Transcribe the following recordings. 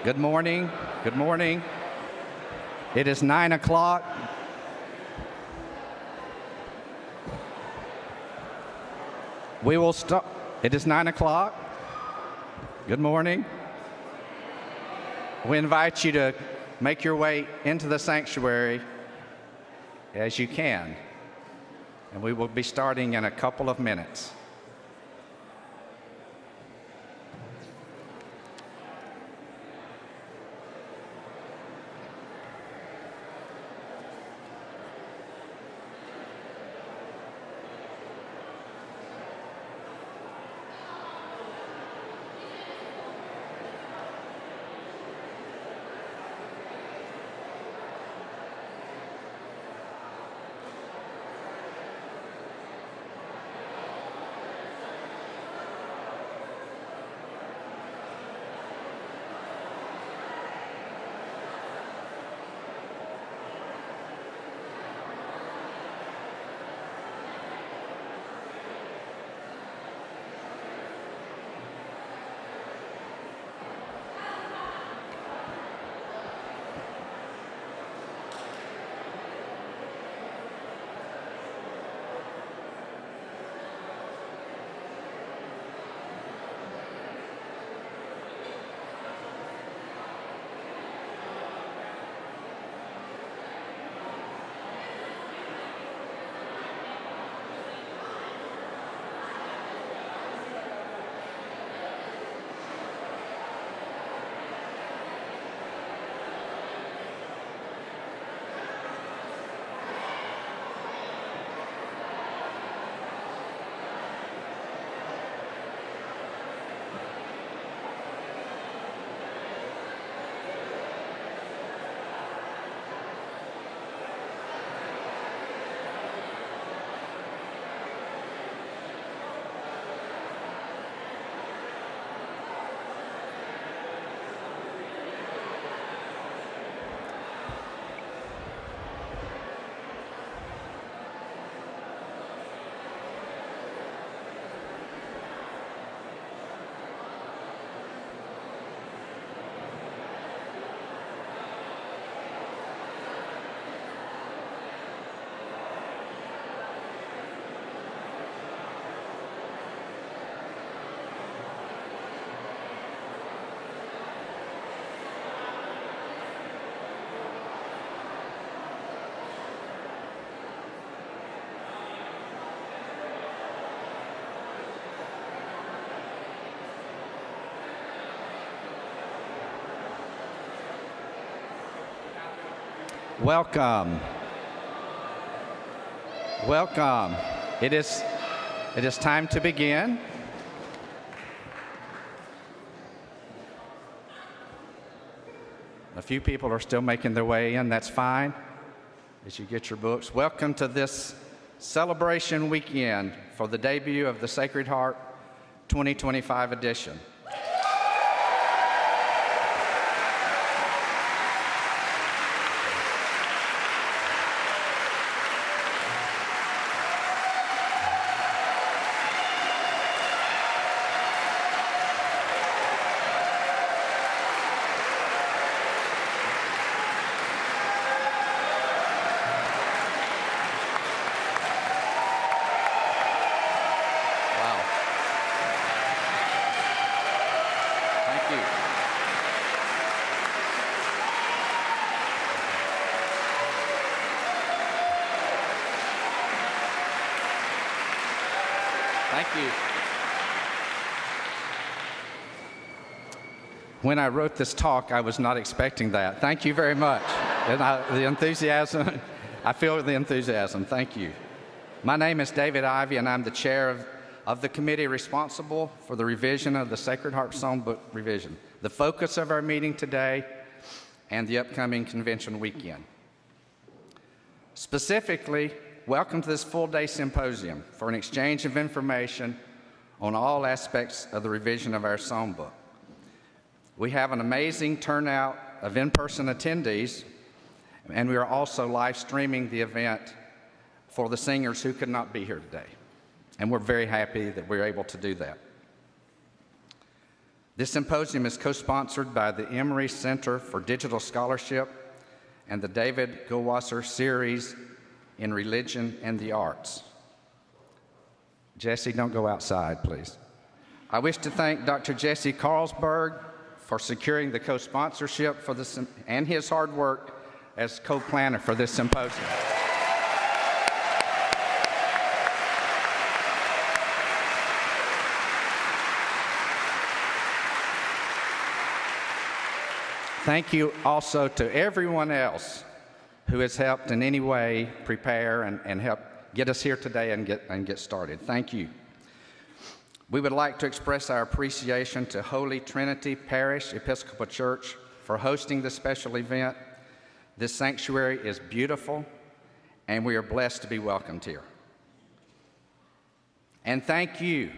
Good morning. Good morning. It is 9 o'clock. We will start. It is 9 o'clock. Good morning. We invite you to make your way into the sanctuary as you can. And we will be starting in a couple of minutes. Welcome. Welcome. It is time to begin. A few people are still making their way in. That's fine as you get your books. Welcome to this celebration weekend for the debut of the Sacred Harp 2025 edition. Thank you. When I wrote this talk, I was not expecting that. Thank you very much. And the enthusiasm, I feel the enthusiasm. Thank you. My name is David Ivey, and I'm the chair of the committee responsible for the revision of the Sacred Harp Songbook revision, the focus of our meeting today, and the upcoming convention weekend. Specifically, welcome to this full-day symposium for an exchange of information on all aspects of the revision of our songbook. We have an amazing turnout of in-person attendees, and we are also live streaming the event for the singers who could not be here today. And we're very happy that we're able to do that. This symposium is co-sponsored by the Emory Center for Digital Scholarship and the David Goldwasser Series in Religion and the Arts. Jesse, don't go outside, please. I wish to thank Dr. Jesse Carlsberg for securing the co-sponsorship for this and his hard work as co-planner for this symposium. Thank you also to everyone else who has helped in any way prepare and help get us here today and get started. Thank you. We would like to express our appreciation to Holy Trinity Parish Episcopal Church for hosting this special event. This sanctuary is beautiful, and we are blessed to be welcomed here. And thank you,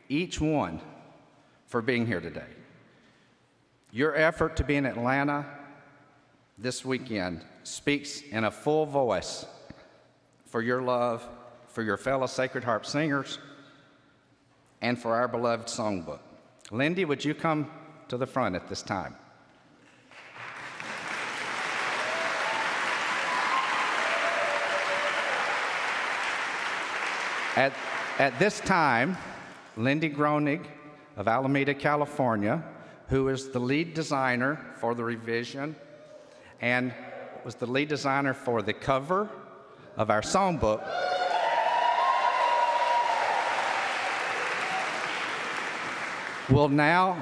each one, for being here today. Your effort to be in Atlanta this weekend speaks in a full voice for your love for your fellow Sacred Harp singers and for our beloved songbook. Lindy, would you come to the front at this time? At this time, Lindy Groening of Alameda, California, who is the lead designer for the revision and was the lead designer for the cover of our songbook, will now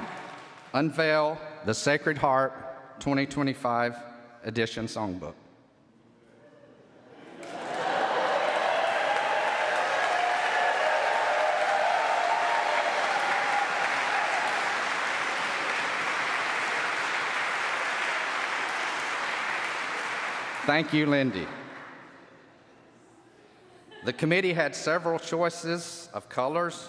unveil the Sacred Harp 2025 edition songbook. Thank you, Lindy. The committee had several choices of colors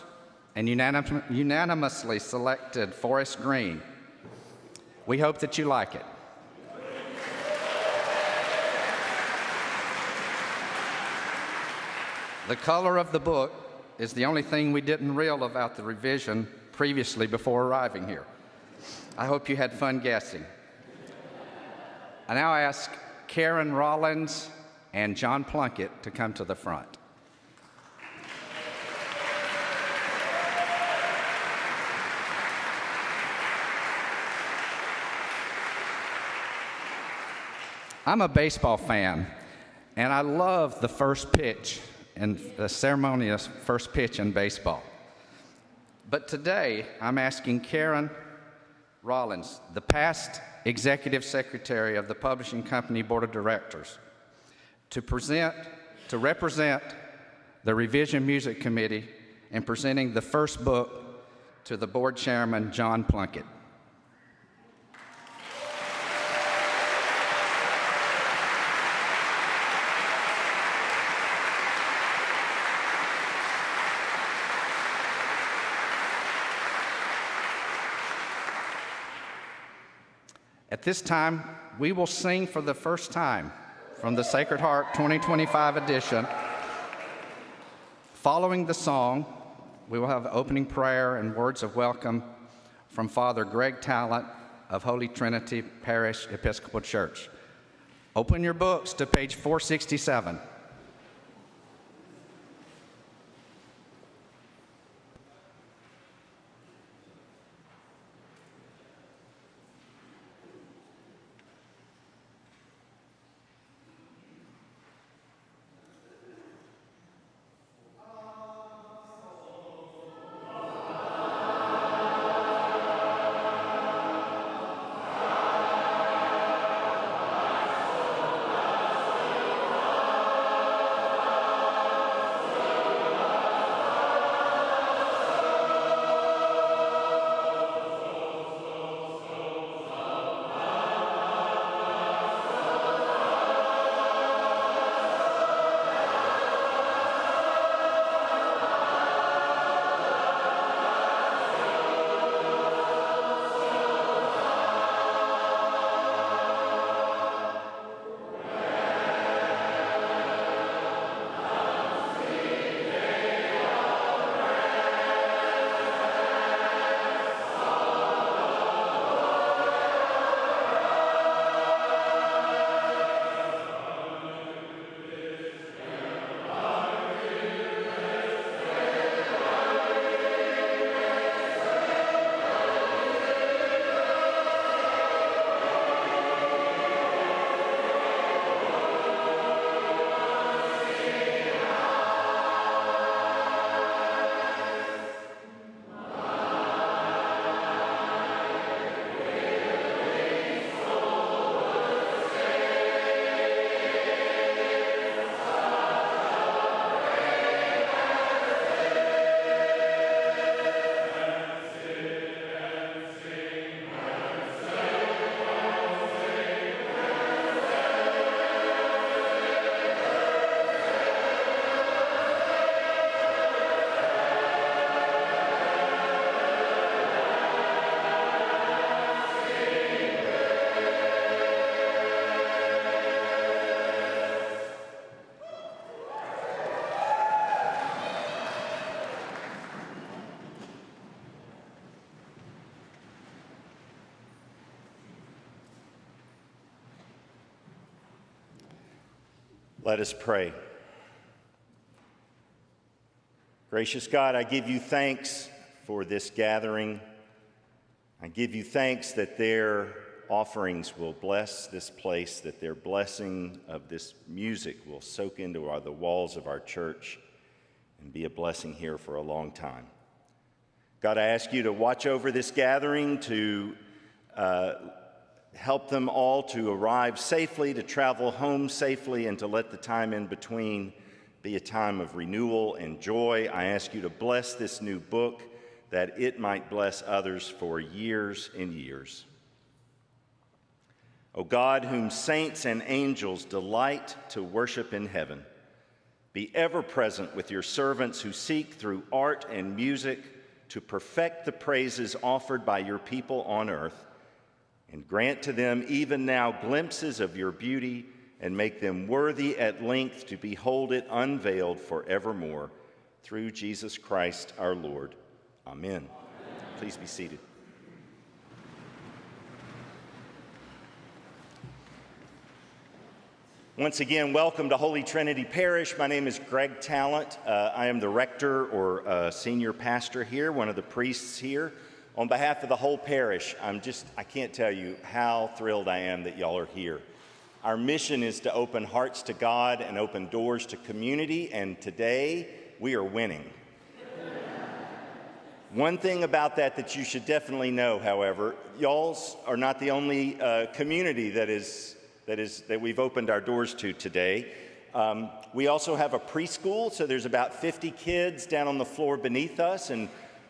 and unanimously selected forest green. We hope that you like it. The color of the book is the only thing we didn't reel about the revision previously before arriving here. I hope you had fun guessing. I now ask Karen Rollins and John Plunkett to come to the front. I'm a baseball fan, and I love the first pitch and the ceremonious first pitch in baseball. But today, I'm asking Karen Rollins, the past Executive Secretary of the Publishing Company Board of Directors, to represent the Revision Music Committee in presenting the first book to the board chairman, John Plunkett. At this time, we will sing for the first time from the Sacred Harp 2025 edition. Following the song, we will have opening prayer and words of welcome from Father Greg Talent of Holy Trinity Parish Episcopal Church. Open your books to page 467. Let us pray. Gracious God, I give you thanks for this gathering. I give you thanks that their offerings will bless this place, that their blessing of this music will soak into the walls of our church and be a blessing here for a long time. God, I ask you to watch over this gathering, to help them all to arrive safely, to travel home safely, and to let the time in between be a time of renewal and joy. I ask you to bless this new book, that it might bless others for years and years. O God, whom saints and angels delight to worship in heaven, be ever present with your servants who seek through art and music to perfect the praises offered by your people on earth, and grant to them even now glimpses of your beauty, and make them worthy at length to behold it unveiled forevermore, through Jesus Christ our Lord. Amen. Amen. Please be seated. Once again, welcome to Holy Trinity Parish. My name is Greg Talent. I am the rector or senior pastor here, one of the priests here. On behalf of the whole parish, I can't tell you how thrilled I am that y'all are here. Our mission is to open hearts to God and open doors to community, and today we are winning. One thing about that you should definitely know, however, y'all's are not the only community that we've opened our doors to today. We also have a preschool, so there's about 50 kids down on the floor beneath us, and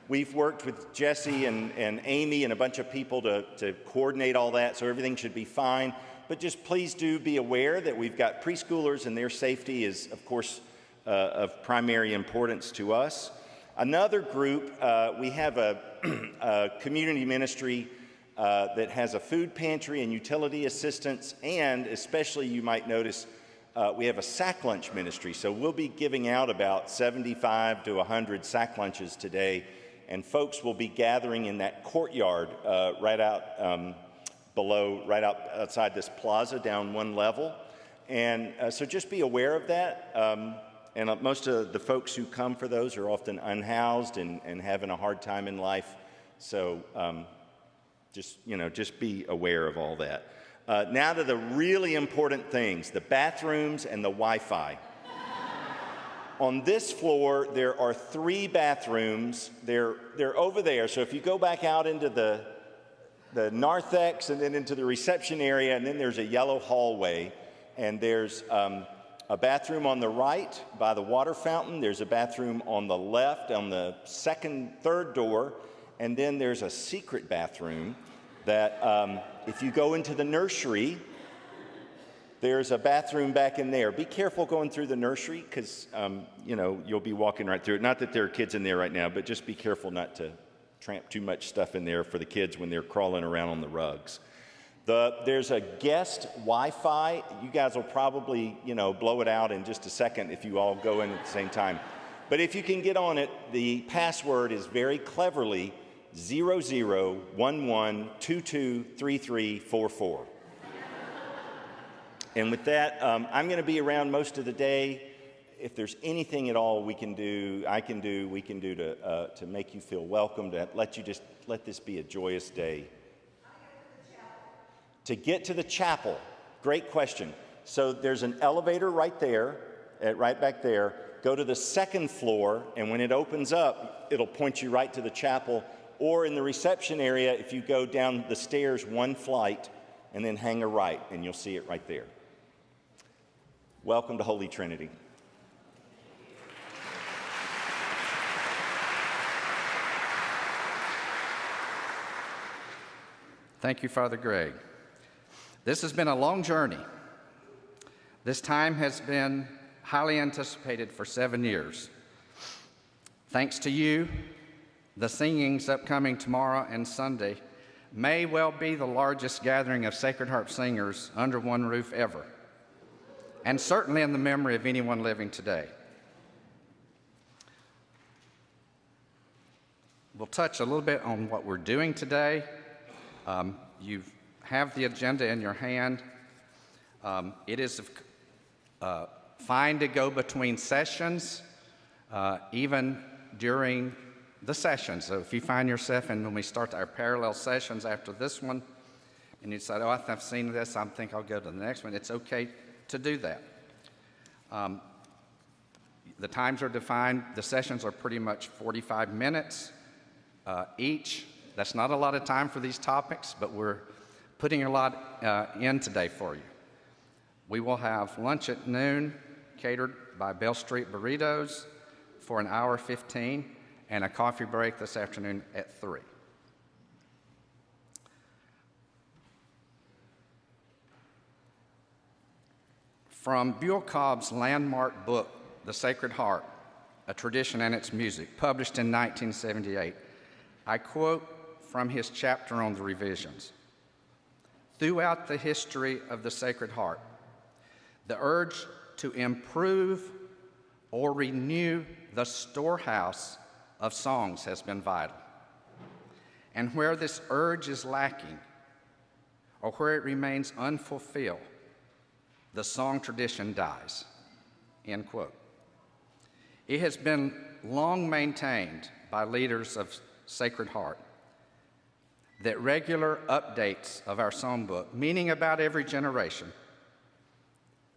we've worked with Jesse and Amy and a bunch of people to coordinate all that, so everything should be fine. But just please do be aware that we've got preschoolers, and their safety is, of course, of primary importance to us. Another group, we have a community ministry that has a food pantry and utility assistance, and especially you might notice we have a sack lunch ministry. So we'll be giving out about 75 to 100 sack lunches today, and folks will be gathering in that courtyard right outside this plaza down one level. And so just be aware of that. And most of the folks who come for those are often unhoused and having a hard time in life. So just be aware of all that. Now to the really important things, the bathrooms and the Wi-Fi. On this floor, there are 3 bathrooms. They're over there. So if you go back out into the narthex and then into the reception area, and then there's a yellow hallway, and there's a bathroom on the right by the water fountain. There's a bathroom on the left on the third door, and then there's a secret bathroom that if you go into the nursery, there's a bathroom back in there. Be careful going through the nursery because, you'll be walking right through it. Not that there are kids in there right now, but just be careful not to tramp too much stuff in there for the kids when they're crawling around on the rugs. There's a guest Wi-Fi. You guys will probably, blow it out in just a second if you all go in at the same time. But if you can get on it, the password is very cleverly 0011223344. And with that, I'm going to be around most of the day. If there's anything at all we can do to make you feel welcome, to let this be a joyous day. To get to the chapel, great question. So there's an elevator right there, right back there. Go to the second floor, and when it opens up, it'll point you right to the chapel. Or in the reception area, if you go down the stairs one flight and then hang a right, and you'll see it right there. Welcome to Holy Trinity. Thank you, Father Greg. This has been a long journey. This time has been highly anticipated for 7 years. Thanks to you, the singings upcoming tomorrow and Sunday may well be the largest gathering of Sacred Harp singers under one roof ever, and certainly in the memory of anyone living today. We'll touch a little bit on what we're doing today. You have the agenda in your hand. It is fine to go between sessions, even during the sessions. So if you find yourself, and when we start our parallel sessions after this one, and you decide, oh, I've seen this, I think I'll go to the next one, it's okay to do that. The times are defined. The sessions are pretty much 45 minutes each. That's not a lot of time for these topics, but we're putting a lot in today for you. We will have lunch at noon, catered by Bell Street Burritos for an hour 15, and a coffee break this afternoon at 3. From Buell Cobb's landmark book, The Sacred Harp, A Tradition and Its Music, published in 1978, I quote from his chapter on the revisions. Throughout the history of the Sacred Harp, the urge to improve or renew the storehouse of songs has been vital. And where this urge is lacking, or where it remains unfulfilled, the song tradition dies, end quote. It has been long maintained by leaders of Sacred Harp that regular updates of our songbook, meaning about every generation,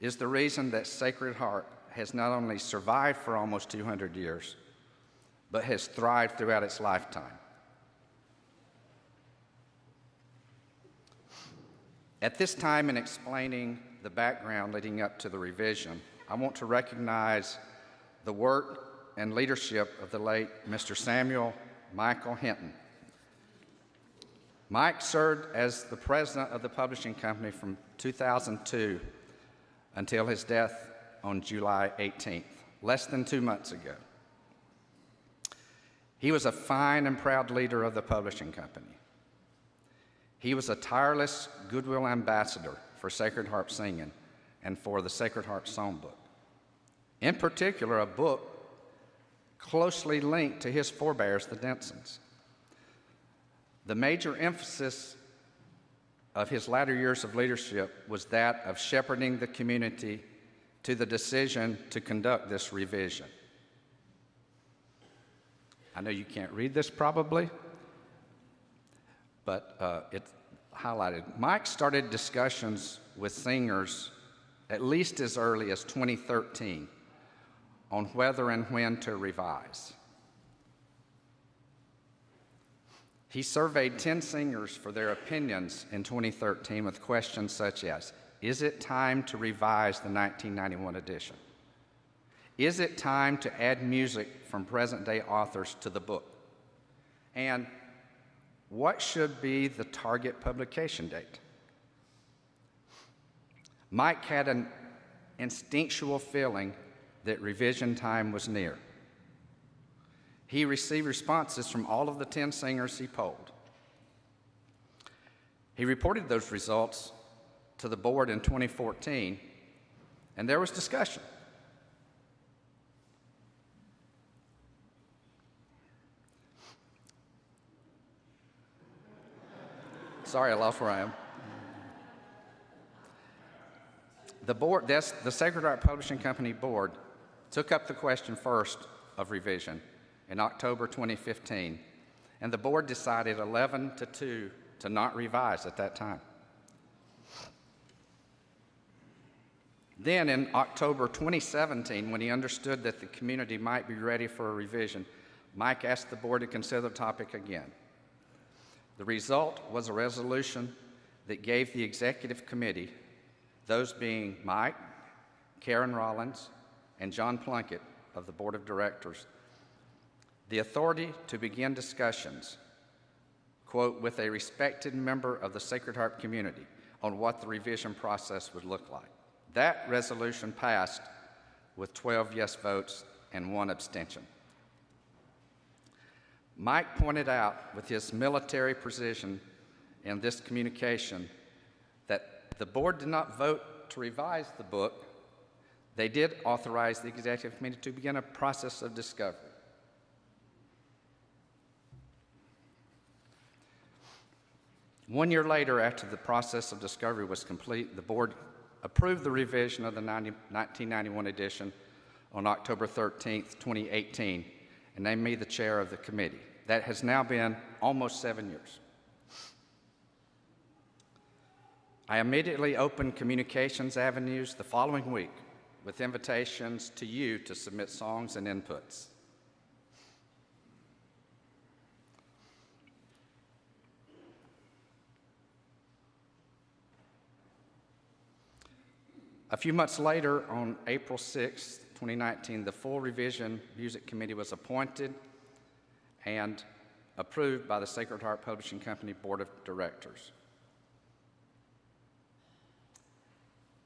is the reason that Sacred Harp has not only survived for almost 200 years, but has thrived throughout its lifetime. At this time, in explaining the background leading up to the revision, I want to recognize the work and leadership of the late Mr. Samuel Michael Hinton. Mike served as the president of the publishing company from 2002 until his death on July 18th, less than 2 months ago. He was a fine and proud leader of the publishing company. He was a tireless goodwill ambassador for Sacred Harp singing and for the Sacred Harp Songbook. In particular, a book closely linked to his forebears, the Densons. The major emphasis of his latter years of leadership was that of shepherding the community to the decision to conduct this revision. I know you can't read this probably, but it's highlighted. Mike started discussions with singers at least as early as 2013 on whether and when to revise. He surveyed 10 singers for their opinions in 2013 with questions such as, is it time to revise the 1991 edition? Is it time to add music from present-day authors to the book? And what should be the target publication date? Mike had an instinctual feeling that revision time was near. He received responses from all of the 10 singers he polled. He reported those results to the board in 2014, and there was discussion. Sorry, I lost where I am. The board, the Sacred Harp Publishing Company board, took up the question first of revision in October 2015, and the board decided 11-2 to not revise at that time. Then in October 2017, when he understood that the community might be ready for a revision, Mike asked the board to consider the topic again. The result was a resolution that gave the executive committee, those being Mike, Karen Rollins, and John Plunkett of the board of directors, the authority to begin discussions, quote, with a respected member of the Sacred Harp community on what the revision process would look like. That resolution passed with 12 yes votes and 1 abstention. Mike pointed out with his military precision in this communication that the board did not vote to revise the book. They did authorize the executive committee to begin a process of discovery. One year later, after the process of discovery was complete, the board approved the revision of the 1991 edition on October 13th, 2018, and named me the chair of the committee. That has now been almost 7 years. I immediately opened communications avenues the following week with invitations to you to submit songs and inputs. A few months later, on April 6, 2019, the full revision music committee was appointed and approved by the Sacred Harp Publishing Company Board of Directors.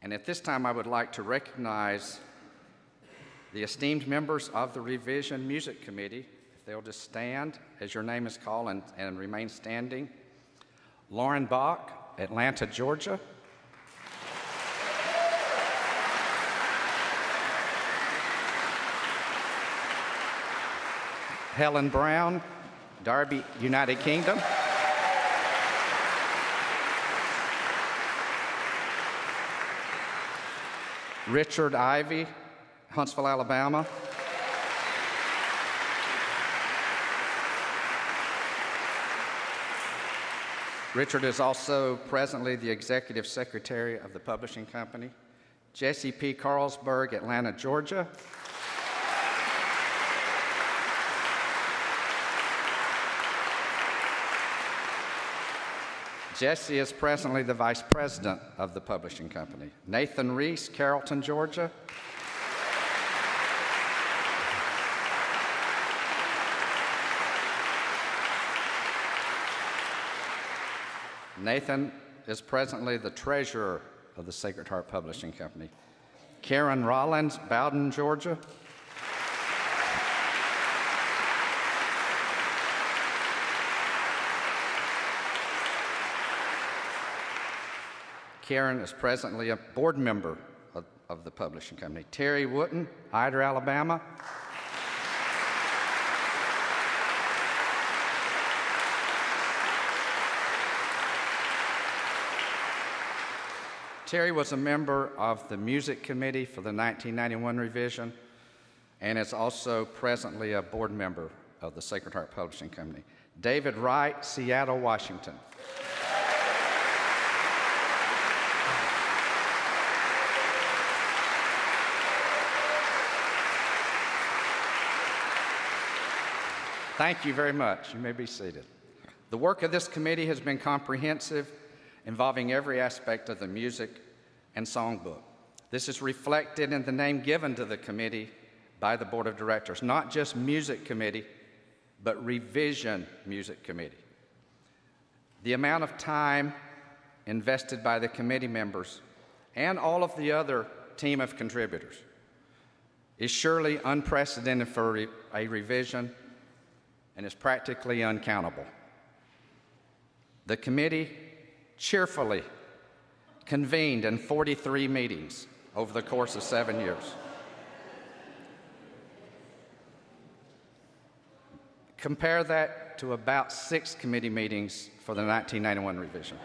And at this time, I would like to recognize the esteemed members of the Revision Music Committee. If they'll just stand as your name is called and remain standing. Lauren Bach, Atlanta, Georgia. Helen Brown, Derby, United Kingdom. Richard Ivy, Huntsville, Alabama. Richard is also presently the Executive Secretary of the Publishing Company. Jesse P. Carlsberg, Atlanta, Georgia. Jesse is presently the Vice President of the Publishing Company. Nathan Reese, Carrollton, Georgia. Nathan is presently the Treasurer of the Sacred Harp Publishing Company. Karen Rollins, Bowden, Georgia. Karen is presently a board member of the publishing company. Terry Wooten, Hyder, Alabama. Terry was a member of the music committee for the 1991 revision and is also presently a board member of the Sacred Harp Publishing Company. David Wright, Seattle, Washington. Thank you very much. You may be seated. The work of this committee has been comprehensive, involving every aspect of the music and songbook. This is reflected in the name given to the committee by the Board of Directors, not just Music Committee, but Revision Music Committee. The amount of time invested by the committee members and all of the other team of contributors is surely unprecedented for a revision and is practically uncountable. The committee cheerfully convened in 43 meetings over the course of 7 years. Compare that to about 6 committee meetings for the 1991 revision.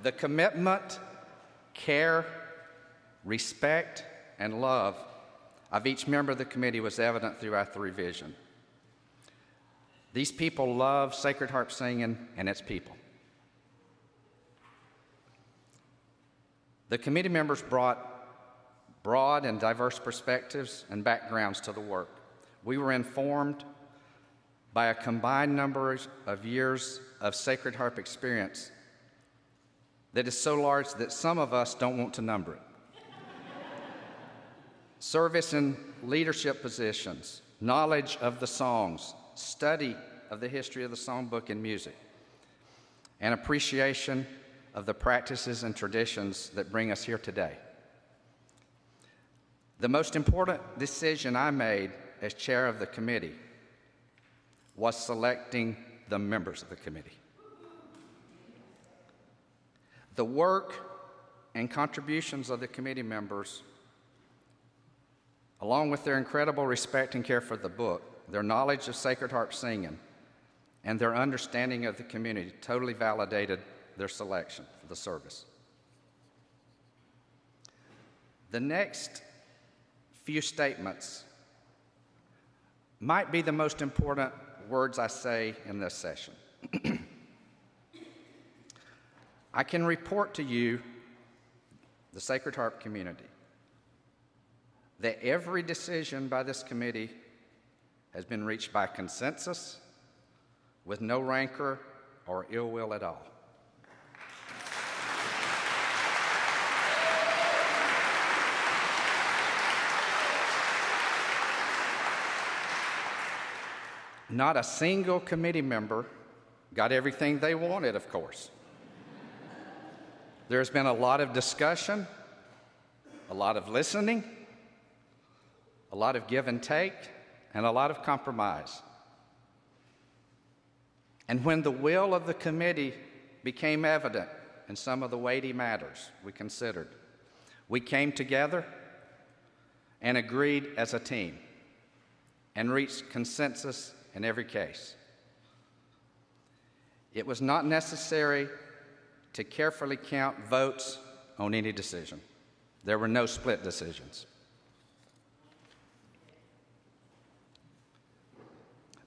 The commitment, care, respect, and love of each member of the committee was evident throughout the revision. These people love Sacred Harp singing and its people. The committee members brought broad and diverse perspectives and backgrounds to the work. We were informed by a combined number of years of Sacred Harp experience that is so large that some of us don't want to number it. Service in leadership positions, knowledge of the songs, study of the history of the songbook and music, and appreciation of the practices and traditions that bring us here today. The most important decision I made as chair of the committee was selecting the members of the committee. The work and contributions of the committee members, along with their incredible respect and care for the book, their knowledge of Sacred Harp singing, and their understanding of the community, totally validated their selection for the service. The next few statements might be the most important words I say in this session. I can report to you, the Sacred Harp community, that every decision by this committee has been reached by consensus with no rancor or ill will at all. Not a single committee member got everything they wanted, of course. There's been a lot of discussion, a lot of listening, a lot of give and take, and a lot of compromise. And when the will of the committee became evident in some of the weighty matters we considered, we came together and agreed as a team and reached consensus in every case. It was not necessary to carefully count votes on any decision. There were no split decisions.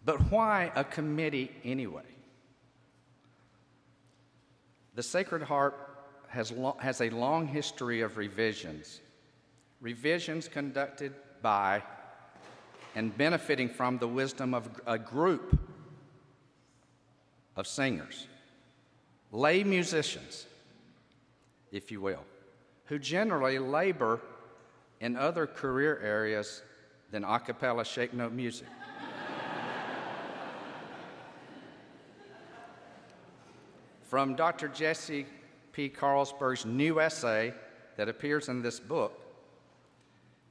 But why a committee anyway? The Sacred Harp has a long history of revisions. Revisions conducted by and benefiting from the wisdom of a group of singers, lay musicians, if you will, who generally labor in other career areas than a cappella shape note music. From Dr. Jesse P. Carlsberg's new essay that appears in this book,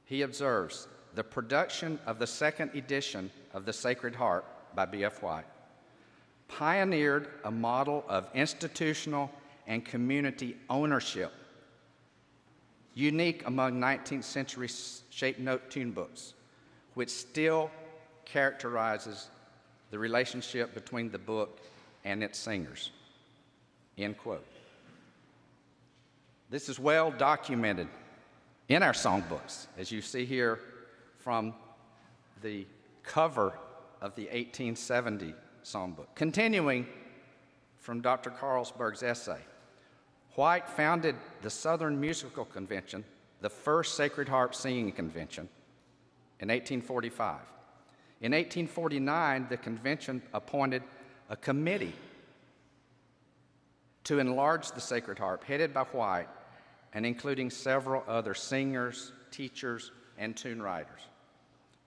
he observes, the production of the second edition of the Sacred Harp by B.F. White pioneered a model of institutional and community ownership, unique among 19th century shape note tune books, which still characterizes the relationship between the book and its singers. End quote. This is well documented in our songbooks, as you see here from the cover of the 1870 songbook. Continuing from Dr. Carlsberg's essay, White founded the Southern Musical Convention, the first Sacred Harp singing convention, in 1845. In 1849, the convention appointed a committee to enlarge the Sacred Harp, headed by White, and including several other singers, teachers, and tune writers.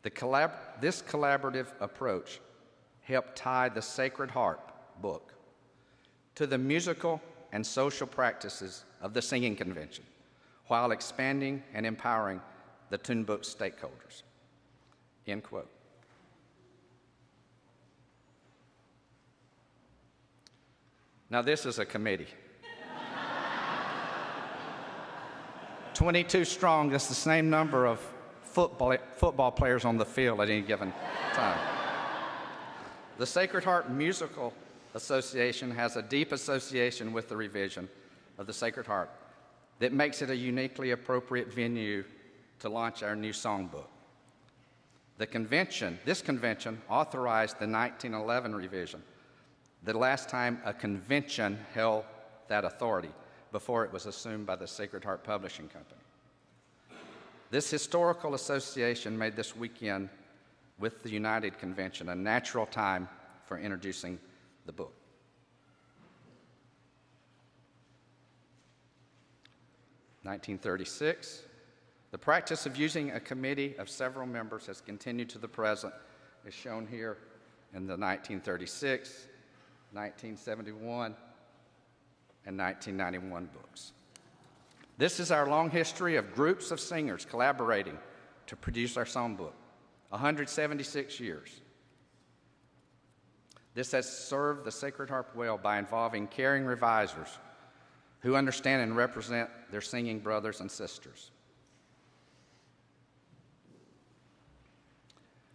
This collaborative approach helped tie the Sacred Harp book to the musical and social practices of the singing convention, while expanding and empowering the tune book stakeholders. End quote. Now this is a committee. 22 strong, that's the same number of football players on the field at any given time. The Sacred Harp Musical Association has a deep association with the revision of the Sacred Harp that makes it a uniquely appropriate venue to launch our new songbook. This convention authorized the 1911 revision, the last time a convention held that authority before it was assumed by the Sacred Harp Publishing Company. This historical association made this weekend with the United Convention a natural time for introducing the book. (1936). The practice of using a committee of several members has continued to the present, as shown here in the 1936, 1971, and 1991 books. This is our long history of groups of singers collaborating to produce our songbook, 176 years. This has served the Sacred Harp well by involving caring revisers who understand and represent their singing brothers and sisters.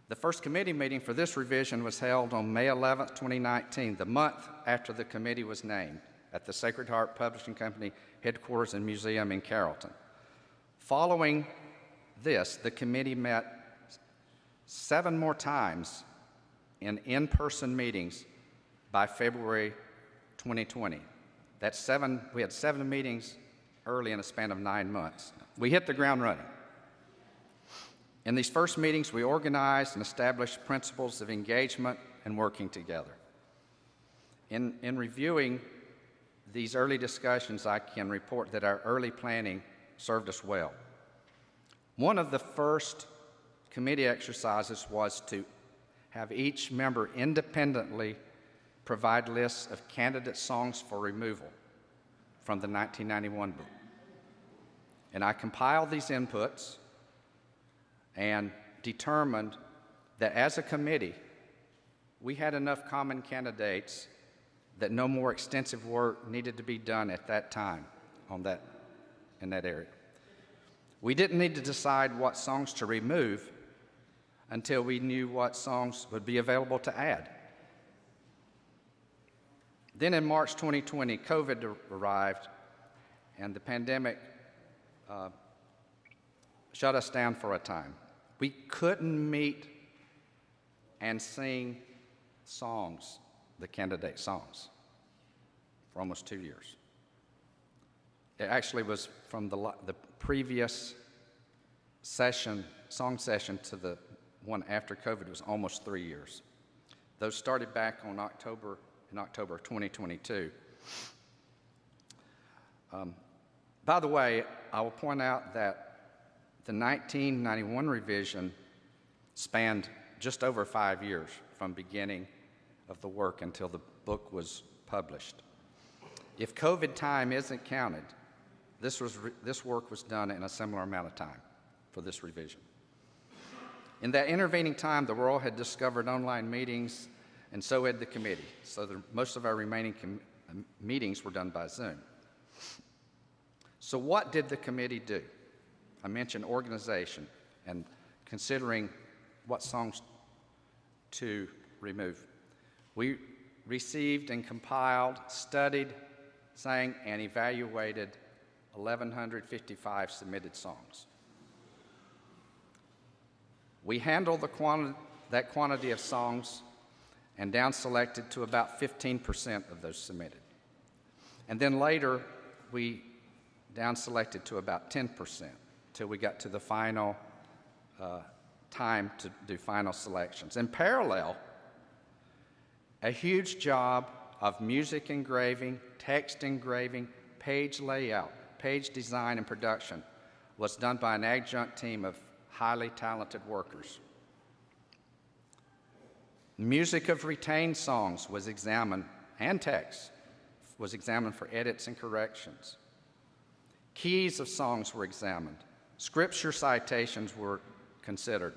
The first committee meeting for this revision was held on May 11, 2019, the month after the committee was named. at the Sacred Harp Publishing Company headquarters and museum in Carrollton. Following this, the committee met 7 more times in-person meetings by February 2020. We had 7 meetings early in a span of 9 months. We hit the ground running. In these first meetings, we organized and established principles of engagement and working together. In reviewing these early discussions, I can report that our early planning served us well. One of the first committee exercises was to have each member independently provide lists of candidate songs for removal from the 1991 book. And I compiled these inputs and determined that as a committee, we had enough common candidates that no more extensive work needed to be done at that time in that area. We didn't need to decide what songs to remove until we knew what songs would be available to add. Then in March 2020, COVID arrived, and the pandemic shut us down for a time. We couldn't meet and sing songs, the candidate songs, for almost 2 years. It actually was from the previous song session to the one after COVID was almost 3 years. Those started back in October of 2022. By the way, I will point out that the 1991 revision spanned just over 5 years from beginning of the work until the book was published. If COVID time isn't counted, this work was done in a similar amount of time for this revision. In that intervening time, the world had discovered online meetings, and so had the committee. So most of our remaining meetings were done by Zoom. So what did the committee do? I mentioned organization and considering what songs to remove. We received and compiled, studied, sang, and evaluated 1,155 submitted songs. We handled that quantity of songs and down-selected to about 15% of those submitted. And then later, we down-selected to about 10% till we got to the final time to do final selections. In parallel, a huge job of music engraving, text engraving, page layout, page design, and production was done by an adjunct team of highly talented workers. Music of retained songs was examined, and text was examined for edits and corrections. Keys of songs were examined. Scripture citations were considered.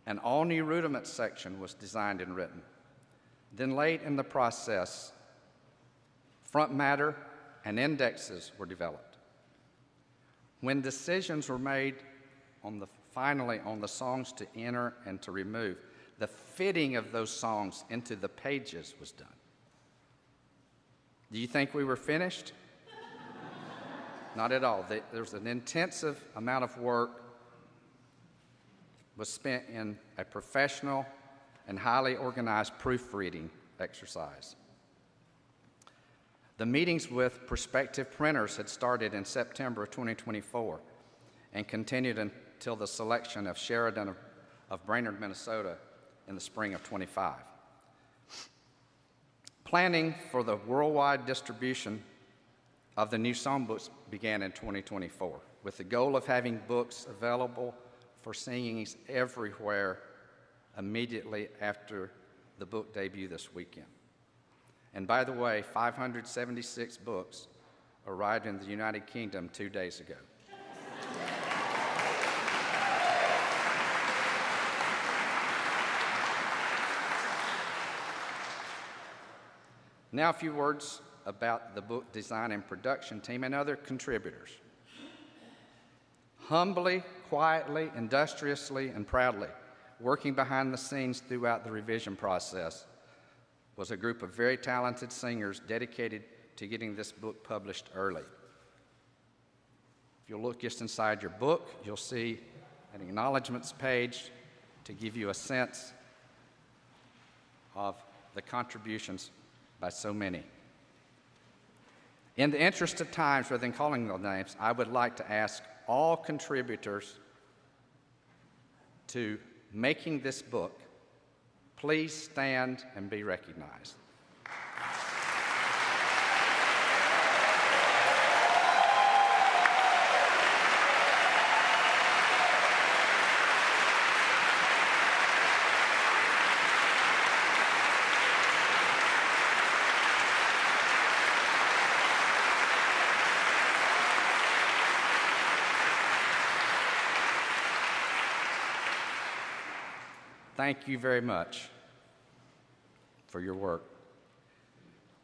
An all-new rudiments section was designed and written. Then late in the process, front matter and indexes were developed. When decisions were made finally on the songs to enter and to remove, the fitting of those songs into the pages was done. Do you think we were finished? Not at all. There was an intensive amount of work was spent in a professional and highly organized proofreading exercise. The meetings with prospective printers had started in September of 2024 and continued until the selection of Sheridan of Brainerd, Minnesota in the spring of 25. Planning for the worldwide distribution of the new songbooks began in 2024 with the goal of having books available for singings everywhere immediately after the book debut this weekend. And by the way, 576 books arrived in the United Kingdom 2 days ago. Now a few words about the book design and production team and other contributors. Humbly, quietly, industriously, and proudly, working behind the scenes throughout the revision process was a group of very talented singers dedicated to getting this book published early. If you'll look just inside your book, you'll see an acknowledgments page to give you a sense of the contributions by so many. In the interest of times, rather than calling the names, I would like to ask all contributors to making this book, please stand and be recognized. Thank you very much for your work.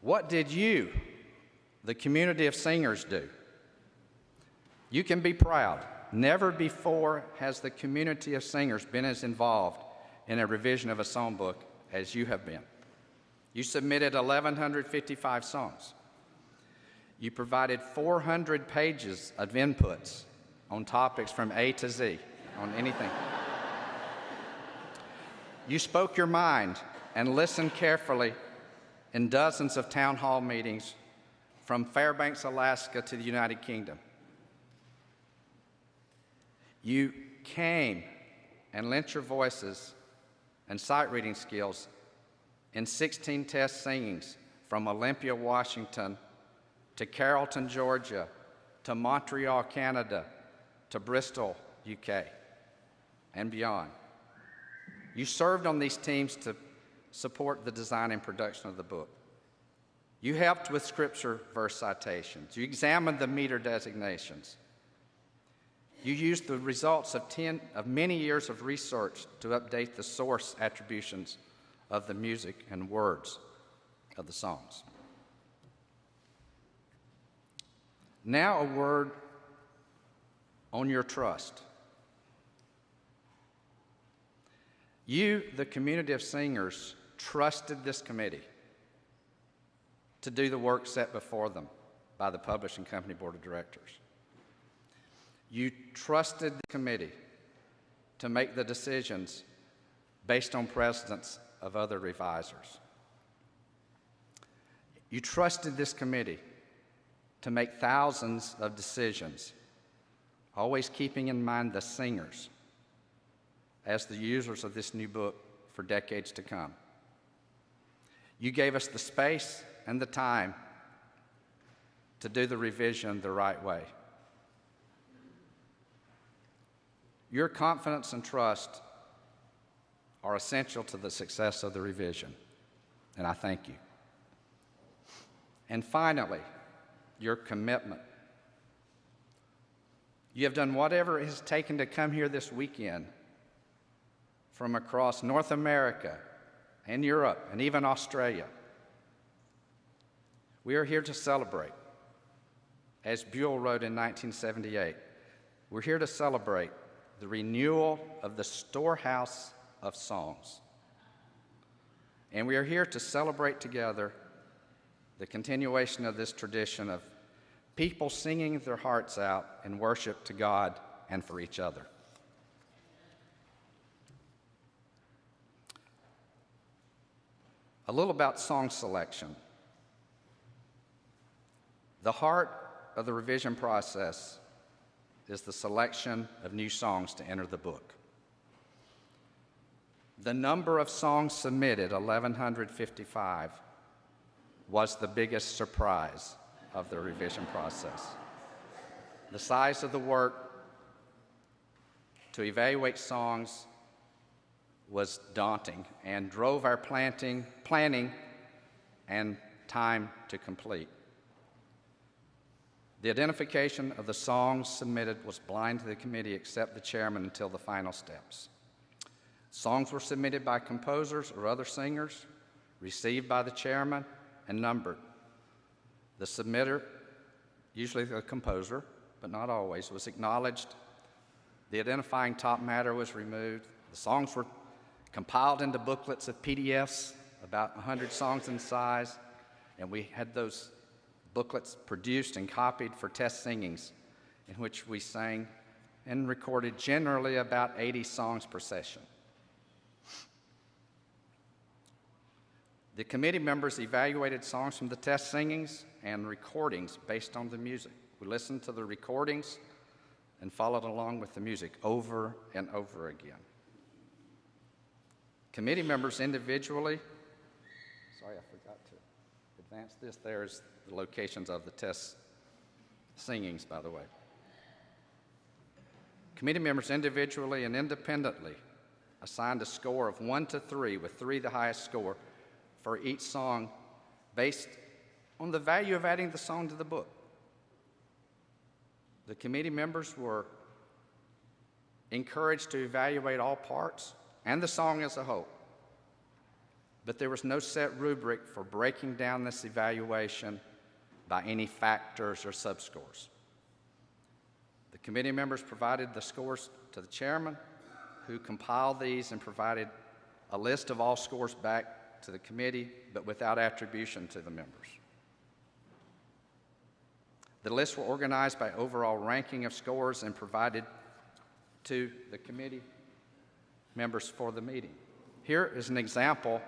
What did you, the community of singers, do? You can be proud. Never before has the community of singers been as involved in a revision of a songbook as you have been. You submitted 1,155 songs. You provided 400 pages of inputs on topics from A to Z, on anything. You spoke your mind and listened carefully in dozens of town hall meetings from Fairbanks, Alaska to the United Kingdom. You came and lent your voices and sight reading skills in 16 test singings from Olympia, Washington to Carrollton, Georgia to Montreal, Canada to Bristol, UK, and beyond. You served on these teams to support the design and production of the book. You helped with scripture verse citations. You examined the meter designations. You used the results of many years of research to update the source attributions of the music and words of the songs. Now a word on your trust. You, the community of singers, trusted this committee to do the work set before them by the Publishing Company Board of Directors. You trusted the committee to make the decisions based on precedents of other revisers. You trusted this committee to make thousands of decisions, always keeping in mind the singers as the users of this new book for decades to come. You gave us the space and the time to do the revision the right way. Your confidence and trust are essential to the success of the revision, and I thank you. And finally, your commitment. You have done whatever it has taken to come here this weekend from across North America and Europe and even Australia. We are here to celebrate. As Buell wrote in 1978, we're here to celebrate the renewal of the storehouse of songs. And we are here to celebrate together the continuation of this tradition of people singing their hearts out in worship to God and for each other. A little about song selection. The heart of the revision process is the selection of new songs to enter the book. The number of songs submitted, 1,155, was the biggest surprise of the revision process. The size of the work to evaluate songs was daunting and drove our planning and time to complete. The identification of the songs submitted was blind to the committee except the chairman until the final steps. Songs were submitted by composers or other singers, received by the chairman, and numbered. The submitter, usually the composer, but not always, was acknowledged. The identifying top matter was removed. The songs were compiled into booklets of PDFs, about 100 songs in size, and we had those booklets produced and copied for test singings, in which we sang and recorded generally about 80 songs per session. The committee members evaluated songs from the test singings and recordings based on the music. We listened to the recordings and followed along with the music over and over again. Committee members individually, sorry, I forgot to advance this. There's the locations of the test singings, by the way. Committee members individually and independently assigned a score of 1 to 3, with 3 the highest score, for each song based on the value of adding the song to the book. The committee members were encouraged to evaluate all parts and the song as a whole, but there was no set rubric for breaking down this evaluation by any factors or subscores. The committee members provided the scores to the chairman, who compiled these and provided a list of all scores back to the committee, but without attribution to the members. The lists were organized by overall ranking of scores and provided to the committee members for the meeting. Here is an example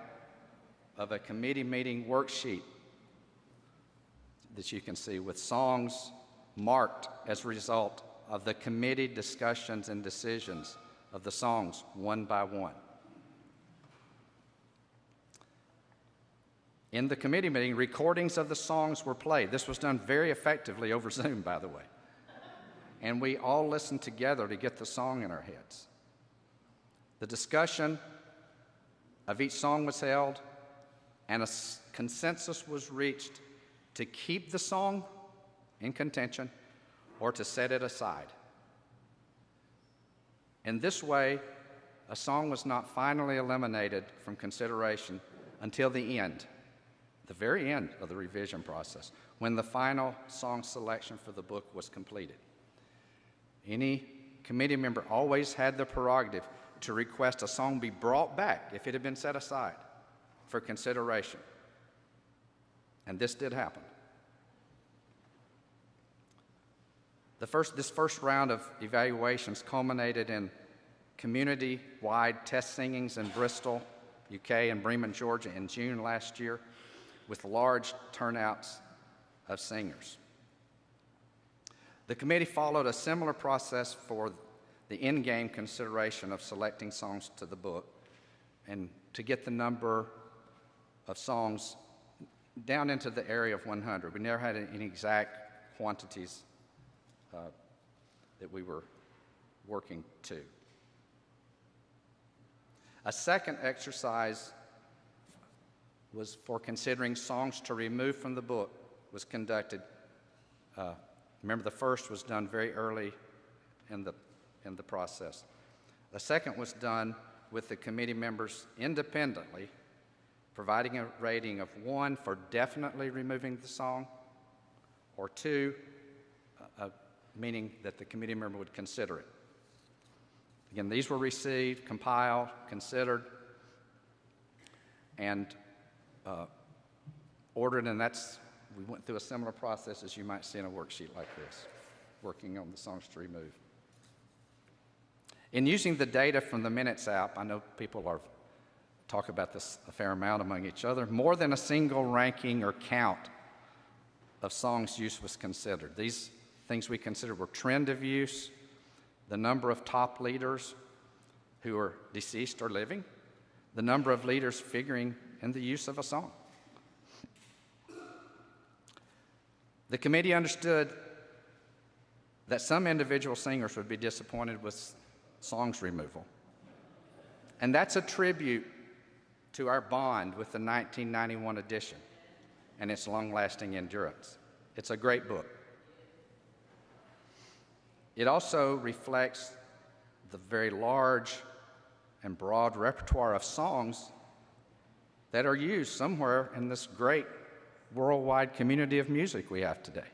of a committee meeting worksheet that you can see with songs marked as a result of the committee discussions and decisions of the songs one by one. In the committee meeting, recordings of the songs were played. This was done very effectively over Zoom, by the way. And we all listened together to get the song in our heads. The discussion of each song was held, and a consensus was reached to keep the song in contention or to set it aside. In this way, a song was not finally eliminated from consideration until the end, the very end of the revision process, when the final song selection for the book was completed. Any committee member always had the prerogative to request a song be brought back if it had been set aside for consideration. And this did happen. This first round of evaluations culminated in community-wide test singings in Bristol, UK, and Bremen, Georgia in June last year, with large turnouts of singers. The committee followed a similar process for the in-game consideration of selecting songs to the book and to get the number of songs down into the area of 100. We never had any exact quantities that we were working to. A second exercise was for considering songs to remove from the book was conducted. Remember, the first was done very early in the process. The second was done with the committee members independently, providing a rating of 1 for definitely removing the song, or 2, meaning that the committee member would consider it. Again, these were received, compiled, considered, and ordered, and we went through a similar process as you might see in a worksheet like this, working on the songs to remove. In using the data from the Minutes app, I know people talk about this a fair amount among each other, more than a single ranking or count of songs use was considered. These things we considered were trend of use, the number of top leaders who are deceased or living, the number of leaders figuring in the use of a song. The committee understood that some individual singers would be disappointed with songs removal. And that's a tribute to our bond with the 1991 edition and its long-lasting endurance. It's a great book. It also reflects the very large and broad repertoire of songs that are used somewhere in this great worldwide community of music we have today.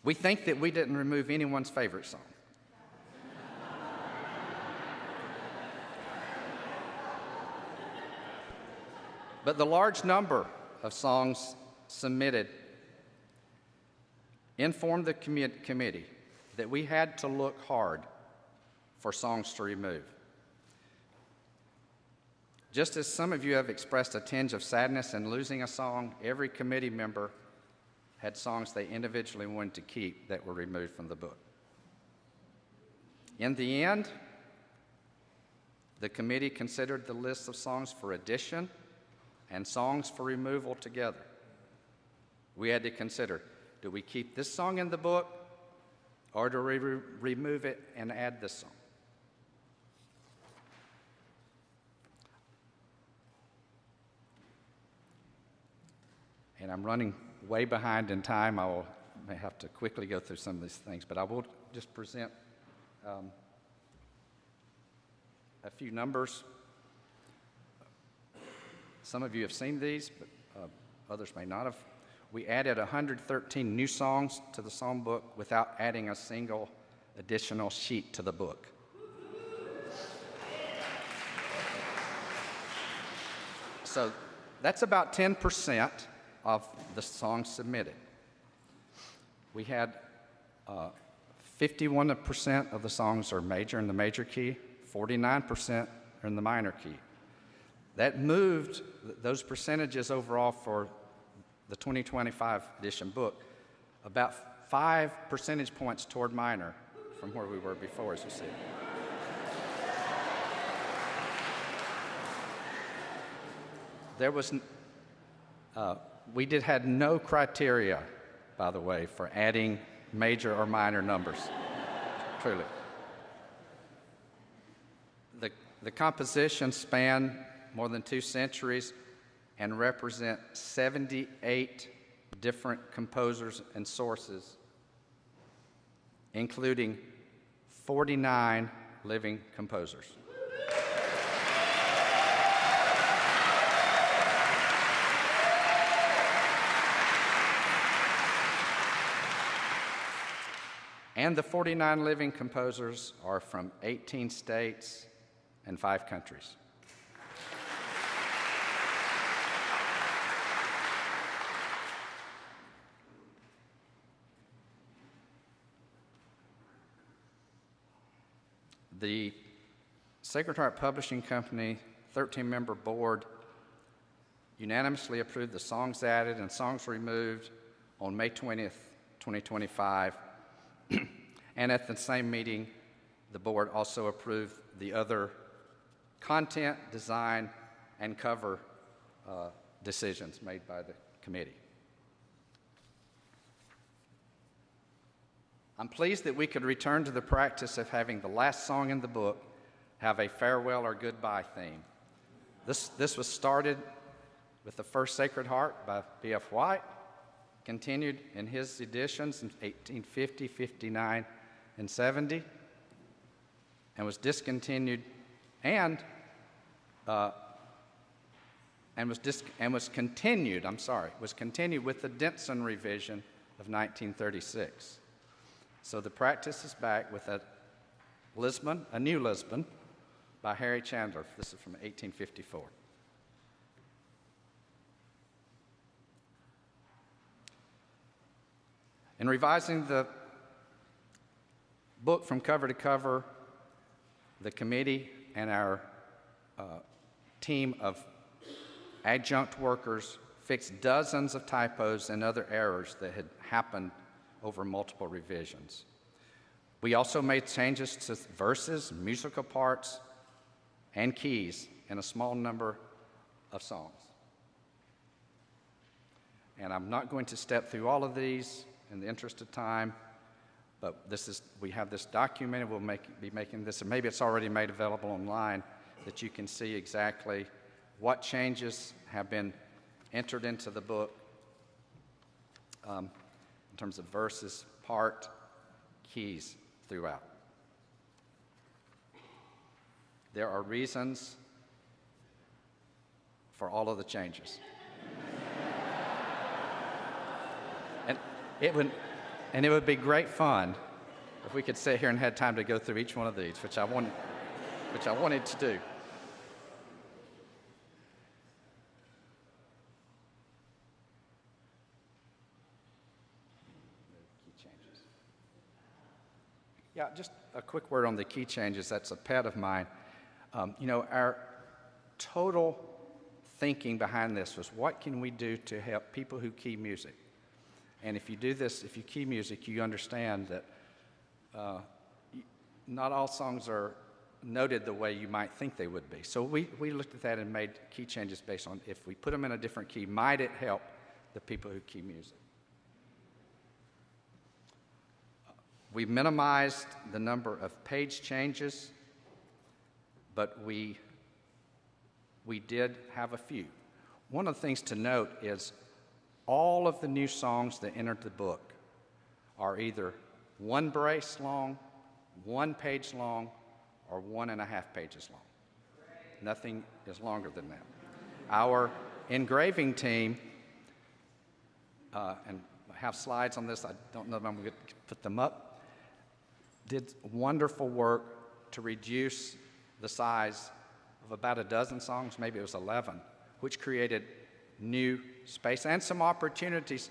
We think that we didn't remove anyone's favorite song. But the large number of songs submitted informed the committee that we had to look hard for songs to remove. Just as some of you have expressed a tinge of sadness in losing a song, every committee member had songs they individually wanted to keep that were removed from the book. In the end, the committee considered the list of songs for addition and songs for removal together. We had to consider, do we keep this song in the book, or do we remove it and add this song? And I'm running way behind in time. May have to quickly go through some of these things, but I will just present a few numbers. Some of you have seen these, but others may not have. We added 113 new songs to the song book without adding a single additional sheet to the book. So that's about 10% of the songs submitted. We had 51% of the songs are major in the major key, 49% are in the minor key. That moved those percentages overall for the 2025 edition book about 5 percentage points toward minor from where we were before, as you see. There was, had no criteria, by the way, for adding major or minor numbers, truly. The compositions span more than 2 centuries and represent 78 different composers and sources, including 49 living composers. And the 49 living composers are from 18 states and 5 countries. The Sacred Harp Publishing Company 13-member board unanimously approved the songs added and songs removed on May 20th, 2025. And at the same meeting, the board also approved the other content, design, and cover decisions made by the committee. I'm pleased that we could return to the practice of having the last song in the book have a farewell or goodbye theme. This was started with the first Sacred Harp by B.F. White, continued in his editions in 1850, 59, and 70, and was discontinued was continued with the Denson revision of 1936. So the practice is back with a New Lisbon by Harry Chandler. This is from 1854. In revising the book from cover to cover, the committee and our team of adjunct workers fixed dozens of typos and other errors that had happened over multiple revisions. We also made changes to verses, musical parts, and keys in a small number of songs. And I'm not going to step through all of these in the interest of time, but we have this documented. We'll be making this, and maybe it's already made available online, that you can see exactly what changes have been entered into the book in terms of verses, part, keys throughout. There are reasons for all of the changes. It would be great fun if we could sit here and had time to go through each one of these, which I wanted to do. Yeah, just a quick word on the key changes. That's a pet of mine. Our total thinking behind this was, what can we do to help people who key music? And if you do this, if you key music, you understand that not all songs are noted the way you might think they would be. So we looked at that and made key changes based on, if we put them in a different key, might it help the people who key music? We minimized the number of page changes, but we did have a few. One of the things to note is all of the new songs that entered the book are either one brace long, 1 page long, or 1.5 pages long. Nothing is longer than that. Our engraving team, and I have slides on this, I don't know if I'm going to put them up, did wonderful work to reduce the size of about a dozen songs, maybe it was 11, which created new space and some opportunities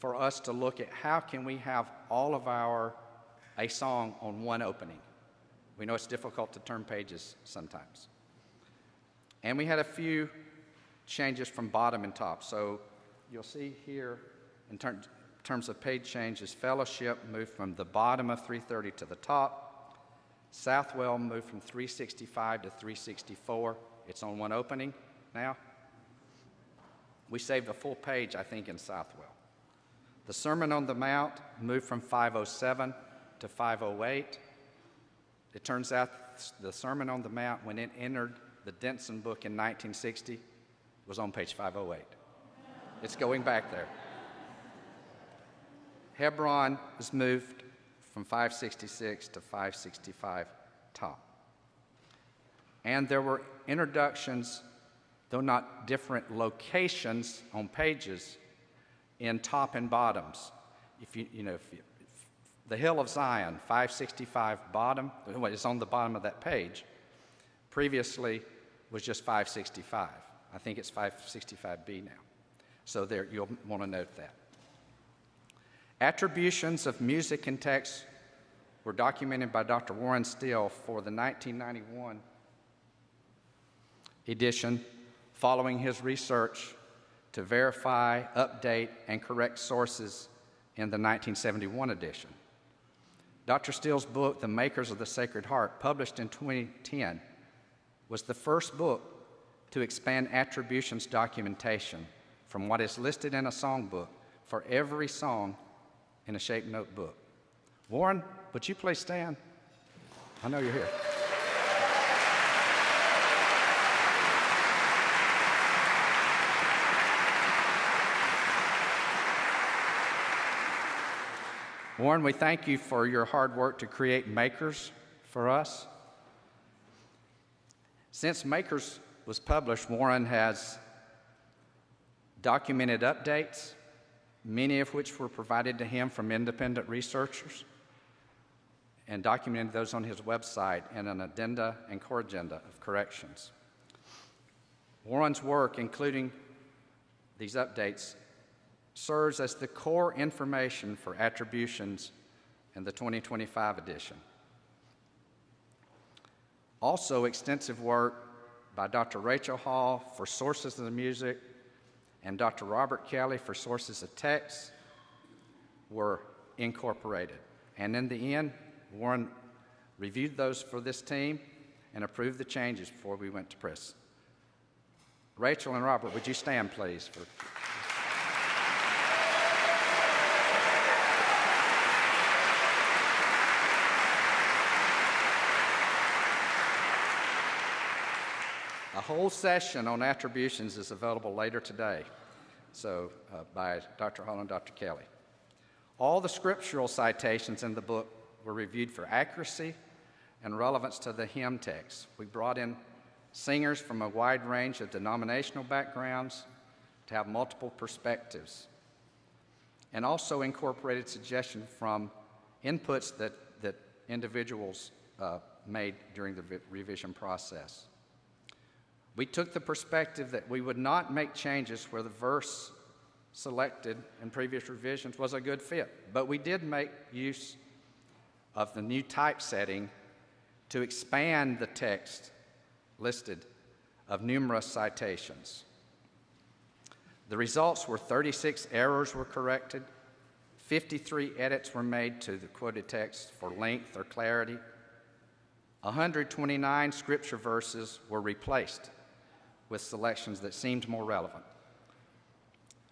for us to look at how can we have all of a song on one opening. We know it's difficult to turn pages sometimes. And we had a few changes from bottom and top. So you'll see here, in terms of page changes, Fellowship moved from the bottom of 330 to the top. Southwell moved from 365 to 364. It's on one opening now. We saved a full page, I think, in Southwell. The Sermon on the Mount moved from 507 to 508. It turns out the Sermon on the Mount, when it entered the Denson book in 1960, was on page 508. It's going back there. Hebron was moved from 566 to 565 top. And there were introductions, though not different locations on pages, in top and bottoms. The Hill of Zion, 565 bottom, it's on the bottom of that page, previously was just 565. I think it's 565B now. So there, you'll want to note that. Attributions of music and text were documented by Dr. Warren Steele for the 1991 edition, following his research to verify, update, and correct sources in the 1971 edition. Dr. Steele's book, The Makers of the Sacred Harp, published in 2010, was the first book to expand attributions documentation from what is listed in a songbook for every song in a shaped notebook. Warren, would you please stand? I know you're here. Warren, we thank you for your hard work to create Makers for us. Since Makers was published, Warren has documented updates, many of which were provided to him from independent researchers, and documented those on his website in an addenda and corrigenda of corrections. Warren's work, including these updates, serves as the core information for attributions in the 2025 edition. Also, extensive work by Dr. Rachel Hall for sources of the music and Dr. Robert Kelly for sources of text were incorporated. And in the end, Warren reviewed those for this team and approved the changes before we went to press. Rachel and Robert, would you stand, please? A whole session on attributions is available later today, so by Dr. Hall and Dr. Kelly. All the scriptural citations in the book were reviewed for accuracy and relevance to the hymn text. We brought in singers from a wide range of denominational backgrounds to have multiple perspectives, and also incorporated suggestions from inputs that individuals made during the revision process. We took the perspective that we would not make changes where the verse selected in previous revisions was a good fit, but we did make use of the new typesetting to expand the text listed of numerous citations. The results were 36 errors were corrected, 53 edits were made to the quoted text for length or clarity, 129 scripture verses were replaced with selections that seemed more relevant.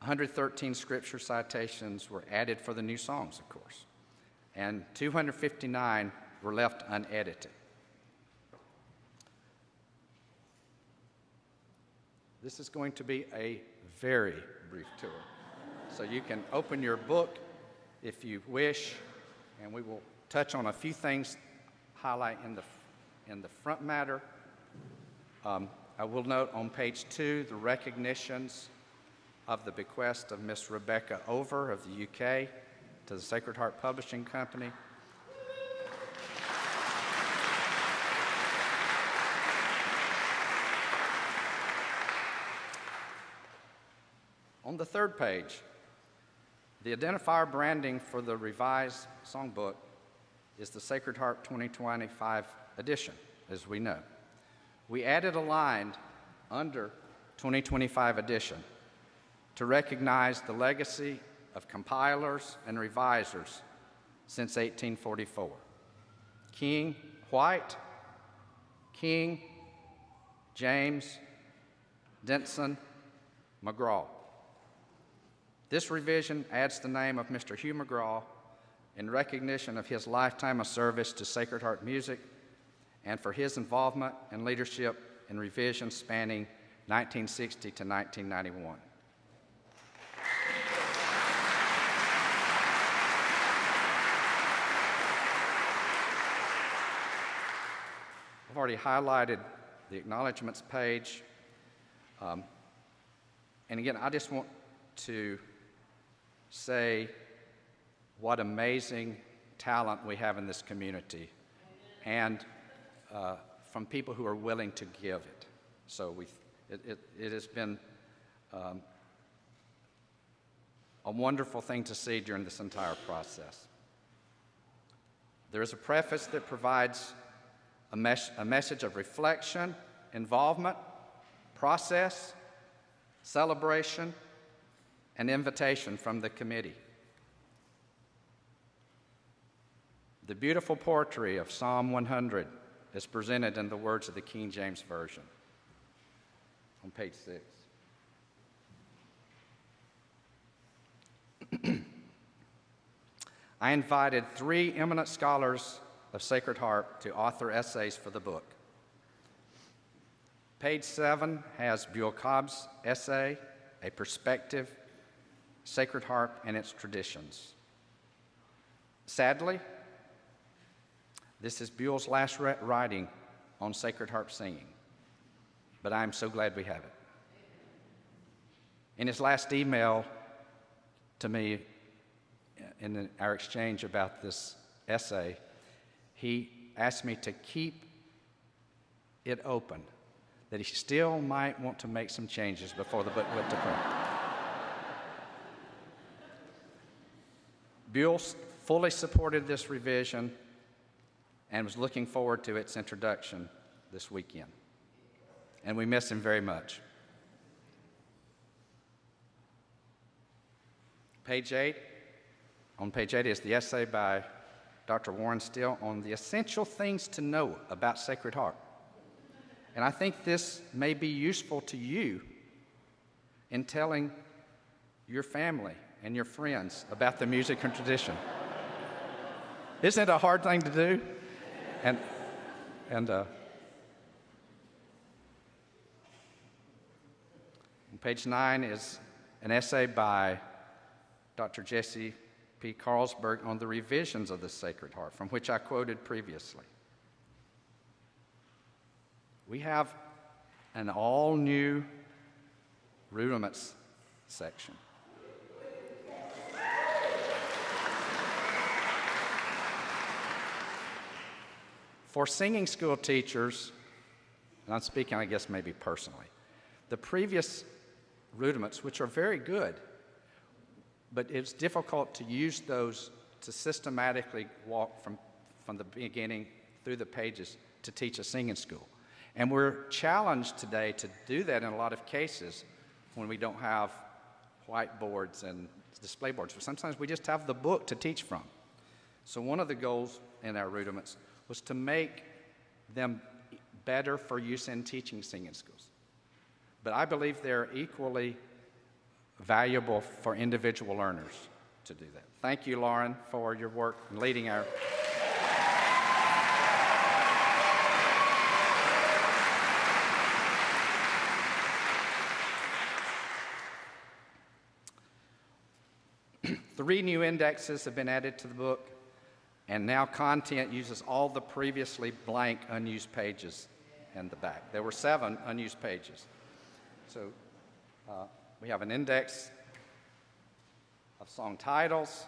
113 scripture citations were added for the new songs, of course, and 259 were left unedited. This is going to be a very brief tour, so you can open your book if you wish, and we will touch on a few things, highlight in the front matter. I will note on page 2 the recognitions of the bequest of Miss Rebecca Over of the UK to the Sacred Harp Publishing Company. On the third page, the identifier branding for the revised songbook is the Sacred Harp 2025 edition, as we know. We added a line under 2025 edition to recognize the legacy of compilers and revisers since 1844. King, White, King, James, Denson, McGraw. This revision adds the name of Mr. Hugh McGraw in recognition of his lifetime of service to Sacred Harp music and for his involvement and leadership in revisions spanning 1960 to 1991. I've already highlighted the acknowledgments page. And again, I just want to say what amazing talent we have in this community, and from people who are willing to give it. So it has been a wonderful thing to see during this entire process. There is a preface that provides a message of reflection, involvement, process, celebration, and invitation from the committee. The beautiful poetry of Psalm 100 is presented in the words of the King James Version on page 6. I invited 3 eminent scholars of Sacred Harp to author essays for the book. Page 7 has Buell Cobb's essay, A Perspective, Sacred Harp and Its Traditions. Sadly, this is Buell's last writing on Sacred Harp singing, but I'm so glad we have it. In his last email to me in our exchange about this essay, he asked me to keep it open, that he still might want to make some changes before the book went to print. Buell fully supported this revision and was looking forward to its introduction this weekend. And we miss him very much. Page 8. On page 8 is the essay by Dr. Warren Steele on the essential things to know about Sacred Harp. And I think this may be useful to you in telling your family and your friends about the music and tradition. Isn't it a hard thing to do? And on page 9 is an essay by Dr. Jesse P. Carlsberg on the revisions of the Sacred Harp, from which I quoted previously. We have an all-new rudiments section. For singing school teachers, and I'm speaking, I guess, maybe personally, the previous rudiments, which are very good, but it's difficult to use those to systematically walk from from the beginning through the pages to teach a singing school. And we're challenged today to do that in a lot of cases when we don't have whiteboards and display boards. Sometimes we just have the book to teach from. So one of the goals in our rudiments was to make them better for use in teaching singing schools. But I believe they're equally valuable for individual learners to do that. Thank you, Lauren, for your work in leading our... Three new indexes have been added to the book, and now content uses all the previously blank, unused pages in the back. There were 7 unused pages. So we have an index of song titles,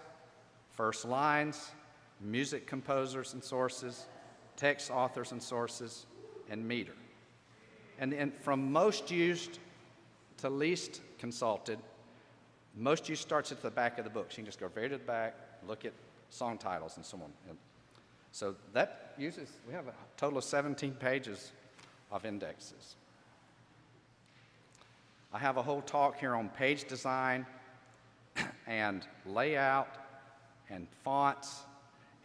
first lines, music composers and sources, text authors and sources, and meter. And from most used to least consulted, most used starts at the back of the book. So you can just go very to the back, look at song titles and so on. And so that uses, we have a total of 17 pages of indexes. I have a whole talk here on page design and layout and fonts,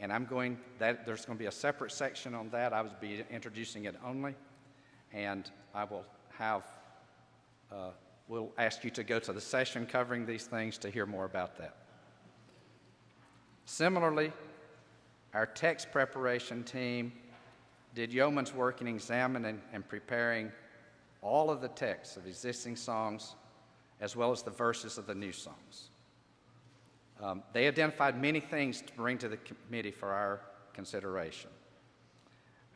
and there's going to be a separate section on that. I will be introducing it only, and I will have, we'll ask you to go to the session covering these things to hear more about that. Similarly, our text preparation team did yeoman's work in examining and preparing all of the texts of existing songs as well as the verses of the new songs. They identified many things to bring to the committee for our consideration.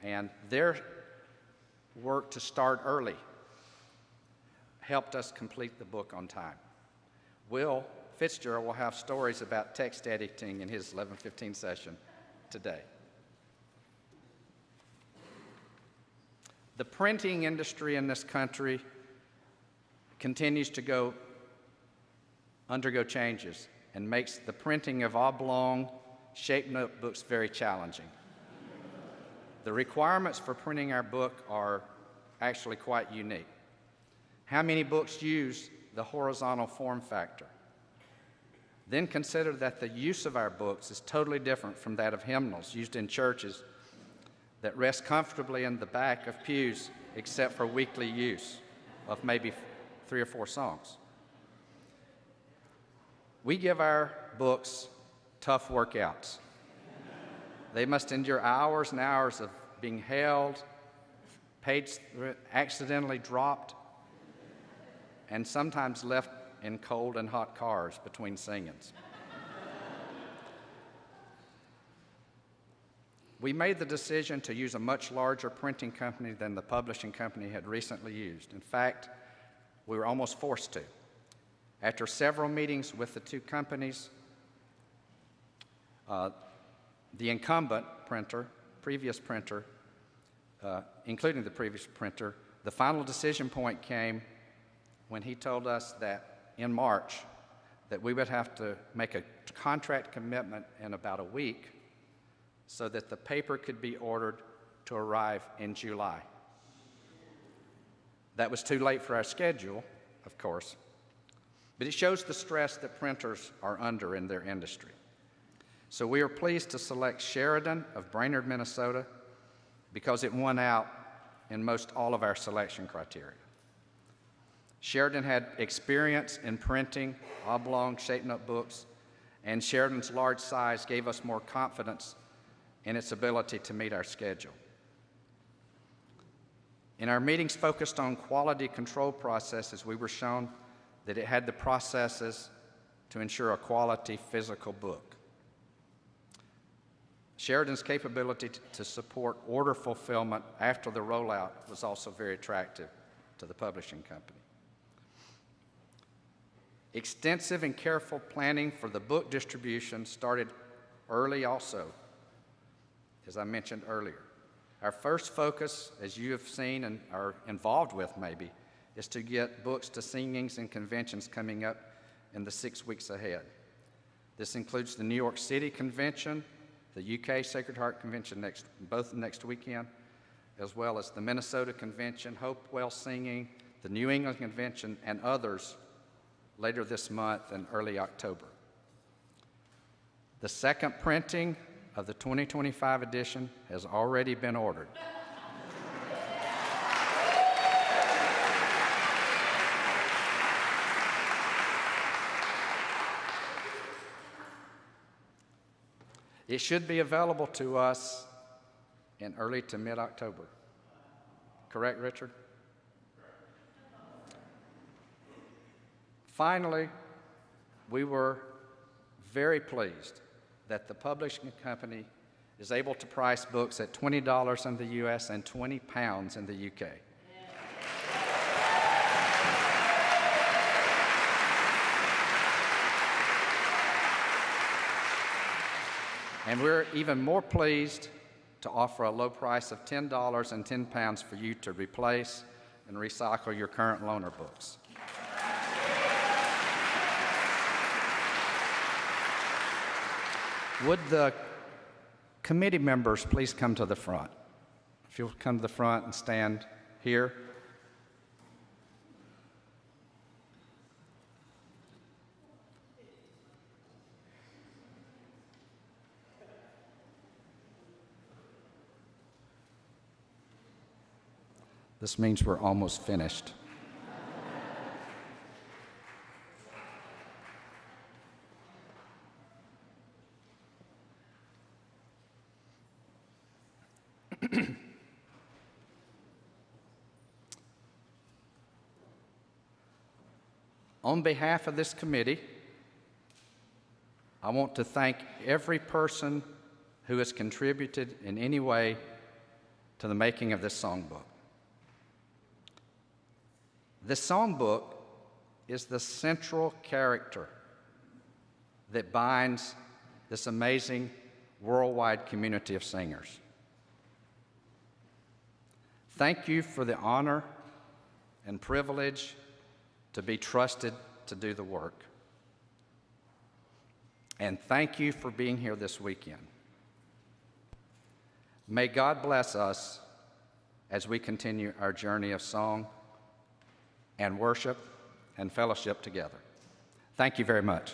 And their work to start early helped us complete the book on time. Will Fitzgerald will have stories about text editing in his 11:15 session today. The printing industry in this country continues to undergo changes and makes the printing of oblong shaped notebooks very challenging. The requirements for printing our book are actually quite unique. How many books use the horizontal form factor? Then consider that the use of our books is totally different from that of hymnals used in churches that rest comfortably in the back of pews except for weekly use of maybe 3 or 4 songs. We give our books tough workouts. They must endure hours and hours of being held, pages accidentally dropped, and sometimes left in cold and hot cars between singings. We made the decision to use a much larger printing company than the publishing company had recently used. In fact, we were almost forced to. After several meetings with the 2 companies, the incumbent printer, previous printer, including the previous printer, the final decision point came when he told us that in March that we would have to make a contract commitment in about a week so that the paper could be ordered to arrive in July. That was too late for our schedule, of course, but it shows the stress that printers are under in their industry. So we are pleased to select Sheridan of Brainerd, Minnesota, because it won out in most all of our selection criteria. Sheridan had experience in printing oblong shaped notebooks, and Sheridan's large size gave us more confidence in its ability to meet our schedule. In our meetings focused on quality control processes, we were shown that it had the processes to ensure a quality physical book. Sheridan's capability to support order fulfillment after the rollout was also very attractive to the publishing company. Extensive and careful planning for the book distribution started early also, as I mentioned earlier. Our first focus, as you have seen and are involved with maybe, is to get books to singings and conventions coming up in the 6 weeks ahead. This includes the New York City Convention, the UK Sacred Heart Convention both next weekend, as well as the Minnesota Convention, Hopewell Singing, the New England Convention, and others later this month and early October. The second printing of the 2025 edition has already been ordered. It should be available to us in early to mid-October. Correct, Richard? Finally, we were very pleased that the publishing company is able to price books at $20 in the US and £20 in the UK. And we're even more pleased to offer a low price of $10 and £10 for you to replace and recycle your current loaner books. Would the committee members please come to the front? If you'll come to the front and stand here. This means we're almost finished. On behalf of this committee, I want to thank every person who has contributed in any way to the making of this songbook. This songbook is the central character that binds this amazing worldwide community of singers. Thank you for the honor and privilege to be trusted to do the work. And thank you for being here this weekend. May God bless us as we continue our journey of song and worship and fellowship together. Thank you very much.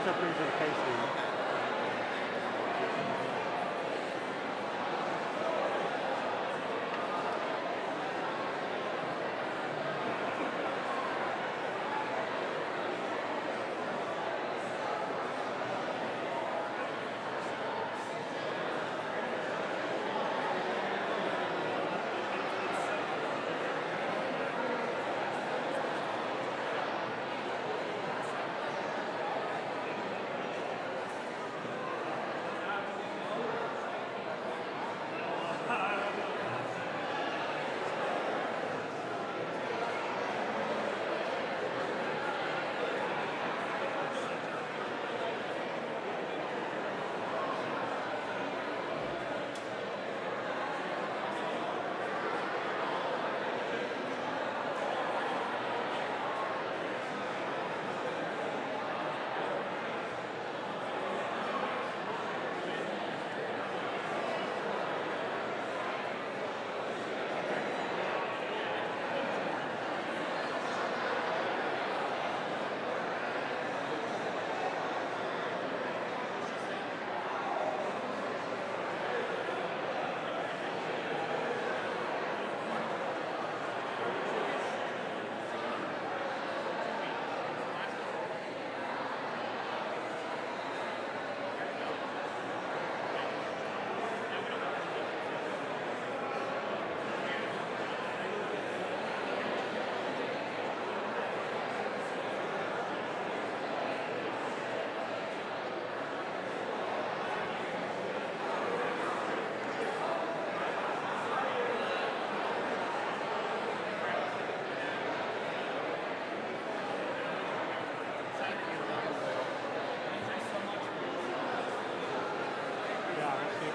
Presentation.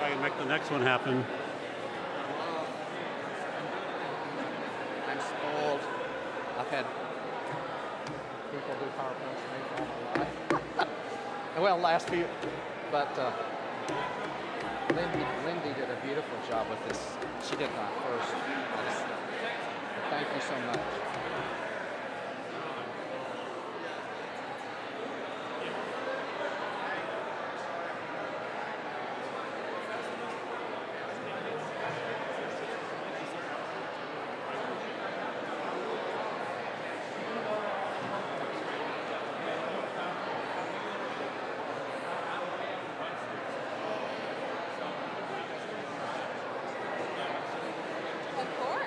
if I can make the next one happen. I'm spoiled. I've had people do PowerPoints for me all my life. Well, last few, but Lindy did a beautiful job with this. She did my first. Thank you so much. Of course.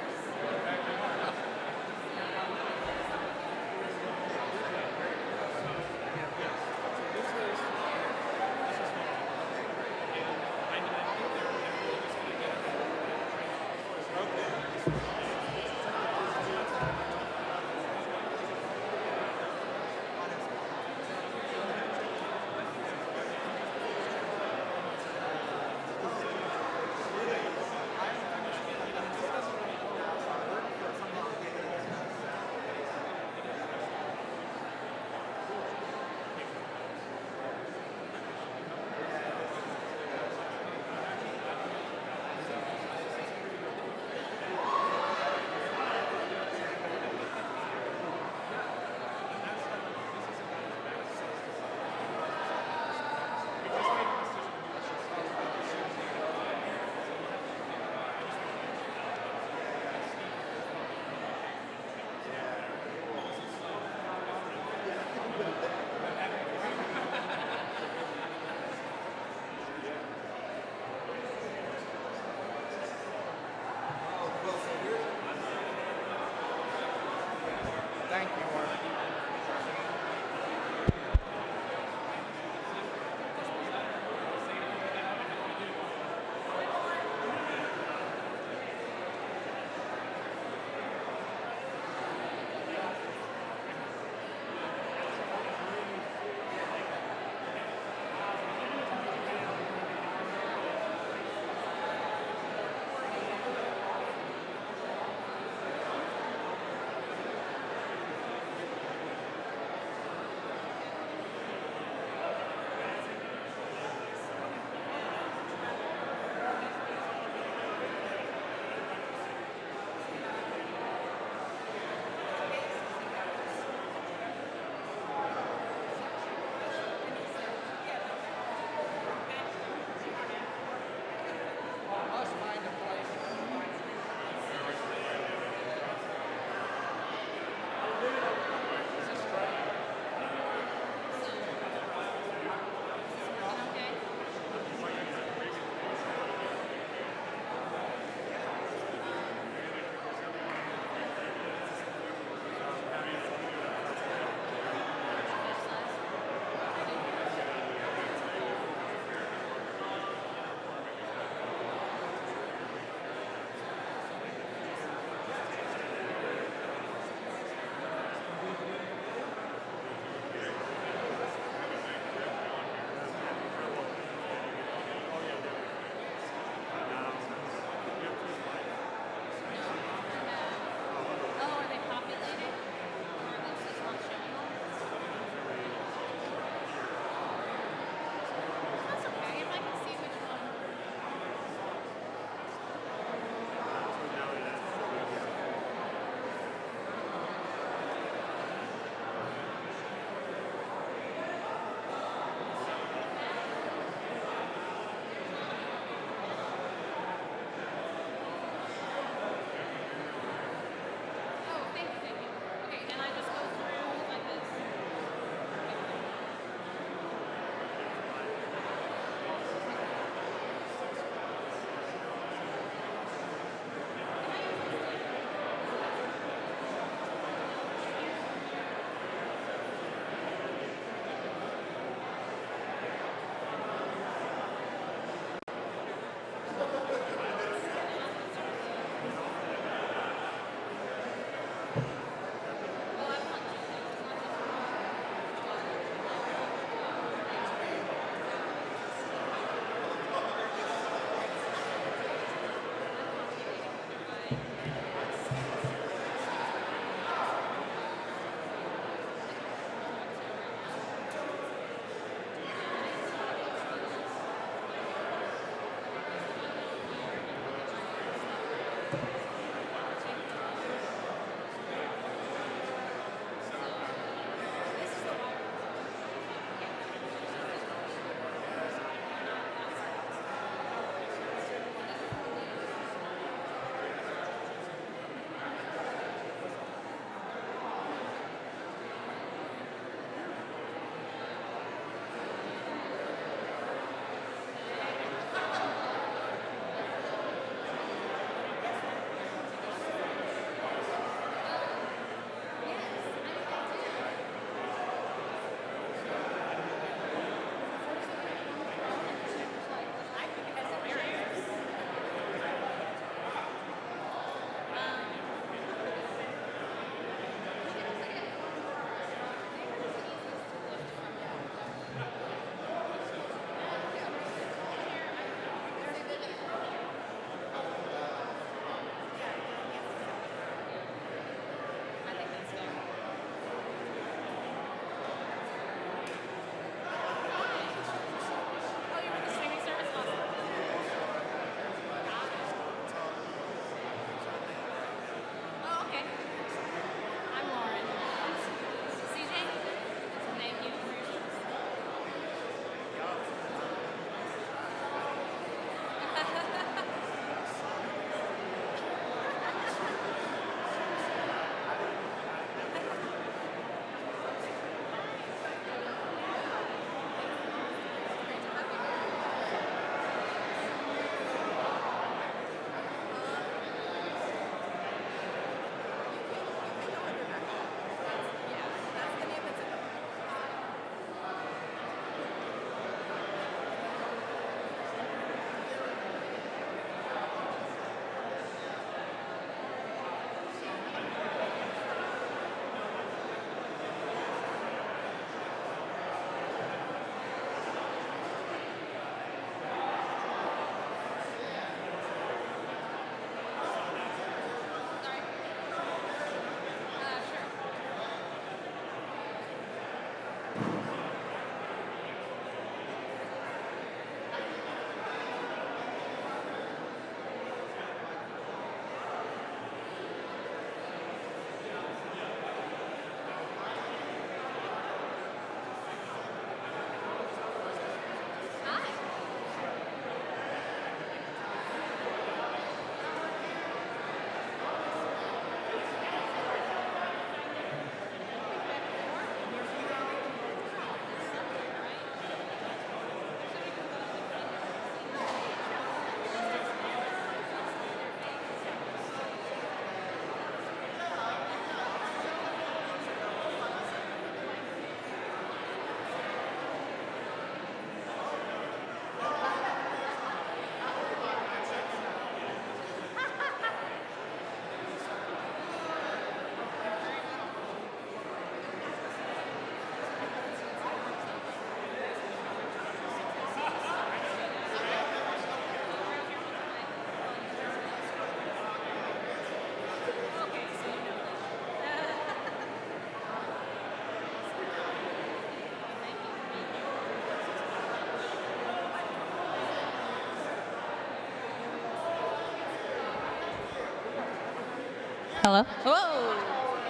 Hello? Whoa!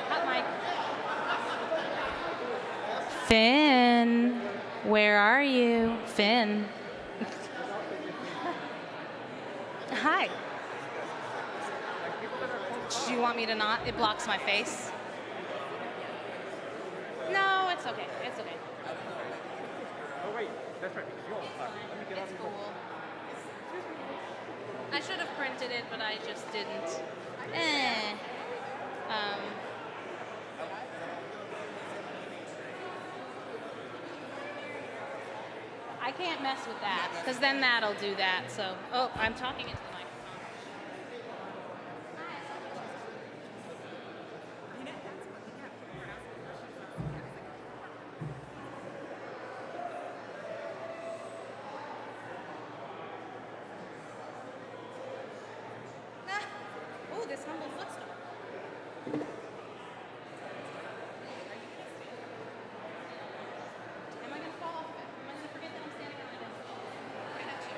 Hot mic. Finn, where are you? Finn. Hi. Do you want me to not? It blocks my face. No, it's okay. It's okay. Oh wait, that's right. Because you're on fire. Let me get It's cool. I should have printed it, but I just didn't. I can't mess with that, because then that'll do that. So, oh, I'm talking into the microphone. Oh, this humble footstool. Am I going to fall off of it? Am I going to forget that I'm standing on it? Okay, that's you.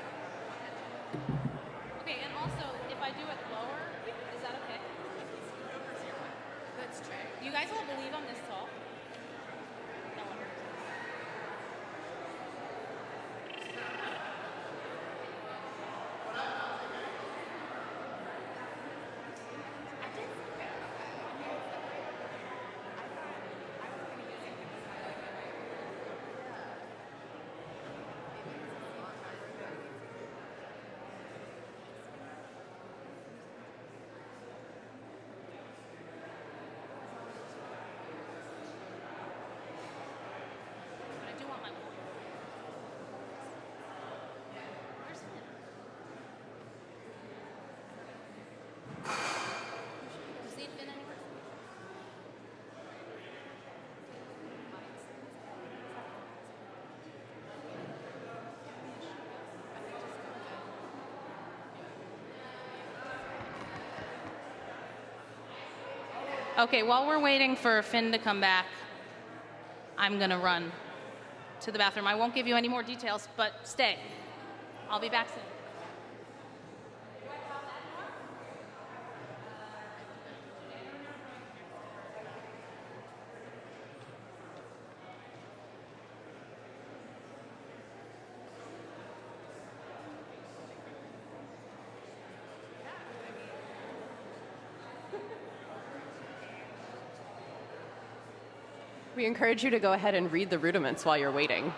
Okay, and also, if I do it lower, is that okay? Let's try. You guys all believe I'm this tall? No one. But I do want my wall. Where's Finn? You see Finn anywhere? Okay, while we're waiting for Finn to come back, I'm gonna run to the bathroom. I won't give you any more details, but stay. I'll be back soon. We encourage you to go ahead and read the rudiments while you're waiting.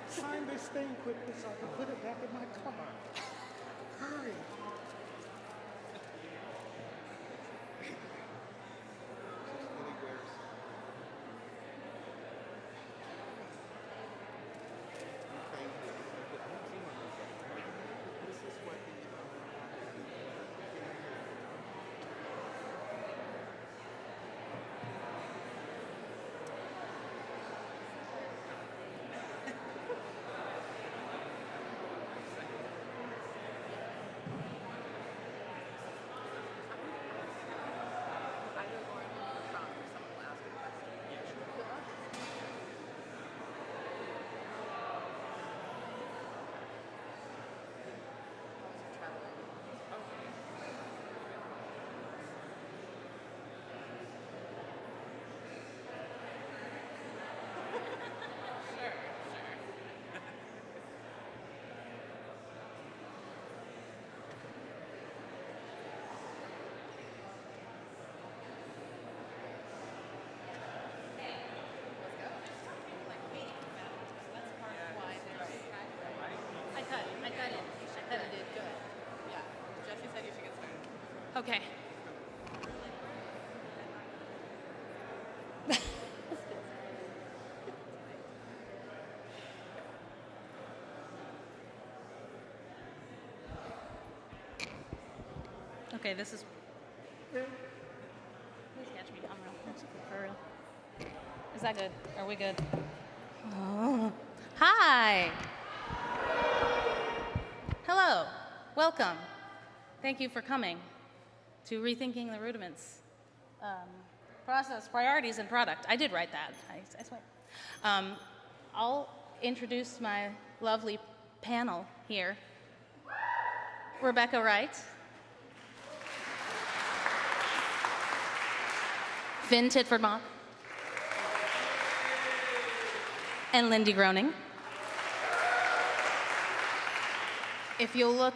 Sign this thing quickly so I can put it back in my car. Okay. Okay, this is. Please catch me. I'm real. For real. Is that good? Are we good? Oh. Hi. Hello. Welcome. Thank you for coming to Rethinking the Rudiments. Process, priorities, and product. I did write that. I swear. I'll introduce my lovely panel here. Rebecca Wright. Finn Titford-Mock. And Lindy Groening. If you'll look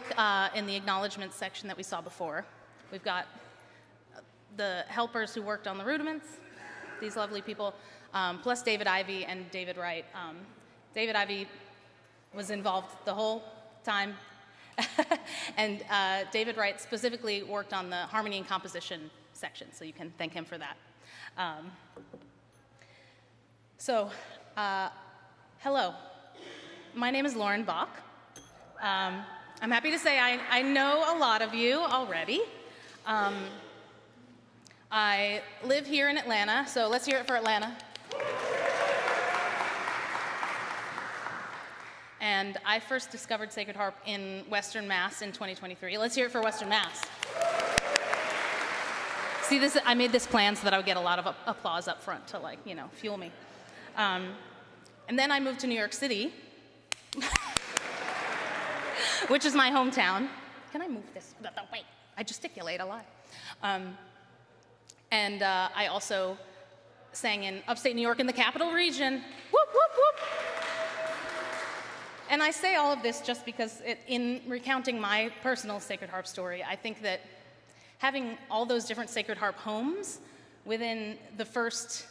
in the acknowledgments section that we saw before, we've got the helpers who worked on the rudiments, these lovely people, plus David Ivey and David Wright. David Ivey was involved the whole time, and David Wright specifically worked on the harmony and composition section, so you can thank him for that. Hello. My name is Lauren Bach. I'm happy to say I know a lot of you already. I live here in Atlanta, so let's hear it for Atlanta. And I first discovered Sacred Harp in Western Mass in 2023. Let's hear it for Western Mass. See, I made this plan so that I would get a lot of applause up front to, like, you know, fuel me. And then I moved to New York City, which is my hometown. Can I move this? Wait, I gesticulate a lot. And I also sang in upstate New York in the Capital Region. Whoop, whoop, whoop. And I say all of this just because in recounting my personal Sacred Harp story, I think that having all those different Sacred Harp homes within the first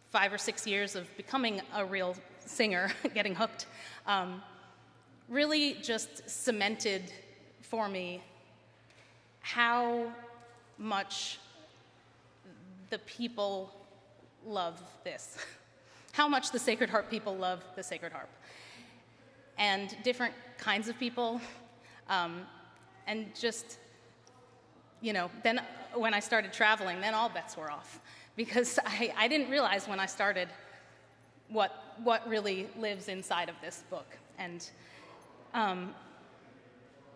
5 or 6 years of becoming a real singer, getting hooked, really just cemented for me how much the people love this, how much the Sacred Harp people love the Sacred Harp. And different kinds of people, and just, you know, then when I started traveling, then all bets were off, because I didn't realize when I started what really lives inside of this book. And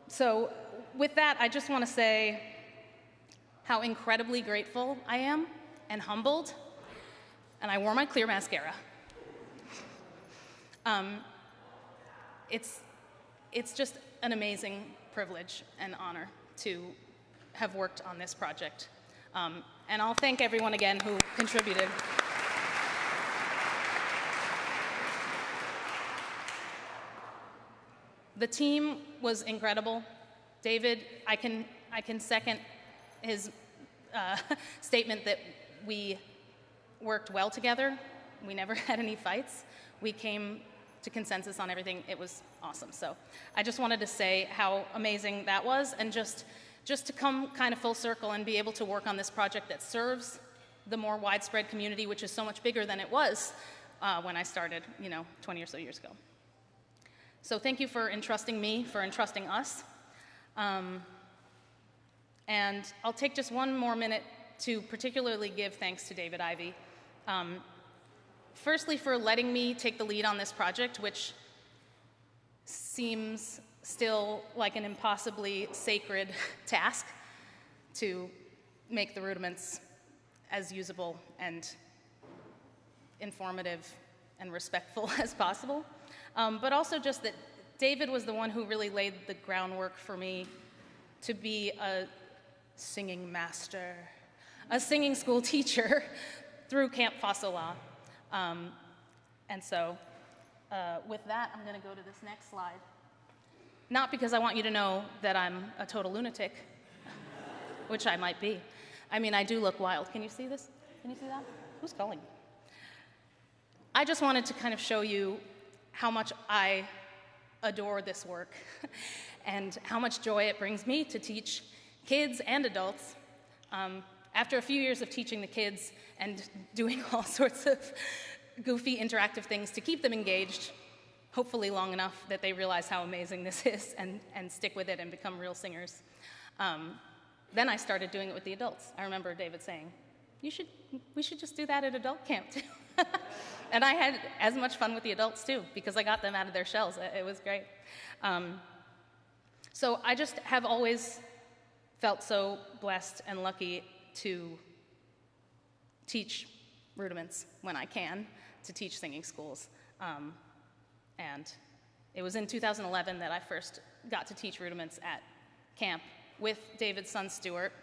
so with that, I just want to say how incredibly grateful I am and humbled, and I wore my clear mascara. It's just an amazing privilege and honor to have worked on this project. And I'll thank everyone again who contributed. The team was incredible. David, I can second his statement that we worked well together. We never had any fights. We came to consensus on everything. It was awesome. So I just wanted to say how amazing that was, and just to come kind of full circle and be able to work on this project that serves the more widespread community, which is so much bigger than it was when I started, 20 or so years ago. So thank you for entrusting me, for entrusting us. And I'll take just one more minute to particularly give thanks to David Ivey. Firstly, for letting me take the lead on this project, which seems still like an impossibly sacred task to make the rudiments as usable and informative and respectful as possible. But also just that David was the one who really laid the groundwork for me to be a singing master, a singing school teacher through Camp Fasola. And so with that, I'm going to go to this next slide. Not because I want you to know that I'm a total lunatic, which I might be. I mean, I do look wild. Can you see this? Can you see that? Who's calling? I just wanted to kind of show you how much I adore this work and how much joy it brings me to teach kids and adults. After a few years of teaching the kids and doing all sorts of goofy interactive things to keep them engaged, hopefully long enough that they realize how amazing this is and stick with it and become real singers. Then I started doing it with the adults. I remember David saying, we should just do that at adult camp too. And I had as much fun with the adults too, because I got them out of their shells. It was great. So I just have always felt so blessed and lucky to teach rudiments when I can, to teach singing schools. And it was in 2011 that I first got to teach rudiments at camp with David's son Stuart,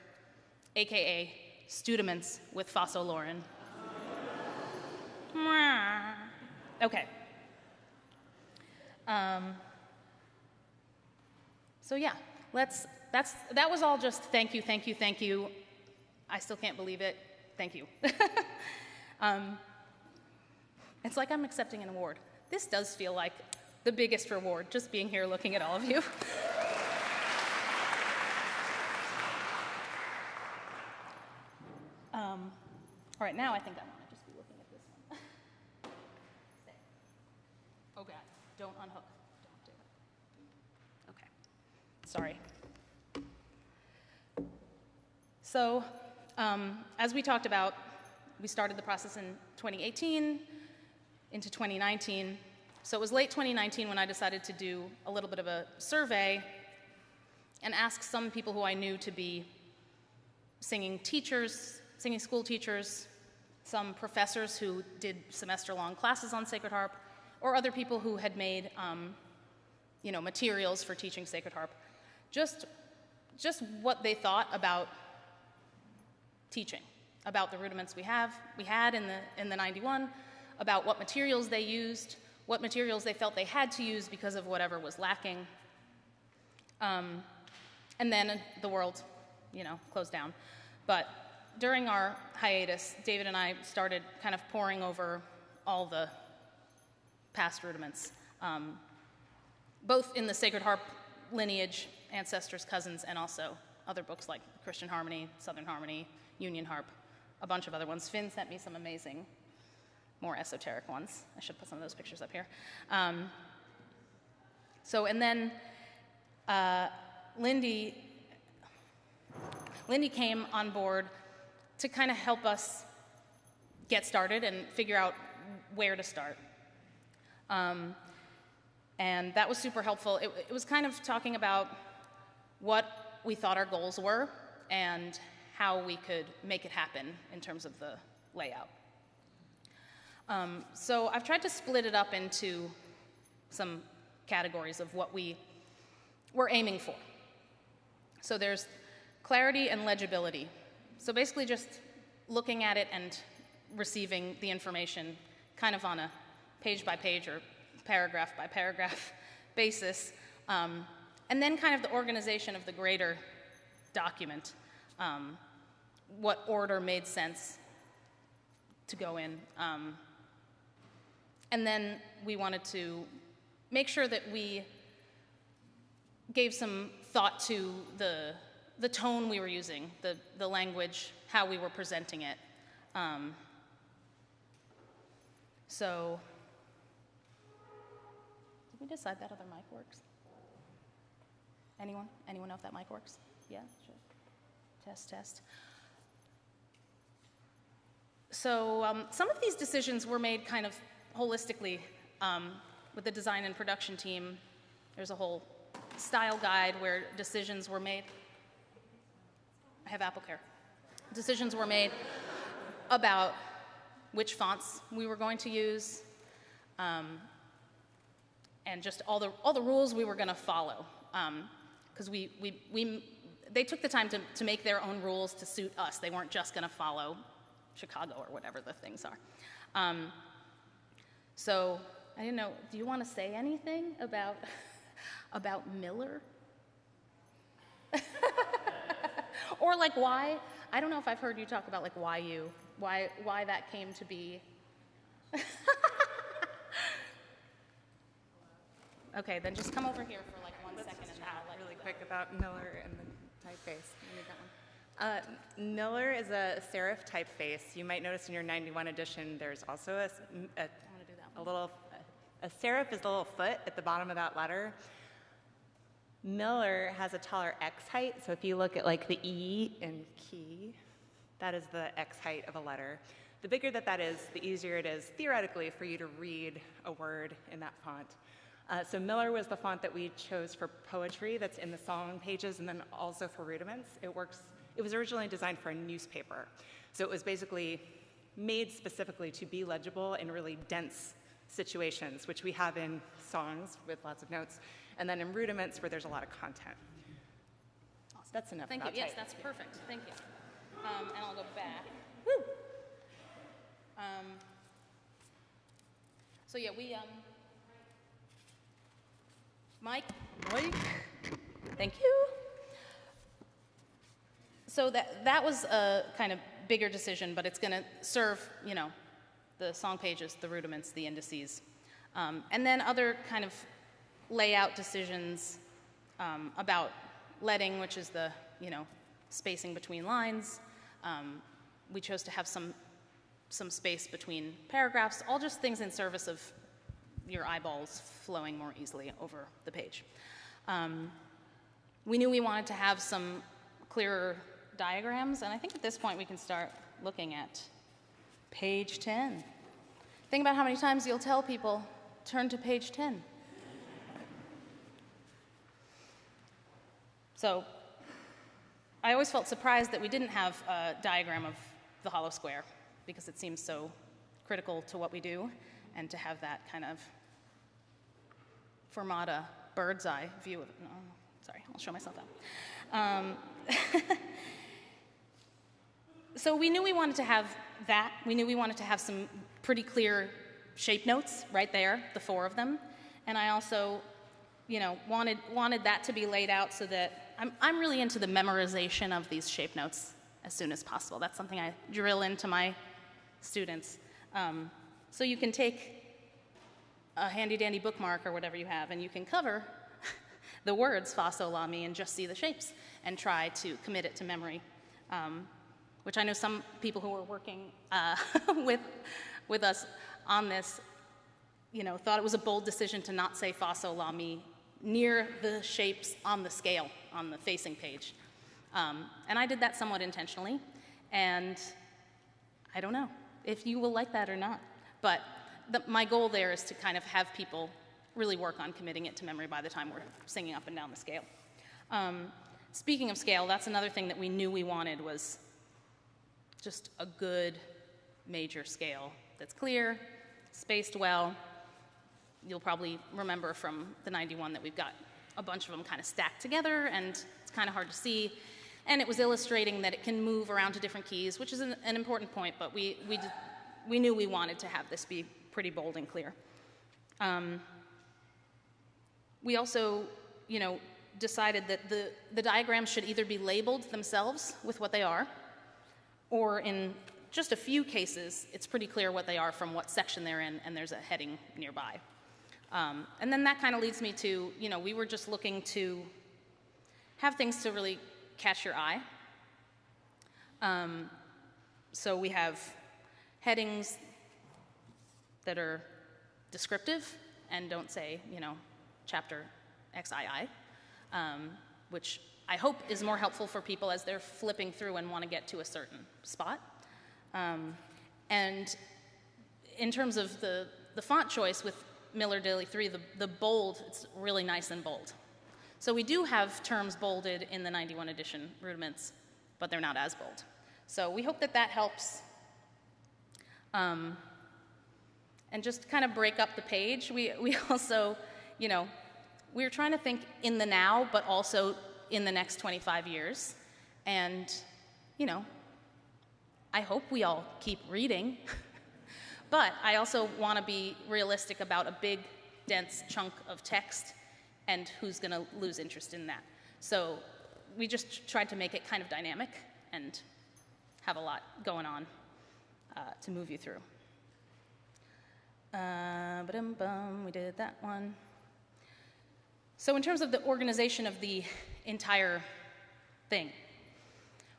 AKA Studiments with Faso Lauren. Okay. So yeah, that was all just thank you, thank you, thank you. I still can't believe it. Thank you. It's like I'm accepting an award. This does feel like the biggest reward, just being here looking at all of you. All right, now I think I want to just be looking at this one. Stay. Oh God, don't unhook. Don't do it. Okay, sorry. So, as we talked about, we started the process in 2018 into 2019. So it was late 2019 when I decided to do a little bit of a survey and ask some people who I knew to be singing teachers, singing school teachers, some professors who did semester-long classes on Sacred Harp, or other people who had made materials for teaching Sacred Harp, just what they thought about teaching, about the rudiments we had in the 91, about what materials they used, what materials they felt they had to use because of whatever was lacking. And then the world, closed down. But during our hiatus, David and I started kind of poring over all the past rudiments, both in the Sacred Harp lineage, ancestors, cousins, and also other books like Christian Harmony, Southern Harmony, Union Harp, a bunch of other ones. Finn sent me some amazing, more esoteric ones. I should put some of those pictures up here. And then Lindy came on board to kind of help us get started and figure out where to start. And that was super helpful. It was kind of talking about what we thought our goals were and how we could make it happen in terms of the layout. So I've tried to split it up into some categories of what we were aiming for. So there's clarity and legibility. So basically just looking at it and receiving the information kind of on a page-by-page or paragraph-by-paragraph basis. And then kind of the organization of the greater document, what order made sense to go in. And then we wanted to make sure that we gave some thought to the tone we were using, the language, how we were presenting it. So, did we decide that other mic works? Anyone? Anyone know if that mic works? Yeah, sure. Test, test. So some of these decisions were made kind of holistically with the design and production team. There's a whole style guide where decisions were made. I have AppleCare. Decisions were made about which fonts we were going to use, and just all the rules we were going to follow. Because they took the time to make their own rules to suit us. They weren't just going to follow Chicago or whatever the things are. So I didn't know, do you want to say anything about Miller? Or like why, I don't know if I've heard you talk about like why that came to be. Okay, then just come over here for like 1 second and I'll let really you go. quick about Miller and the typeface. You need that one. Miller is a serif typeface. You might notice in your 91 edition there's also a serif is the little foot at the bottom of that letter. Miller has a taller X height, so if you look at like the E in key, that is the X height of a letter. The bigger that is, the easier it is theoretically for you to read a word in that font. So Miller was the font that we chose for poetry that's in the song pages and then also for rudiments. It was originally designed for a newspaper. So it was basically made specifically to be legible in really dense situations, which we have in songs with lots of notes, and then in rudiments where there's a lot of content. Awesome. That's enough. Thank you. about Yes, type. that's perfect. Thank you. And I'll go back. Woo! So yeah, we Mike. Thank you. So that was a kind of bigger decision, but it's going to serve, you know, the song pages, the rudiments, the indices, and then other kind of layout decisions about leading, which is the, you know, spacing between lines. We chose to have some space between paragraphs, all just things in service of your eyeballs flowing more easily over the page. We knew we wanted to have some clearer diagrams, and I think at this point we can start looking at page 10. Think about how many times you'll tell people, turn to page 10. So I always felt surprised that we didn't have a diagram of the hollow square, because it seems so critical to what we do, and to have that kind of Fermata bird's eye view of it. No, sorry, I'll show myself out. So we knew we wanted to have that. We knew we wanted to have some pretty clear shape notes right there, the 4 of them. And I also, you know, wanted that to be laid out so that I'm really into the memorization of these shape notes as soon as possible. That's something I drill into my students. So you can take a handy-dandy bookmark or whatever you have, and you can cover the words fa, sol, la, mi, and just see the shapes and try to commit it to memory, which I know some people who were working with us on this, you know, thought it was a bold decision to not say fa, sol, la, mi near the shapes on the scale, on the facing page. And I did that somewhat intentionally, and I don't know if you will like that or not, but my goal there is to kind of have people really work on committing it to memory by the time we're singing up and down the scale. Speaking of scale, that's another thing that we knew we wanted, was just a good major scale that's clear, spaced well. You'll probably remember from the 91 that we've got a bunch of them kind of stacked together, and it's kind of hard to see. And it was illustrating that it can move around to different keys, which is an important point, but we knew we wanted to have this be pretty bold and clear. We also, you know, decided that the diagrams should either be labeled themselves with what they are, or in just a few cases, it's pretty clear what they are from what section they're in, and there's a heading nearby. And then that kind of leads me to, we were just looking to have things to really catch your eye. So we have headings that are descriptive and don't say, chapter XII, which I hope is more helpful for people as they're flipping through and want to get to a certain spot. And in terms of the font choice with Miller Daily 3, the bold, it's really nice and bold. So we do have terms bolded in the 91 edition rudiments, but they're not as bold. So we hope that helps. And just kind of break up the page. We also, we're trying to think in the now, but also in the next 25 years. And, I hope we all keep reading. But I also want to be realistic about a big, dense chunk of text and who's going to lose interest in that. So we just tried to make it kind of dynamic and have a lot going on to move you through. We did that one. So in terms of the organization of the entire thing,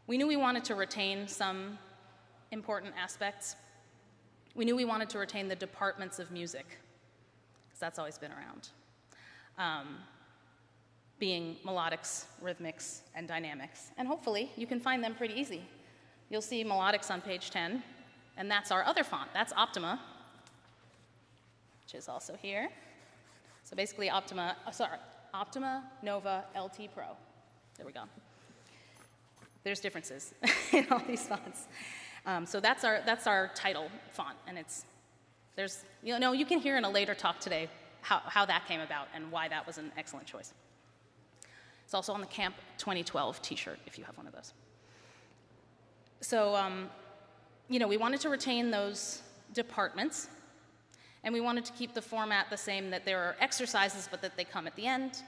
we knew we wanted to retain some important aspects. We knew we wanted to retain the departments of music, because that's always been around, being melodics, rhythmics, and dynamics. And hopefully you can find them pretty easy. You'll see melodics on page 10, and that's our other font. That's Optima, which is also here. So basically Optima, Nova, LT Pro. There we go. There's differences in all these fonts. So that's our title font, and you can hear in a later talk today how that came about and why that was an excellent choice. It's also on the Camp 2012 t-shirt, if you have one of those. So, we wanted to retain those departments, and we wanted to keep the format the same, that there are exercises, but that they come at the end.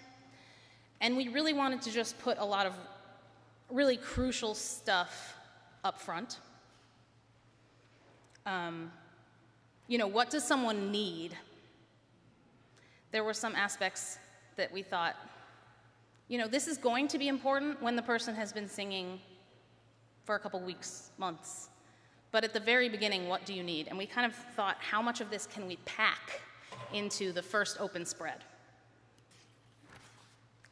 And we really wanted to just put a lot of really crucial stuff up front. What does someone need? There were some aspects that we thought, this is going to be important when the person has been singing for a couple weeks, months. But at the very beginning, what do you need? And we kind of thought, how much of this can we pack into the first open spread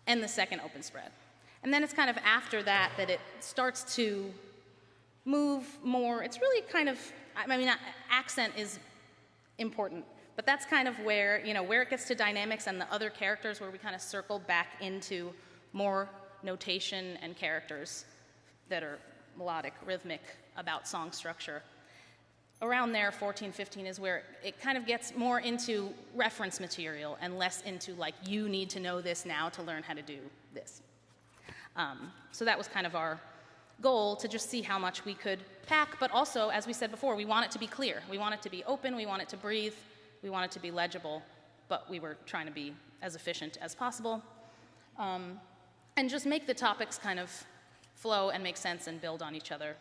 and the second open spread? And then it's kind of after that it starts to move more. It's really kind of, accent is important, but that's kind of where, where it gets to dynamics and the other characters, where we kind of circle back into more notation and characters that are melodic, rhythmic, about song structure. Around there, 14, 15 is where it kind of gets more into reference material and less into you need to know this now to learn how to do this. So that was kind of our goal, to just see how much we could pack, but also, as we said before, we want it to be clear. We want it to be open, we want it to breathe, we want it to be legible, but we were trying to be as efficient as possible. And just make the topics kind of flow and make sense and build on each other.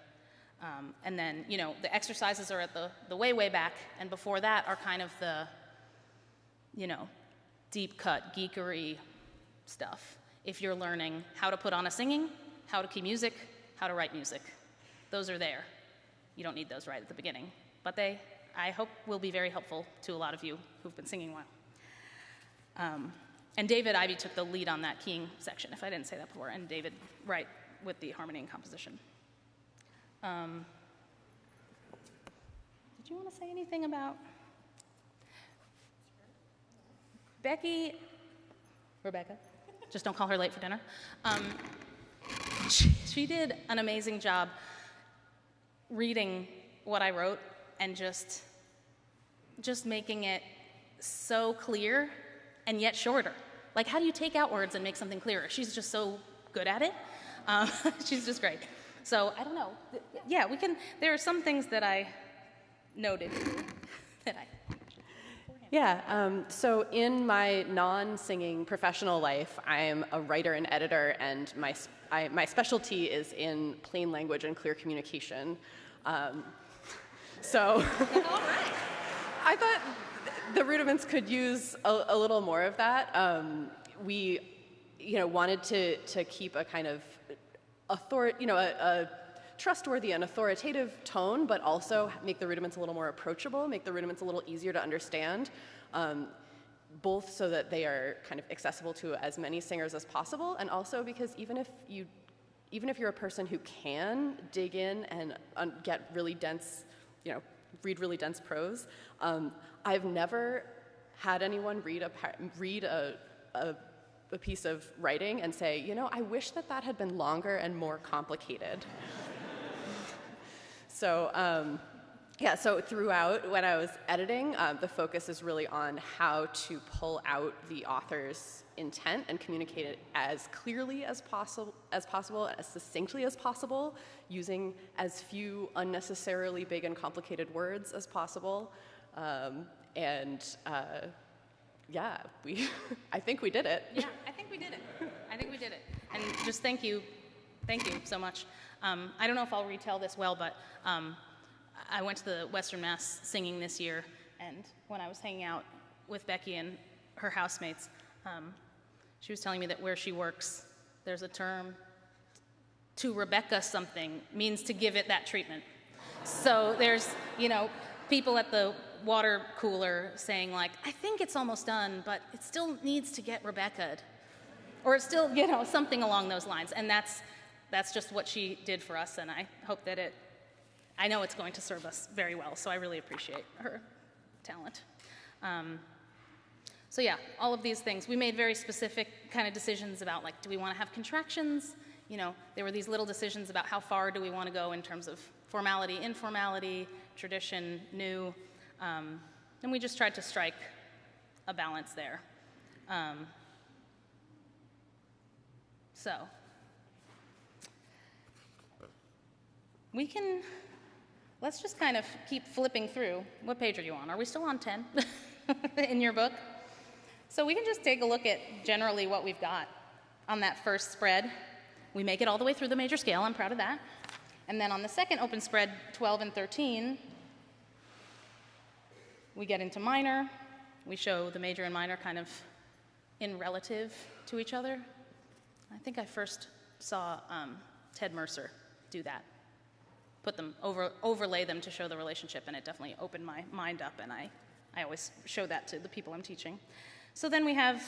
And then, the exercises are at the way back, and before that are kind of the, deep cut, geekery stuff. If you're learning how to put on a singing, how to key music, how to write music. Those are there. You don't need those right at the beginning. But they, I hope, will be very helpful to a lot of you who've been singing well. And David Ivey took the lead on that keying section, if I didn't say that before, and David Wright with the harmony and composition. Did you want to say anything about Rebecca? Just don't call her late for dinner. She did an amazing job reading what I wrote and just making it so clear and yet shorter. How do you take out words and make something clearer? She's just so good at it. She's just great. So I don't know. Yeah, we can. There are some things that I noted that I. Yeah, so in my non-singing professional life, I'm a writer and editor, and my specialty is in plain language and clear communication. So I thought the rudiments could use a little more of that. We, wanted to keep a kind of a trustworthy and authoritative tone, but also make the rudiments a little more approachable, make the rudiments a little easier to understand, both so that they are kind of accessible to as many singers as possible, and also because even if you're a person who can dig in and get really dense, read really dense prose, I've never had anyone read a piece of writing and say, I wish that had been longer and more complicated. So, so throughout, when I was editing, the focus is really on how to pull out the author's intent and communicate it as clearly as possible, as succinctly as possible, using as few unnecessarily big and complicated words as possible. I think we did it. Yeah, I think we did it. And just thank you so much. I don't know if I'll retell this well, but I went to the Western Mass singing this year, and when I was hanging out with Becky and her housemates, she was telling me that where she works, there's a term, to Rebecca something, means to give it that treatment. So there's, people at the water cooler saying like, I think it's almost done, but it still needs to get Rebecca'd. Or it's still, something along those lines. And that's just what she did for us, and I hope that I know it's going to serve us very well, so I really appreciate her talent. So yeah, all of these things. We made very specific kind of decisions about do we want to have contractions? There were these little decisions about how far do we want to go in terms of formality, informality, tradition, new, and we just tried to strike a balance there. So let's just kind of keep flipping through. What page are you on? Are we still on 10 in your book? So we can just take a look at generally what we've got on that first spread. We make it all the way through the major scale. I'm proud of that. And then on the second open spread, 12 and 13, we get into minor. We show the major and minor kind of in relative to each other. I think I first saw Ted Mercer do that. Put them, overlay them to show the relationship, and it definitely opened my mind up, and I always show that to the people I'm teaching. So then we have,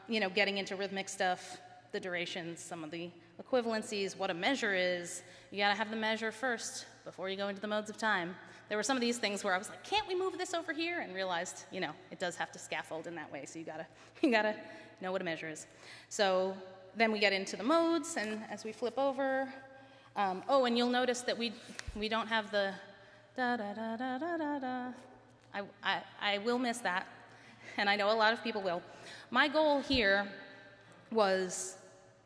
getting into rhythmic stuff, the durations, some of the equivalencies, what a measure is. You gotta have the measure first before you go into the modes of time. There were some of these things where I was like, can't we move this over here? And realized, it does have to scaffold in that way, so you gotta know what a measure is. So then we get into the modes, and as we flip over, and you'll notice that we don't have the da-da-da-da-da-da. I will miss that, and I know a lot of people will. My goal here was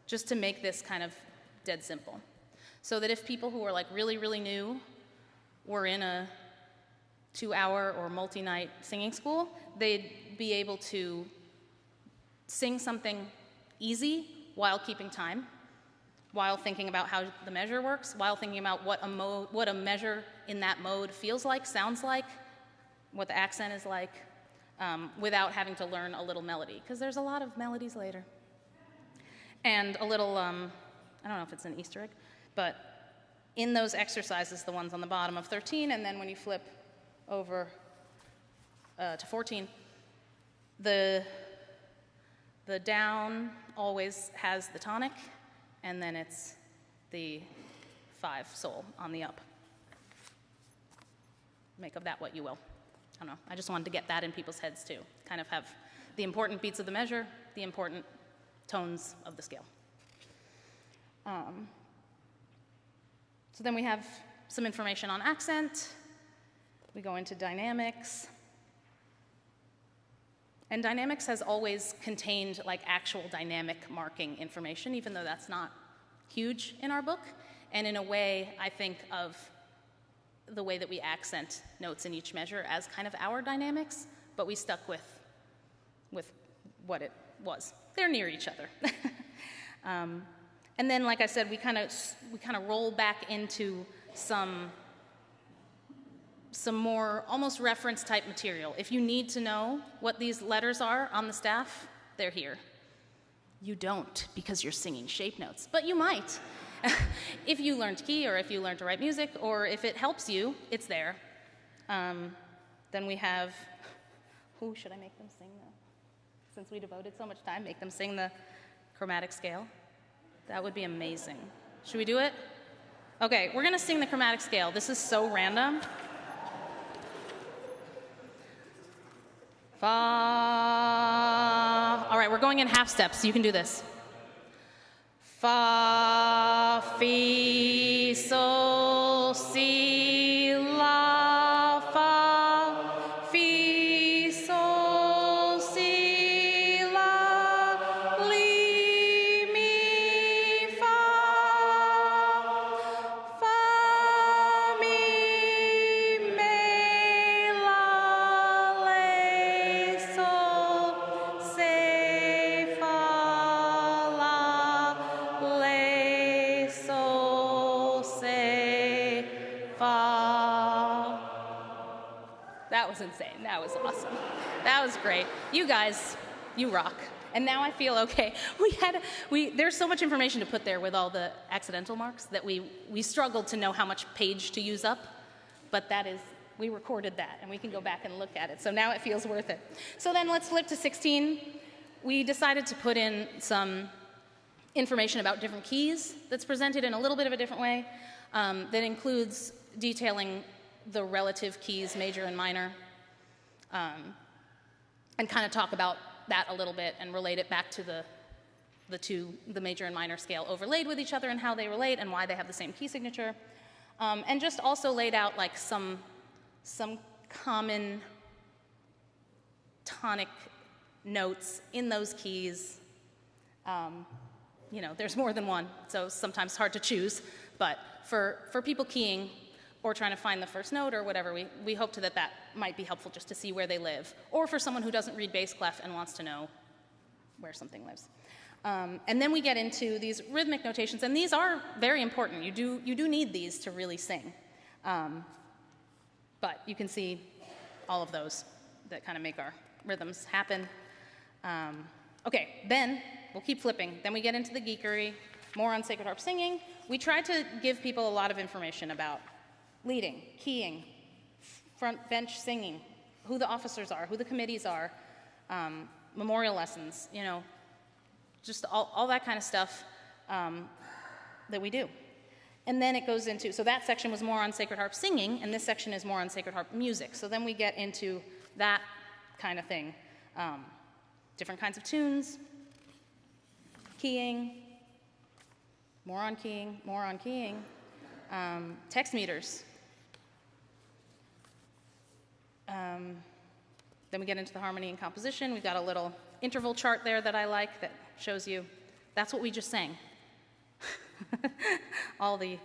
just to make this kind of dead simple, so that if people who are really, really new were in a 2-hour or multi-night singing school, they'd be able to sing something easy while keeping time, while thinking about how the measure works, while thinking about what a measure in that mode feels like, sounds like, what the accent is like, without having to learn a little melody, because there's a lot of melodies later. And a little, I don't know if it's an Easter egg, but in those exercises, the ones on the bottom of 13, and then when you flip over to 14, the down always has the tonic, and then it's the 5 sol on the up. Make of that what you will. I don't know. I just wanted to get that in people's heads too. Kind of have the important beats of the measure, the important tones of the scale. So then we have some information on accent. We go into dynamics. And dynamics has always contained actual dynamic marking information, even though that's not huge in our book. And in a way, I think of the way that we accent notes in each measure as kind of our dynamics, but we stuck with what it was. They're near each other. And then, like I said, we kind of roll back into some some more almost reference type material. If you need to know what these letters are on the staff, they're here. You don't, because you're singing shape notes, but you might. If you learned key, or if you learned to write music, or if it helps you, it's there. Then we have, who should I make them sing the, since we devoted so much time, make them sing the chromatic scale? That would be amazing. Should we do it? Okay, we're gonna sing the chromatic scale. This is so random. Fa. All right, we're going in half steps, so you can do this. Fa, fi, sol, si, la, fa, fi, sol, si, la, li, mi, fa, mi, me, la, le, sol, se, fa, la, le, sol, se, fa. That was insane. That was awesome. That was great. You guys, you rock. And now I feel okay. There's so much information to put there with all the accidental marks that we struggled to know how much page to use up, but we recorded that and we can go back and look at it. So now it feels worth it. So then let's flip to 16. We decided to put in some information about different keys that's presented in a little bit of a different way, that includes detailing the relative keys, major and minor, and kind of talk about that a little bit and relate it back to the major and minor scale overlaid with each other and how they relate and why they have the same key signature. And just also laid out like some common tonic notes in those keys. You know, there's more than one, so sometimes hard to choose, but for people keying or trying to find the first note or whatever, we hoped that might be helpful just to see where they live, or for someone who doesn't read bass clef and wants to know where something lives. And then we get into these rhythmic notations, and these are very important. You do need these to really sing. But you can see all of those that kind of make our rhythms happen. Okay, then we'll keep flipping. Then we get into the geekery, more on Sacred Harp singing. We try to give people a lot of information about leading, keying, front bench singing, who the officers are, who the committees are, memorial lessons, you know, just all that kind of stuff that we do. And then it goes into, so that section was more on Sacred Harp singing, and this section is more on Sacred Harp music. So then we get into that kind of thing. Different kinds of tunes, keying, more on keying, text meters. Then we get into the harmony and composition. We've got a little interval chart there that I like that shows you that's what we just sang. all the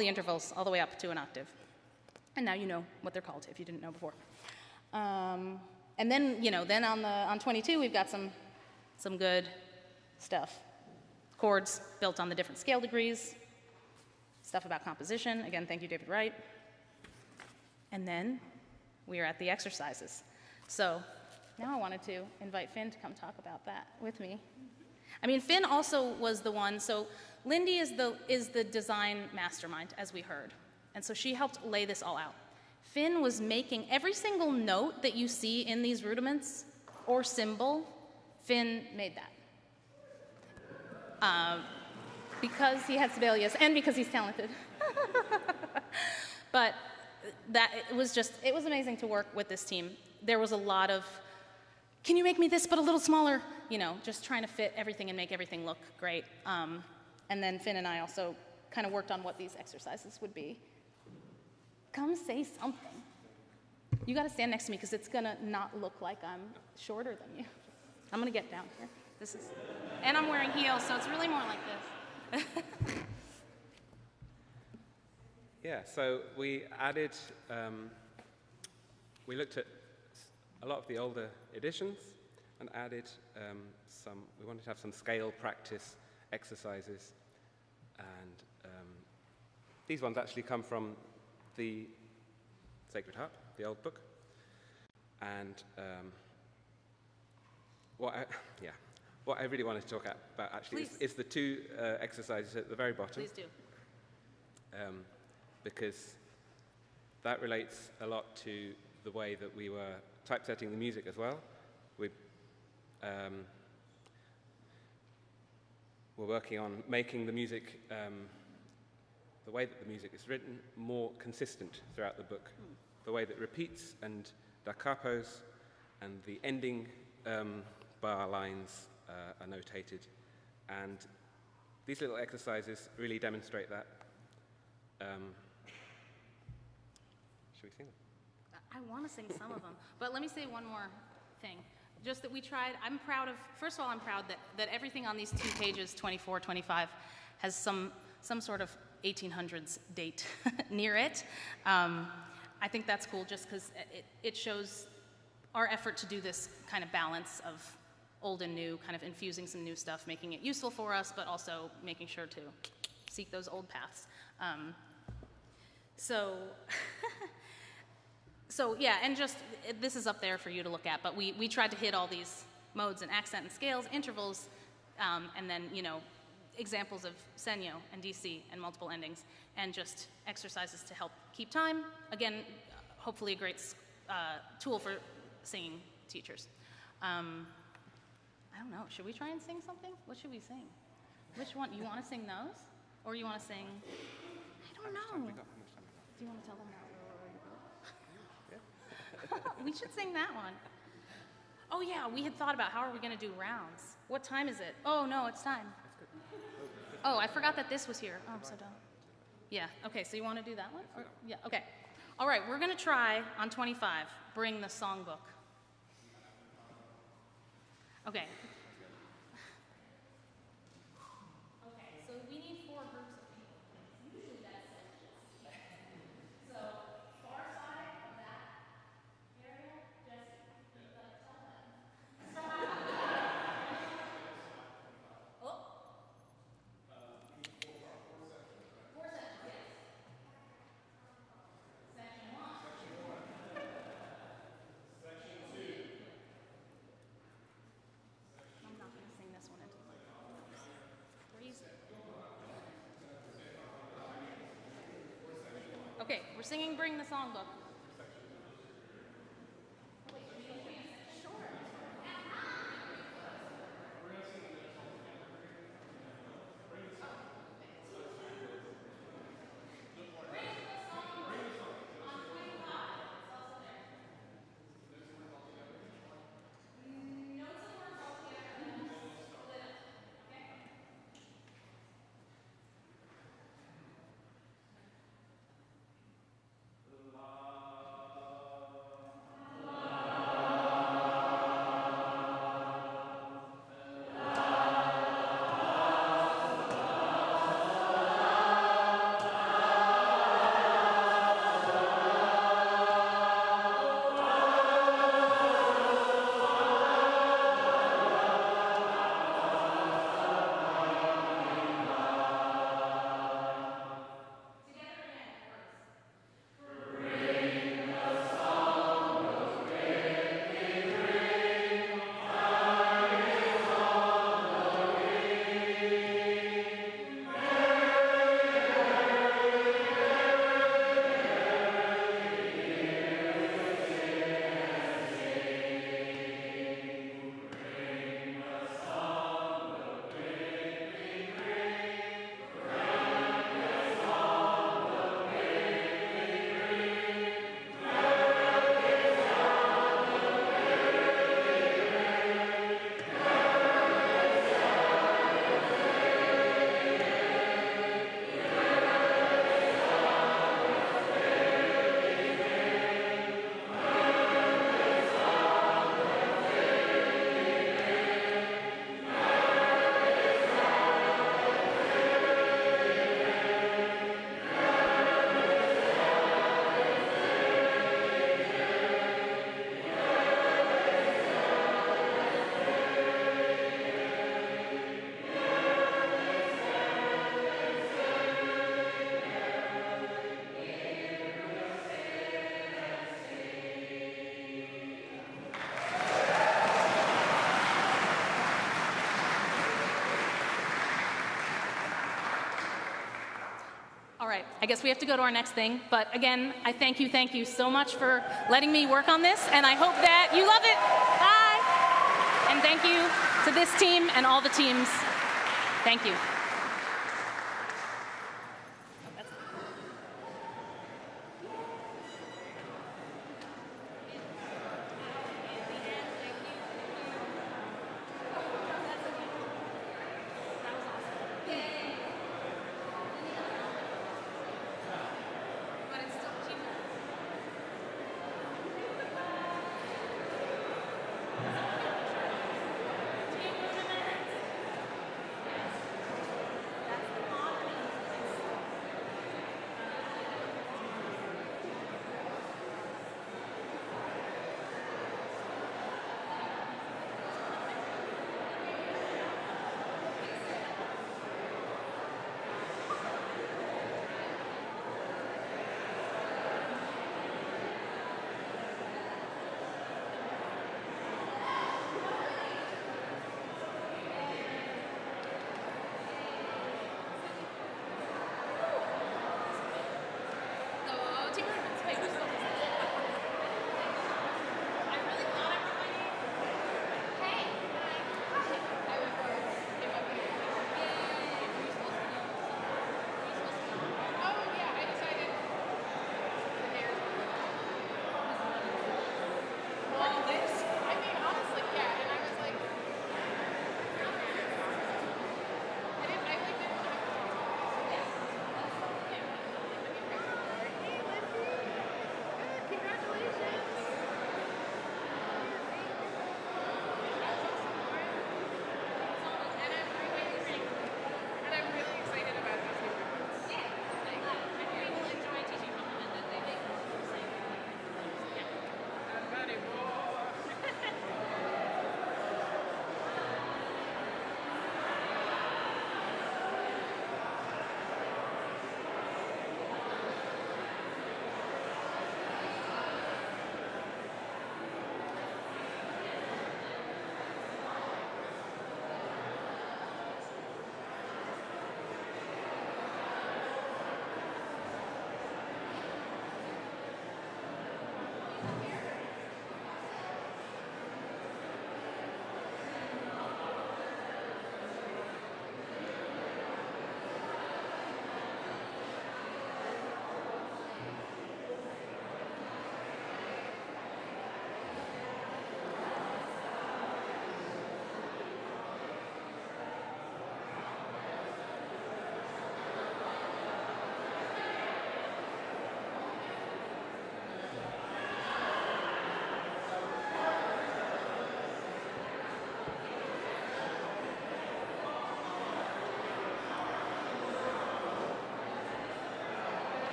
intervals all the way up to an octave. And now you know what they're called if you didn't know before. And then, you know, then on 22 we've got some good stuff. Chords built on the different scale degrees, stuff about composition. Again, thank you, David Wright. And then we are at the exercises. So now I wanted to invite Finn to come talk about that with me. I mean, Finn also was the one, so Lindy is the design mastermind, as we heard. And so she helped lay this all out. Finn was making every single note that you see in these rudiments or symbol, Finn made that. Because he had Sibelius and because he's talented. But it was amazing to work with this team. There was a lot of, can you make me this but a little smaller? You know, just trying to fit everything and make everything look great. And then Finn and I also kind of worked on what these exercises would be. Come say something. You got to stand next to me because it's going to not look like I'm shorter than you. I'm going to get down here. And I'm wearing heels, so it's really more like this. Yeah, so we added, we looked at a lot of the older editions and added we wanted to have some scale practice exercises. And these ones actually come from the Sacred Harp, the old book. And what I really wanted to talk about actually is the two exercises at the very bottom. Please do. Because that relates a lot to the way that we were typesetting the music as well. We're working on making the music, the way that the music is written, more consistent throughout the book. The way that it repeats and da capos and the ending bar lines are notated. And these little exercises really demonstrate that. Should we sing them? I want to sing some of them, but let me say one more thing. Just that we tried, first of all, I'm proud that everything on these 2 pages, 24, 25, has some sort of 1800s date near it. I think that's cool just because it shows our effort to do this kind of balance of old and new, kind of infusing some new stuff, making it useful for us, but also making sure to seek those old paths. So yeah, and just, this is up there for you to look at, but we tried to hit all these modes and accent and scales, intervals, and then, examples of senyo and DC and multiple endings, and just exercises to help keep time. Again, hopefully a great tool for singing teachers. I don't know, should we try and sing something? What should we sing? Which one? You want to sing those? Or you want to sing, I don't know. Do you want to tell them that? We should sing that one. Oh yeah, we had thought about how are we going to do rounds. What time is it? Oh no, it's time. Oh, I forgot that this was here. Oh, I'm so dumb. Yeah, okay, so you want to do that one? Or, yeah, okay. All right, we're going to try on 25, bring the songbook. Okay. Okay, so we need 4 groups of people. Usually that's it. So, far side of that area, Jesse, tell them. Oh. 4 sections, yes. Section 1. Section 2. I'm not going to sing this one until crazy. Okay, we're singing Bring the Songbook. La I guess we have to go to our next thing. But again, I thank you so much for letting me work on this, and I hope that you love it. Bye. And thank you to this team and all the teams. Thank you.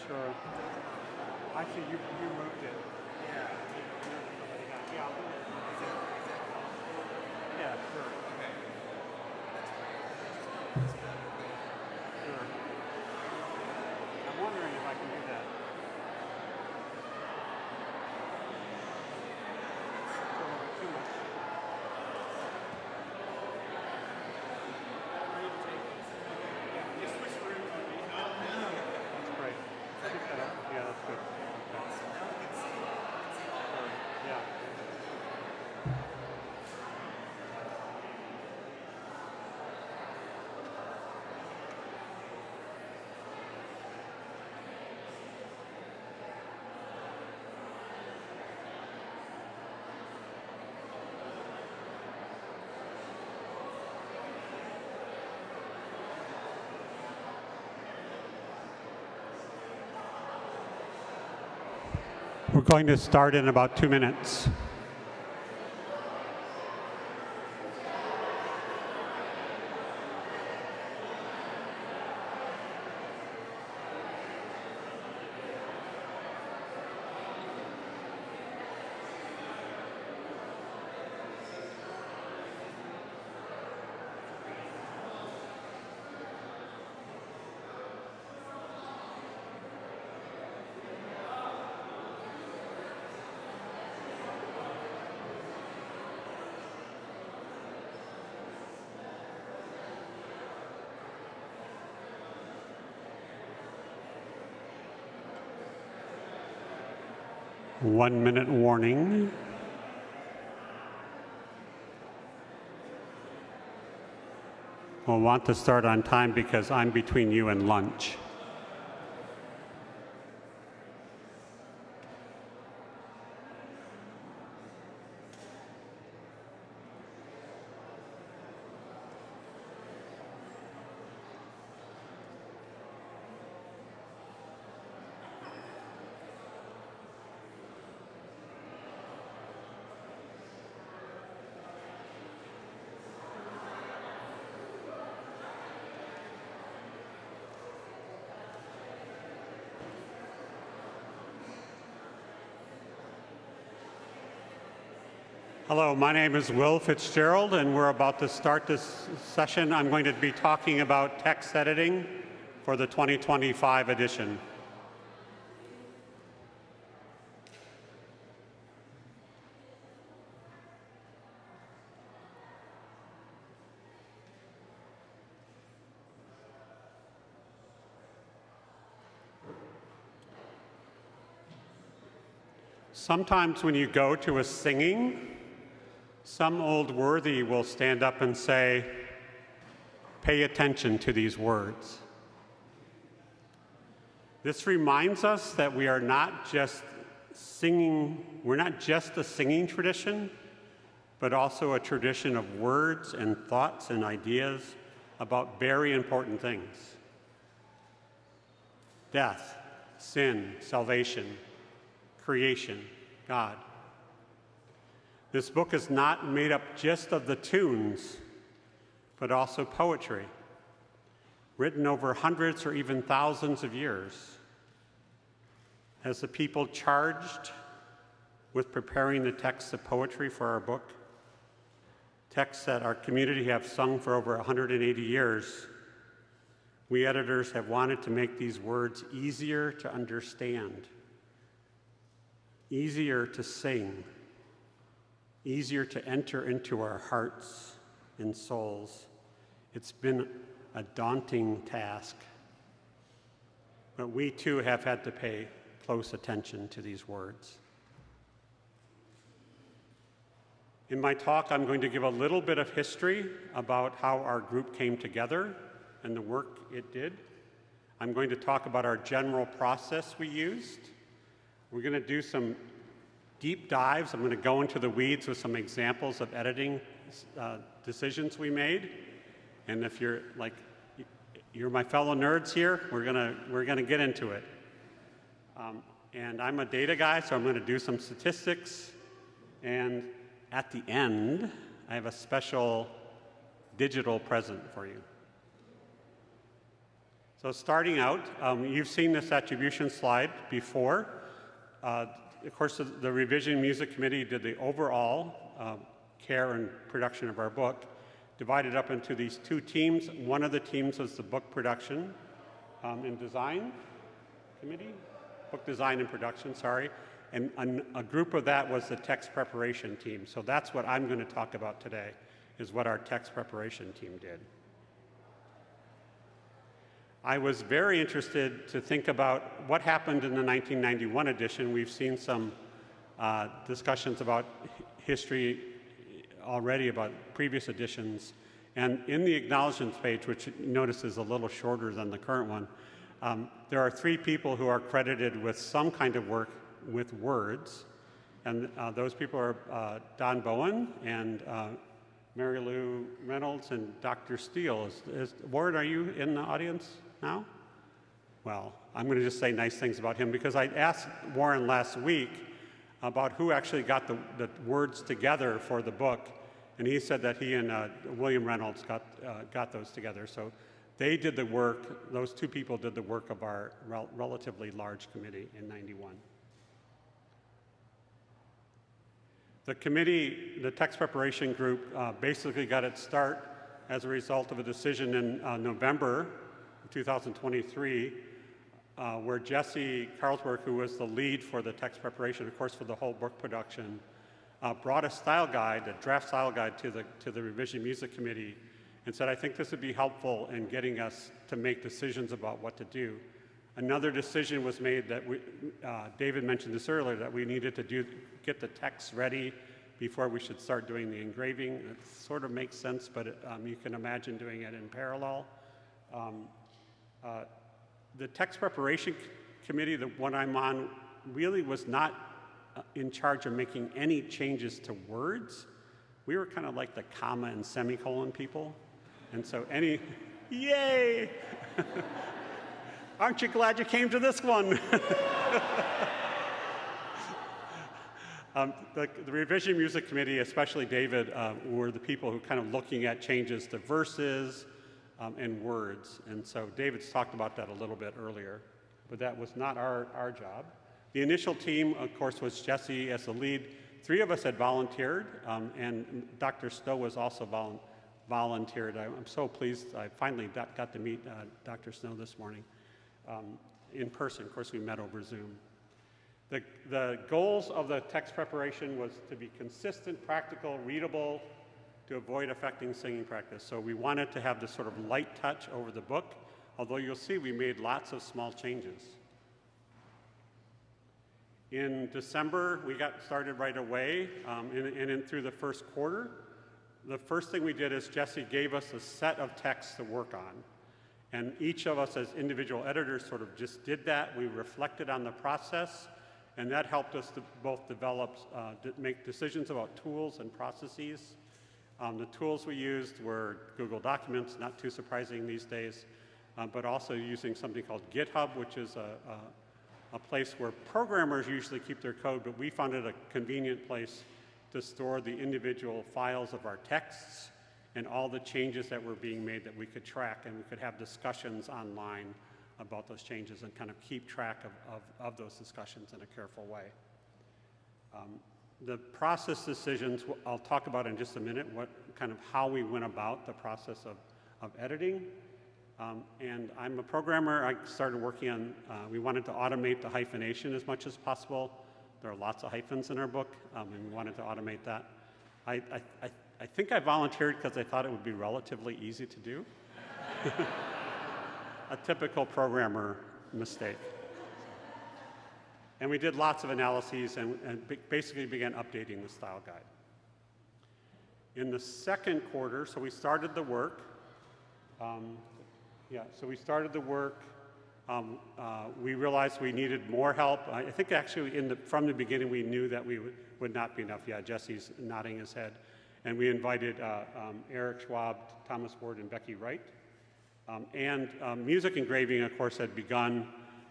Sure. I see you moved it. Yeah. Yeah, I'll do it. Yeah, sure. Okay. Sure. I'm wondering if I can do that. It's a little bit too much. That's great. Yeah, that's good. Yeah. We're going to start in about 2 minutes. One-minute warning. We'll want to start on time because I'm between you and lunch. Hello, my name is Will Fitzgerald, and we're about to start this session. I'm going to be talking about text editing for the 2025 edition. Sometimes when you go to a singing, some old worthy will stand up and say, "Pay attention to these words." This reminds us that we are not just singing, we're not just a singing tradition, but also a tradition of words and thoughts and ideas about very important things. Death, sin, salvation, creation, God. This book is not made up just of the tunes, but also poetry, written over hundreds or even thousands of years. As the people charged with preparing the texts of poetry for our book, texts that our community have sung for over 180 years, we editors have wanted to make these words easier to understand, easier to sing, easier to enter into our hearts and souls. It's been a daunting task, but we too have had to pay close attention to these words. In my talk, I'm going to give a little bit of history about how our group came together and the work it did. I'm going to talk about our general process we used. We're going to do some deep dives. I'm going to go into the weeds with some examples of editing decisions we made. And if you're my fellow nerds here, we're gonna get into it. And I'm a data guy, so I'm going to do some statistics. And at the end, I have a special digital present for you. So starting out, you've seen this attribution slide before. Of course, the Revision Music Committee did the overall care and production of our book, divided up into these two teams. One of the teams was the book production and design committee, book design and production, sorry. And a group of that was the text preparation team. So that's what I'm going to talk about today, is what our text preparation team did. I was very interested to think about what happened in the 1991 edition. We've seen some discussions about history already about previous editions. And in the acknowledgements page, which you notice is a little shorter than the current one, there are 3 people who are credited with some kind of work with words. And those people are Don Bowen and Mary Lou Reynolds and Dr. Steele. Warren, are you in the audience now? Well, I'm going to just say nice things about him because I asked Warren last week about who actually got the words together for the book, and he said that he and William Reynolds got those together. So they did the work, those 2 people did the work of our relatively large committee in '91. The committee, the text preparation group, basically got its start as a result of a decision in November 2023, where Jesse Carlsberg, who was the lead for the text preparation, of course, for the whole book production, brought a style guide, a draft style guide to the Revision Music Committee and said, I think this would be helpful in getting us to make decisions about what to do. Another decision was made that David mentioned this earlier, that we needed to get the text ready before we should start doing the engraving. It sort of makes sense, but you can imagine doing it in parallel. The text preparation committee, the one I'm on, really was not in charge of making any changes to words. We were kind of like the comma and semicolon people. And so yay! Aren't you glad you came to this one? The Revision Music Committee, especially David, were the people who kind of looking at changes to verses and words. And so David's talked about that a little bit earlier, but that was not our job. The initial team, of course, was Jesse as the lead. 3 of us had volunteered, and Dr. Stowe was also volunteered. I'm so pleased. I finally got to meet Dr. Snow this morning in person. Of course, we met over Zoom. The goals of the text preparation was to be consistent, practical, readable, to avoid affecting singing practice. So we wanted to have this sort of light touch over the book, although you'll see we made lots of small changes. In December, we got started right away, and through the first quarter. The first thing we did is Jesse gave us a set of texts to work on. And each of us as individual editors sort of just did that. We reflected on the process, and that helped us to both develop, make decisions about tools and processes. The tools we used were Google Documents, not too surprising these days, but also using something called GitHub, which is a place where programmers usually keep their code, but we found it a convenient place to store the individual files of our texts and all the changes that were being made that we could track, and we could have discussions online about those changes and kind of keep track of those discussions in a careful way. The process decisions, I'll talk about in just a minute, how we went about the process of editing. And I'm a programmer. I started working on, we wanted to automate the hyphenation as much as possible. There are lots of hyphens in our book, and we wanted to automate that. I think I volunteered because I thought it would be relatively easy to do. A typical programmer mistake. And we did lots of analyses and basically began updating the style guide. In the second quarter, so we started the work. We realized we needed more help. I think actually from the beginning we knew that we would not be enough. Yeah, Jesse's nodding his head. And we invited Eric Schwab, Thomas Ward, and Becky Wright. Music engraving, of course, had begun.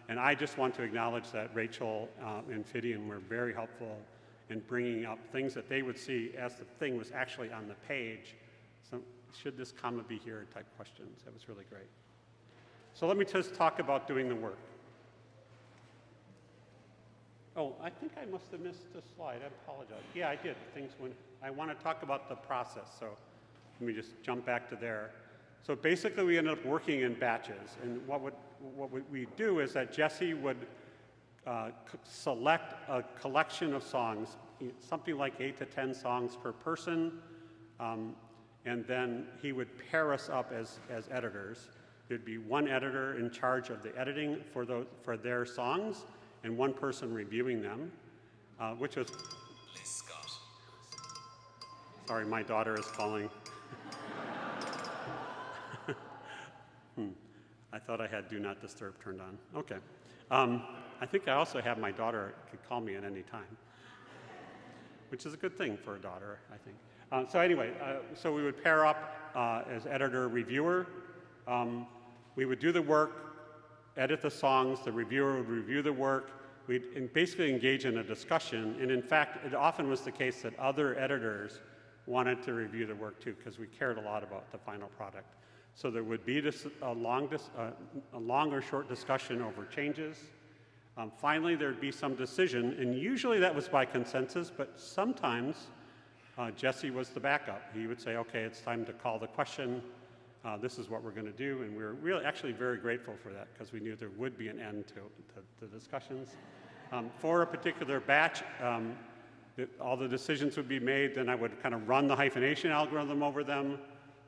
And I just want to acknowledge that Rachel and Fidian were very helpful in bringing up things that they would see as the thing was actually on the page. So should this comma be here type questions. That was really great. So let me just talk about doing the work. Oh, I think I must have missed a slide. I apologize. Yeah, I did. I want to talk about the process, so let me just jump back to there. So basically, we ended up working in batches, and what we do is that Jesse would select a collection of songs, something like 8 to 10 songs per person, and then he would pair us up as editors. There'd be one editor in charge of the editing for their songs, and one person reviewing them, which was... Sorry, my daughter is calling. I thought I had Do Not Disturb turned on. Okay. I think I also have my daughter could call me at any time, which is a good thing for a daughter, I think. So anyway, so we would pair up as editor-reviewer. We would do the work, edit the songs, the reviewer would review the work. We'd basically engage in a discussion, and in fact, it often was the case that other editors wanted to review the work too, because we cared a lot about the final product. So there would be a long or short discussion over changes. Finally, there'd be some decision, and usually that was by consensus, but sometimes Jesse was the backup. He would say, okay, it's time to call the question. This is what we're going to do, and we were really actually very grateful for that because we knew there would be an end to the discussions. For a particular batch, all the decisions would be made, then I would kind of run the hyphenation algorithm over them.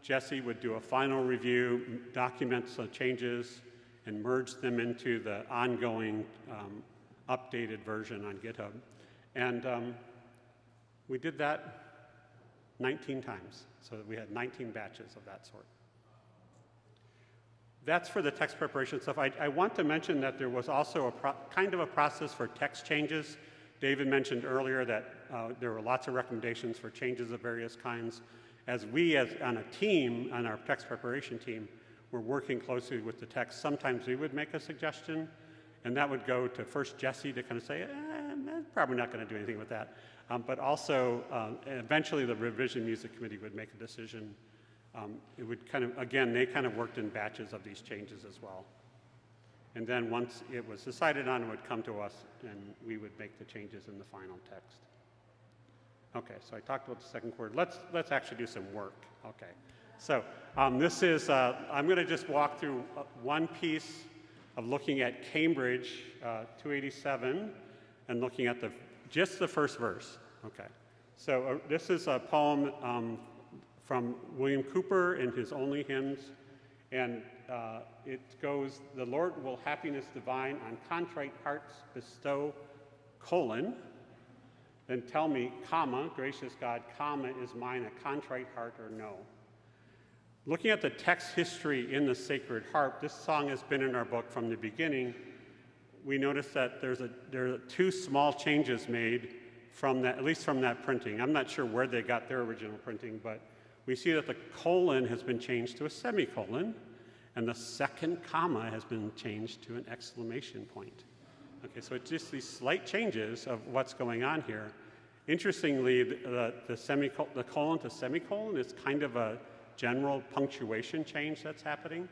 Jesse would do a final review, document the changes, and merge them into the ongoing updated version on GitHub. And we did that 19 times, so we had 19 batches of that sort. That's for the text preparation stuff. I want to mention that there was also kind of a process for text changes. David mentioned earlier that there were lots of recommendations for changes of various kinds. As on a team, on our text preparation team, were working closely with the text, sometimes we would make a suggestion, and that would go to first Jesse to kind of say, probably not going to do anything with that. But also, eventually the revision music committee would make a decision. It would kind of, again, they kind of worked in batches of these changes as well. And then once it was decided on, it would come to us, and we would make the changes in the final text. Okay, so I talked about the second quarter. Let's actually do some work. Okay, so this is, I'm going to just walk through one piece of looking at Cambridge 287 and looking at just the first verse. Okay, so this is a poem from William Cooper in his Only Hymns, and it goes, "The Lord will happiness divine on contrite hearts bestow, : then tell me, comma, gracious God, comma, is mine a contrite heart or no?" Looking at the text history in the Sacred Harp, this song has been in our book from the beginning. We notice that there are 2 small changes made from that, at least from that printing. I'm not sure where they got their original printing, but we see that the colon has been changed to a semicolon, and the second comma has been changed to an exclamation point. Okay, so it's just these slight changes of what's going on here. Interestingly, the colon to semicolon is kind of a general punctuation change that's happening.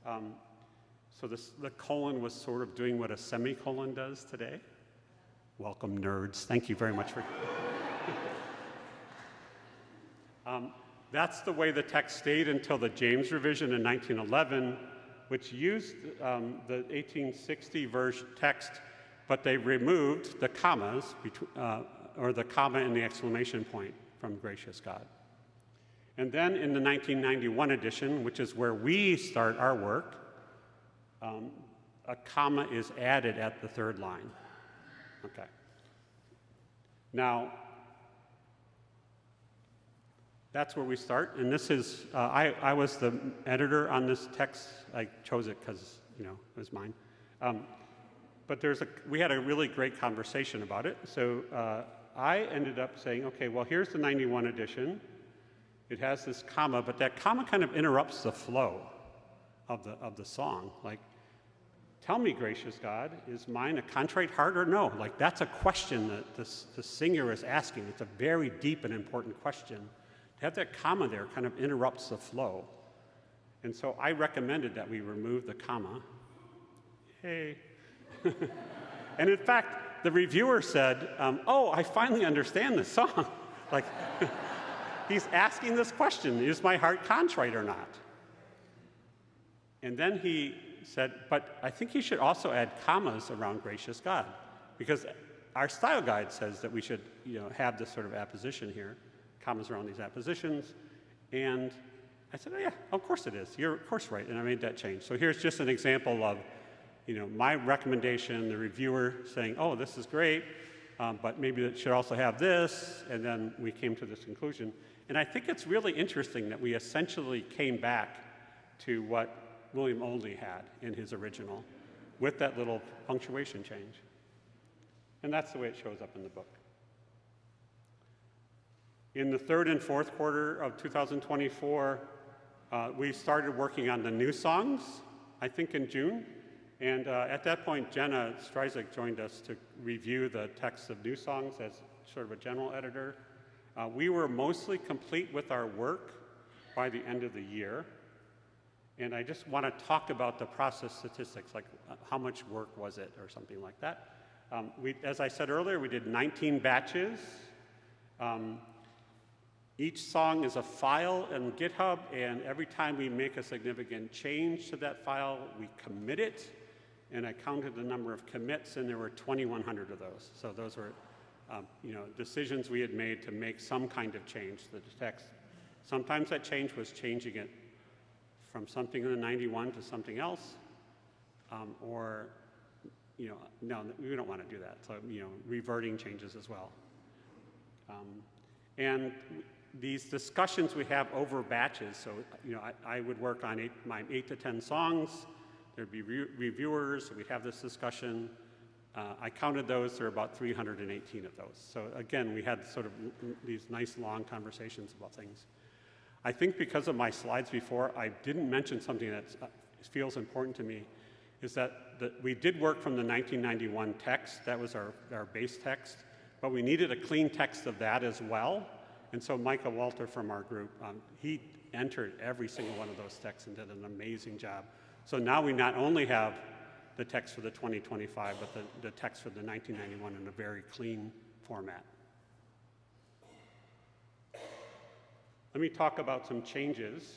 So the colon was sort of doing what a semicolon does today. Welcome, nerds. Thank you very much for... That's the way the text stayed until the James revision in 1911, which used the 1860 version text, but they removed the commas, or the comma and the exclamation point. from Gracious God. And then in the 1991 edition, which is where we start our work, a comma is added at the third line. Okay. Now, that's where we start, and this is, I was the editor on this text. I chose it because, you know, it was mine. But we had a really great conversation about it, so I ended up saying, okay, well, here's the 91 edition. It has this comma, but that comma kind of interrupts the flow of the song. Like, tell me, gracious God, is mine a contrite heart or no? Like, that's a question that the singer is asking. It's a very deep and important question. To have that comma there kind of interrupts the flow. And so I recommended that we remove the comma. Hey. And in fact, the reviewer said, oh, I finally understand this song. Like, he's asking this question, is my heart contrite or not? And then he said, but I think you should also add commas around gracious God, because our style guide says that we should, you know, have this sort of apposition here, commas around these appositions. And I said, oh yeah, of course it is. You're of course right, and I made that change. So here's just an example of, you know, my recommendation, the reviewer saying, oh, this is great, but maybe it should also have this, and then we came to this conclusion. And I think it's really interesting that we essentially came back to what William Oldie had in his original, with that little punctuation change. And that's the way it shows up in the book. In the third and fourth quarter of 2024, we started working on the new songs, I think in June. And at that point, Jenna Stryzik joined us to review the text of new songs as sort of a general editor. We were mostly complete with our work by the end of the year. And I just want to talk about the process statistics, like how much work was it or something like that. As I said earlier, we did 19 batches. Each song is a file in GitHub, and every time we make a significant change to that file, we commit it. And I counted the number of commits, and there were 2,100 of those. So those were you know, decisions we had made to make some kind of change to the text. Sometimes that change was changing it from something in the 91 to something else, or, you know, no, we don't want to do that. So, you know, reverting changes as well. And these discussions we have over batches, so, you know, I would work on my 8 to 10 songs, there'd be reviewers, we'd have this discussion. I counted those, there are about 318 of those. So again, we had sort of these nice long conversations about things. I think because of my slides before, I didn't mention something that feels important to me, is that we did work from the 1991 text, that was our base text, but we needed a clean text of that as well. And so Micah Walter from our group, he entered every single one of those texts and did an amazing job. So now we not only have the text for the 2025, but the text for the 1991 in a very clean format. Let me talk about some changes.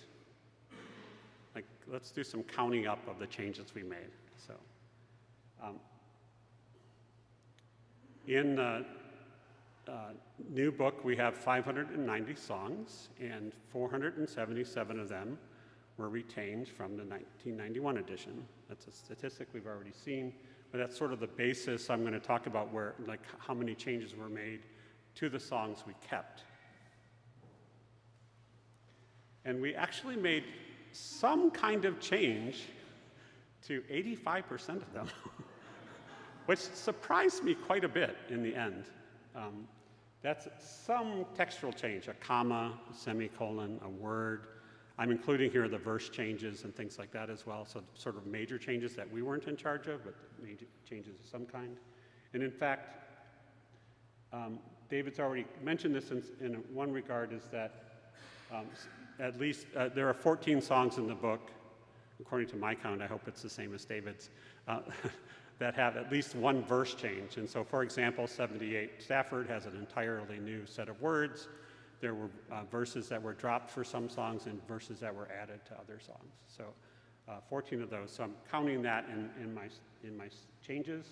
Like, let's do some counting up of the changes we made. So, in the new book, we have 590 songs, and 477 of them were retained from the 1991 edition. That's a statistic we've already seen, but that's sort of the basis I'm going to talk about, where, like, how many changes were made to the songs we kept. And we actually made some kind of change to 85% of them, which surprised me quite a bit in the end. That's some textual change, a comma, a semicolon, a word. I'm including here the verse changes and things like that as well, so sort of major changes that we weren't in charge of, but major changes of some kind. And in fact, David's already mentioned this in one regard, is that at least there are 14 songs in the book, according to my count, I hope it's the same as David's, that have at least one verse change. And so, for example, 78 Stafford has an entirely new set of words. There were verses that were dropped for some songs and verses that were added to other songs. So 14 of those. So I'm counting that in my changes.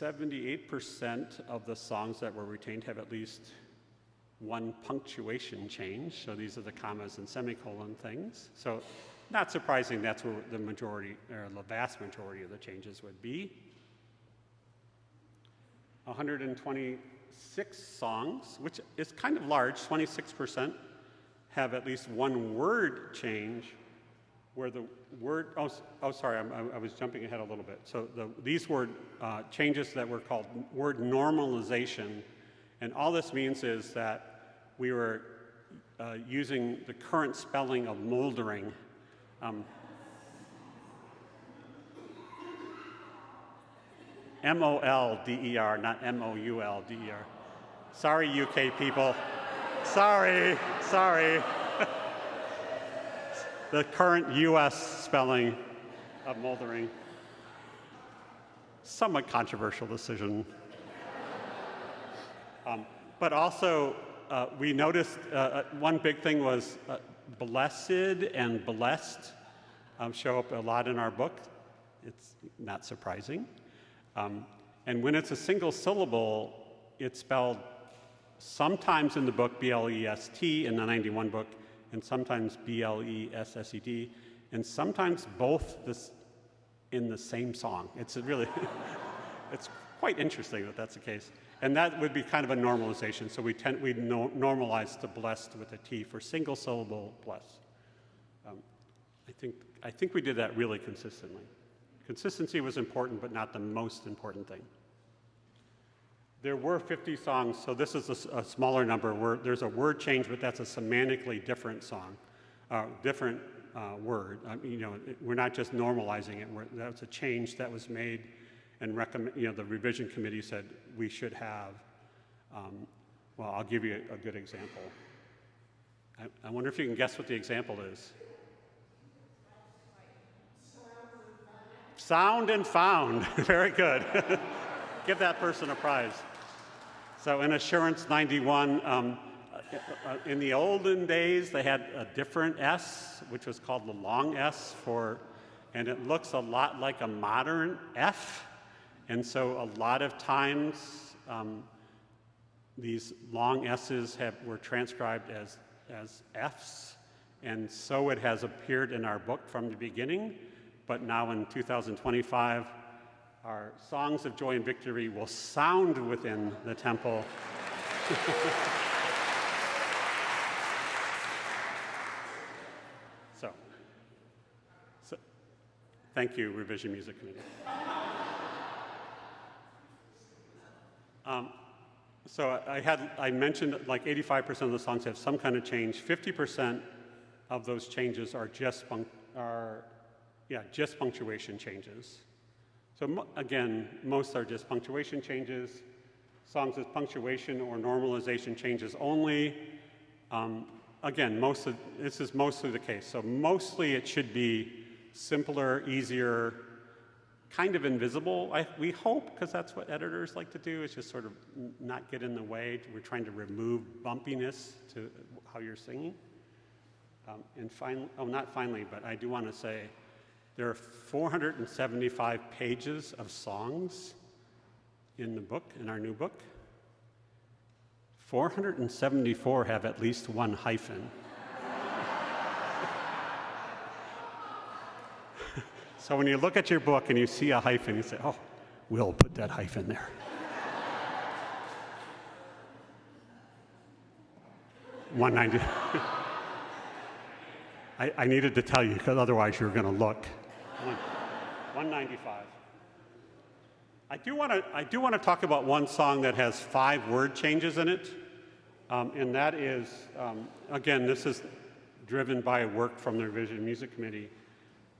78% of the songs that were retained have at least one punctuation change. So these are the commas and semicolon things. So not surprising, that's where the majority, or the vast majority of the changes would be. 126 songs, which is kind of large, 26%, have at least one word change, where the word, sorry, I was jumping ahead a little bit. So these were changes that were called word normalization, and all this means is that we were using the current spelling of moldering. M-O-L-D-E-R, not M-O-U-L-D-E-R. Sorry, UK people. Sorry. The current US spelling of moldering. Somewhat controversial decision. But also, we noticed one big thing was blessed and blessed show up a lot in our book. It's not surprising. And when it's a single syllable, it's spelled sometimes in the book B-L-E-S-T in the 91 book, and sometimes B-L-E-S-S-E-D, and sometimes both in the same song. It's really, it's quite interesting that that's the case. And that would be kind of a normalization. So we normalize to blessed with a T for single syllable blessed. I think we did that really consistently. Consistency was important, but not the most important thing. There were 50 songs, so this is a smaller number where there's a word change, but that's a semantically different song, different word. We're not just normalizing it. That's a change that was made, and the revision committee said we should have. Well, I'll give you a good example. I wonder if you can guess what the example is. Sound and found. Very good. Give that person a prize. So in Assurance 91, in the olden days, they had a different S, which was called the long S and it looks a lot like a modern F. And so a lot of times, these long S's were transcribed as Fs. And so it has appeared in our book from the beginning. But now in 2025, our songs of joy and victory will sound within the temple. So thank you, Revision Music Committee. So I mentioned like 85% of the songs have some kind of change. 50% of those changes are just punctuation changes. So again, most are just punctuation changes. Songs with punctuation or normalization changes only. Again, this is mostly the case. So mostly it should be simpler, easier, kind of invisible, we hope, because that's what editors like to do, is just sort of not get in the way. We're trying to remove bumpiness to how you're singing. And finally, not finally, but I do want to say, there are 475 pages of songs in the book, in our new book. 474 have at least one hyphen. So when you look at your book and you see a hyphen, you say, oh, we'll put that hyphen there. $190. I needed to tell you, because otherwise you were going to look. $195. I do want to talk about one song that has 5 word changes in it, and that is, again, this is driven by work from the Revision Music Committee,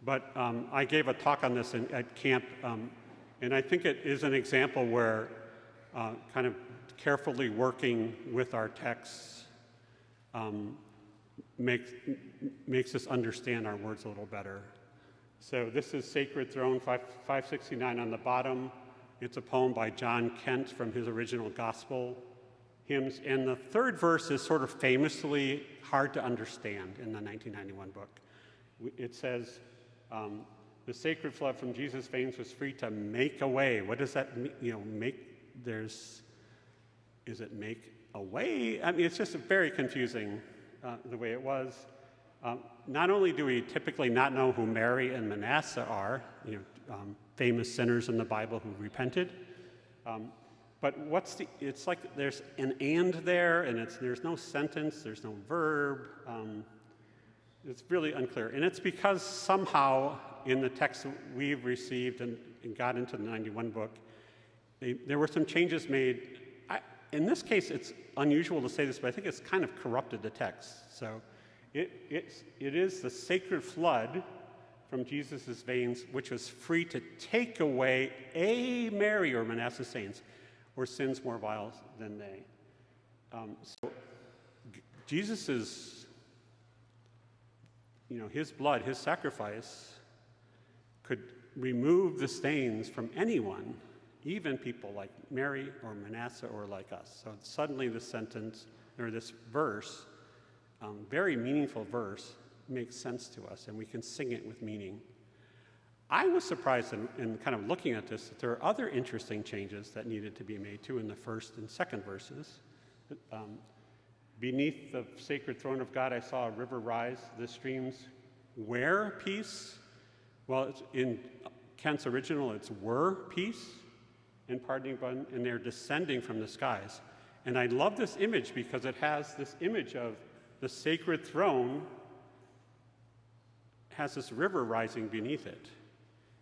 but I gave a talk on this at camp, and I think it is an example where kind of carefully working with our texts makes us understand our words a little better. So this is Sacred Throne 569 on the bottom. It's a poem by John Kent from his original gospel hymns. And the third verse is sort of famously hard to understand in the 1991 book. It says, the The sacred flood from Jesus' veins was free to make a way. What does that mean? Is it make a way? I mean, it's just very confusing the way it was. Not only do we typically not know who Mary and Manasseh are, famous sinners in the Bible who repented, but it's like there's an and there, and there's no sentence, there's no verb. It's really unclear. And it's because somehow in the text we've received and got into the 91 book, there were some changes made. In this case, it's unusual to say this, but I think it's kind of corrupted the text. So it is the sacred flood from Jesus' veins, which was free to take away a Mary or Manasseh saints, or sins more vile than they. So Jesus's, his blood, his sacrifice, could remove the stains from anyone, even people like Mary or Manasseh or like us. So suddenly this sentence, or this verse, very meaningful verse, makes sense to us, and we can sing it with meaning. I was surprised in kind of looking at this that there are other interesting changes that needed to be made too in the first and second verses. Beneath the sacred throne of God, I saw a river rise. The streams where peace? Well, it's in Kent's original, it's were peace and pardoning, and they're descending from the skies. And I love this image because it has this image of the sacred throne has this river rising beneath it.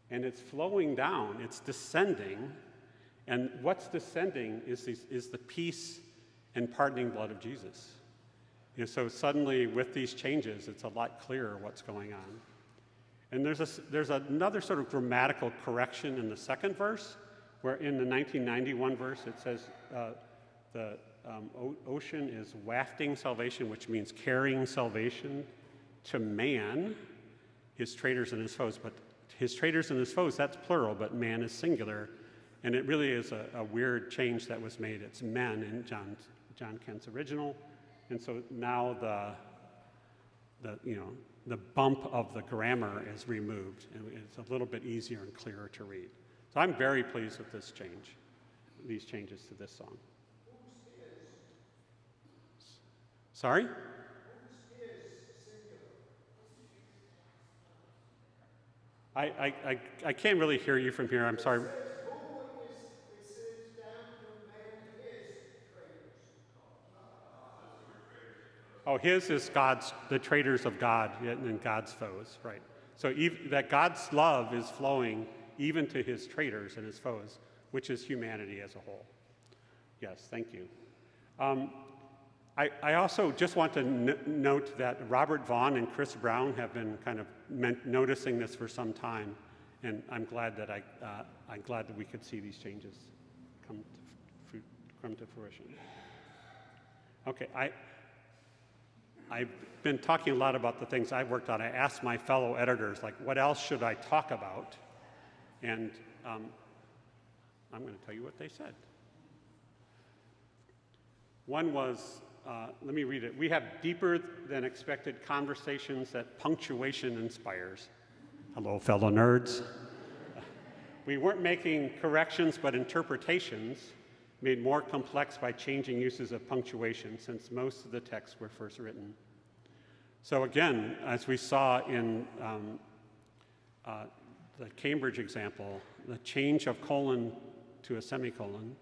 And it's flowing down, it's descending. And what's descending is the peace and pardoning blood of Jesus. So suddenly with these changes, it's a lot clearer what's going on. And there's another sort of grammatical correction in the second verse, where in the 1991 verse it says the ocean is wafting salvation, which means carrying salvation to man, his traitors and his foes. But his traitors and his foes, that's plural, but man is singular. And it really is a weird change that was made. It's men in John Kent's original. And so now the bump of the grammar is removed, and it's a little bit easier and clearer to read. So I'm very pleased with this change, these changes to this song. Sorry? I can't really hear you from here. I'm sorry. Oh, his is the traitors of God and God's foes, right? So that God's love is flowing even to his traitors and his foes, which is humanity as a whole. Yes, thank you. I also just want to note that Robert Vaughn and Chris Brown have been kind of noticing this for some time, and I'm glad that we could see these changes come to fruition. Okay, I've been talking a lot about the things I've worked on. I asked my fellow editors, like, what else should I talk about? And I'm going to tell you what they said. One was, let me read it. We have deeper than expected conversations that punctuation inspires. Hello, fellow nerds. We weren't making corrections, but interpretations made more complex by changing uses of punctuation, since most of the texts were first written. So again, as we saw in the Cambridge example, the change of colon to a semicolon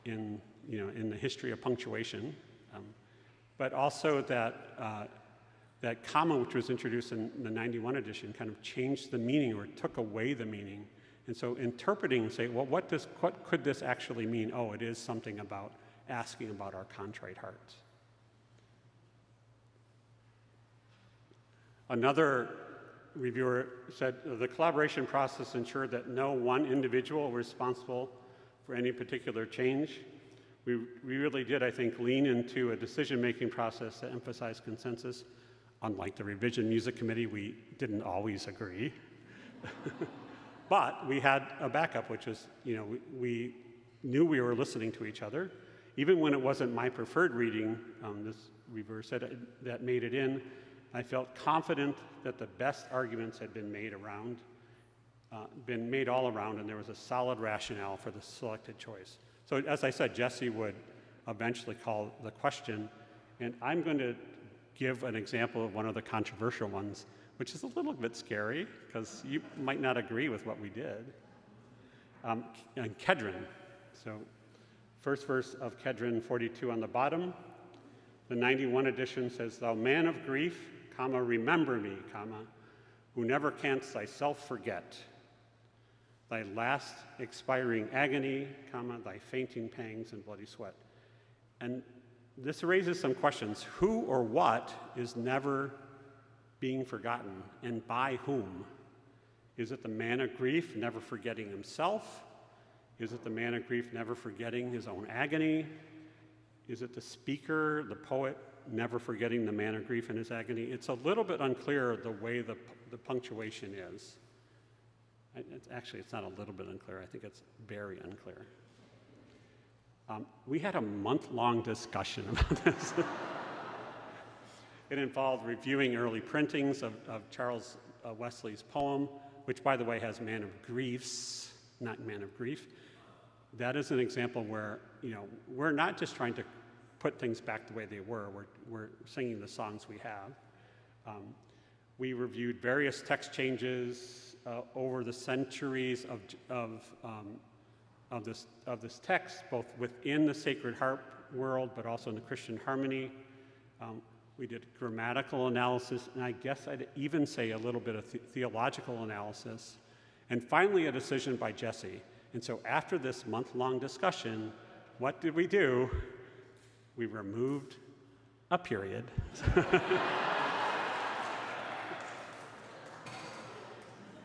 in the history of punctuation, but also that comma, which was introduced in the 91 edition, kind of changed the meaning or took away the meaning. And so interpreting and say, well, what could this actually mean? Oh, it is something about asking about our contrite hearts. Another reviewer said, the collaboration process ensured that no one individual was responsible for any particular change. We really did, I think, lean into a decision-making process that emphasized consensus. Unlike the revision music committee, we didn't always agree. But we had a backup, which was, we knew we were listening to each other. Even when it wasn't my preferred reading, this reviewer said that made it in, I felt confident that the best arguments had been made around, been made all around, and there was a solid rationale for the selected choice. So as I said, Jesse would eventually call the question, and I'm going to give an example of one of the controversial ones, which is a little bit scary, because you might not agree with what we did. And Kedron. So first verse of Kedron 42 on the bottom. The 91 edition says, "Thou man of grief, comma, remember me, comma, who never canst thyself forget. Thy last expiring agony, comma, thy fainting pangs and bloody sweat." And this raises some questions. Who or what is never being forgotten, and by whom? Is it the man of grief never forgetting himself? Is it the man of grief never forgetting his own agony? Is it the speaker, the poet, never forgetting the man of grief and his agony? It's a little bit unclear the way the punctuation is. It's not a little bit unclear. I think it's very unclear. We had a month-long discussion about this. It involved reviewing early printings of Charles Wesley's poem, which, by the way, has man of griefs, not man of grief. That is an example where, we're not just trying to put things back the way they were. We're singing the songs we have. We reviewed various text changes over the centuries of this text, both within the Sacred Harp world, but also in the Christian harmony. We did grammatical analysis, and I guess I'd even say a little bit of theological analysis, and finally a decision by Jesse. And so after this month-long discussion, what did we do? We removed a period.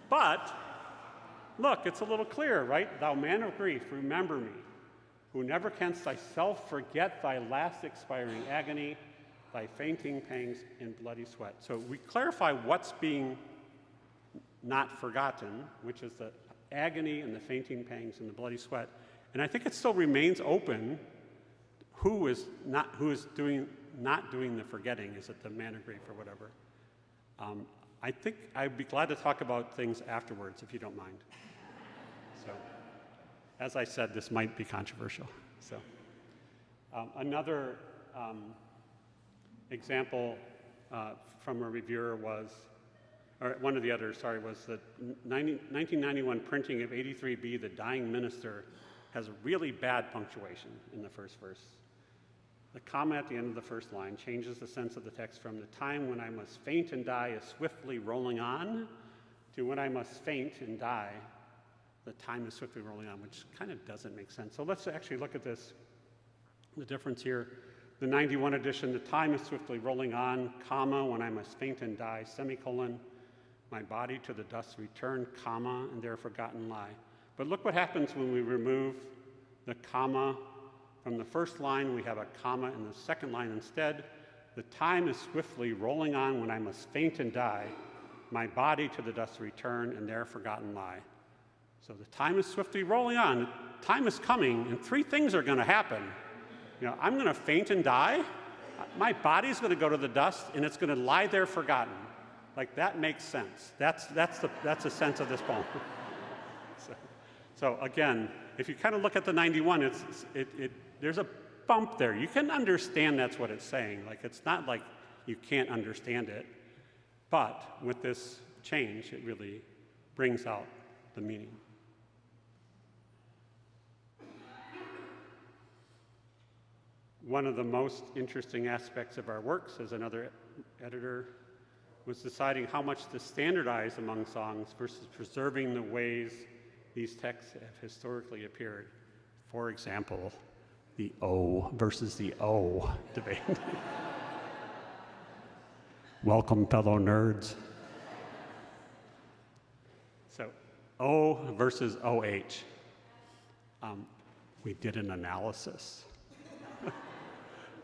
But, look, it's a little clearer, right? Thou man of grief, remember me, who never canst thyself forget thy last expiring agony, thy fainting pangs and bloody sweat. So we clarify what's being not forgotten, which is the agony and the fainting pangs and the bloody sweat. And I think it still remains open who is not doing the forgetting. Is it the man of grief or whatever? I think I'd be glad to talk about things afterwards, if you don't mind. So, as I said, this might be controversial. So, another example from a reviewer was, or one of the others, was the 1991 printing of 83B, The Dying Minister, has really bad punctuation in the first verse. The comma at the end of the first line changes the sense of the text from the time when I must faint and die is swiftly rolling on to when I must faint and die, the time is swiftly rolling on, which kind of doesn't make sense. So let's actually look at this, the difference here. The 91 edition, the time is swiftly rolling on, comma, when I must faint and die, semicolon, my body to the dust return, comma, and their forgotten lie. But look what happens when we remove the comma. From the first line, we have a comma in the second line instead. The time is swiftly rolling on when I must faint and die, my body to the dust return, and their forgotten lie. So the time is swiftly rolling on. Time is coming, and three things are going to happen. I'm going to faint and die. My body's going to go to the dust, and it's going to lie there forgotten. Like, that makes sense. That's the sense of this poem. So again, if you kind of look at the 91, there's a bump there. You can understand that's what it's saying. Like, it's not like you can't understand it, but with this change, it really brings out the meaning. One of the most interesting aspects of our work, says another editor, was deciding how much to standardize among songs versus preserving the ways these texts have historically appeared. For example, the O versus the O debate. Welcome, fellow nerds. So, O versus OH. We did an analysis.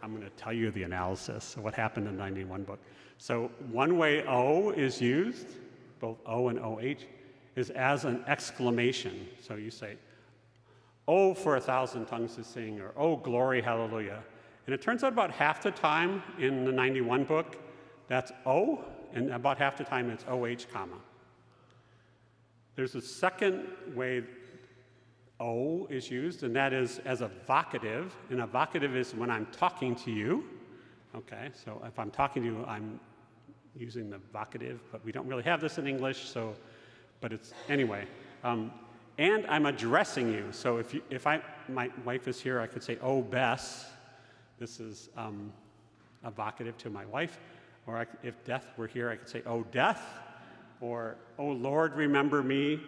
I'm going to tell you the analysis of what happened in the 91 book. So one way O is used, both O and OH, is as an exclamation. So you say, "Oh, for 1,000 tongues to sing," or "Oh, glory, hallelujah." And it turns out about half the time in the 91 book, that's O, and about half the time it's OH, comma. There's a second way O is used, and that is as a vocative. And a vocative is when I'm talking to you. Okay, so if I'm talking to you, I'm using the vocative, but we don't really have this in English, so, but it's, anyway. And I'm addressing you. So if my wife is here, I could say, "Oh, Bess." This is a vocative to my wife. Or if Death were here, I could say, "Oh, Death." Or, "Oh, Lord, remember me.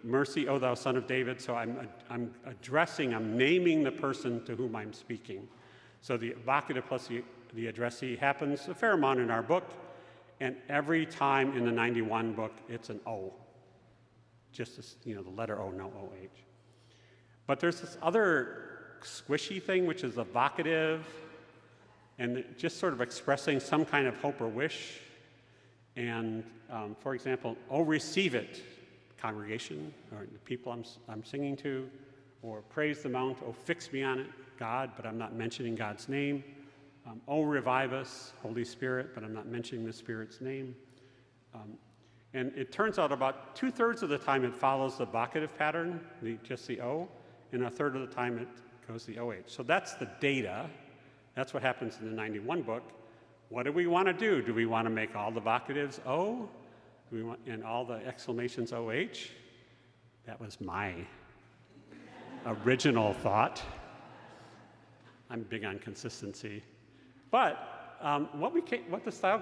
Mercy, O thou Son of David." So I'm addressing, I'm naming the person to whom I'm speaking. So the vocative plus the addressee happens a fair amount in our book. And every time in the 91 book, it's an O. Just as, the letter O, no OH. But there's this other squishy thing, which is a vocative, and just sort of expressing some kind of hope or wish. And for example, "Oh, receive it, congregation," or the people I'm singing to, or "Praise the mount, oh, fix me on it, God," but I'm not mentioning God's name. "Oh, revive us, Holy Spirit," but I'm not mentioning the Spirit's name. And it turns out about 2/3 of the time it follows the vocative pattern, just the O, and 1/3 of the time it goes the OH. So that's the data. That's what happens in the 91 book. What do we want to do? Do we want to make all the vocatives O? Do we want, and all the exclamations OH? That was my original thought. I'm big on consistency. But what the style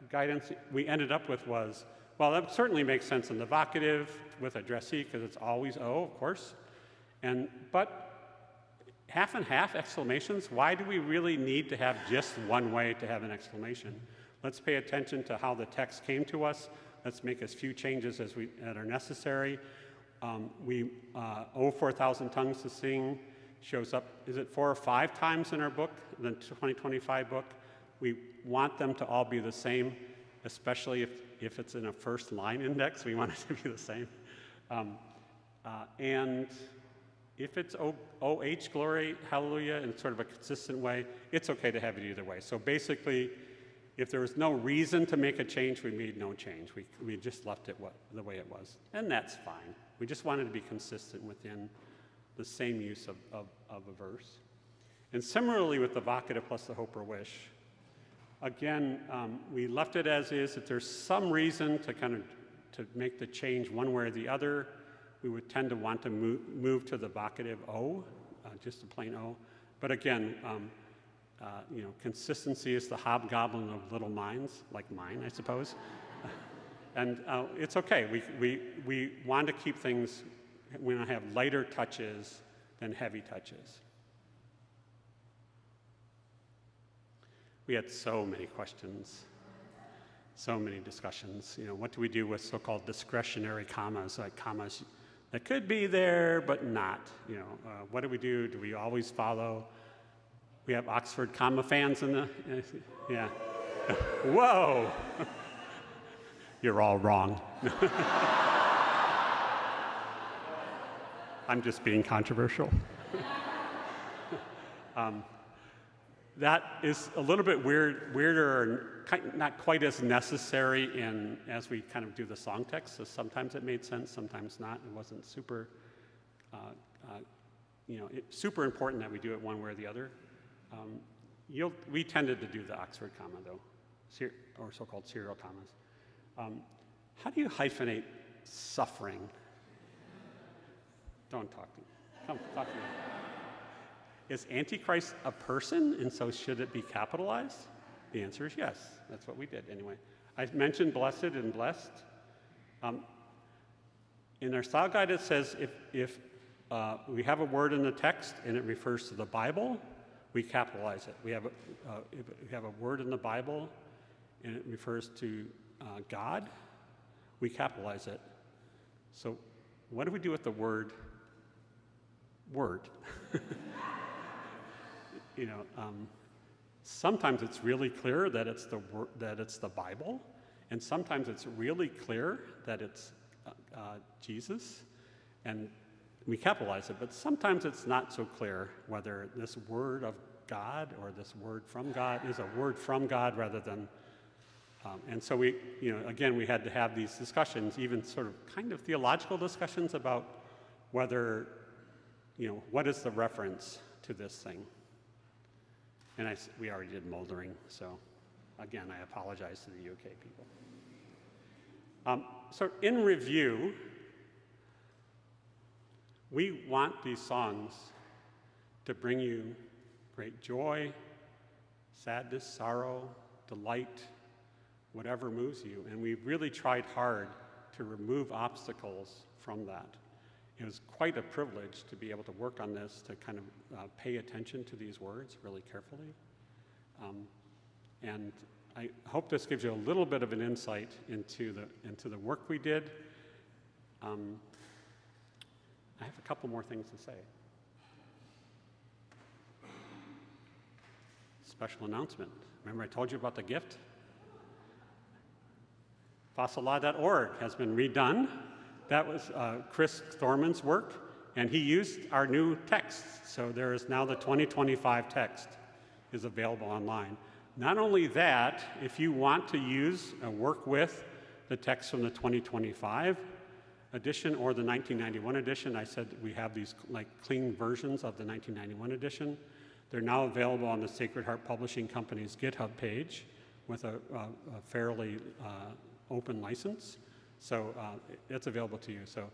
guidance we ended up with was, well, that certainly makes sense in the vocative with addressee because it's always O, of course. But half and half exclamations, why do we really need to have just one way to have an exclamation? Let's pay attention to how the text came to us. Let's make as few changes that are necessary. "Oh, 4,000 tongues to sing" shows up, is it 4 or 5 times in our book, the 2025 book? We want them to all be the same, especially if it's in a first line index, we want it to be the same. And if it's OH, glory, hallelujah, in sort of a consistent way, it's okay to have it either way. So basically, if there was no reason to make a change, we made no change. We just left it the way it was. And that's fine. We just wanted to be consistent within the same use of a verse. And similarly with the vocative plus the hope or wish, again, we left it as is. If there's some reason to make the change one way or the other, we would tend to want to move to the vocative O, just a plain O. But again, consistency is the hobgoblin of little minds, like mine, I suppose. And it's okay. We want to keep things, we want to have lighter touches than heavy touches. We had so many questions, so many discussions. What do we do with so-called discretionary commas, like commas that could be there but not? What do we do? Do we always follow? We have Oxford comma fans in the, yeah. Whoa! You're all wrong. I'm just being controversial. That is a little bit weirder, not quite as necessary as we kind of do the song text. So sometimes it made sense, sometimes not. It wasn't super, super important that we do it one way or the other. We tended to do the Oxford comma, though, or so-called serial commas. How do you hyphenate suffering? Don't talk to me. Come, talk to me. Is Antichrist a person, and so should it be capitalized? The answer is yes. That's what we did anyway. I mentioned blessed and blessed. In our style guide, it says if we have a word in the text and it refers to the Bible, we capitalize it. If we have a word in the Bible and it refers to God, we capitalize it. So what do we do with the word? Sometimes it's really clear that it's the Bible, and sometimes it's really clear that it's Jesus, and we capitalize it. But sometimes it's not so clear whether this word of God or this word from God is a word from God rather than And so we, again, we had to have these discussions, even sort of kind of theological discussions about whether, what is the reference to this thing? And we already did moldering, so again, I apologize to the UK people. So in review, we want these songs to bring you great joy, sadness, sorrow, delight, whatever moves you. And we really tried hard to remove obstacles from that. It was quite a privilege to be able to work on this, to kind of pay attention to these words really carefully. And I hope this gives you a little bit of an insight into the work we did. I have a couple more things to say. Special announcement. Remember I told you about the gift? Fossilaw.org has been redone. That was Chris Thorman's work, and he used our new text. So there is now the 2025 text is available online. Not only that, if you want to use and work with the text from the 2025 edition or the 1991 edition, I said we have these like clean versions of the 1991 edition. They're now available on the Sacred Harp Publishing Company's GitHub page with a fairly open license. So it's available to you. So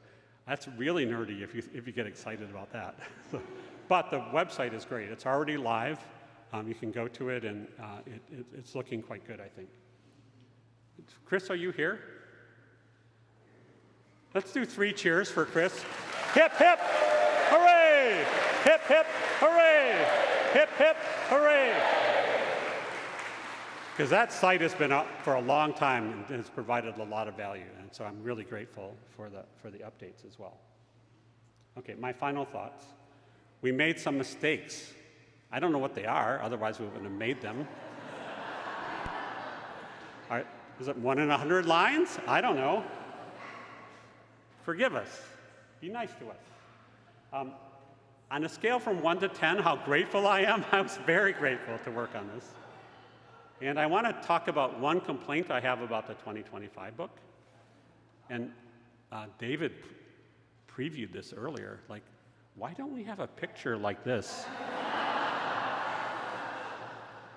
that's really nerdy if you get excited about that. But the website is great. It's already live. You can go to it, and it's looking quite good, I think. Chris, are you here? Let's do 3 cheers for Chris. Hip, hip, hooray! Hip, hip, hooray! Hip, hip, hooray! Because that site has been up for a long time and has provided a lot of value, and so I'm really grateful for the updates as well. Okay, my final thoughts. We made some mistakes. I don't know what they are, otherwise we wouldn't have made them. Is it 1 in 100 lines? I don't know. Forgive us. Be nice to us. On a scale from 1 to 10, how grateful I am, I was very grateful to work on this. And I want to talk about one complaint I have about the 2025 book. And David previewed this earlier, like, why don't we have a picture like this?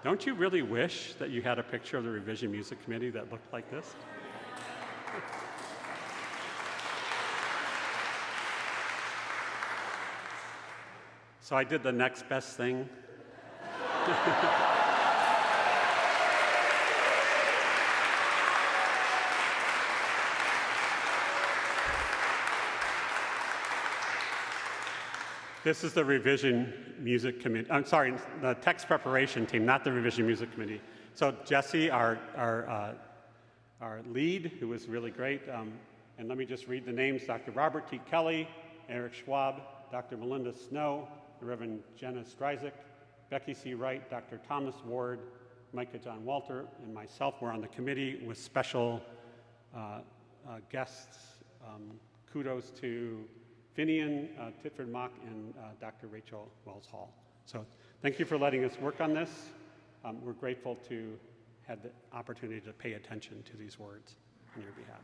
Don't you really wish that you had a picture of the Revision Music Committee that looked like this? So I did the next best thing. This is the Revision Music Committee. I'm sorry, the text preparation team, not the Revision Music Committee. So Jesse, our lead, who was really great, and let me just read the names: Dr. Robert T. Kelly, Eric Schwab, Dr. Melinda Snow, the Reverend Jenna Stryzik, Becky C. Wright, Dr. Thomas Ward, Micah John Walter, and myself were on the committee with special guests. Kudos to Finian, Titford Mock, and Dr. Rachel Wells Hall. So thank you for letting us work on this. We're grateful to have the opportunity to pay attention to these words on your behalf.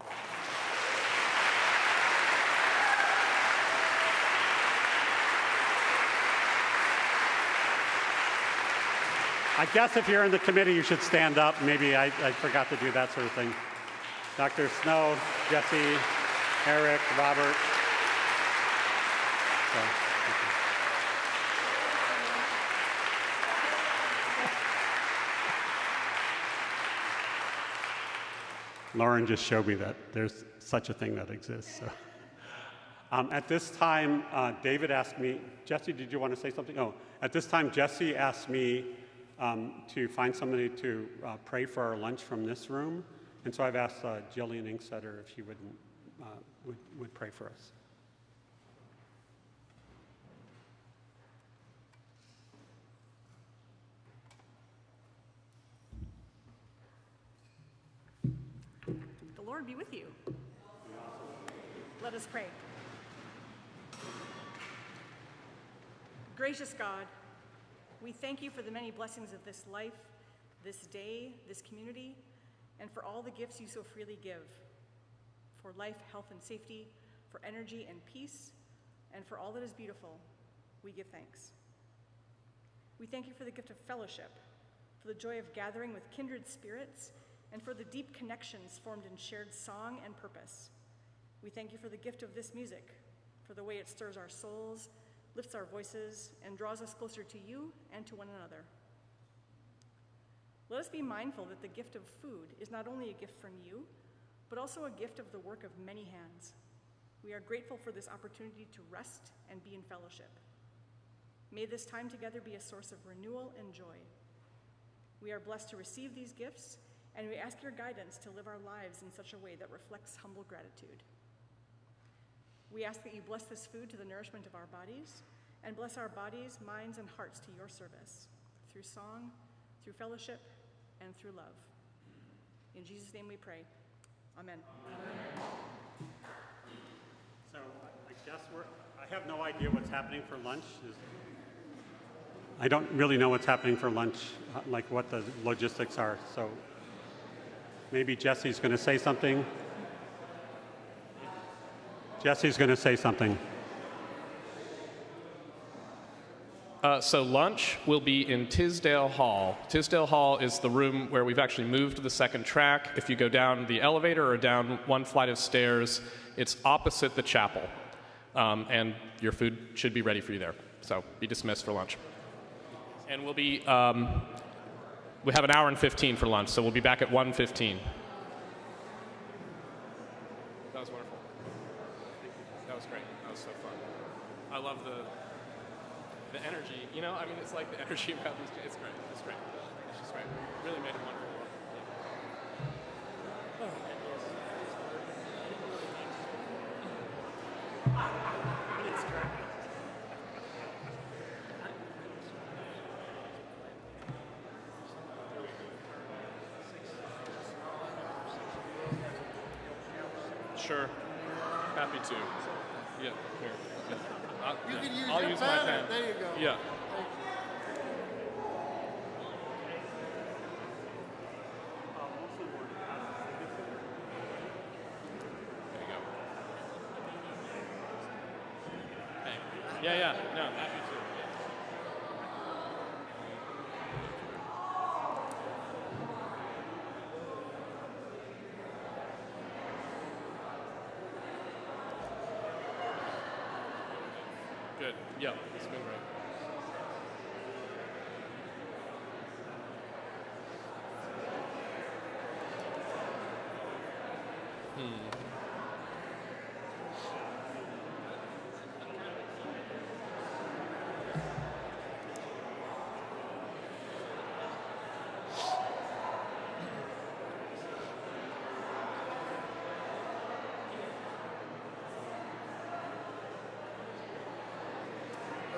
I guess if you're in the committee, you should stand up. Maybe I forgot to do that sort of thing. Dr. Snow, Jesse, Eric, Robert. So, Lauren just showed me that there's such a thing that exists. So. At this time, David asked me, Jesse, did you want to say something? Oh, at this time, Jesse asked me to find somebody to pray for our lunch from this room. And so I've asked Jillian Inksetter if she would pray for us. The Lord be with you. Let us pray. Gracious God, we thank you for the many blessings of this life, this day, this community, and for all the gifts you so freely give, for life, health, and safety, for energy and peace, and for all that is beautiful, we give thanks. We thank you for the gift of fellowship, for the joy of gathering with kindred spirits, and for the deep connections formed in shared song and purpose. We thank you for the gift of this music, for the way it stirs our souls, lifts our voices, and draws us closer to you and to one another. Let us be mindful that the gift of food is not only a gift from you, but also a gift of the work of many hands. We are grateful for this opportunity to rest and be in fellowship. May this time together be a source of renewal and joy. We are blessed to receive these gifts, and we ask your guidance to live our lives in such a way that reflects humble gratitude. We ask that you bless this food to the nourishment of our bodies, and bless our bodies, minds, and hearts to your service, through song, through fellowship, and through love. In Jesus' name we pray. Amen. So I guess I have no idea what's happening for lunch. I don't really know what's happening for lunch, like what the logistics are. So maybe Jesse's going to say something. Jesse's going to say something. So lunch will be in Tisdale Hall. Tisdale Hall is the room where we've actually moved to the second track. If you go down the elevator or down one flight of stairs, it's opposite the chapel. And your food should be ready for you there. So be dismissed for lunch. And we'll be, we have an hour and 15 for lunch, so we'll be back at 1:15. That was wonderful. That was great. That was so fun. I love the energy. You know, I mean, it's like the energy about these. It's great. It's great. It's just great. Really made it wonderful. Sure. Happy to. Yeah, here. I'll use my pen. There you go. Yeah. There you go. Hey. Yeah, no, happy to. Good. Yeah, it's been great.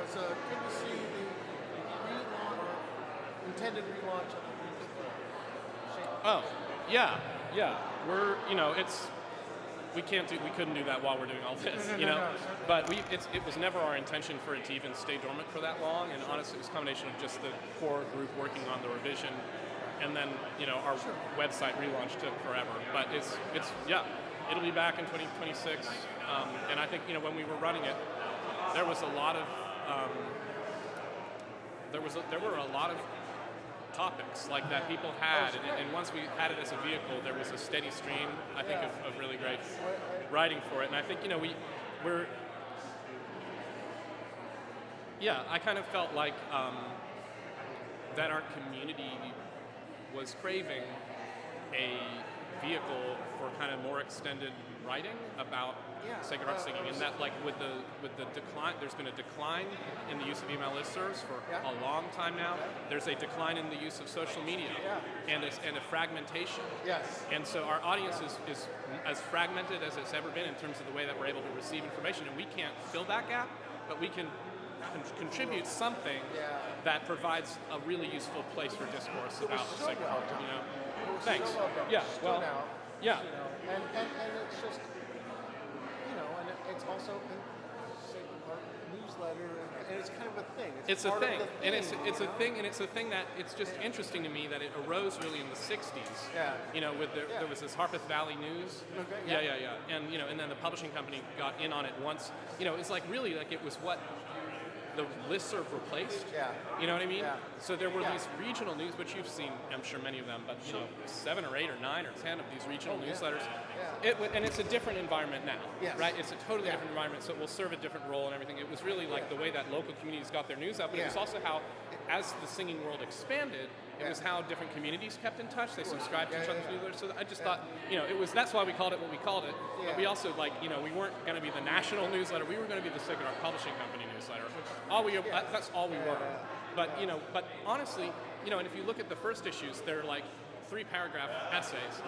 It's good to see the intended relaunch of the music. Oh, yeah. We're, we couldn't do that while we're doing all this, But it was never our intention for it to even stay dormant for that long, and honestly, it was a combination of just the core group working on the revision, and then, our website relaunch took forever. But it'll be back in 2026, and I think, when we were running it, there was a lot of there were a lot of topics like that people had, and once we had it as a vehicle, there was a steady stream, I think, of really great writing for it. And I think, I kind of felt like that our community was craving a vehicle for kind of more extended writing about Sacred Harp singing, and that, like, with the decline, there's been a decline in the use of email listservs for a long time now. There's a decline in the use of social media, and a fragmentation. Yes. And so our audience is as fragmented as it's ever been in terms of the way that we're able to receive information, and we can't fill that gap, but we can contribute something that provides a really useful place for discourse about the Sacred Harp. Thanks. So well Yeah. Well. Yeah. And it's just, and it's also in Sacred Harp newsletter and it's kind of a thing. It's a part of thing, the and it's you a know? thing, and it's a thing that it's just interesting to me that it arose really in the '60s. Yeah. You know, with there was this Harpeth Valley News. Okay, Yeah. And you know, and then the publishing company got in on it once. You know, it's like really like it was what the listserv replaced. Yeah. You know what I mean? Yeah. So there were Yeah. these regional news, which you've seen, I'm sure many of them, but you know, 7 or 8 or 9 or 10 of these regional newsletters. Yeah. And it's a different environment now, Yes. right? It's a totally different environment, so it will serve a different role and everything. It was really like the way that local communities got their news out, but it was also how, as the singing world expanded, it was how different communities kept in touch. They subscribed to each other's newsletters. So I just thought, you know, that's why we called it what we called it. But we also, like, you know, we weren't going to be the national newsletter. We were going to be the Sacred Harp Publishing Company newsletter. That's all we were. But, you know, honestly, you know, and if you look at the first issues, they're like 3-paragraph essays.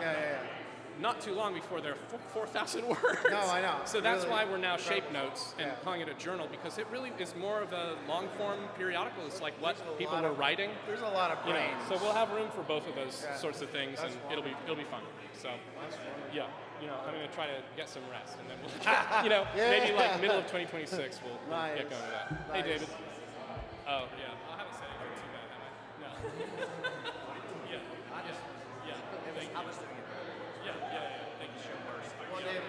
Not too long before they're 4,000 words. No, I know. So that's Really why we're now Shape Notes and Yeah. calling it a journal, because it really is more of a long-form periodical. It's like what people were writing. There's a lot of You know, brains. so we'll have room for both of those sorts of things, That's and wonderful. it'll be fun. So, yeah, you know, I'm going to try to get some rest, and then we'll, you know, maybe like middle of 2026 we'll Nice. get going with that. Nice. Hey, David. Oh, yeah. I haven't said anything too bad, have I? No. Yeah. Thank you. Yeah. Thank you. Well, David,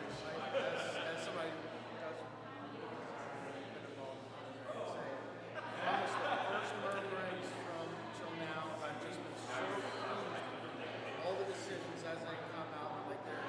as somebody who does almost the first murmurings from till now, I've just been so pleased. All the decisions as they come out, like they're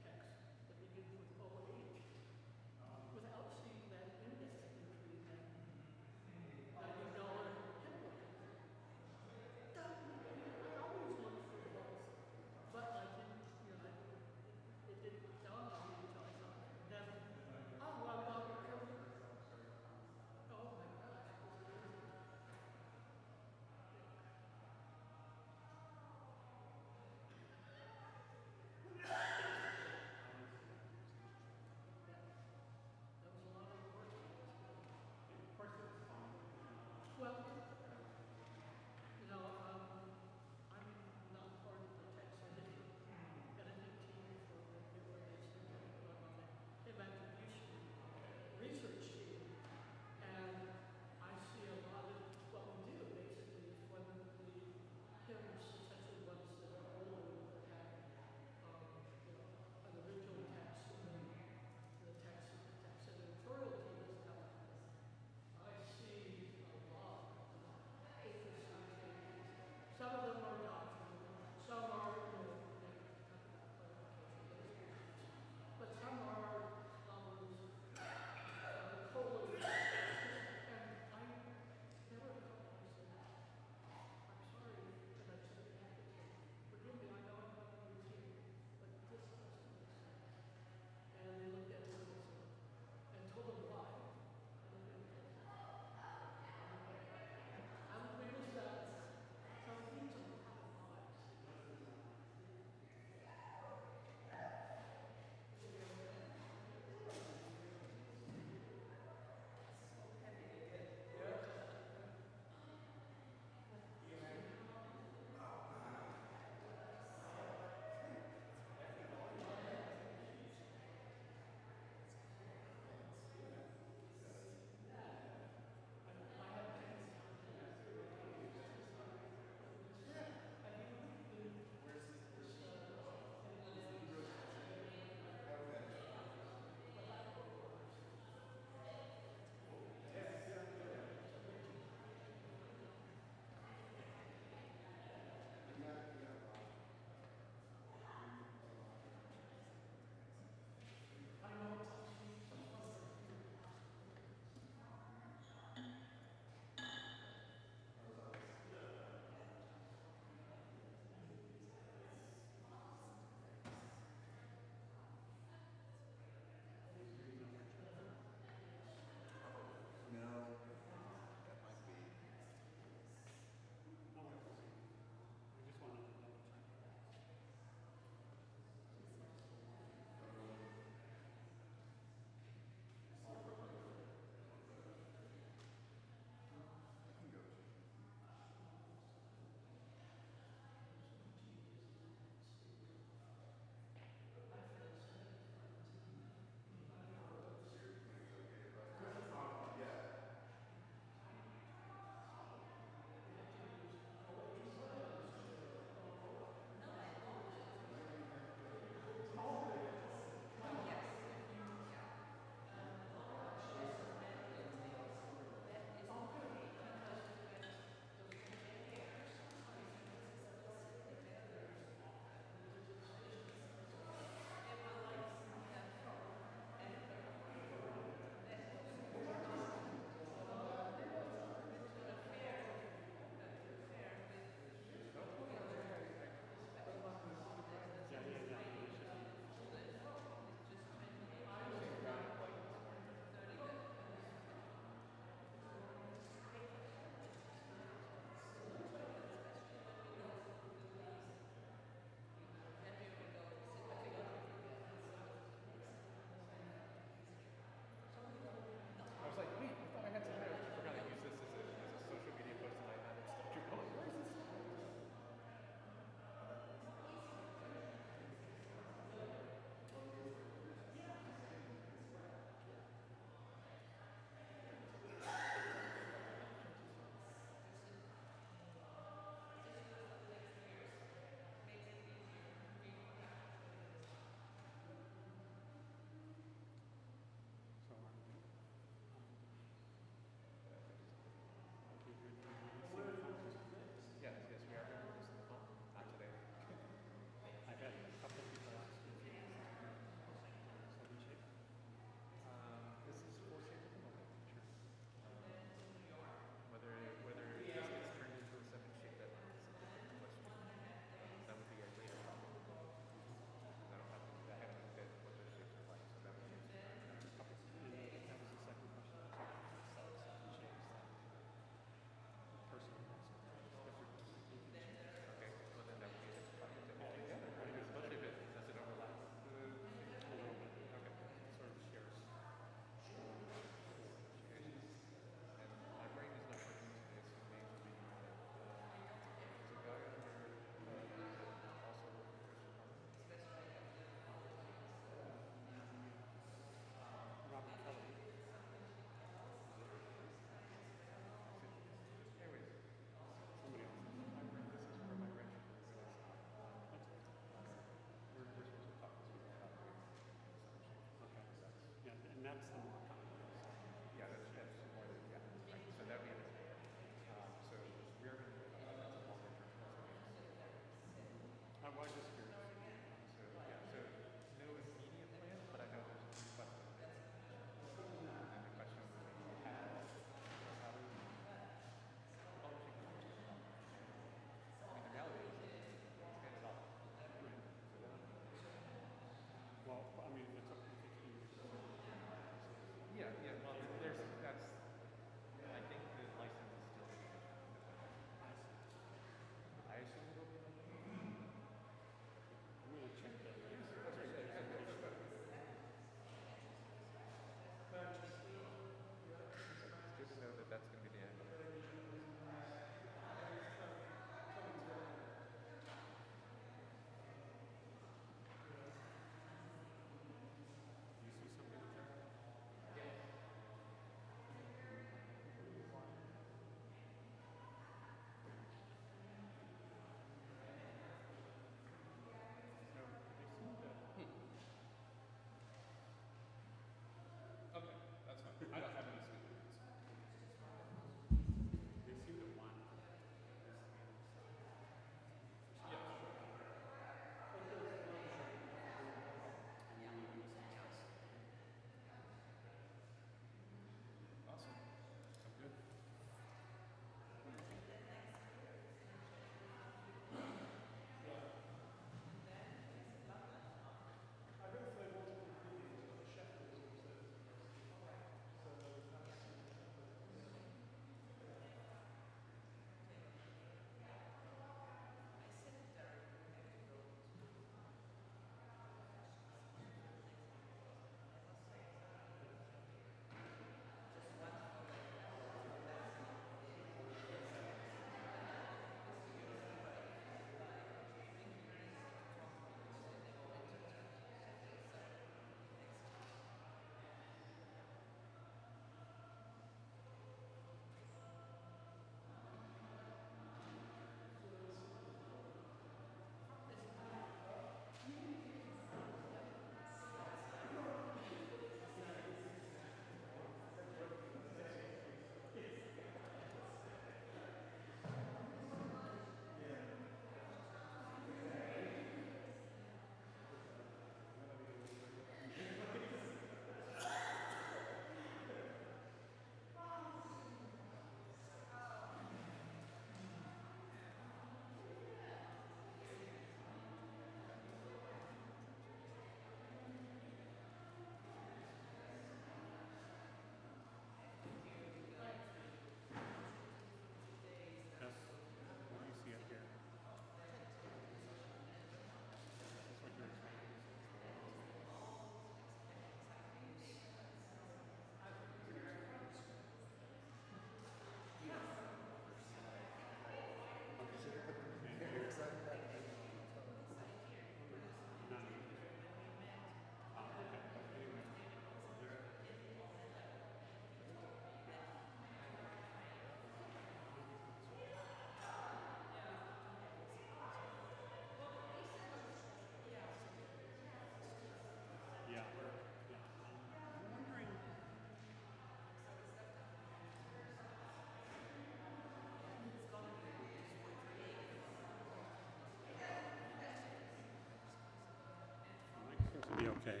Okay.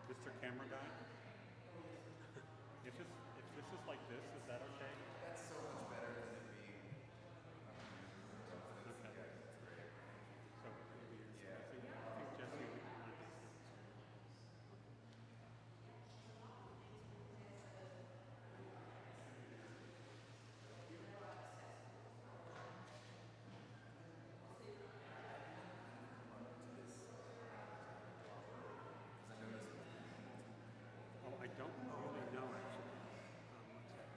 Mr. Camera guy? If this is like this, is that okay? That's so much better than it being. Okay. So maybe I think Jesse would want this. Oh, I don't really know actually. One second.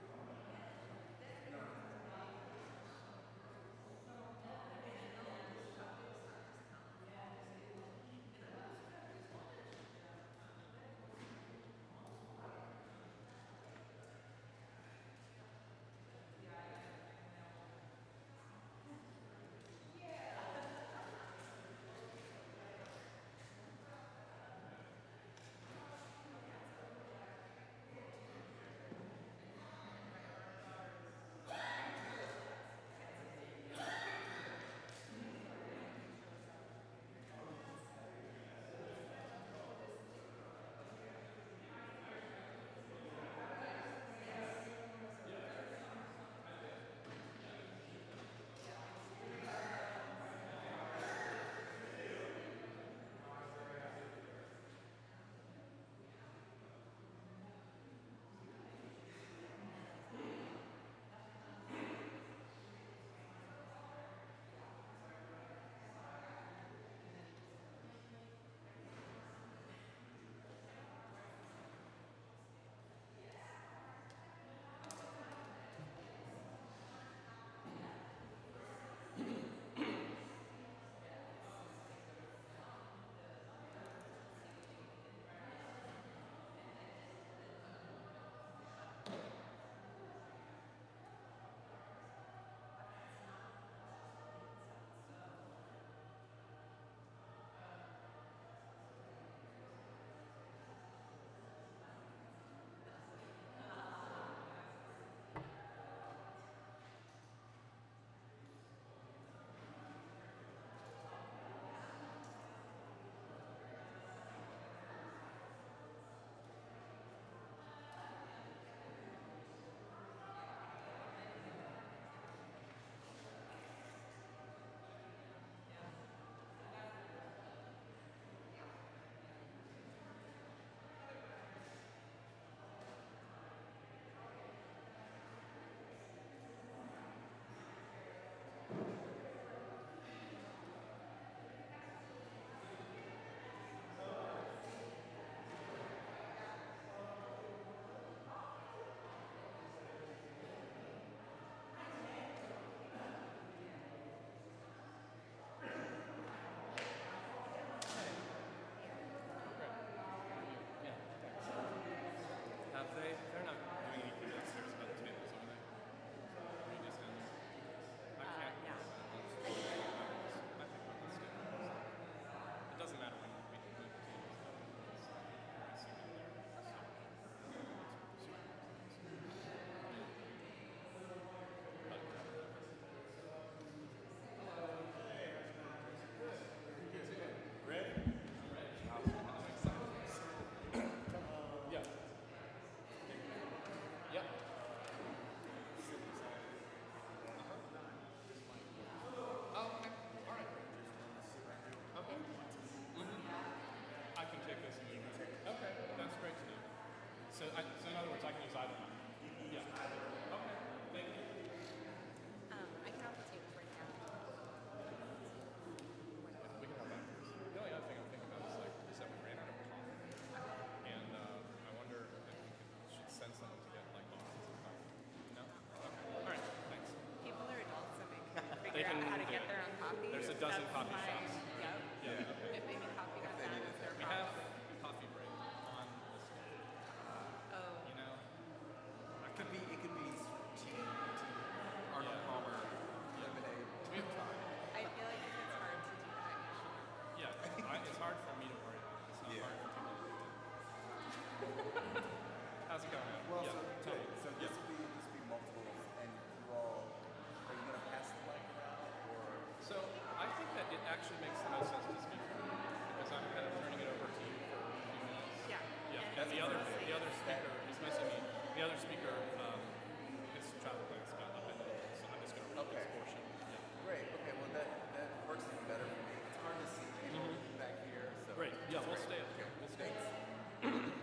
They're not doing anything downstairs about the tables, are they? We just end them. I can't. No. I think we'll just do it. It doesn't matter when we move the tables. I see them there. Ready? Yeah. Yep. Oh, okay. All right. Okay. I can take this and you can take it. Okay, that's great to know. So in other words, I can use either one. Yeah. Okay. Thank you. I can help the table right now. We can have that. The only other thing I'm thinking about is that we ran out of coffee. And I wonder if we should send someone to get some coffee. No? Okay. All right. Thanks. People are adults, so they can They figure can out how to do get it. their own coffee. There's a dozen That's coffee fine. shops. Yep. Yeah. Okay. If they need coffee, that's their We problem. have coffee break on the schedule. Oh. You know? It could be tea, Arnold Palmer, lemonade. We have time. I feel like it's hard to do that usually. Yeah. It's hard for me to worry about. It's not hard for people to do that. How's it going? Well, Yeah. so this will be multiple, and you all are you going to pass the mic around or? So I think that it actually makes the most sense to speak from the other speaker is missing me. The other speaker is traveling. It's got up in it, so I'm just going to read this portion. Yeah. Great. Okay. Well, that works even better for me. It's hard to see people back here. So Great. Yeah, we'll stay up. Okay. We'll stay. Thanks.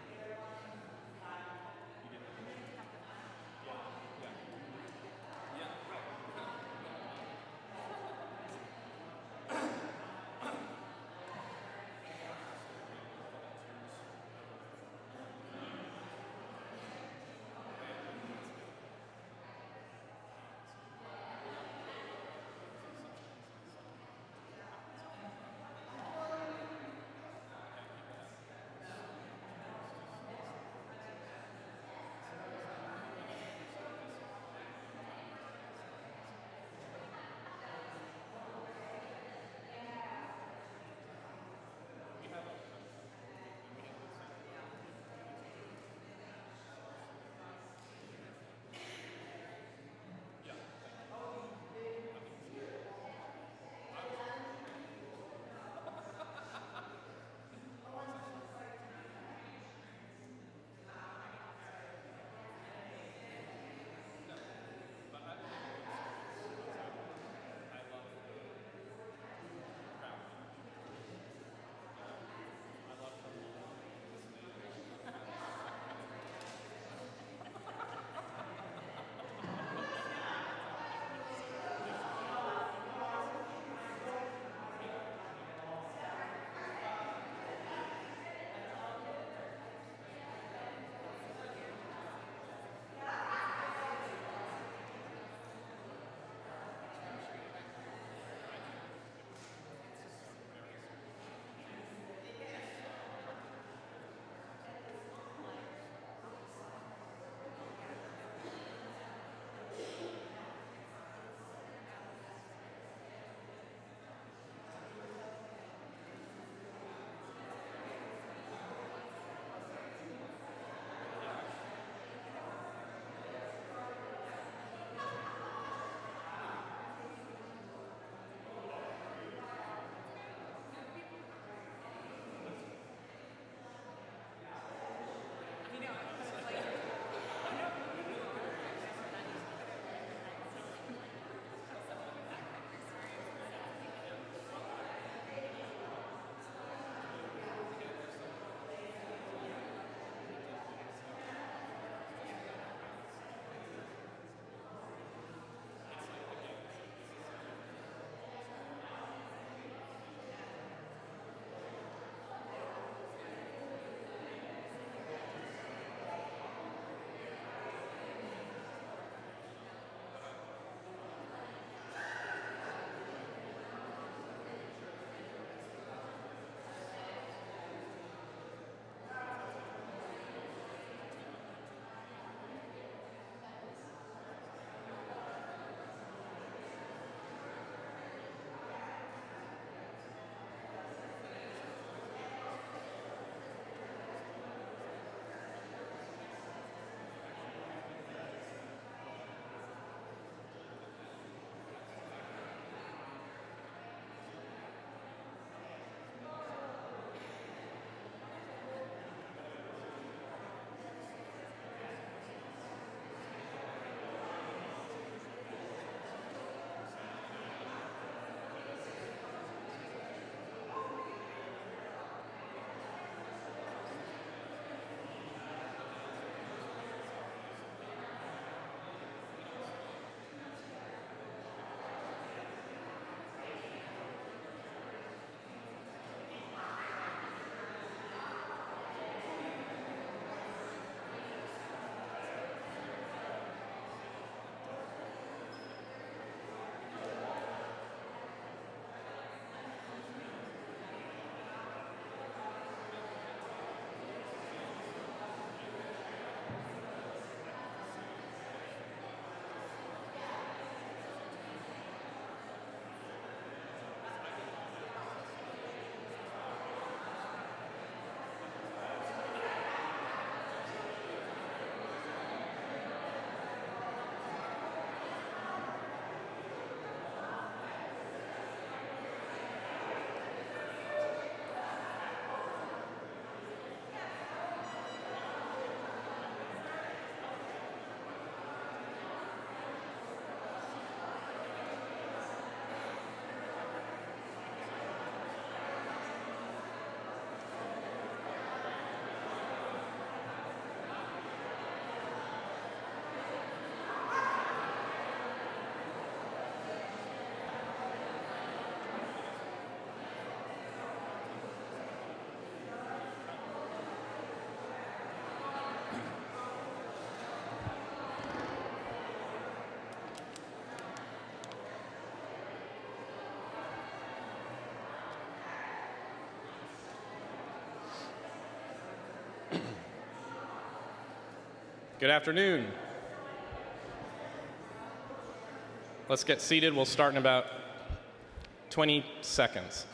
Good afternoon. Let's get seated. We'll start in about 20 seconds.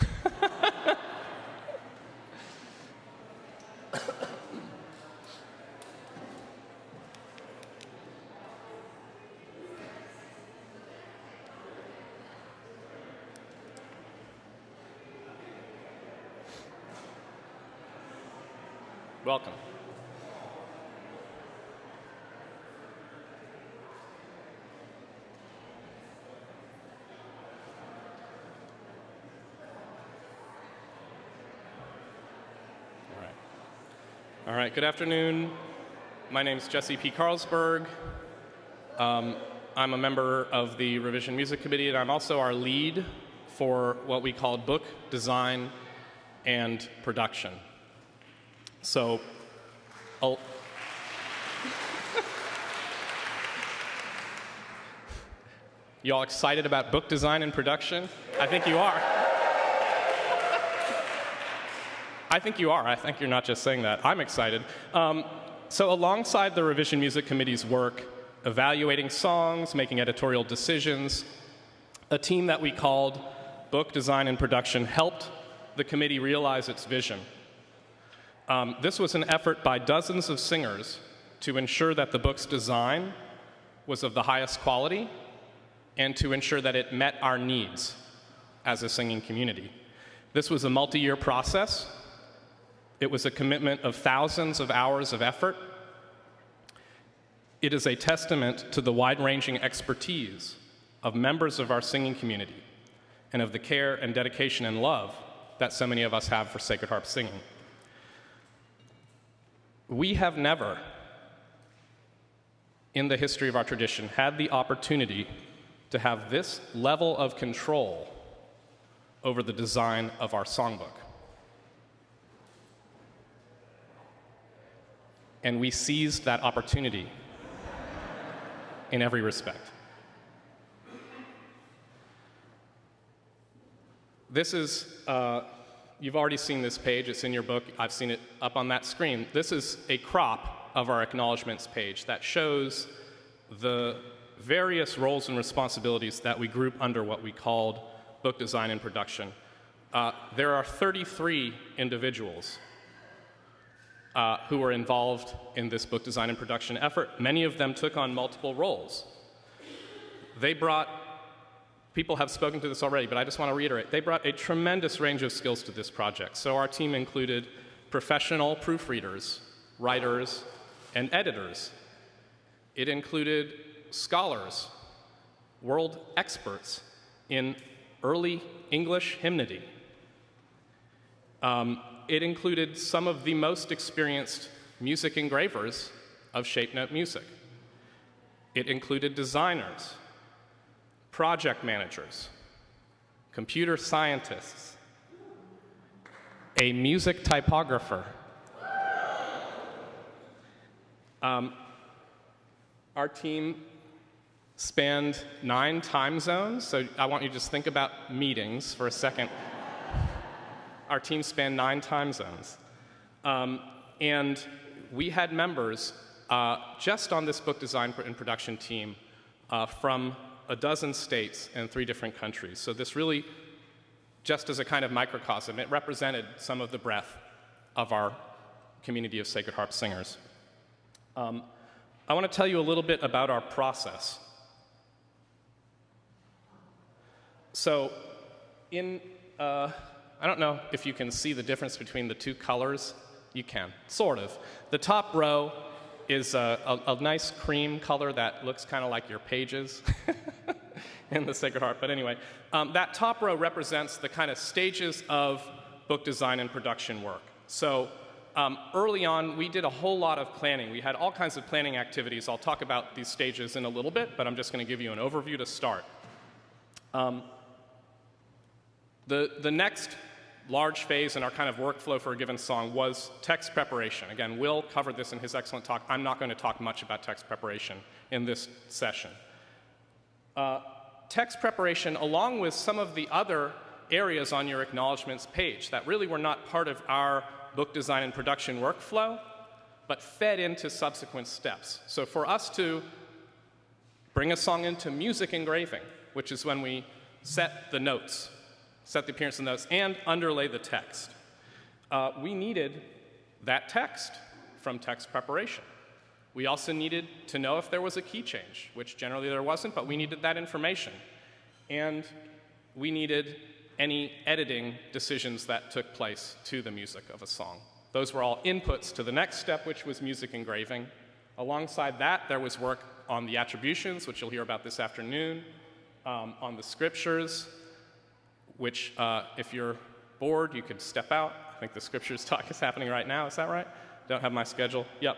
Welcome. All right, good afternoon. My name is Jesse P. Carlsberg. I'm a member of the Revision Music Committee, and I'm also our lead for what we call book design and production. So, you all excited about book design and production? I think you are. I think you are. I think you're not just saying that. I'm excited. So alongside the Revision Music Committee's work, evaluating songs, making editorial decisions, a team that we called Book Design and Production helped the committee realize its vision. This was an effort by dozens of singers to ensure that the book's design was of the highest quality and to ensure that it met our needs as a singing community. This was a multi-year process. It was a commitment of thousands of hours of effort. It is a testament to the wide-ranging expertise of members of our singing community and of the care and dedication and love that so many of us have for Sacred Harp singing. We have never, in the history of our tradition, had the opportunity to have this level of control over the design of our songbook. And we seized that opportunity in every respect. This is, you've already seen this page, it's in your book, I've seen it up on that screen. This is a crop of our acknowledgments page that shows the various roles and responsibilities that we group under what we called book design and production. There are 33 individuals who were involved in this book design and production effort. Many of them took on multiple roles. They brought, people have spoken to this already, but I just want to reiterate, they brought a tremendous range of skills to this project. So our team included professional proofreaders, writers, and editors. It included scholars, world experts in early English hymnody. It included some of the most experienced music engravers of shape note music. It included designers, project managers, computer scientists, a music typographer. Our team spanned 9 time zones, so I want you to just think about meetings for a second. Our team spanned 9 time zones. And we had members just on this book design and production team from a dozen states and 3 different countries. So this really, just as a kind of microcosm, it represented some of the breadth of our community of Sacred Harp singers. I want to tell you a little bit about our process. So in, I don't know if you can see the difference between the 2 colors. You can, sort of. The top row is a nice cream color that looks kind of like your pages in the Sacred Harp. But anyway, that top row represents the kind of stages of book design and production work. So early on, we did a whole lot of planning. We had all kinds of planning activities. I'll talk about these stages in a little bit, but I'm just going to give you an overview to start. The next large phase in our kind of workflow for a given song was text preparation. Again, Will covered this in his excellent talk. I'm not going to talk much about text preparation in this session. Text preparation, along with some of the other areas on your acknowledgments page that really were not part of our book design and production workflow, but fed into subsequent steps. So for us to bring a song into music engraving, which is when we set the notes, set the appearance of the notes, and underlay the text, we needed that text from text preparation. We also needed to know if there was a key change, which generally there wasn't, but we needed that information. And we needed any editing decisions that took place to the music of a song. Those were all inputs to the next step, which was music engraving. Alongside that, there was work on the attributions, which you'll hear about this afternoon, on the scriptures, which if you're bored, you could step out. I think the scriptures talk is happening right now. Is that right? Don't have my schedule. Yep.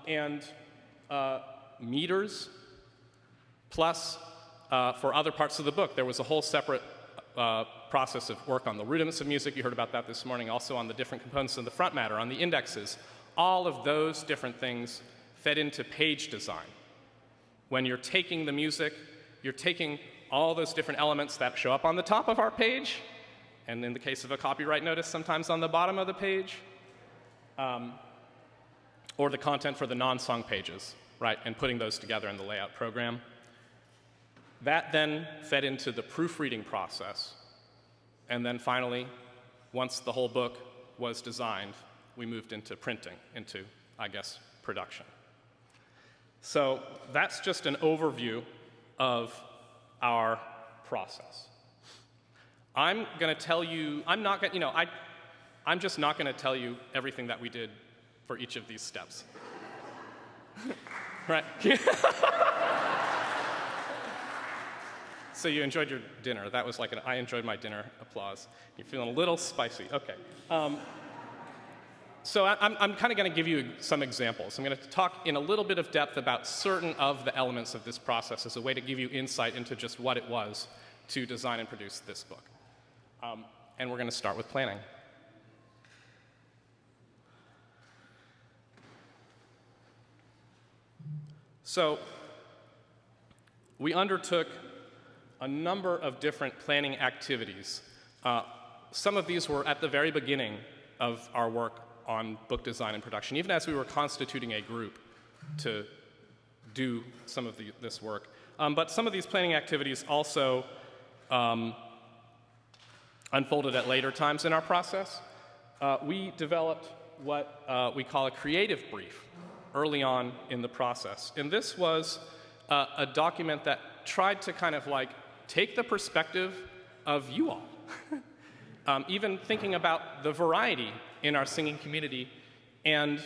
And meters, plus for other parts of the book, there was a whole separate process of work on the rudiments of music. You heard about that this morning. Also on the different components of the front matter, on the indexes. All of those different things fed into page design. When you're taking the music, you're taking all those different elements that show up on the top of our page, and in the case of a copyright notice, sometimes on the bottom of the page, or the content for the non-song pages, right, and putting those together in the layout program. That then fed into the proofreading process. And then finally, once the whole book was designed, we moved into printing, into, I guess, production. So that's just an overview of our process. I'm going to tell you, I'm just not going to tell you everything that we did for each of these steps. Right? So you enjoyed your dinner. That was like I enjoyed my dinner applause. You're feeling a little spicy. Okay. So I'm kind of going to give you some examples. I'm going to talk in a little bit of depth about certain of the elements of this process as a way to give you insight into just what it was to design and produce this book. And we're going to start with planning. So we undertook a number of different planning activities. Some of these were at the very beginning of our work on book design and production, even as we were constituting a group to do some of this work. But some of these planning activities also unfolded at later times in our process. We developed what we call a creative brief early on in the process. And this was a document that tried to kind of like take the perspective of you all. Even thinking about the variety in our singing community and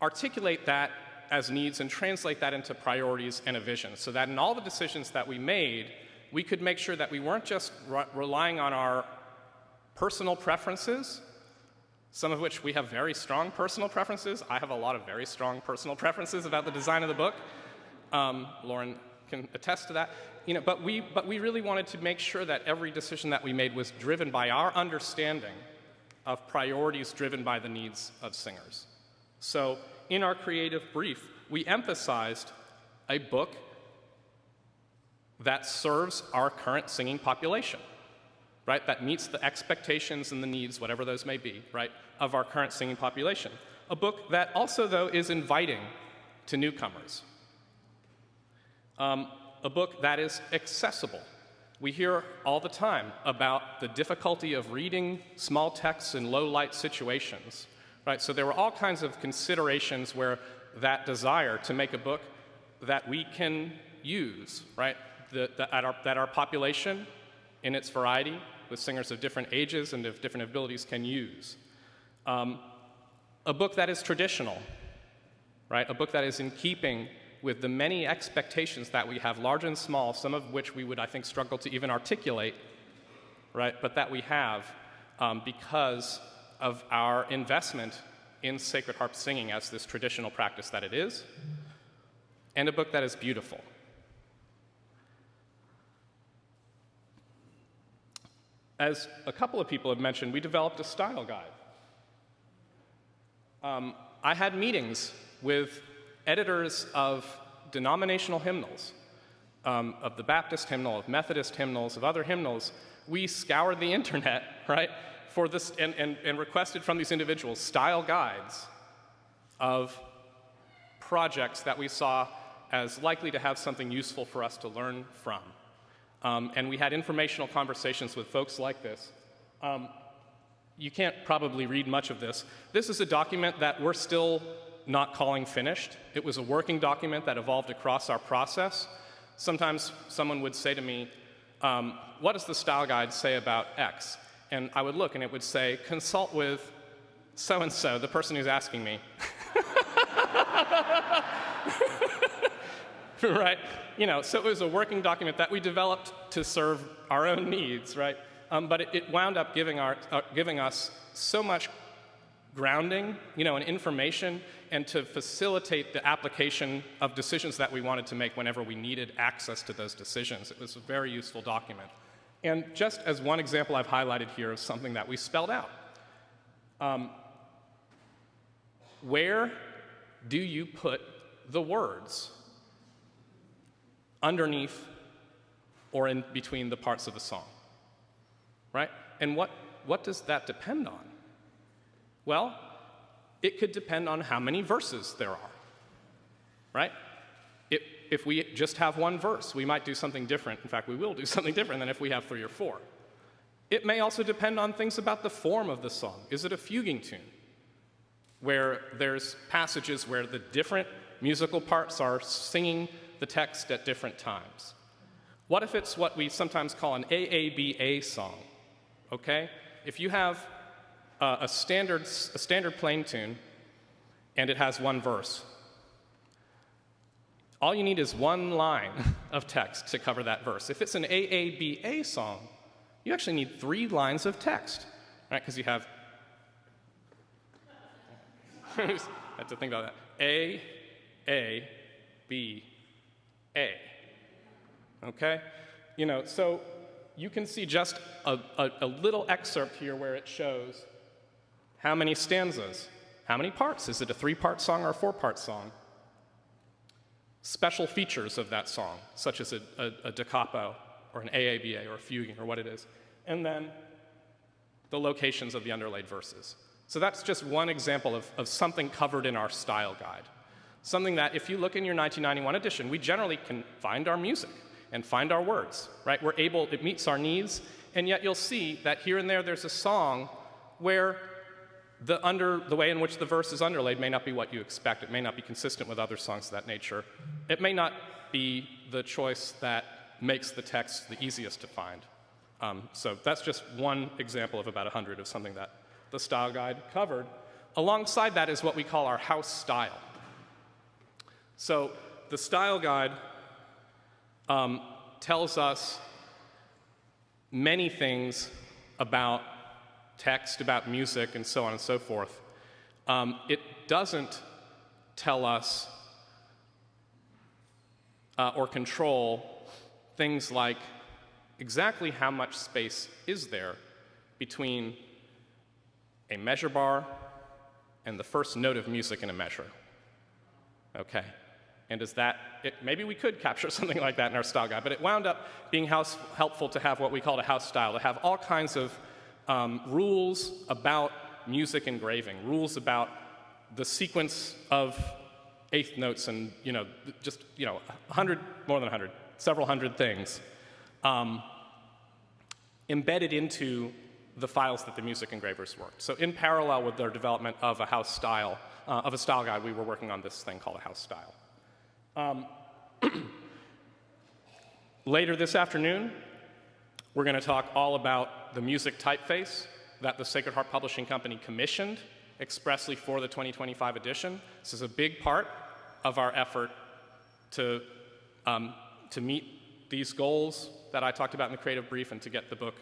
articulate that as needs and translate that into priorities and a vision, so that in all the decisions that we made, we could make sure that we weren't just relying on our personal preferences, some of which we have very strong personal preferences. I have a lot of very strong personal preferences about the design of the book. Lauren can attest to that. But we really wanted to make sure that every decision that we made was driven by our understanding of priorities driven by the needs of singers. So in our creative brief, we emphasized a book that serves our current singing population, right? That meets the expectations and the needs, whatever those may be, right, of our current singing population. A book that also, though, is inviting to newcomers. A book that is accessible. We hear all the time about the difficulty of reading small texts in low-light situations, right? So there were all kinds of considerations where that desire to make a book that we can use, right? That our population, in its variety, with singers of different ages and of different abilities, can use. A book that is traditional, right? A book that is in keeping with the many expectations that we have, large and small, some of which we would, I think, struggle to even articulate, right? But that we have because of our investment in Sacred Harp singing as this traditional practice that it is, and a book that is beautiful. As a couple of people have mentioned, we developed a style guide. I had meetings with editors of denominational hymnals, of the Baptist hymnal, of Methodist hymnals, of other hymnals. We scoured the internet, right, for this and requested from these individuals style guides of projects that we saw as likely to have something useful for us to learn from. And we had informational conversations with folks like this. You can't probably read much of this. This is a document that we're still not calling finished. It was a working document that evolved across our process. Sometimes someone would say to me, what does the style guide say about X? And I would look and it would say, consult with so-and-so, the person who's asking me. Right? You know, so it was a working document that we developed to serve our own needs, right? But it wound up giving us so much grounding, you know, and information, and to facilitate the application of decisions that we wanted to make whenever we needed access to those decisions. It was a very useful document. And just as one example I've highlighted here of something that we spelled out. Where do you put the words underneath or in between the parts of a song? Right? And what does that depend on? Well, it could depend on how many verses there are, right? If we just have one verse, we might do something different. In fact, we will do something different than if we have 3 or 4. It may also depend on things about the form of the song. Is it a fuguing tune, where there's passages where the different musical parts are singing the text at different times? What if it's what we sometimes call an AABA song? Okay? If you have a standard plain tune and it has one verse, all you need is one line of text to cover that verse. If it's an AABA song, you actually need 3 lines of text, right? Because you have, I have to think about that. A, B, A. Okay? You know, so you can see just a little excerpt here where it shows how many stanzas, how many parts. Is it a 3-part song or a 4-part song? Special features of that song, such as a da capo or an AABA or a fuguing or what it is. And then the locations of the underlaid verses. So that's just one example of something covered in our style guide. Something that if you look in your 1991 edition, we generally can find our music and find our words, right? We're able, it meets our needs, and yet you'll see that here and there's a song where the way in which the verse is underlaid may not be what you expect. It may not be consistent with other songs of that nature. It may not be the choice that makes the text the easiest to find. So that's just one example of about 100 of something that the style guide covered. Alongside that is what we call our house style. So the style guide tells us many things about text, about music, and so on and so forth. It doesn't tell us or control things like exactly how much space is there between a measure bar and the first note of music in a measure. Okay. And is that, maybe we could capture something like that in our style guide, but it wound up being helpful to have what we called a house style, to have all kinds of rules about music engraving, rules about the sequence of eighth notes and, just, 100, more than 100, several hundred things embedded into the files that the music engravers worked. So in parallel with their development of a house style, of a style guide, we were working on this thing called a house style. Later this afternoon, we're going to talk all about the music typeface that the Sacred Harp Publishing Company commissioned expressly for the 2025 edition. This is a big part of our effort to meet these goals that I talked about in the creative brief and to get the book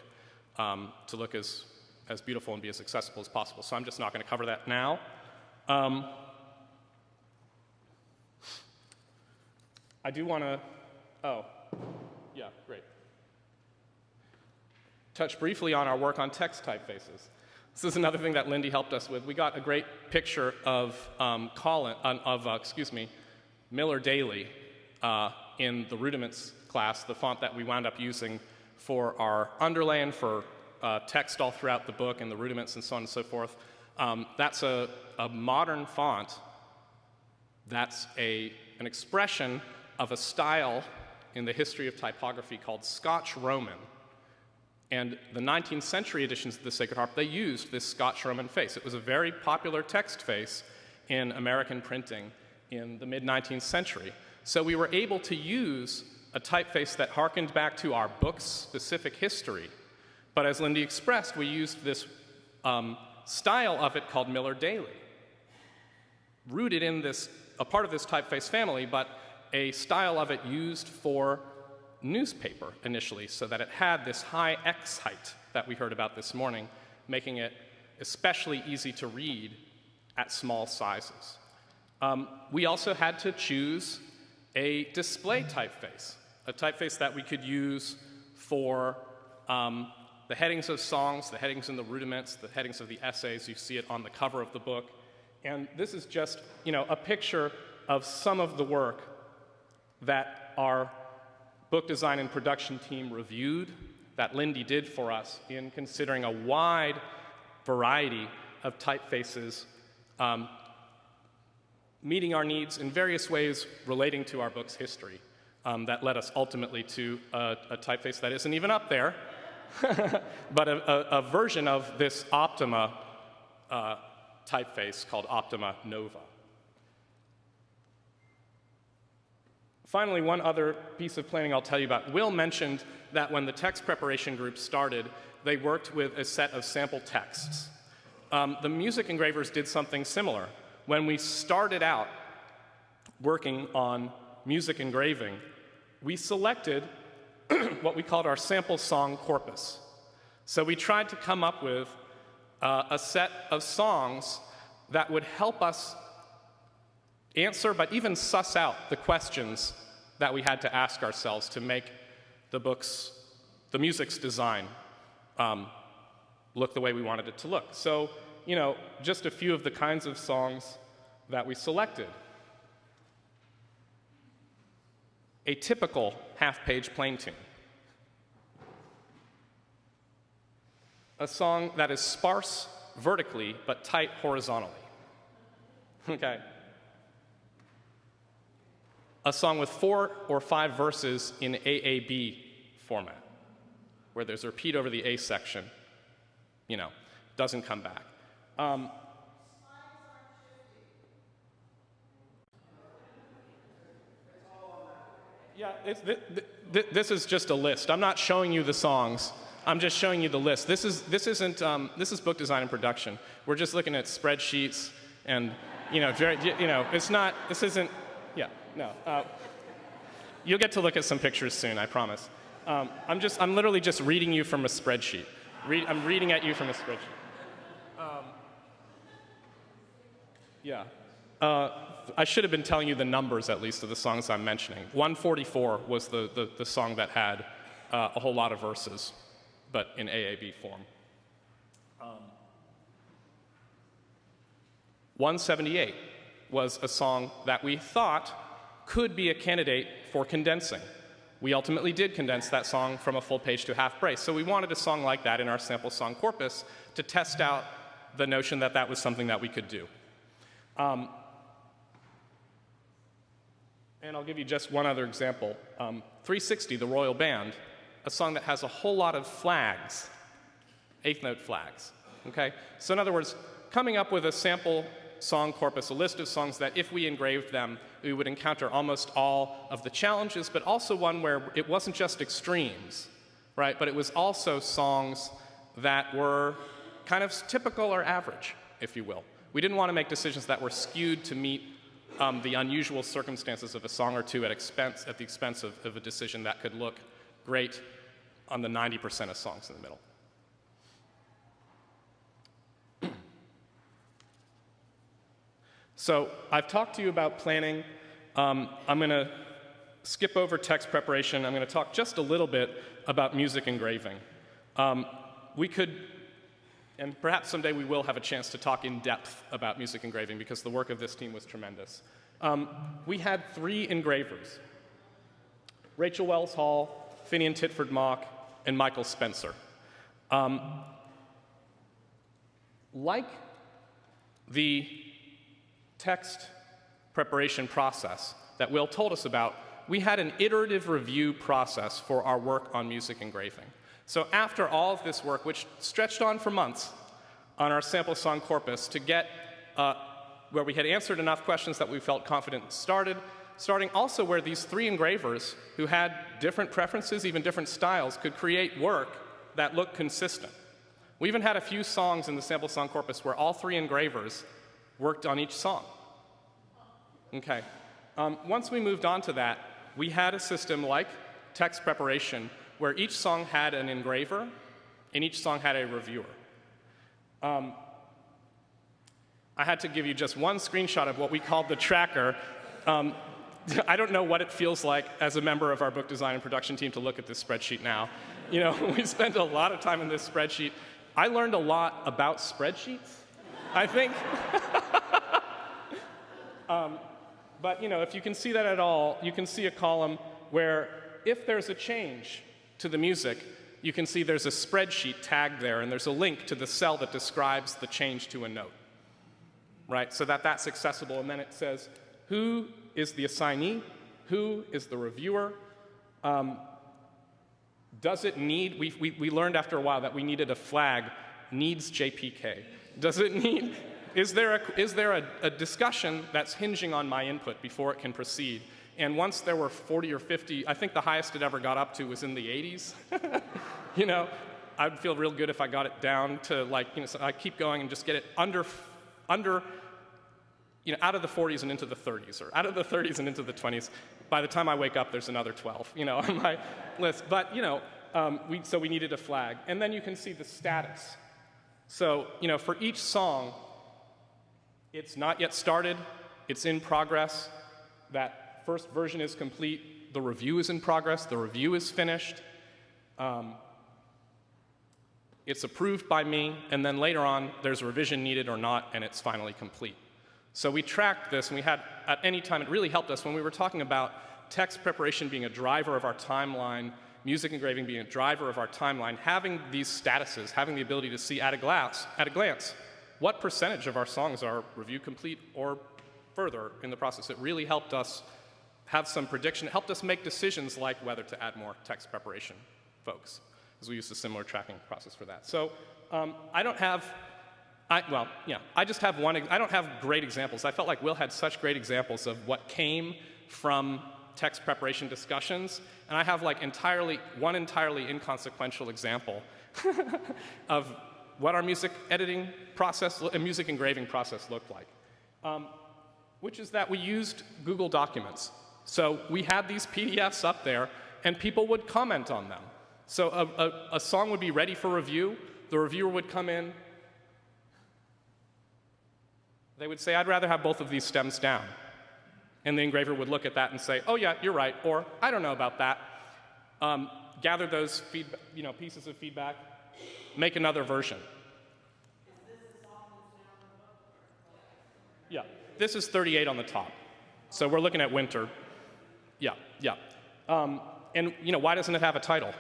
to look as beautiful and be as accessible as possible. So I'm just not going to cover that now. I do want to, great. Touch briefly on our work on text typefaces. This is another thing that Lindy helped us with. We got a great picture of Miller Daly in the rudiments class, the font that we wound up using for our underlay and for text all throughout the book and the rudiments and so on and so forth. That's a modern font That's an expression of a style in the history of typography called Scotch Roman. And the 19th century editions of the Sacred Harp, they used this Scotch Roman face. It was a very popular text face in American printing in the mid-19th century. So we were able to use a typeface that harkened back to our book's specific history. But as Lindy expressed, we used this style of it called Miller Daly, rooted in a part of this typeface family, but a style of it used for newspaper initially, so that it had this high X height that we heard about this morning, making it especially easy to read at small sizes. We also had to choose a display typeface, a typeface that we could use for the headings of songs, the headings in the rudiments, the headings of the essays. You see it on the cover of the book. And this is just, a picture of some of the work that our book design and production team reviewed, that Lindy did for us in considering a wide variety of typefaces, meeting our needs in various ways relating to our book's history, that led us ultimately to a typeface that isn't even up there, but a version of this Optima typeface called Optima Nova. Finally, one other piece of planning I'll tell you about. Will mentioned that when the text preparation group started, they worked with a set of sample texts. The music engravers did something similar. When we started out working on music engraving, we selected what we called our sample song corpus. So we tried to come up with a set of songs that would help us answer, but even suss out the questions that we had to ask ourselves to make the music's design look the way we wanted it to look. So, just a few of the kinds of songs that we selected. A typical half-page plain tune. A song that is sparse vertically, but tight horizontally. Okay. A song with 4 or 5 verses in AAB format, where there's a repeat over the A section, doesn't come back. Yeah, this is just a list. I'm not showing you the songs. I'm just showing you the list. This is book design and production. We're just looking at spreadsheets and, it's not, this isn't, yeah, no. You'll get to look at some pictures soon, I promise. I'm literally just reading you from a spreadsheet. I'm reading at you from a spreadsheet. Yeah. I should have been telling you the numbers, at least, of the songs I'm mentioning. 144 was the song that had a whole lot of verses, but in AAB form. 178 was a song that we thought could be a candidate for condensing. We ultimately did condense that song from a full page to a half brace. So we wanted a song like that in our sample song corpus to test out the notion that that was something that we could do. And I'll give you just one other example. 360, the Royal Band, a song that has a whole lot of flags, 8th note flags. Okay? So in other words, coming up with a sample song corpus, a list of songs that if we engraved them, we would encounter almost all of the challenges, but also one where it wasn't just extremes, right? But it was also songs that were kind of typical or average, if you will. We didn't want to make decisions that were skewed to meet the unusual circumstances of a song or two at the expense of a decision that could look great on the 90% of songs in the middle. So I've talked to you about planning. I'm going to skip over text preparation. I'm going to talk just a little bit about music engraving. We could, and perhaps someday we will have a chance to talk in depth about music engraving because the work of this team was tremendous. We had 3 engravers: Rachel Wells Hall, Finian Titford Mock, and Michael Spencer. Like the text preparation process that Will told us about, we had an iterative review process for our work on music engraving. So after all of this work, which stretched on for months on our sample song corpus to get where we had answered enough questions that we felt confident starting also where these 3 engravers who had different preferences, even different styles, could create work that looked consistent. We even had a few songs in the sample song corpus where all 3 engravers worked on each song. Okay. Once we moved on to that, we had a system like text preparation where each song had an engraver and each song had a reviewer. I had to give you just one screenshot of what we called the tracker. I don't know what it feels like as a member of our book design and production team to look at this spreadsheet now. You know, we spent a lot of time in this spreadsheet. I learned a lot about spreadsheets, I think. But you know, if you can see that at all, you can see a column where if there's a change to the music, you can see there's a spreadsheet tagged there, and there's a link to the cell that describes the change to a note, right? So that that's accessible, and then it says who is the assignee, who is the reviewer, does it need, we learned after a while that we needed a flag, needs JPK. Does it need, is there a discussion that's hinging on my input before it can proceed? And once there were 40 or 50, I think the highest it ever got up to was in the 80s. You know, I'd feel real good if I got it down to like, you know, so I keep going and just get it under, you know, out of the 40s and into the 30s, or out of the 30s and into the 20s. By the time I wake up, there's another 12, you know, on my list. But, you know, so we needed a flag. And then you can see the status. So, you know, for each song, it's not yet started, it's in progress, that first version is complete, the review is in progress, the review is finished, it's approved by me, and then later on, there's a revision needed or not, and it's finally complete. So we tracked this, and we had, at any time, it really helped us when we were talking about text preparation being a driver of our timeline, music engraving being a driver of our timeline, having these statuses, having the ability to see at a glance, what percentage of our songs are review complete or further in the process. It really helped us have some prediction. It helped us make decisions like whether to add more text preparation folks, as we used a similar tracking process for that. So I don't have, I just have one, I don't have great examples. I felt like Will had such great examples of what came from text preparation discussions, and I have like one entirely inconsequential example of what our music editing process, music engraving process looked like, which is that we used Google Documents. So we had these PDFs up there, and people would comment on them. So a song would be ready for review. The reviewer would come in. They would say, I'd rather have both of these stems down. And the engraver would look at that and say, oh yeah, you're right, or I don't know about that. Gather those pieces of feedback, make another version. Yeah, this is 38 on the top. So we're looking at winter. Yeah. And you know, why doesn't it have a title?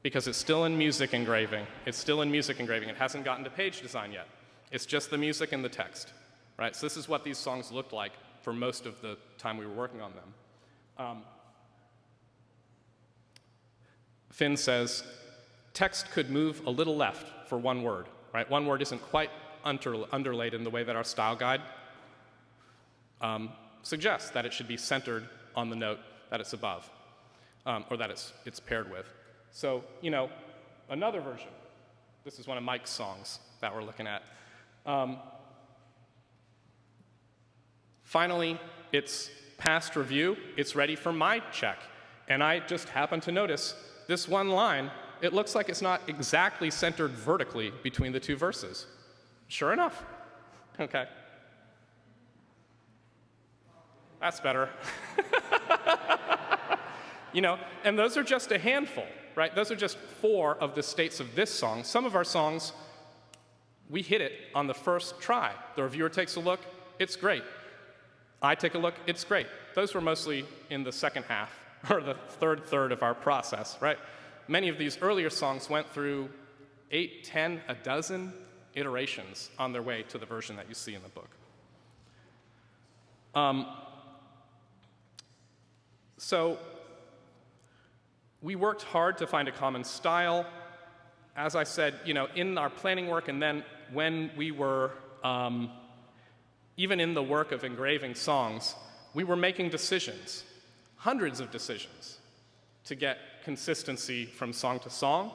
Because it's still in music engraving. It's still in music engraving. It hasn't gotten to page design yet. It's just the music and the text, right? So this is what these songs looked like for most of the time we were working on them. Finn says, text could move a little left for one word, right? One word isn't quite underlaid in the way that our style guide suggests that it should be centered on the note that it's above, or that it's paired with. So, you know, another version. This is one of Mike's songs that we're looking at. Finally, it's past review. It's ready for my check. And I just happen to notice this one line, it looks like it's not exactly centered vertically between the two verses. Sure enough. Okay. That's better. You know, and those are just a handful, right? Those are just 4 of the states of this song. Some of our songs, we hit it on the first try. The reviewer takes a look, it's great. I take a look, it's great. Those were mostly in the second half, or the third of our process, right? Many of these earlier songs went through 8, 10, a dozen iterations on their way to the version that you see in the book. So we worked hard to find a common style. As I said, in our planning work, and then when we were even in the work of engraving songs, we were making decisions, hundreds of decisions, to get consistency from song to song.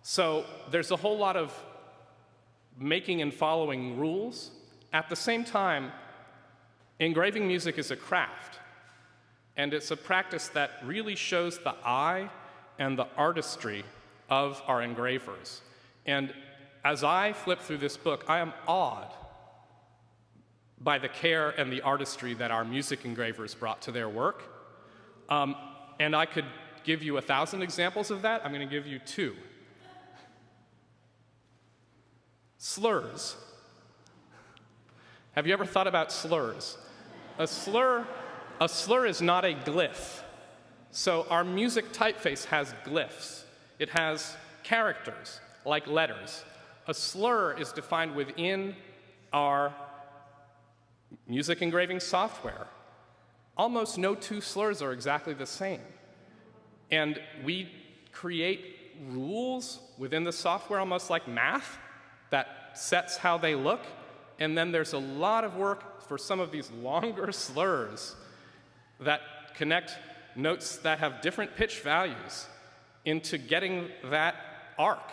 So there's a whole lot of making and following rules. At the same time, engraving music is a craft, and it's a practice that really shows the eye and the artistry of our engravers. And as I flip through this book, I am awed by the care and the artistry that our music engravers brought to their work. And I could give you 1,000 examples of that. I'm going to give you 2. Slurs. Have you ever thought about slurs? A slur is not a glyph. So our music typeface has glyphs. It has characters, like letters. A slur is defined within our music engraving software. Almost no 2 slurs are exactly the same. And we create rules within the software, almost like math, that sets how they look. And then there's a lot of work for some of these longer slurs that connect notes that have different pitch values into getting that arc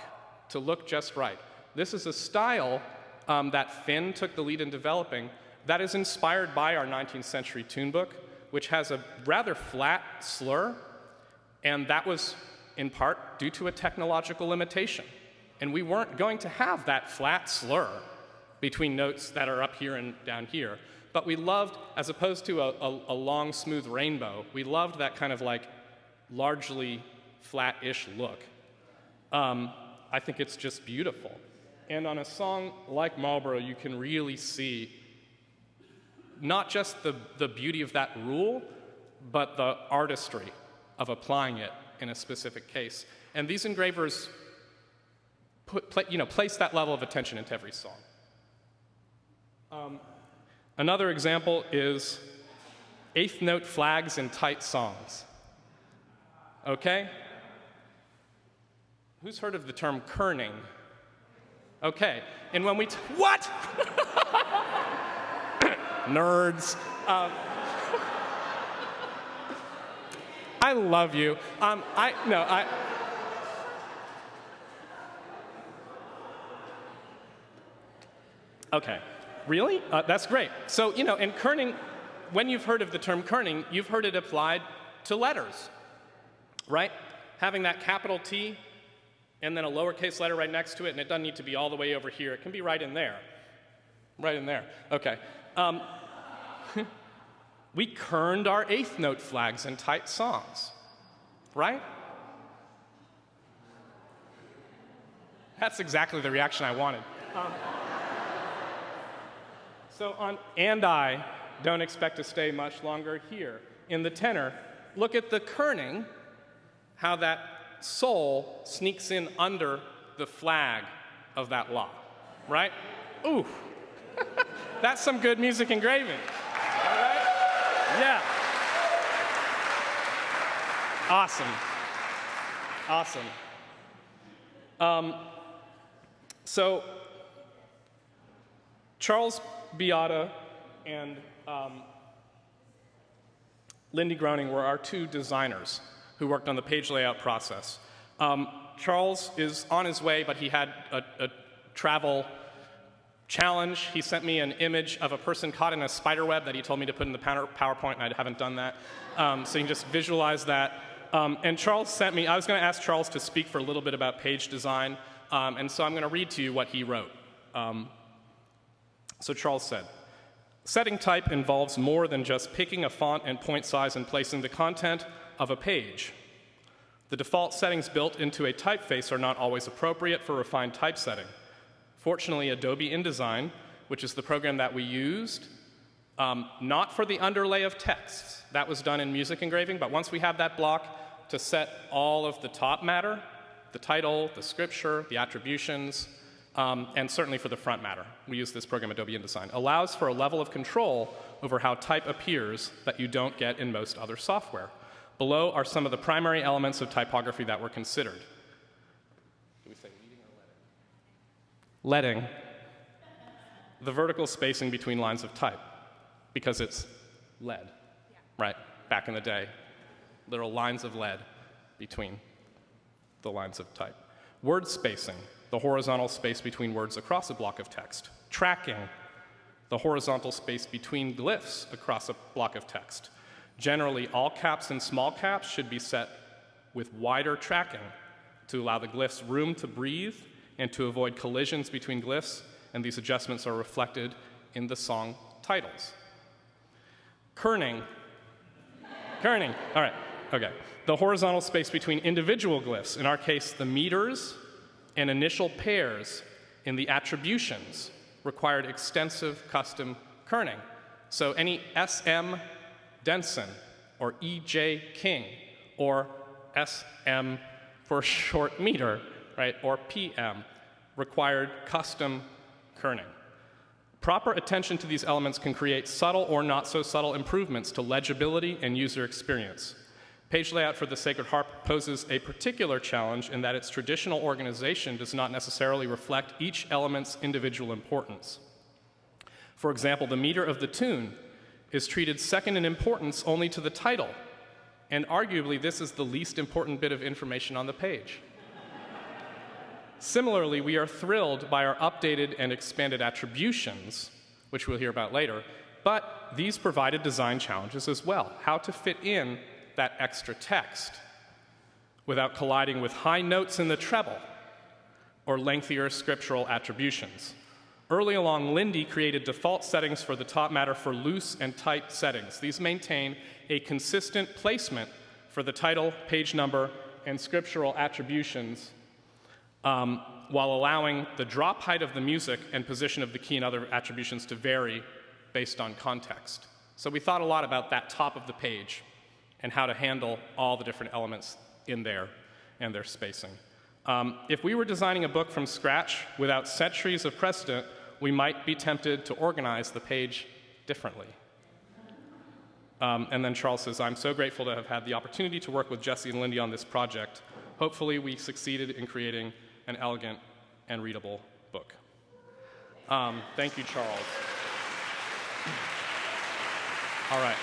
to look just right. This is a style that Finn took the lead in developing that is inspired by our 19th century tune book, which has a rather flat slur, and that was in part due to a technological limitation. And we weren't going to have that flat slur between notes that are up here and down here. But we loved, as opposed to a long, smooth rainbow, we loved that kind of like largely flat-ish look. I think it's just beautiful. And on a song like Marlboro, you can really see not just the beauty of that rule, but the artistry of applying it in a specific case. And these engravers place that level of attention into every song. Another example is 8th note flags in tight songs. Okay? Who's heard of the term kerning? Okay, and when we what? Nerds. I love you. Okay, really? That's great. So, in kerning, when you've heard of the term kerning, you've heard it applied to letters, right? Having that capital T and then a lowercase letter right next to it, and it doesn't need to be all the way over here. It can be right in there. Right in there. Okay. We kerned our 8th note flags in tight songs, right? That's exactly the reaction I wanted. And I don't expect to stay much longer here. In the tenor, look at the kerning, how that sol sneaks in under the flag of that la, right? Ooh, that's some good music engraving, all right? Yeah. Awesome. So Charles Beata and Lindy Groening were our 2 designers who worked on the page layout process. Charles is on his way, but he had a travel challenge. He sent me an image of a person caught in a spider web that he told me to put in the PowerPoint, and I haven't done that. So you can just visualize that. And Charles sent me, I was going to ask Charles to speak for a little bit about page design, and so I'm going to read to you what he wrote. So Charles said, "Setting type involves more than just picking a font and point size and placing the content of a page. The default settings built into a typeface are not always appropriate for refined typesetting. Fortunately, Adobe InDesign, which is the program that we used, not for the underlay of texts, that was done in music engraving, but once we have that block to set all of the top matter, the title, the scripture, the attributions, and certainly for the front matter. We use this program, Adobe InDesign. Allows for a level of control over how type appears that you don't get in most other software. Below are some of the primary elements of typography that were considered. Do we say leading or leading? Leading. The vertical spacing between lines of type, because it's lead, right? Back in the day, literal lines of lead between the lines of type. Word spacing, the horizontal space between words across a block of text. Tracking, the horizontal space between glyphs across a block of text. Generally, all caps and small caps should be set with wider tracking to allow the glyphs room to breathe and to avoid collisions between glyphs, and these adjustments are reflected in the song titles. Kerning, all right, okay. The horizontal space between individual glyphs, in our case, the meters and initial pairs in the attributions, required extensive custom kerning. So any SM Denson or EJ King or SM for short meter, right, or PM, required custom kerning. Proper attention to these elements can create subtle or not so subtle improvements to legibility and user experience. Page layout for the Sacred Harp poses a particular challenge in that its traditional organization does not necessarily reflect each element's individual importance. For example, the meter of the tune is treated second in importance only to the title, and arguably this is the least important bit of information on the page. Similarly, we are thrilled by our updated and expanded attributions, which we'll hear about later, but these provided design challenges as well. How to fit in that extra text without colliding with high notes in the treble or lengthier scriptural attributions. Early along, Lindy created default settings for the top matter for loose and tight settings. These maintain a consistent placement for the title, page number, and scriptural attributions, while allowing the drop height of the music and position of the key and other attributions to vary based on context. So we thought a lot about that top of the page and how to handle all the different elements in there and their spacing. If we were designing a book from scratch without centuries of precedent, we might be tempted to organize the page differently. And then Charles says, I'm so grateful to have had the opportunity to work with Jesse and Lindy on this project. Hopefully we succeeded in creating an elegant and readable book. Thank you, Charles. All right.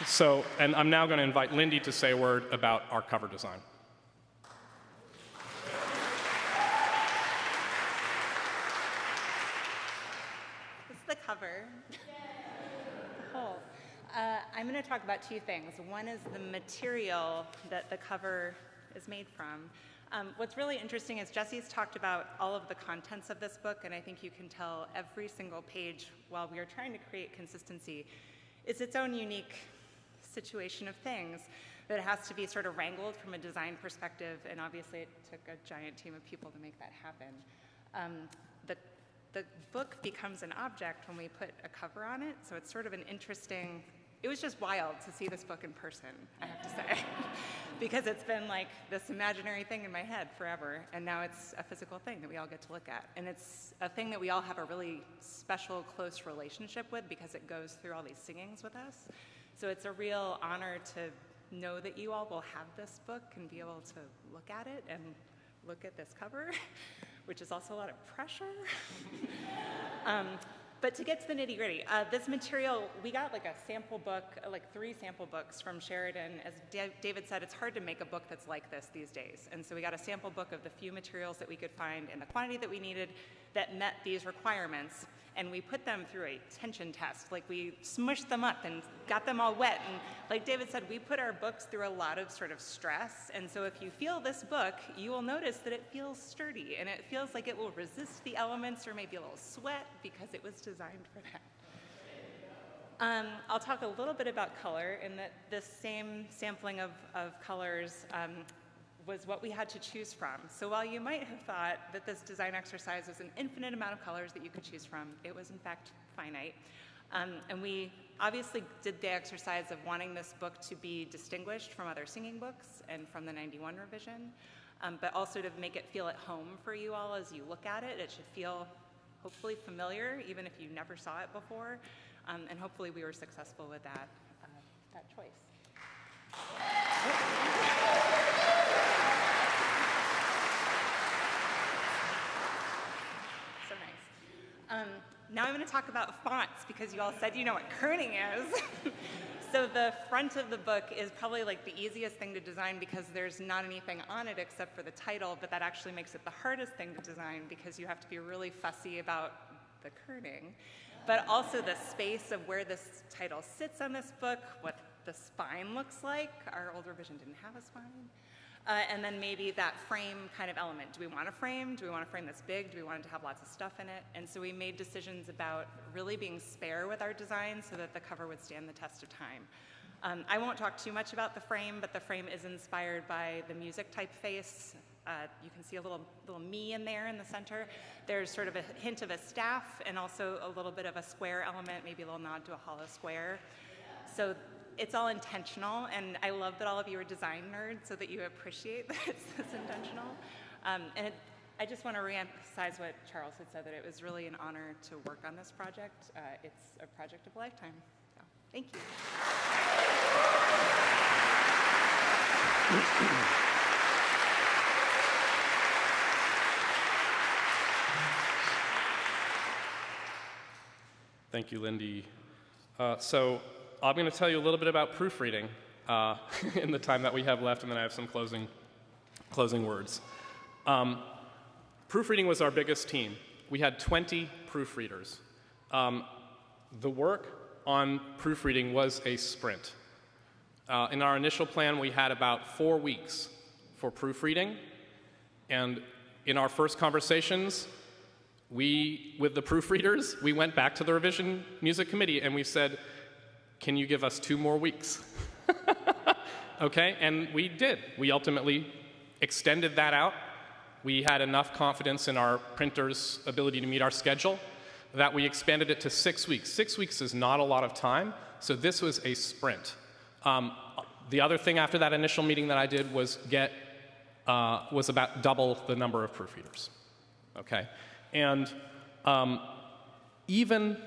So, and I'm now going to invite Lindy to say a word about our cover design. This is the cover. The whole. I'm going to talk about two things. One is the material that the cover is made from. What's really interesting is Jesse's talked about all of the contents of this book, and I think you can tell every single page, while we are trying to create consistency, is its own unique situation of things that has to be sort of wrangled from a design perspective, and obviously it took a giant team of people to make that happen. The book becomes an object when we put a cover on it, so it's sort of an interesting, it was just wild to see this book in person, I have to say, because it's been like this imaginary thing in my head forever, and now it's a physical thing that we all get to look at. And it's a thing that we all have a really special, close relationship with because it goes through all these singings with us. So it's a real honor to know that you all will have this book and be able to look at it and look at this cover, which is also a lot of pressure. But to get to the nitty gritty, this material, we got like a sample book, like 3 sample books from Sheridan. As David said, it's hard to make a book that's like this these days. And so we got a sample book of the few materials that we could find in the quantity that we needed that met these requirements. And we put them through a tension test. Like we smushed them up and got them all wet. And like David said, we put our books through a lot of sort of stress. And so if you feel this book, you will notice that it feels sturdy and it feels like it will resist the elements or maybe a little sweat because it was designed for that. I'll talk a little bit about color in that this same sampling of colors was what we had to choose from. So while you might have thought that this design exercise was an infinite amount of colors that you could choose from, it was in fact finite. And we obviously did the exercise of wanting this book to be distinguished from other singing books and from the '91 revision. but also to make it feel at home for you all as you look at it. It should feel hopefully familiar, even if you never saw it before, and hopefully we were successful with that choice. So nice. Now I'm going to talk about fonts because you all said you know what kerning is. So the front of the book is probably like the easiest thing to design because there's not anything on it except for the title, but that actually makes it the hardest thing to design because you have to be really fussy about the kerning, but also the space of where this title sits on this book, what the spine looks like. Our old revision didn't have a spine. And then maybe that frame kind of element. Do we want a frame? Do we want a frame that's big? Do we want it to have lots of stuff in it? And so we made decisions about really being spare with our design so that the cover would stand the test of time. I won't talk too much about the frame, but the frame is inspired by the music typeface. You can see a little me in there in the center. There's sort of a hint of a staff and also a little bit of a square element, maybe a little nod to a hollow square. So it's all intentional, and I love that all of you are design nerds so that you appreciate that it's this intentional. I just want to reemphasize what Charles had said, that it was really an honor to work on this project. It's a project of a lifetime. So, thank you. Thank you, Lindy. So I'm going to tell you a little bit about proofreading in the time that we have left, and then I have some closing words. Proofreading was our biggest team. We had 20 proofreaders. The work on proofreading was a sprint. In our initial plan, we had about 4 weeks for proofreading, and in our first conversations, with the proofreaders, we went back to the revision music committee and we said, can you give us 2 more weeks? Okay, and we did. We ultimately extended that out. We had enough confidence in our printer's ability to meet our schedule that we expanded it to 6 weeks. 6 weeks is not a lot of time, so this was a sprint. The other thing after that initial meeting that I did was was about double the number of proofreaders. Okay. And even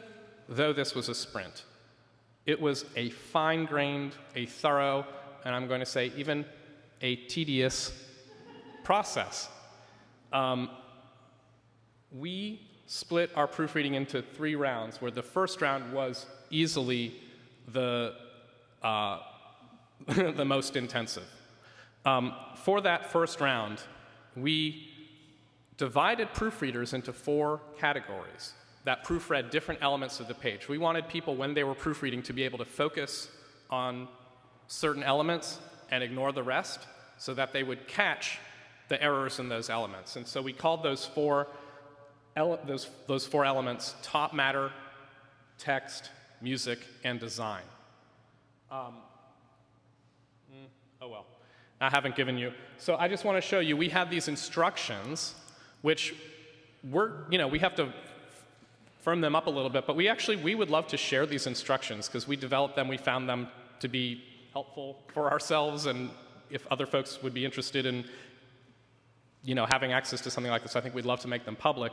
though this was a sprint, it was a fine-grained, a thorough, and I'm going to say even a tedious process. We split our proofreading into 3 rounds, where the first round was easily the most intensive. For that first round, we divided proofreaders into 4 categories that proofread different elements of the page. We wanted people, when they were proofreading, to be able to focus on certain elements and ignore the rest so that they would catch the errors in those elements. And so we called those 4 elements top matter, text, music, and design. Oh well, I haven't given you. So I just want to show you, we have these instructions which we have to firm them up a little bit, but we would love to share these instructions because we developed them, we found them to be helpful for ourselves, and if other folks would be interested in, having access to something like this, I think we'd love to make them public.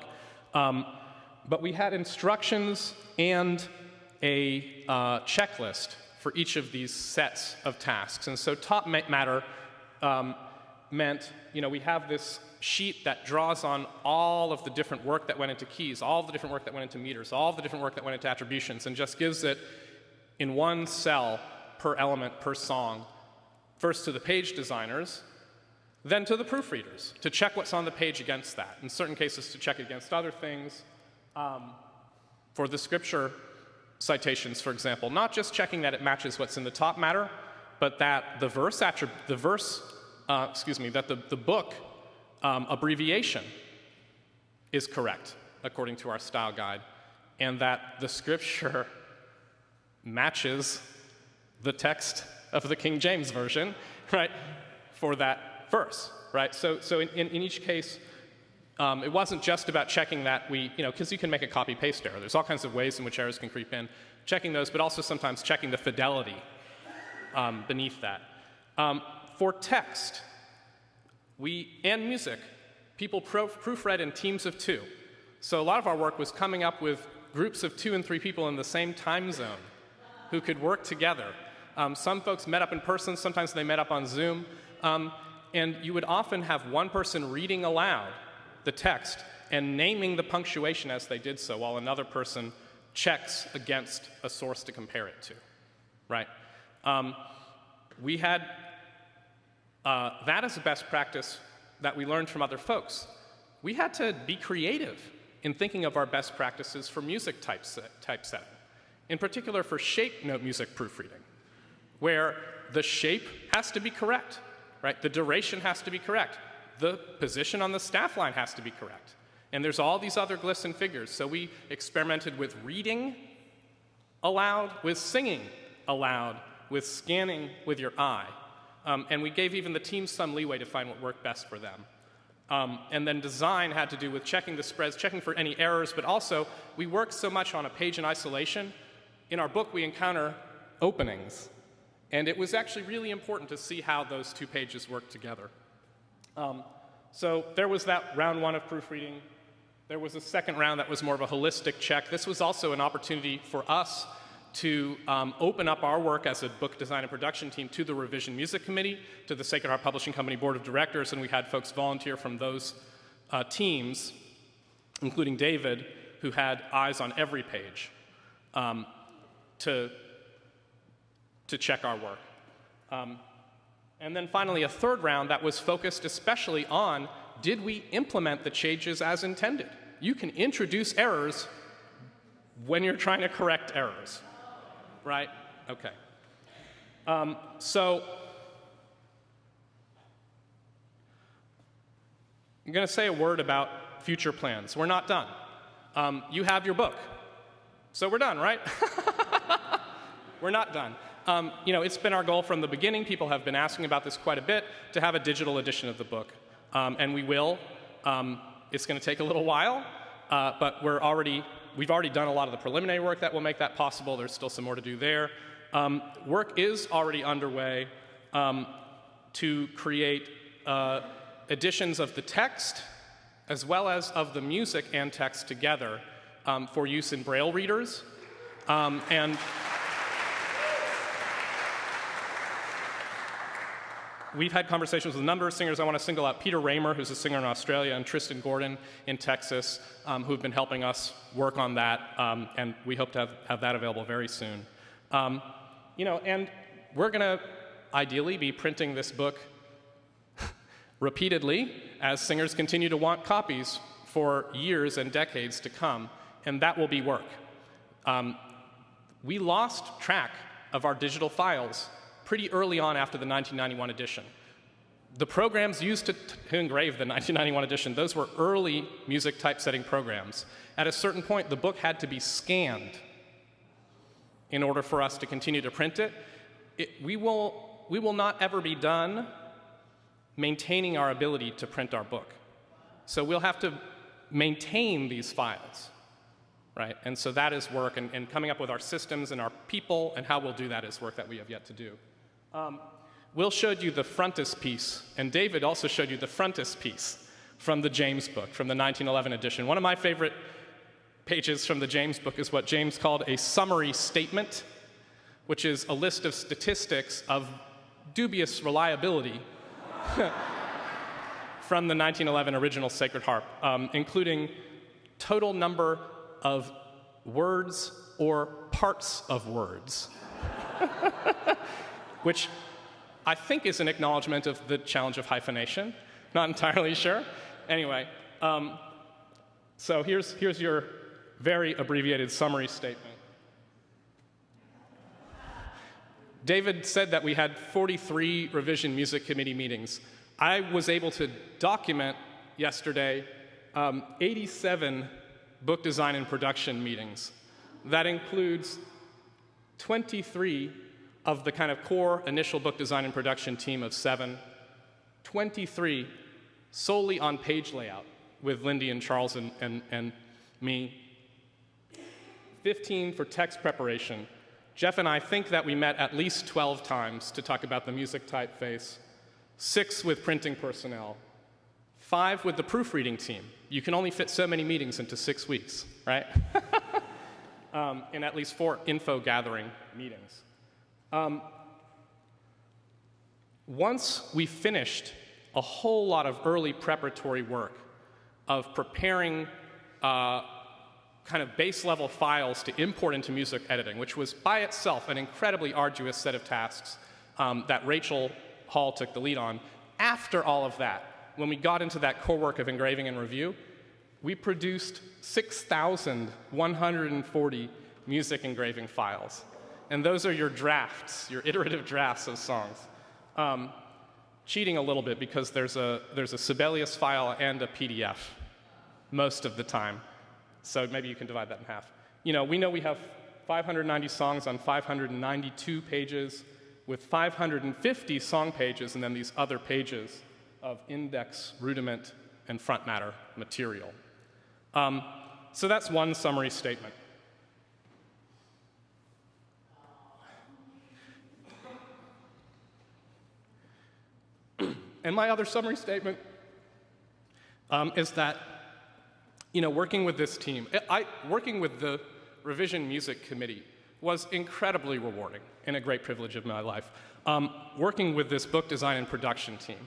But we had instructions and a checklist for each of these sets of tasks. And so top matter meant, we have this sheet that draws on all of the different work that went into keys, all the different work that went into meters, all the different work that went into attributions, and just gives it in one cell per element, per song, first to the page designers, then to the proofreaders, to check what's on the page against that. In certain cases, to check against other things. For the scripture citations, for example, not just checking that it matches what's in the top matter, but that the book abbreviation is correct according to our style guide, and that the scripture matches the text of the King James Version, right, for that verse, right? So in each case, it wasn't just about checking that because you can make a copy-paste error. There's all kinds of ways in which errors can creep in, checking those, but also sometimes checking the fidelity beneath that. For text, And music, people proofread in teams of 2. So a lot of our work was coming up with groups of 2 and 3 people in the same time zone who could work together. Some folks met up in person, sometimes they met up on Zoom, and you would often have one person reading aloud the text and naming the punctuation as they did so, while another person checks against a source to compare it to, right? We had that as a best practice that we learned from other folks. We had to be creative in thinking of our best practices for music typesetting, in particular for shape note music proofreading, where the shape has to be correct, right? The duration has to be correct. The position on the staff line has to be correct. And there's all these other glyphs and figures. So we experimented with reading aloud, with singing aloud, with scanning with your eye. And we gave even the teams some leeway to find what worked best for them. And then design had to do with checking the spreads, checking for any errors, but also we worked so much on a page in isolation. In our book, we encounter openings. And it was actually really important to see how those 2 pages work together. So there was that round 1 of proofreading. There was a second round that was more of a holistic check. This was also an opportunity for us to open up our work as a book design and production team to the Revision Music Committee, to the Sacred Harp Publishing Company Board of Directors, and we had folks volunteer from those teams, including David, who had eyes on every page to check our work. And then finally, a third round that was focused especially on, did we implement the changes as intended? You can introduce errors when you're trying to correct errors, right? Okay. So I'm going to say a word about future plans. We're not done. You have your book. So we're done, right? We're not done. You know, it's been our goal from the beginning. People have been asking about this quite a bit, to have a digital edition of the book. And we will. It's going to take a little while, but we've already done a lot of the preliminary work that will make that possible. There's still some more to do there. Work is already underway to create editions of the text as well as of the music and text together for use in Braille readers. And we've had conversations with a number of singers. I want to single out Peter Raymer, who's a singer in Australia, and Tristan Gordon in Texas, who've been helping us work on that, and we hope to have that available very soon. You know, and we're going to ideally be printing this book repeatedly as singers continue to want copies for years and decades to come, and that will be work. We lost track of our digital files pretty early on after the 1991 edition. The programs used to engrave the 1991 edition, those were early music typesetting programs. At a certain point, the book had to be scanned in order for us to continue to print it. We will not ever be done maintaining our ability to print our book. So we'll have to maintain these files, right? And so that is work, and coming up with our systems and our people and how we'll do that is work that we have yet to do. Will showed you the frontispiece, and David also showed you the frontispiece from the James book, from the 1911 edition. One of my favorite pages from the James book is what James called a summary statement, which is a list of statistics of dubious reliability from the 1911 original Sacred Harp, including total number of words or parts of words, which I think is an acknowledgement of the challenge of hyphenation. Not entirely sure. Anyway, so here's your very abbreviated summary statement. David said that we had 43 Revision Music Committee meetings. I was able to document yesterday 87 book design and production meetings. That includes 23 of the kind of core initial book design and production team of 7, 23 solely on page layout with Lindy and Charles and me, 15 for text preparation. Jeff and I think that we met at least 12 times to talk about the music typeface, 6 with printing personnel, 5 with the proofreading team. You can only fit so many meetings into 6 weeks, right? And at least 4 info gathering meetings. Once we finished a whole lot of early preparatory work of preparing kind of base level files to import into music editing, which was by itself an incredibly arduous set of tasks that Rachel Hall took the lead on. After all of that, when we got into that core work of engraving and review, we produced 6,140 music engraving files. And those are your drafts, your iterative drafts of songs. Cheating a little bit because there's a Sibelius file and a PDF most of the time. So maybe you can divide that in half. We know we have 590 songs on 592 pages with 550 song pages and then these other pages of index, rudiment, and front matter material. So that's one summary statement. And my other summary statement is that, working with this team, working with the Revision Music Committee was incredibly rewarding and a great privilege of my life. Working with this book design and production team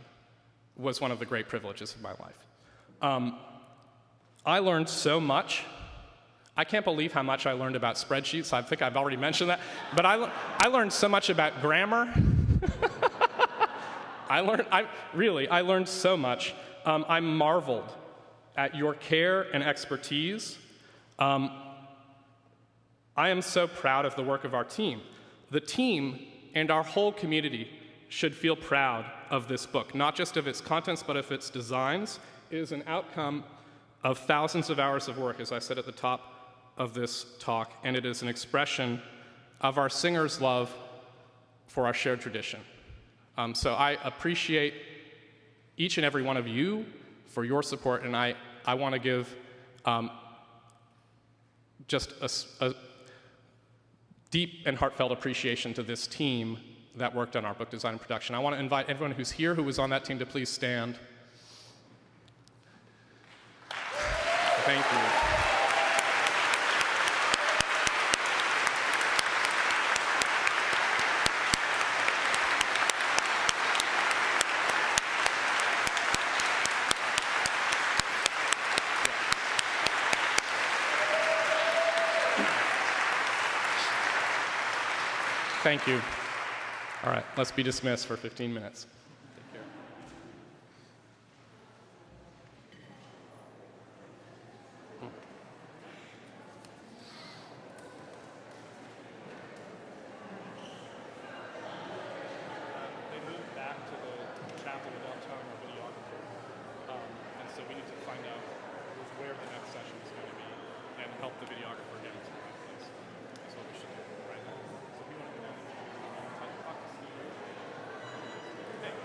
was one of the great privileges of my life. I learned so much. I can't believe how much I learned about spreadsheets. I think I've already mentioned that. But I learned so much about grammar. I learned so much. I marveled at your care and expertise. I am so proud of the work of our team. The team and our whole community should feel proud of this book, not just of its contents, but of its designs. It is an outcome of thousands of hours of work, as I said at the top of this talk, and it is an expression of our singers' love for our shared tradition. So I appreciate each and every one of you for your support, and I want to give just a deep and heartfelt appreciation to this team that worked on our book design and production. I want to invite everyone who's here who was on that team to please stand. Thank you. Thank you. All right, let's be dismissed for 15 minutes. Take care. They moved back to the chapel without telling our videographer, and so we need to find out where the next session is going to be and help the videographer get into the right place. That's what we should do right now. So if you want to go down, talk to Steve. Thank you.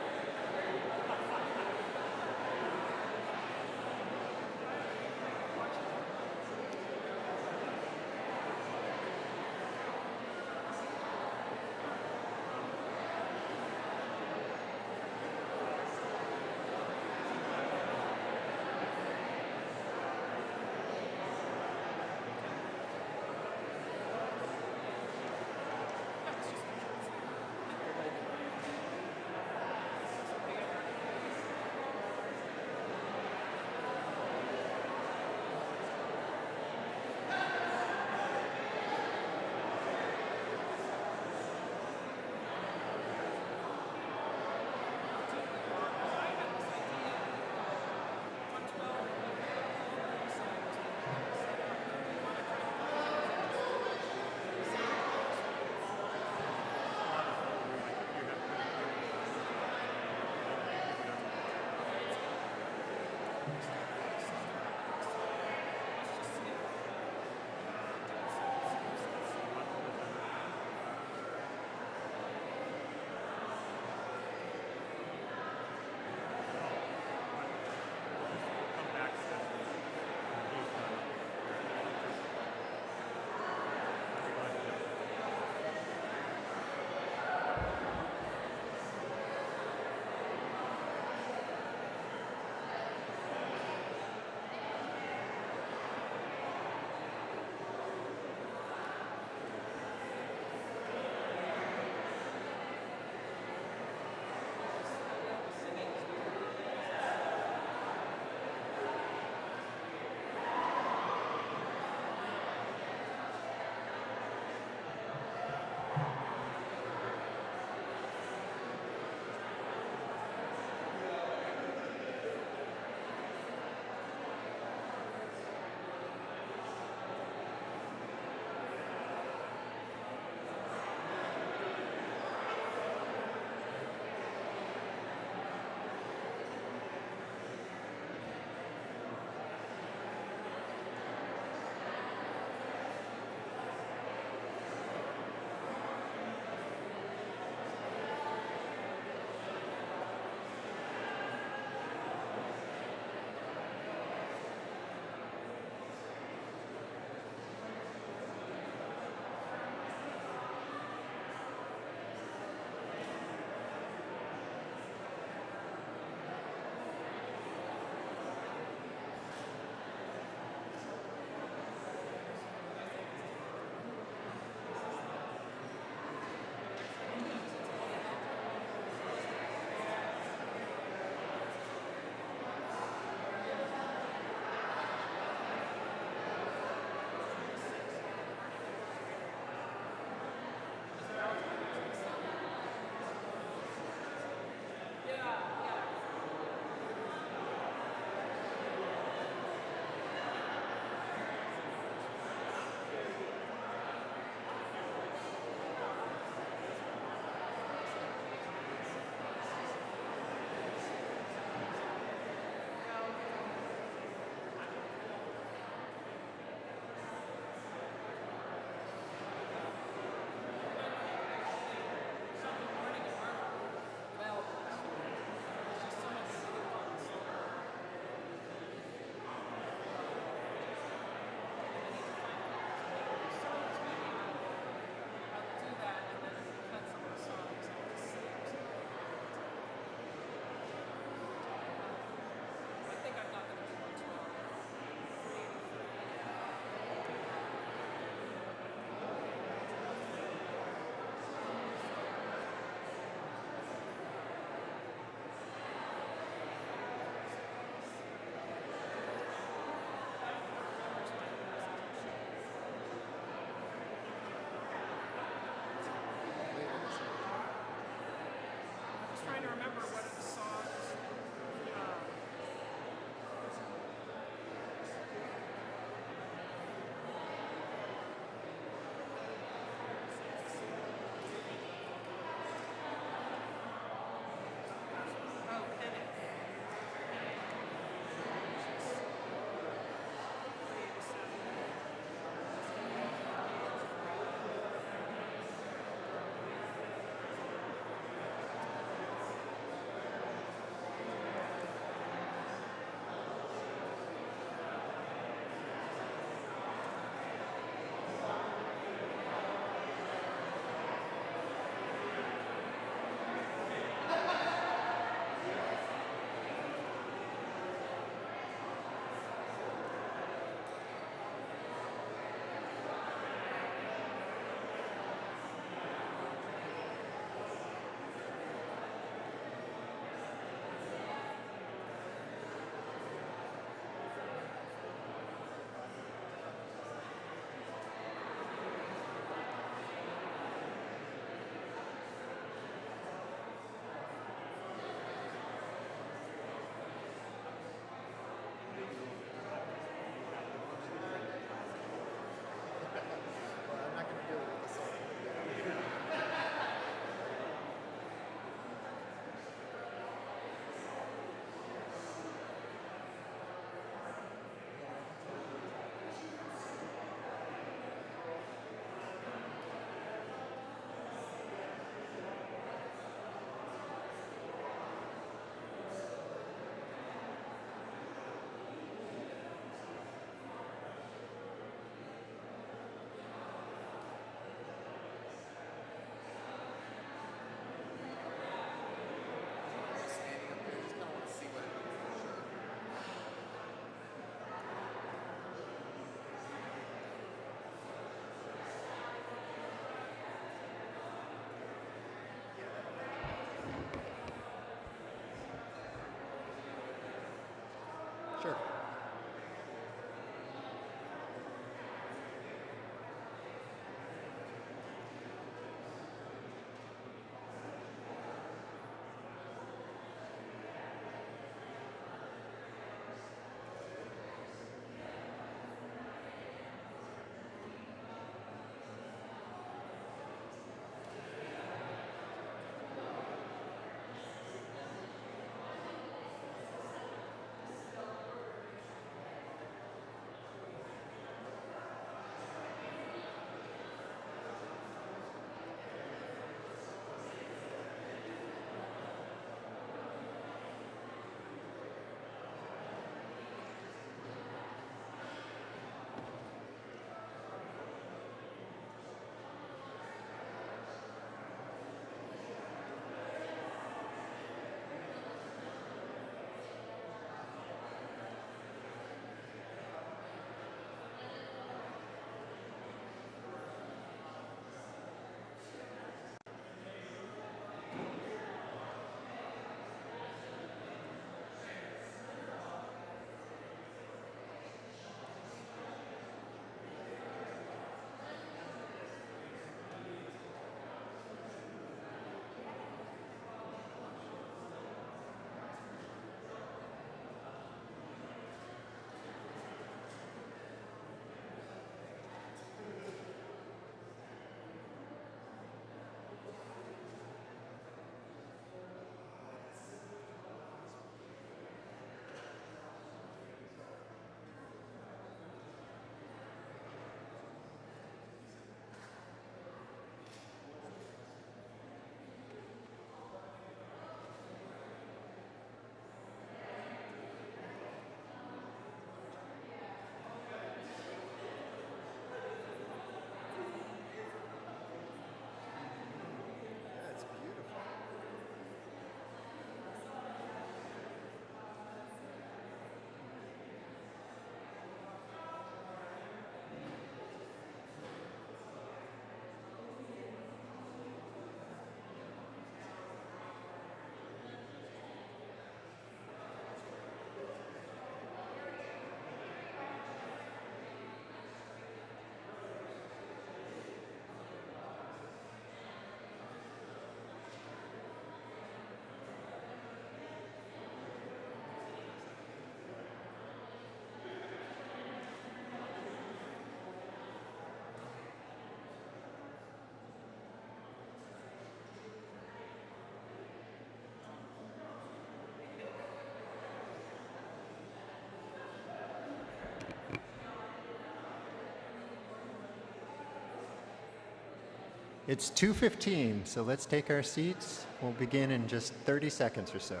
It's 2:15, so let's take our seats. We'll begin in just 30 seconds or so.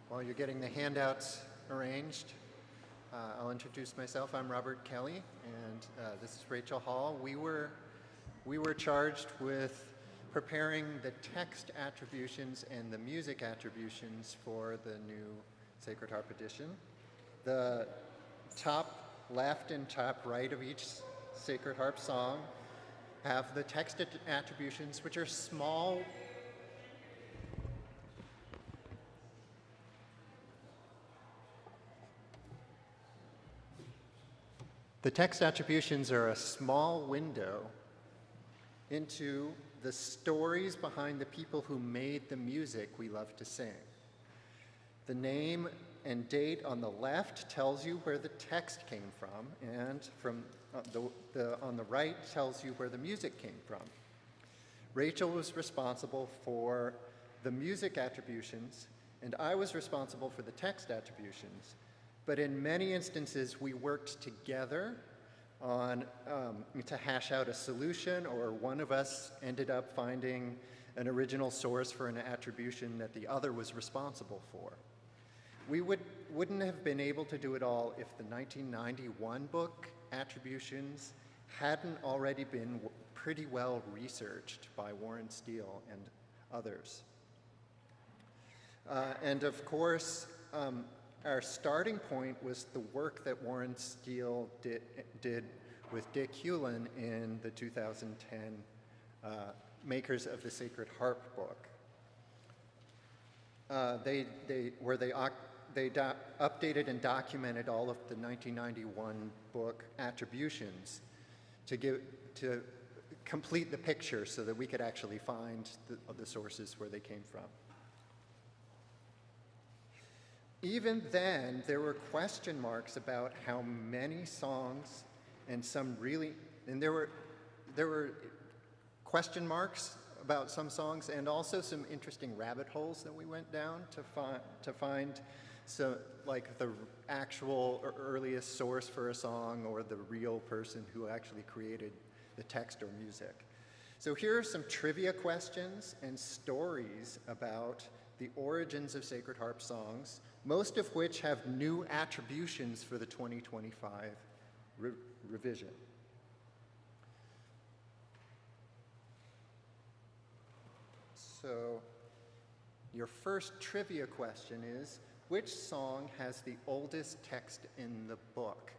While you're getting the handouts arranged, I'll introduce myself. I'm Robert Kelly, and this is Rachel Hall. We were charged with preparing the text attributions and the music attributions for the new Sacred Harp edition. The top left and top right of each Sacred Harp song have the text attributions, which are small. The text attributions are a small window into the stories behind the people who made the music we love to sing. The name and date on the left tells you where the text came from, and on the right tells you where the music came from. Rachel was responsible for the music attributions, and I was responsible for the text attributions. But in many instances, we worked together on to hash out a solution, or one of us ended up finding an original source for an attribution that the other was responsible for. We wouldn't have been able to do it all if the 1991 book, Attributions, hadn't already been pretty well researched by Warren Steele and others. And of course, our starting point was the work that Warren Steele did with Dick Hewlin in the 2010 Makers of the Sacred Harp book. They updated and documented all of the 1991 book Attributions to complete the picture so that we could actually find the sources where they came from. Even then, there were question marks about how many songs, and there were question marks about some songs, and also some interesting rabbit holes that we went down to find, so like the actual or earliest source for a song, or the real person who actually created the text or music. So here are some trivia questions and stories about the origins of Sacred Harp songs, most of which have new attributions for the 2025 revision. So your first trivia question is, which song has the oldest text in the book?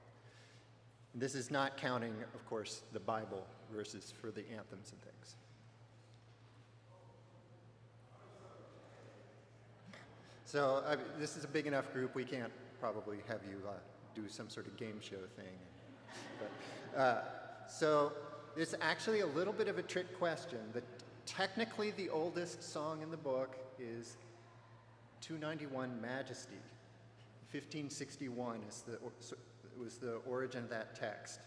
This is not counting, of course, the Bible verses for the anthems and things. So this is a big enough group, we can't probably have you do some sort of game show thing. So it's actually a little bit of a trick question. Technically, the oldest song in the book is 291 Majesty. 1561 was the origin of that text.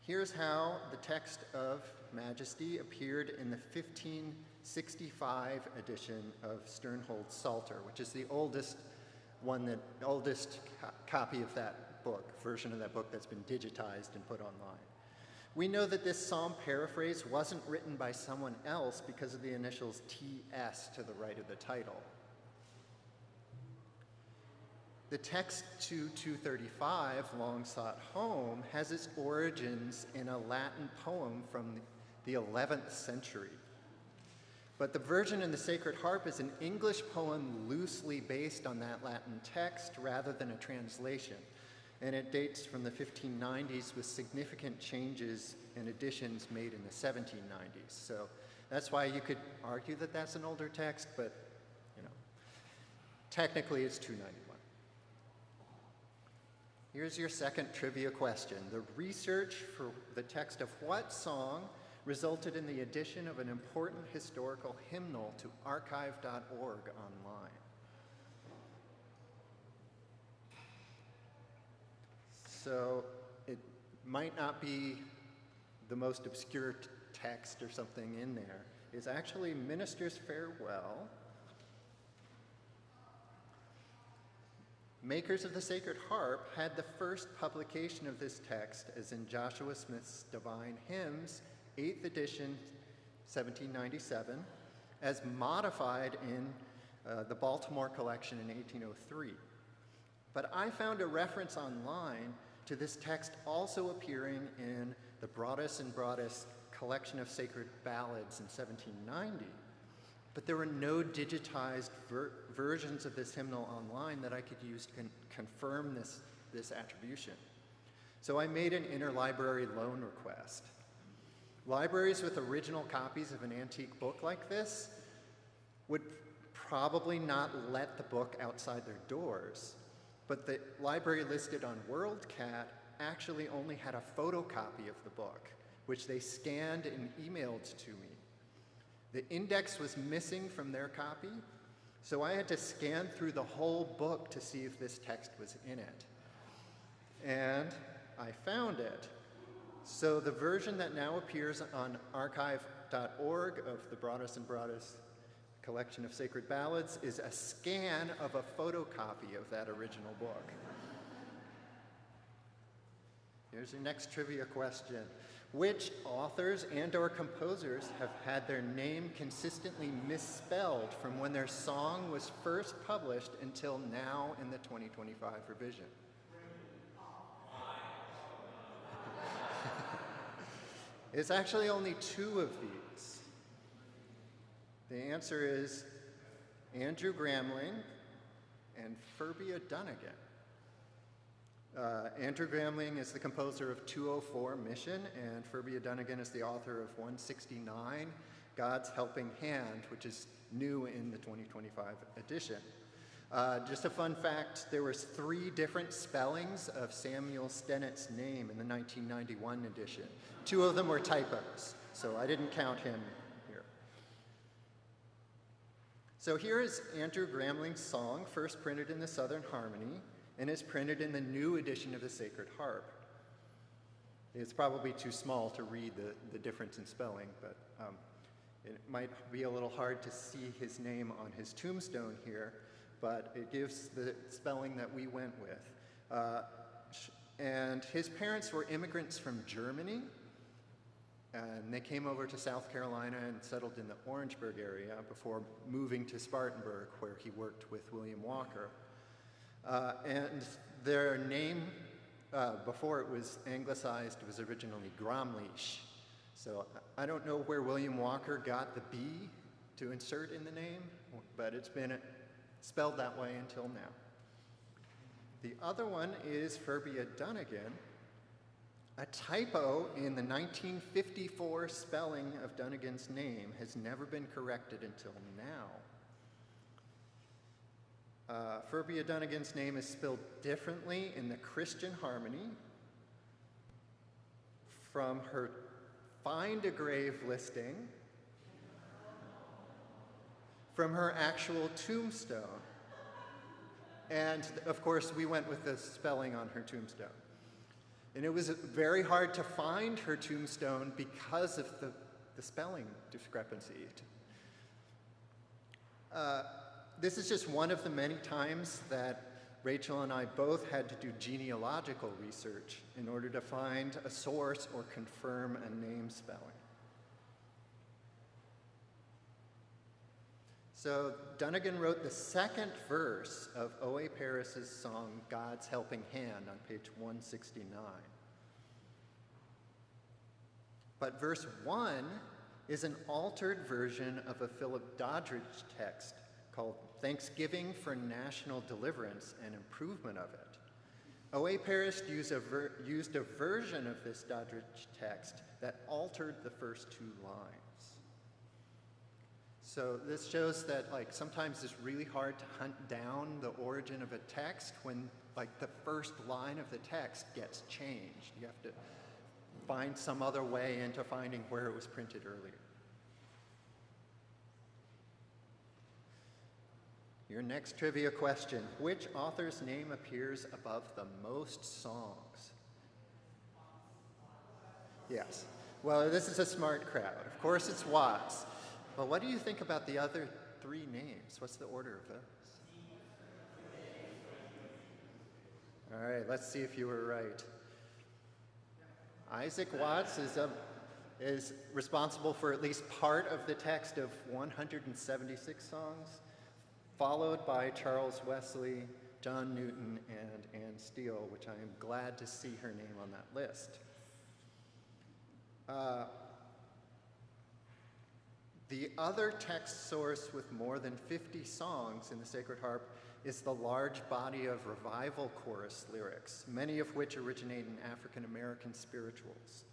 Here's how the text of Majesty appeared in the 1565 edition of Sternhold's Psalter, which is the oldest copy of that book, version of that book that's been digitized and put online. We know that this psalm paraphrase wasn't written by someone else because of the initials TS to the right of the title. The text to 235, Long Sought Home, has its origins in a Latin poem from the 11th century. But the version in the Sacred Harp is an English poem loosely based on that Latin text rather than a translation. And it dates from the 1590s with significant changes and additions made in the 1790s. So that's why you could argue that that's an older text, but technically it's 291. Here's your second trivia question. The research for the text of what song resulted in the addition of an important historical hymnal to archive.org online? So it might not be the most obscure text or something in there. It's actually Minister's Farewell. Makers of the Sacred Harp had the first publication of this text as in Joshua Smith's Divine Hymns, 8th edition, 1797, as modified in the Baltimore collection in 1803. But I found a reference online to this text also appearing in the Broadus and Broadus collection of sacred ballads in 1790. But there were no digitized versions of this hymnal online that I could use to confirm this attribution. So I made an interlibrary loan request. Libraries with original copies of an antique book like this would probably not let the book outside their doors, but the library listed on WorldCat actually only had a photocopy of the book, which they scanned and emailed to me. The index was missing from their copy, so I had to scan through the whole book to see if this text was in it. And I found it. So the version that now appears on archive.org of the Broadus and Broadus collection of sacred ballads is a scan of a photocopy of that original book. Here's your next trivia question. Which authors and or composers have had their name consistently misspelled from when their song was first published until now in the 2025 revision? It's actually only 2 of these. The answer is Andrew Gramling and Furbia Dunnigan. Andrew Gramling is the composer of 204 Mission, and Furbia Dunnigan is the author of 169, God's Helping Hand, which is new in the 2025 edition. Just a fun fact, there was 3 different spellings of Samuel Stennett's name in the 1991 edition. 2 of them were typos, so I didn't count him here. So here is Andrew Gramling's song, first printed in the Southern Harmony, and is printed in the new edition of the Sacred Harp. It's probably too small to read the difference in spelling, but it might be a little hard to see his name on his tombstone here, but it gives the spelling that we went with. And his parents were immigrants from Germany, and they came over to South Carolina and settled in the Orangeburg area before moving to Spartanburg, where he worked with William Walker. And their name, before it was anglicized, was originally Gromleish. So I don't know where William Walker got the B to insert in the name, but it's been spelled that way until now. The other one is Furbia Dunnigan. A typo in the 1954 spelling of Dunnigan's name has never been corrected until now. Furbia Dunnigan's name is spelled differently in the Christian Harmony from her Find a Grave listing, from her actual tombstone, and of course we went with the spelling on her tombstone. And it was very hard to find her tombstone because of the spelling discrepancy. This is just one of the many times that Rachel and I both had to do genealogical research in order to find a source or confirm a name spelling. So Dunnigan wrote the second verse of O.A. Paris's song, God's Helping Hand, on page 169. But verse 1 is an altered version of a Philip Doddridge text called Thanksgiving for National Deliverance and Improvement of It. O.A. Paris used a version of this Doddridge text that altered the first two lines. So this shows that sometimes it's really hard to hunt down the origin of a text when the first line of the text gets changed. You have to find some other way into finding where it was printed earlier. Your next trivia question: which author's name appears above the most songs? Yes. Well, this is a smart crowd. Of course it's Watts. But what do you think about the other three names? What's the order of those? All right, let's see if you were right. Isaac Watts is responsible for at least part of the text of 176 songs, followed by Charles Wesley, John Newton, and Anne Steele, which I am glad to see her name on that list. The other text source with more than 50 songs in the Sacred Harp is the large body of revival chorus lyrics, many of which originate in African American spirituals.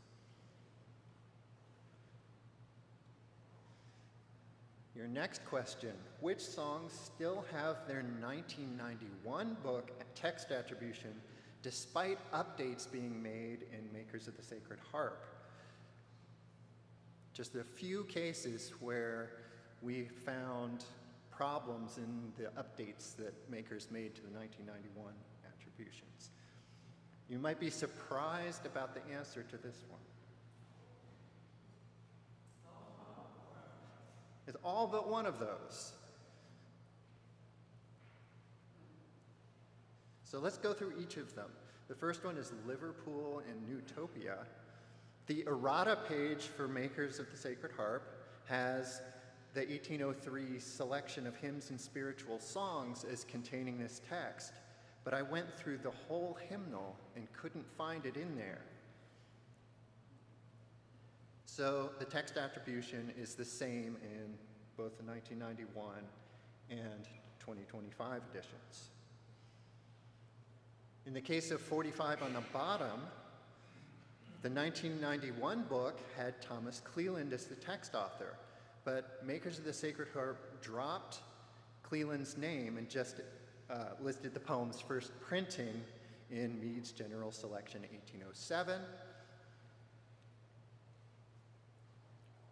Your next question: which songs still have their 1991 book text attribution despite updates being made in Makers of the Sacred Harp? Just a few cases where we found problems in the updates that makers made to the 1991 attributions. You might be surprised about the answer to this one. It's all but one of those. So let's go through each of them. The first one is Liverpool and Newtopia. The errata page for Makers of the Sacred Harp has the 1803 selection of hymns and spiritual songs as containing this text, but I went through the whole hymnal and couldn't find it in there. So the text attribution is the same in both the 1991 and 2025 editions. In the case of 45 on the bottom, the 1991 book had Thomas Cleland as the text author, but Makers of the Sacred Harp dropped Cleland's name and just listed the poem's first printing in Mead's General Selection 1807.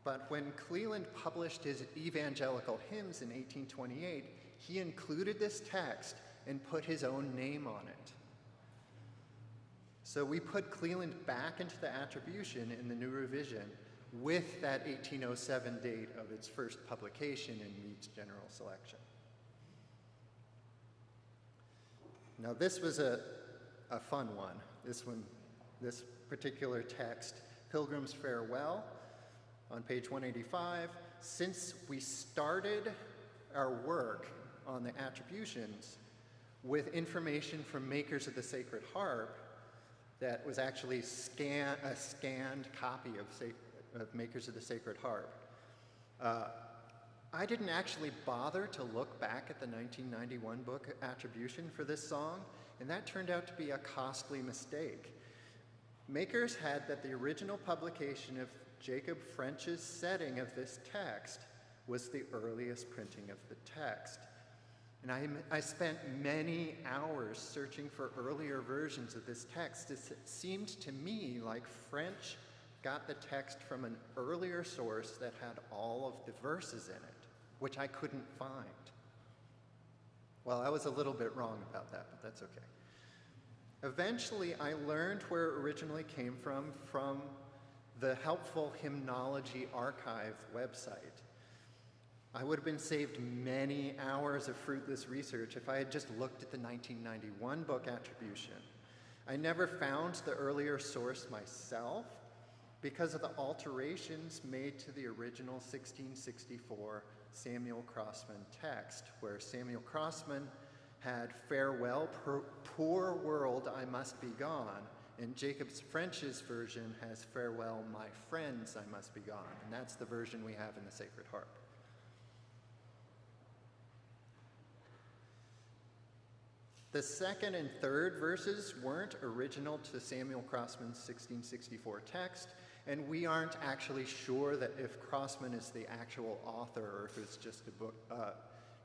But when Cleland published his evangelical hymns in 1828, he included this text and put his own name on it. So we put Cleland back into the attribution in the new revision with that 1807 date of its first publication in Mead's General Selection. Now this was a fun one. This particular text, Pilgrim's Farewell, on page 185. Since we started our work on the attributions with information from Makers of the Sacred Harp, that was actually a scanned copy of Makers of the Sacred Harp. I didn't actually bother to look back at the 1991 book attribution for this song, and that turned out to be a costly mistake. Makers had that the original publication of Jacob French's setting of this text was the earliest printing of the text. And I spent many hours searching for earlier versions of this text. It seemed to me like French got the text from an earlier source that had all of the verses in it, which I couldn't find. Well, I was a little bit wrong about that, but that's okay. Eventually, I learned where it originally came from the helpful Hymnology Archive website. I would have been saved many hours of fruitless research if I had just looked at the 1991 book attribution. I never found the earlier source myself because of the alterations made to the original 1664 Samuel Crossman text, where Samuel Crossman had "Farewell, poor world, I must be gone," And Jacob's French's version has farewell, my friends, I must be gone. And that's the version we have in the Sacred Harp. The second and third verses weren't original to Samuel Crossman's 1664 text, and we aren't actually sure that if Crossman is the actual author or if it's just a book,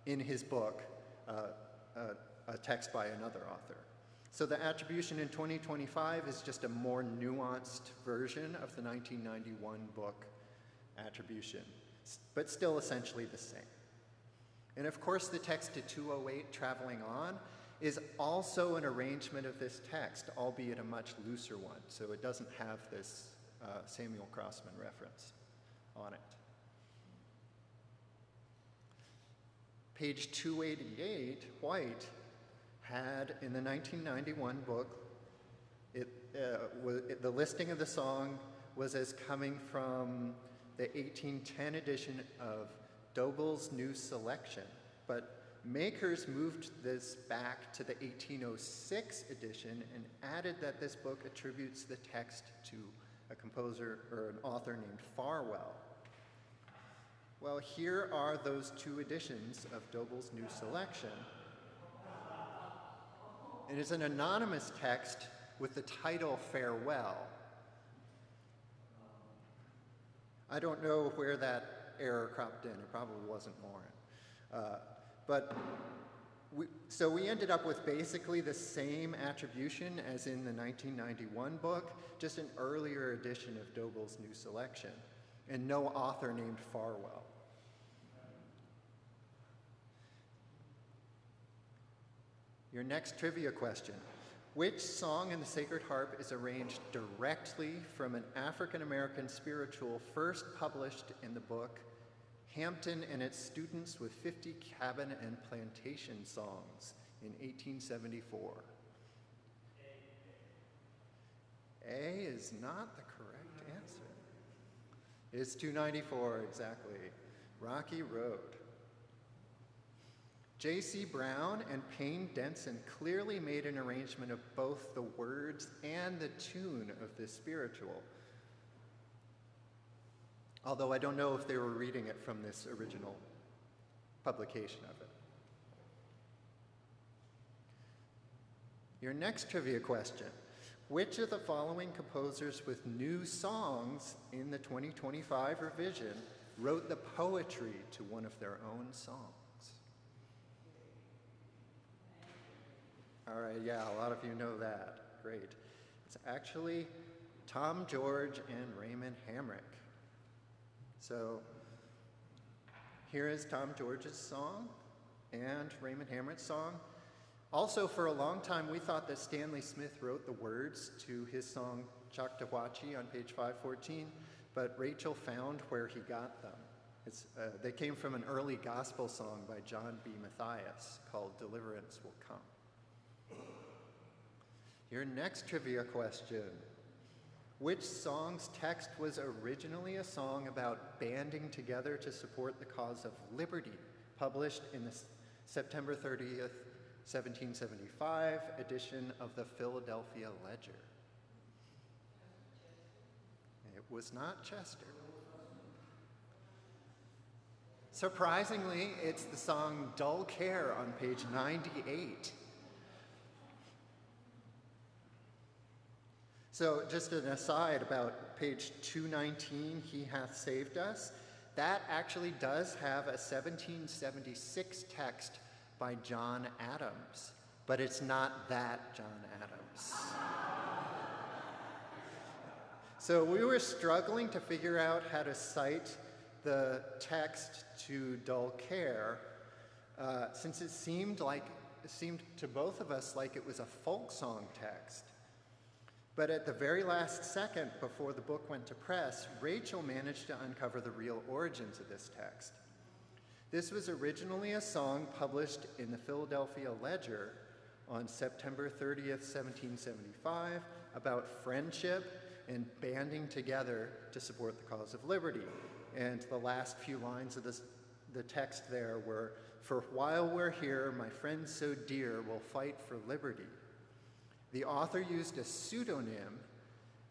in his book, a text by another author. So the attribution in 2025 is just a more nuanced version of the 1991 book Attribution, but still essentially the same. And of course, the text to 208, Traveling On, is also an arrangement of this text, albeit a much looser one, so it doesn't have this Samuel Crossman reference on it. Page 288, White, had in the 1991 book, the listing of the song was as coming from the 1810 edition of Doble's New Selection, but makers moved this back to the 1806 edition and added that this book attributes the text to a composer or an author named Farwell. Well, here are those two editions of Doble's New Selection. It is an anonymous text with the title Farewell. I don't know where that error cropped in. It probably wasn't Lauren. So we ended up with basically the same attribution as in the 1991 book, just an earlier edition of Doble's New Selection, and no author named Farwell. Your next trivia question. Which song in the Sacred Harp is arranged directly from an African-American spiritual first published in the book Hampton and Its Students with 50 Cabin and Plantation Songs in 1874? A is not the correct answer. It is 294, exactly. Rocky Road. J.C. Brown and Payne Denson clearly made an arrangement of both the words and the tune of this spiritual, although I don't know if they were reading it from this original publication of it. Your next trivia question. Which of the following composers with new songs in the 2025 revision wrote the poetry to one of their own songs? All right, yeah, a lot of you know that. Great. It's actually Tom George and Raymond Hamrick. So here is Tom George's song and Raymond Hamrick's song. Also, for a long time, we thought that Stanley Smith wrote the words to his song Choctawhatchee on page 514, but Rachel found where he got them. They came from an early gospel song by John B. Matthias called Deliverance Will Come. Your next trivia question. Which song's text was originally a song about banding together to support the cause of liberty, published in the September 30th, 1775 edition of the Philadelphia Ledger? It was not Chester. Surprisingly, it's the song Dull Care on page 98. So just an aside about page 219, He Hath Saved Us, that actually does have a 1776 text by John Adams, but it's not that John Adams. So we were struggling to figure out how to cite the text to Dull Care, since it seemed to both of us like it was a folk song text. But at the very last second before the book went to press, Rachel managed to uncover the real origins of this text. This was originally a song published in the Philadelphia Ledger on September 30th, 1775, about friendship and banding together to support the cause of liberty. And the last few lines of the text there were, "For while we're here, my friends so dear will fight for liberty." The author used a pseudonym.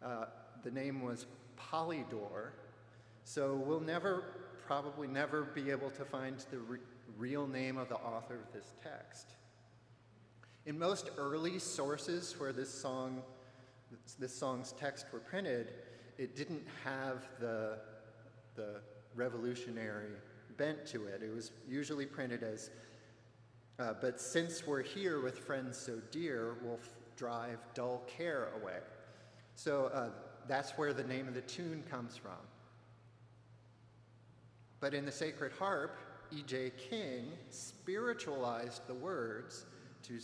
The name was Polydor, so we'll probably never be able to find the real name of the author of this text. In most early sources where this song's text were printed, it didn't have the revolutionary bent to it. It was usually printed as, but since we're here with friends so dear, we'll drive dull care away. So that's where the name of the tune comes from. But in the Sacred Harp, E.J. King spiritualized the words to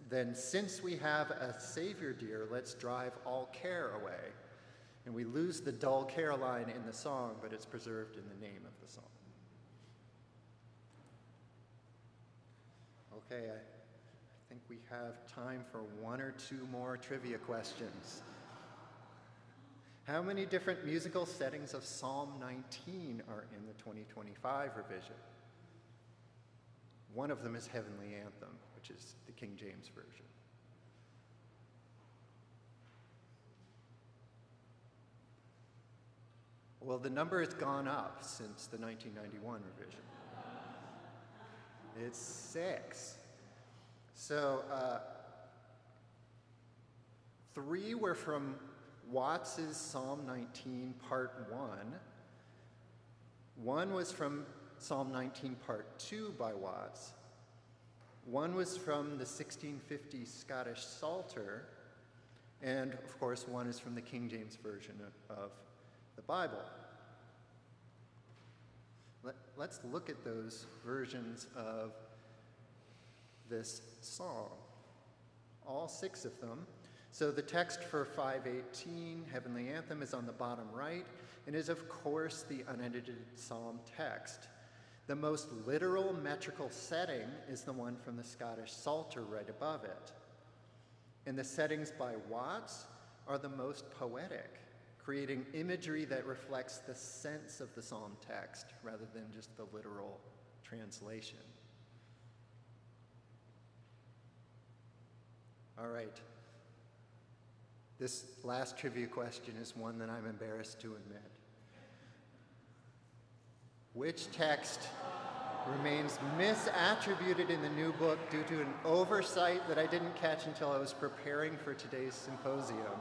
then since we have a Savior dear, let's drive all care away. And we lose the dull care line in the song, but it's preserved in the name of the song. Okay, I think we have time for one or two more trivia questions. How many different musical settings of Psalm 19 are in the 2025 revision? One of them is Heavenly Anthem, which is the King James Version. Well, the number has gone up since the 1991 revision. It's 6. So 3 were from Watts's Psalm 19, Part 1. 1 was from Psalm 19, Part 2 by Watts. 1 was from the 1650 Scottish Psalter. And, of course, 1 is from the King James Version of the Bible. Let's look at those versions of this song, all 6 of them. So the text for 518, Heavenly Anthem, is on the bottom right and is, of course, the unedited psalm text. The most literal metrical setting is the one from the Scottish Psalter right above it. And the settings by Watts are the most poetic, creating imagery that reflects the sense of the psalm text rather than just the literal translation. All right. This last trivia question is one that I'm embarrassed to admit. Which text remains misattributed in the new book due to an oversight that I didn't catch until I was preparing for today's symposium?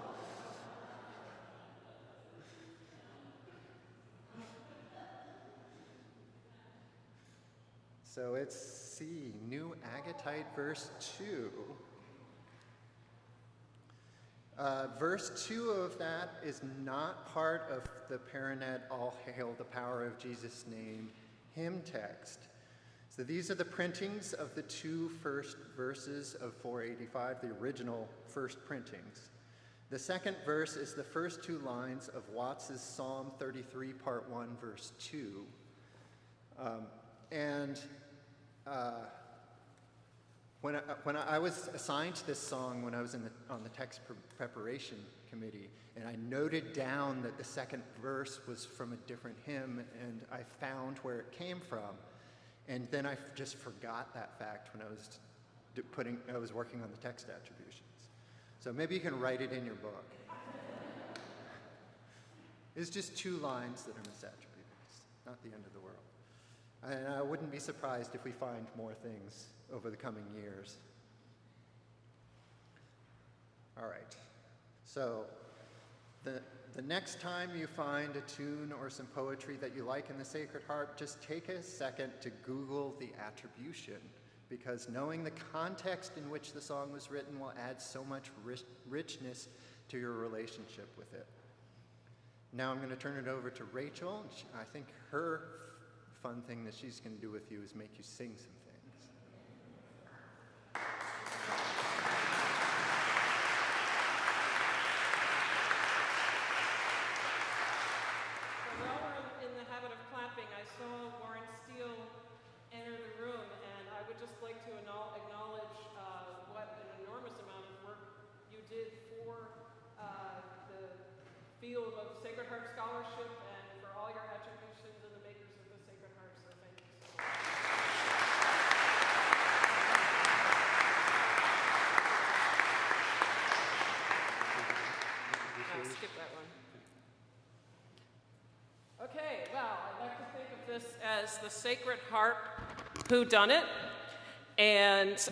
So it's C, New Agatite, verse 2. Verse 2 of that is not part of the Paranet All Hail the Power of Jesus' Name hymn text. So these are the printings of the 2 first verses of 485, the original first printings. The second verse is the first 2 lines of Watts's Psalm 33, Part 1, verse 2. When I was assigned this song when I was on the text preparation committee, and I noted down that the second verse was from a different hymn, and I found where it came from, and then I just forgot that fact when I was working on the text attributions. So maybe you can write it in your book. It's just 2 lines that are misattributed. It's not the end of the world. And I wouldn't be surprised if we find more things over the coming years. All right. So the next time you find a tune or some poetry that you like in the Sacred Harp, just take a second to Google the attribution, because knowing the context in which the song was written will add so much richness to your relationship with it. Now I'm going to turn it over to Rachel. I think her fun thing that she's going to do with you is make you sing some things. While we're in the habit of clapping, I saw Warren Steele enter the room, and I would just like to acknowledge what an enormous amount of work you did for the field of Sacred Harp scholarship and for all your attributions and the makers of the Sacred Harp, so thank you so much. this as the Sacred Harp Whodunit, and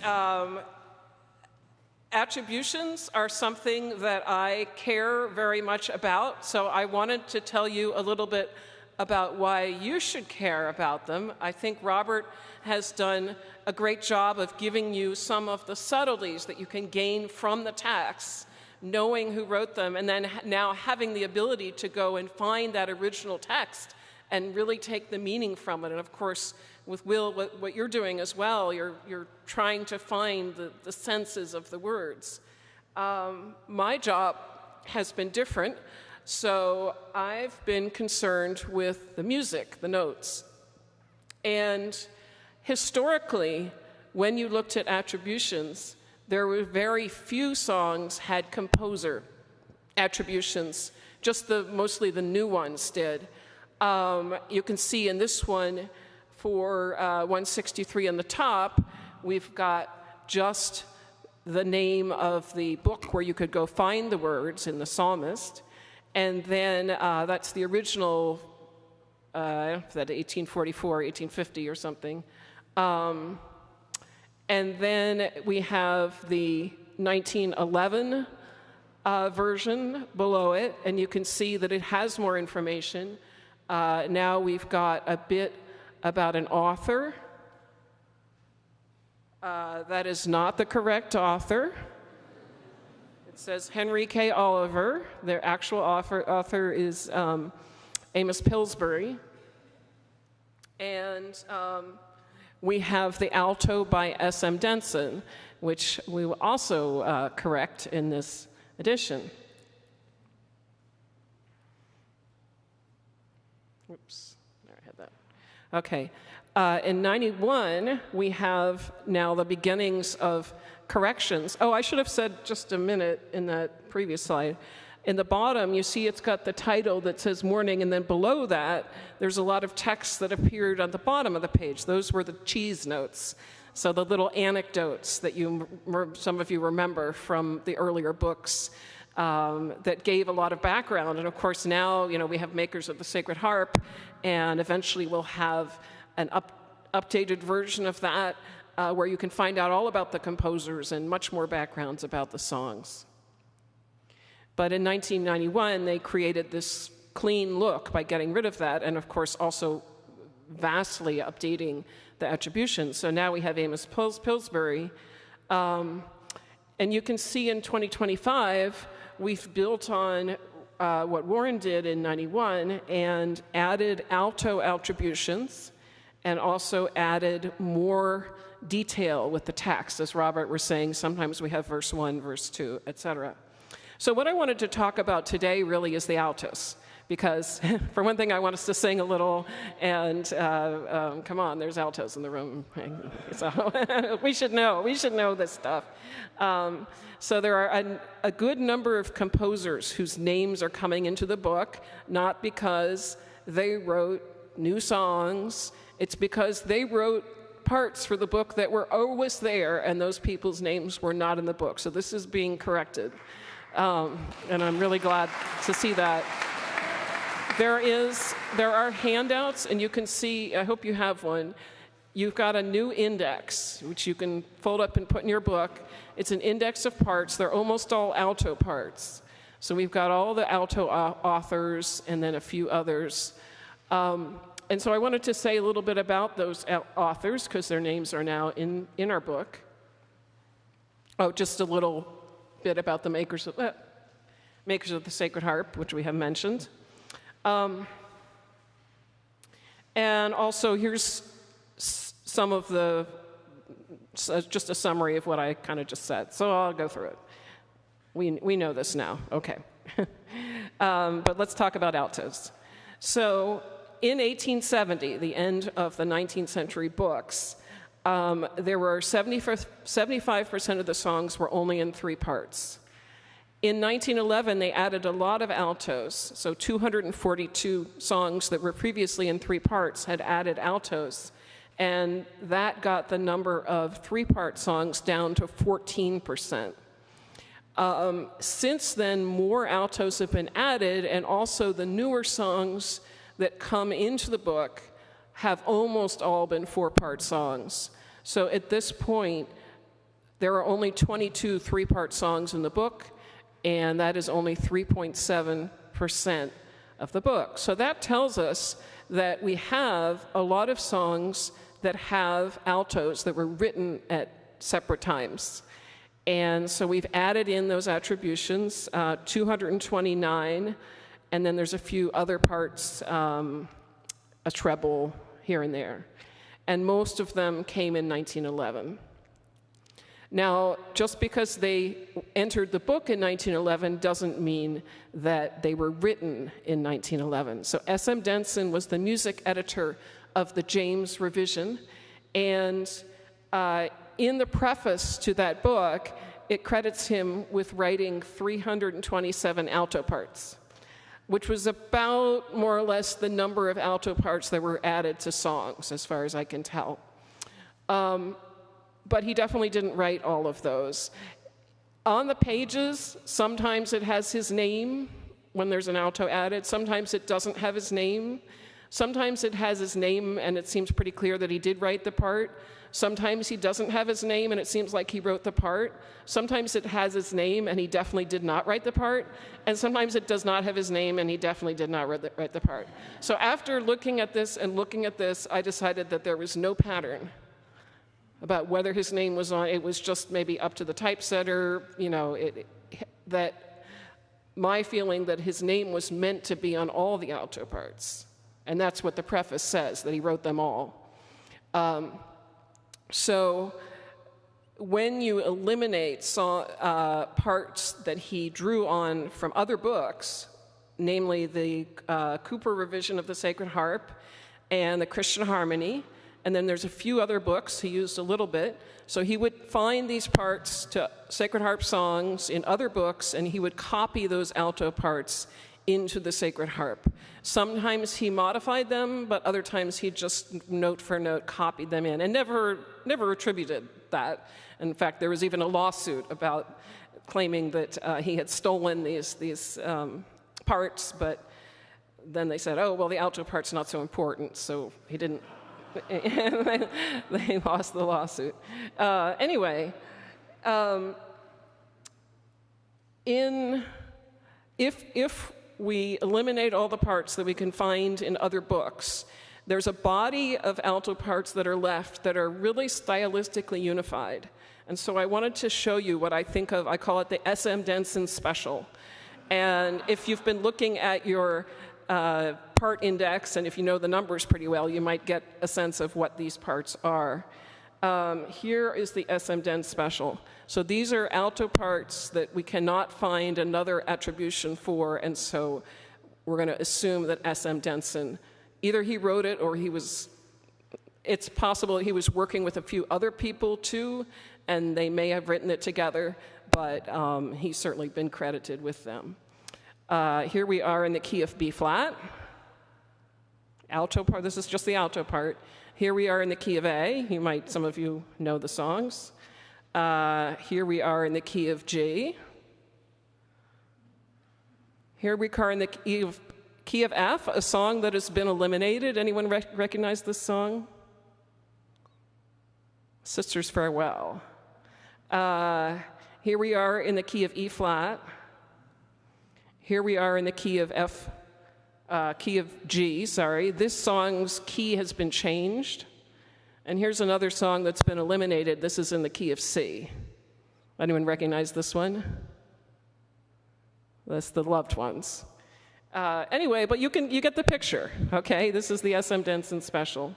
attributions are something that I care very much about, so I wanted to tell you a little bit about why you should care about them. I think Robert has done a great job of giving you some of the subtleties that you can gain from the texts, knowing who wrote them, and then now having the ability to go and find that original text and really take the meaning from it. And of course, with Will, what you're doing as well, you're trying to find the senses of the words. My job has been different, so I've been concerned with the music, the notes. And historically, when you looked at attributions, there were very few songs had composer attributions, just mostly the new ones did. You can see in this one, for 163 on the top, we've got just the name of the book where you could go find the words in the psalmist. And then that's the original, that 1844, 1850 or something. And then we have the 1911 version below it, and you can see that it has more information. Now we've got a bit about an author. That is not the correct author. It says Henry K. Oliver. Their actual author is Amos Pillsbury. And we have the alto by S.M. Denson, which we will also correct in this edition. Oops, there I had that. Okay. In 91, we have now the beginnings of corrections. Oh, I should have said just a minute in that previous slide. In the bottom, you see it's got the title that says morning, and then below that, there's a lot of text that appeared on the bottom of the page. Those were the cheese notes. So the little anecdotes that some of you remember from the earlier books that gave a lot of background. And of course now, we have makers of the Sacred Harp, and eventually we'll have an updated version of that where you can find out all about the composers and much more backgrounds about the songs. But in 1991, they created this clean look by getting rid of that, and of course also vastly updating the attributions. So now we have Amos Pillsbury. And you can see in 2025, we've built on what Warren did in 91 and added alto attributions and also added more detail with the text. As Robert was saying, sometimes we have verse 1, verse 2, etc. So what I wanted to talk about today really is the altos, because for one thing, I want us to sing a little, and come on, there's altos in the room. So we should know this stuff. So there are a good number of composers whose names are coming into the book, not because they wrote new songs, it's because they wrote parts for the book that were always there, and those people's names were not in the book. So this is being corrected. And I'm really glad to see that. There are handouts, and you can see, I hope you have one. You've got a new index, which you can fold up and put in your book. It's an index of parts. They're almost all alto parts. So we've got all the alto authors and then a few others. And so I wanted to say a little bit about those authors, because their names are now in our book. Oh, just a little bit about the makers of the Sacred Harp, which we have mentioned. And also, here's some of just a summary of what I kind of just said. So I'll go through it. We know this now. Okay. But let's talk about altos. So in 1870, the end of the 19th century books, there were 75% of the songs were only in 3 parts. In 1911, they added a lot of altos, so 242 songs that were previously in 3 parts had added altos, and that got the number of 3-part songs down to 14%. Since then, more altos have been added, and also the newer songs that come into the book have almost all been 4-part songs. So at this point, there are only 22 3-part songs in the book, and that is only 3.7% of the book. So that tells us that we have a lot of songs that have altos that were written at separate times. And so we've added in those attributions, 229, and then there's a few other parts, a treble here and there. And most of them came in 1911. Now, just because they entered the book in 1911 doesn't mean that they were written in 1911. So S.M. Denson was the music editor of the James revision, and in the preface to that book, it credits him with writing 327 alto parts, which was about more or less the number of alto parts that were added to songs, as far as I can tell. But he definitely didn't write all of those. On the pages, sometimes it has his name when there's an alto added. Sometimes it doesn't have his name. Sometimes it has his name and it seems pretty clear that he did write the part. Sometimes he doesn't have his name and it seems like he wrote the part. Sometimes it has his name and he definitely did not write the part. And sometimes it does not have his name and he definitely did not write the part. So after looking at this and looking at this, I decided that there was no pattern about whether his name was on. It was just maybe up to the typesetter, you know, that my feeling that his name was meant to be on all the alto parts. And that's what the preface says, that he wrote them all. So when you eliminate parts that he drew on from other books, namely the Cooper revision of the Sacred Harp and the Christian Harmony, and then there's a few other books he used a little bit, so he would find these parts to Sacred Harp songs in other books, and he would copy those alto parts into the Sacred Harp. Sometimes he modified them, but other times he just note for note copied them in and never attributed that. In fact, there was even a lawsuit about claiming that he had stolen these parts, but then they said, oh, well, the alto part's not so important, so he didn't. They lost the lawsuit. Anyway, if we eliminate all the parts that we can find in other books, there's a body of alto parts that are left that are really stylistically unified. And so I wanted to show you what I think of, I call it the S.M. Denson Special. And if you've been looking at your part index, and if you know the numbers pretty well, you might get a sense of what these parts are. Here is the S.M. Den Special. So these are alto parts that we cannot find another attribution for, and so we're going to assume that S.M. Denson, either he wrote it or it's possible he was working with a few other people too, and they may have written it together, but he's certainly been credited with them. Here we are in the key of B flat. Alto part, this is just the alto part. Here we are in the key of A. Some of you know the songs. Here we are in the key of G. Here we are in the key of F, a song that has been eliminated. Anyone recognize this song? Sister's Farewell. Here we are in the key of E flat. Here we are in the key of G, sorry. This song's key has been changed. And here's another song that's been eliminated. This is in the key of C. Anyone recognize this one? That's the Loved Ones. Anyway, but you get the picture, okay? This is the S.M. Denson Special.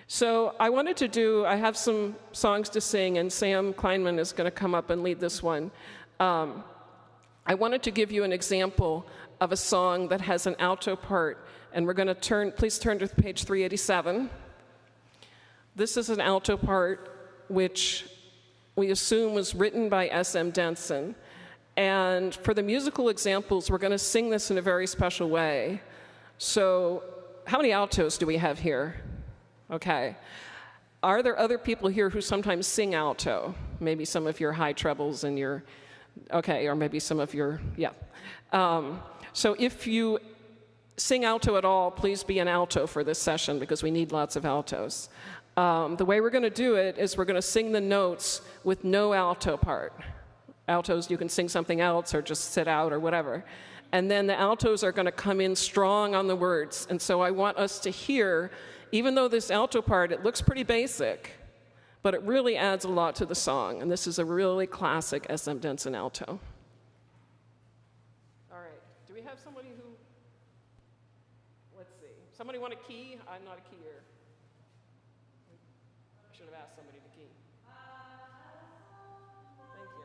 So I have some songs to sing, and Sam Kleinman is going to come up and lead this one. I wanted to give you an example of a song that has an alto part, and we're going to please turn to page 387. This is an alto part which we assume was written by S.M. Denson. And for the musical examples, we're going to sing this in a very special way. So how many altos do we have here? Okay. Are there other people here who sometimes sing alto? Maybe some of your high trebles and or maybe some of your, yeah. So if you sing alto at all, please be an alto for this session because we need lots of altos. The way we're going to do it is we're going to sing the notes with no alto part. Altos, you can sing something else or just sit out or whatever. And then the altos are going to come in strong on the words. And so I want us to hear, even though this alto part, it looks pretty basic, but it really adds a lot to the song. And this is a really classic S.M. Denson alto. All right. Do we have somebody who, let's see. Somebody want a key? I'm not a keyer. I should have asked somebody to key. Thank you.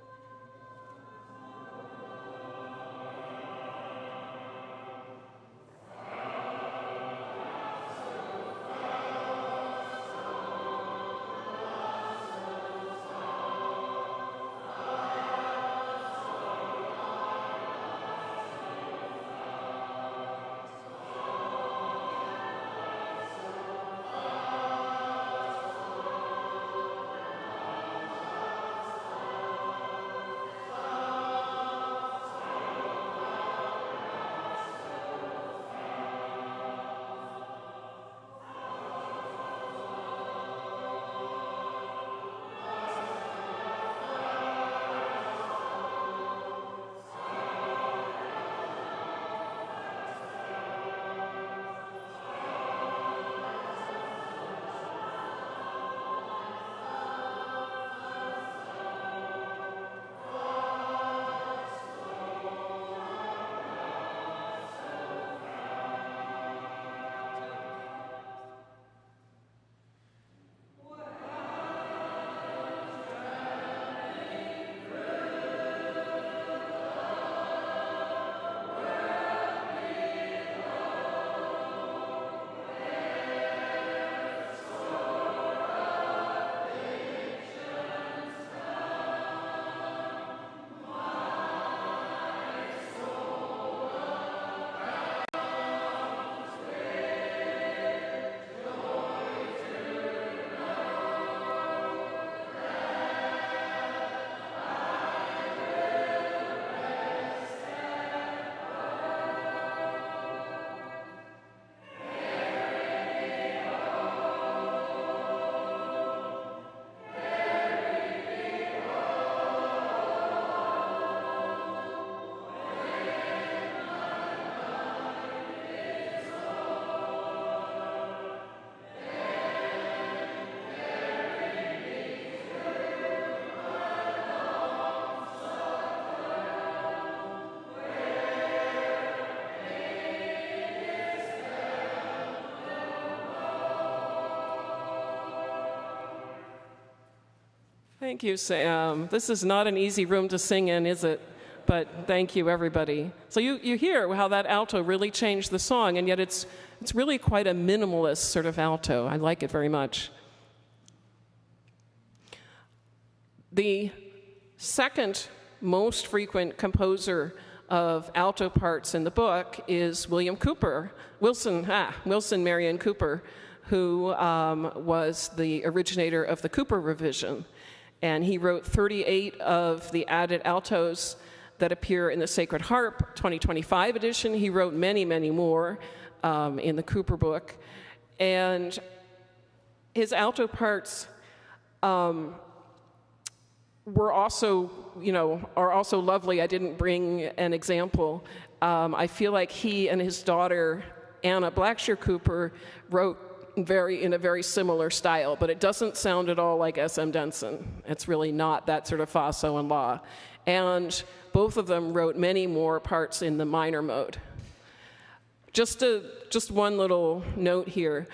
Thank you, Sam. This is not an easy room to sing in, is it? But thank you, everybody. So you hear how that alto really changed the song, and yet it's really quite a minimalist sort of alto. I like it very much. The second most frequent composer of alto parts in the book is Wilson Marion Cooper, who was the originator of the Cooper revision. And he wrote 38 of the added altos that appear in the Sacred Harp 2025 edition. He wrote many, many more in the Cooper book. And his alto parts were also, are also lovely. I didn't bring an example. I feel like he and his daughter, Anna Blackshear Cooper, wrote in a very similar style, but it doesn't sound at all like S.M. Denson. It's really not that sort of fa, so, and la. And both of them wrote many more parts in the minor mode. Just one little note here.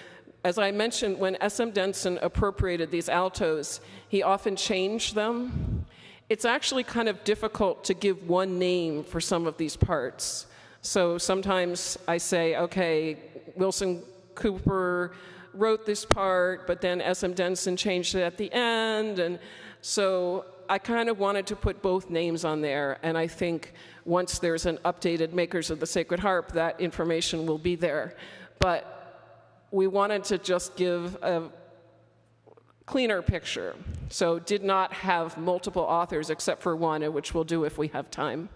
As I mentioned, when S.M. Denson appropriated these altos, he often changed them. It's actually kind of difficult to give one name for some of these parts. So sometimes I say, okay, Wilson Cooper wrote this part, but then S.M. Denson changed it at the end. And so I kind of wanted to put both names on there. And I think once there's an updated Makers of the Sacred Harp, that information will be there. But we wanted to just give a cleaner picture. So did not have multiple authors except for one, which we'll do if we have time.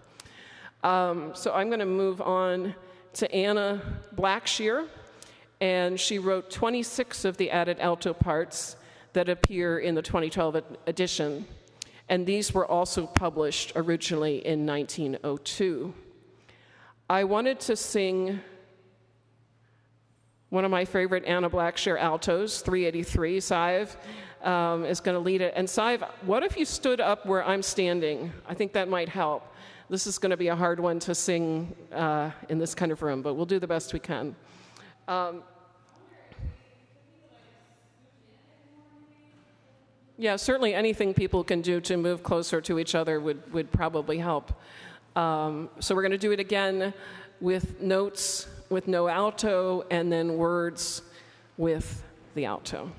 So I'm going to move on to Anna Blackshear, and she wrote 26 of the added alto parts that appear in the 2012 edition. And these were also published originally in 1902. I wanted to sing one of my favorite Anna Blackshear altos, 383. Sive is going to lead it. And Sive, what if you stood up where I'm standing? I think that might help. This is going to be a hard one to sing in this kind of room, but we'll do the best we can. Yeah, certainly anything people can do to move closer to each other would probably help. So we're going to do it again with notes with no alto, and then words with the alto.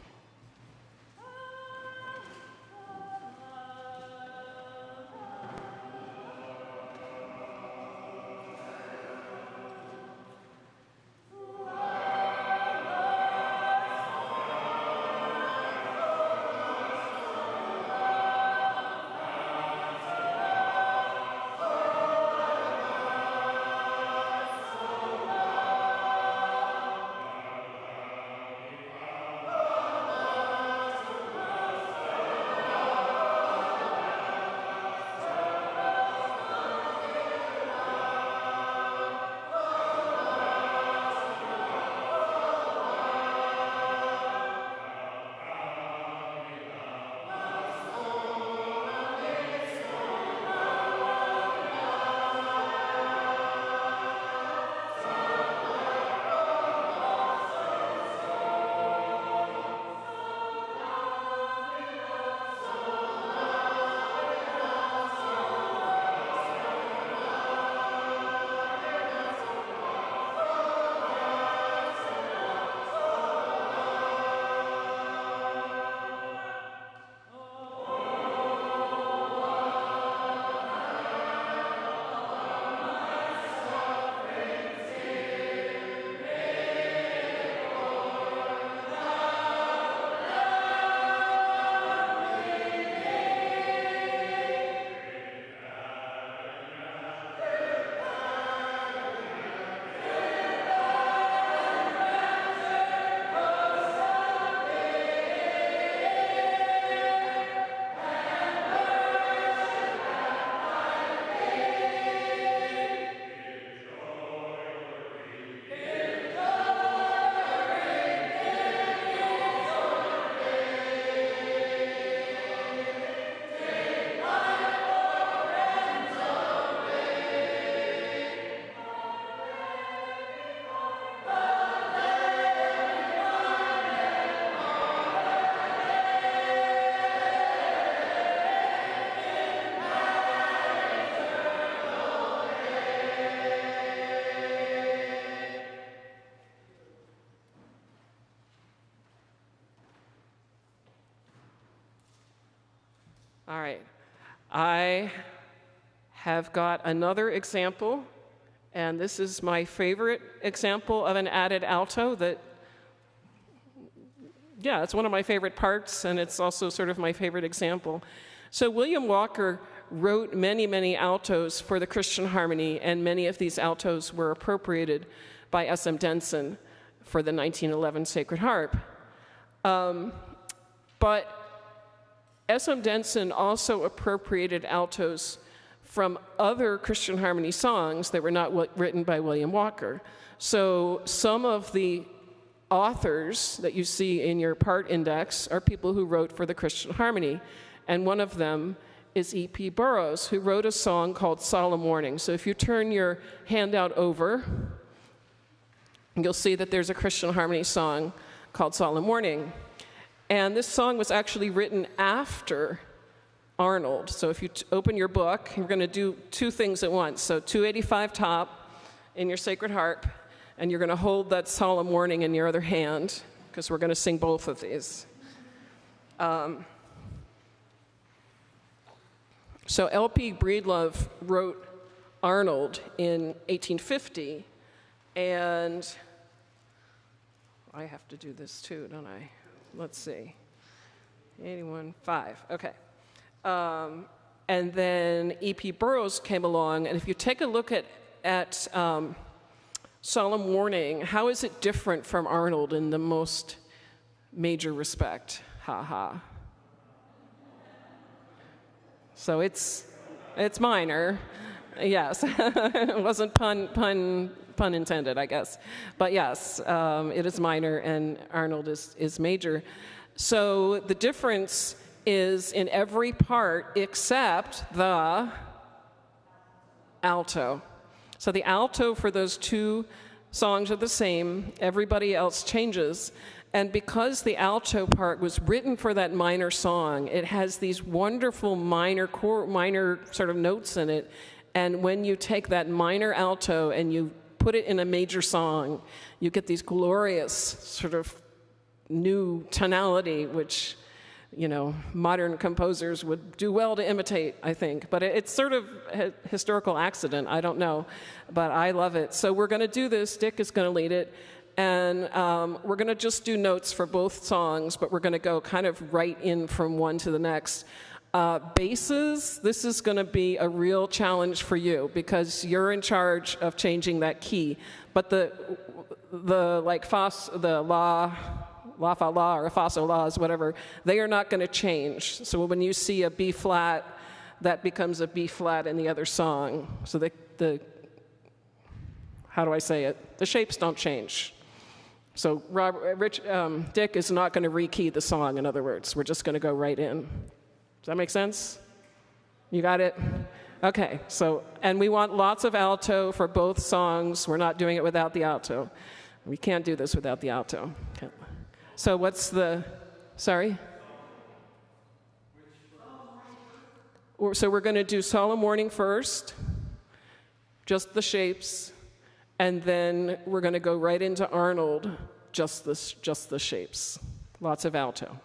All right. I have got another example, and this is my favorite example of an added alto that, yeah, it's one of my favorite parts, and it's also sort of my favorite example. So William Walker wrote many, many altos for the Christian harmony, and many of these altos were appropriated by S.M. Denson for the 1911 Sacred Harp. But S.M. Denson also appropriated altos from other Christian harmony songs that were not written by William Walker. So some of the authors that you see in your part index are people who wrote for the Christian harmony, and one of them is E.P. Burroughs, who wrote a song called Solemn Warning. So if you turn your handout over, you'll see that there's a Christian harmony song called Solemn Warning. And this song was actually written after Arnold. So if you open your book, you're going to do two things at once. So 285 top in your Sacred Harp, and you're going to hold that Solemn Warning in your other hand, because we're going to sing both of these. So L.P. Breedlove wrote Arnold in 1850, and I have to do this too, don't I? Let's see, 81.5, okay. And then E.P. Burroughs came along, and if you take a look at Solemn Warning, how is it different from Arnold in the most major respect? Ha ha. So it's minor, yes. It wasn't pun intended, I guess. But yes, it is minor and Arnold is major. So the difference is in every part except the alto. So the alto for those two songs are the same. Everybody else changes. And because the alto part was written for that minor song, it has these wonderful minor sort of notes in it. And when you take that minor alto and you put it in a major song, you get these glorious sort of new tonality, which, you know, modern composers would do well to imitate, I think. But it's sort of a historical accident, I don't know. But I love it. So we're going to do this. Dick is going to lead it. And we're going to just do notes for both songs, but we're going to go kind of right in from one to the next. Basses, this is going to be a real challenge for you because you're in charge of changing that key. But the like fas, the la fa la or fa so la's, whatever, they are not going to change. So when you see a B flat, that becomes a B flat in the other song. So the how do I say it? The shapes don't change. So Dick is not going to rekey the song, in other words. We're just going to go right in. Does that make sense? You got it? Okay, so, and we want lots of alto for both songs. We're not doing it without the alto. We can't do this without the alto. Okay. So what's the, sorry? So we're going to do Solemn Warning first, just the shapes. And then we're going to go right into Arnold, just the shapes. Lots of alto.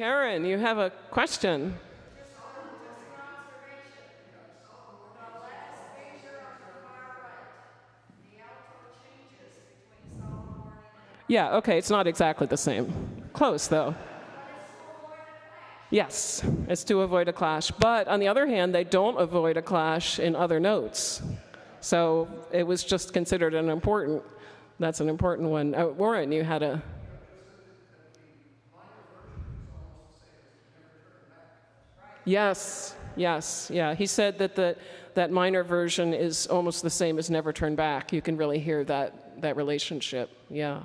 Karen, you have a question. Yeah, okay, it's not exactly the same. Close, though. Yes, it's to avoid a clash. But on the other hand, they don't avoid a clash in other notes. So it was just considered that's an important one. Warren, you had a... Yes, yeah. He said that that minor version is almost the same as Never Turn Back. You can really hear that relationship. Yeah.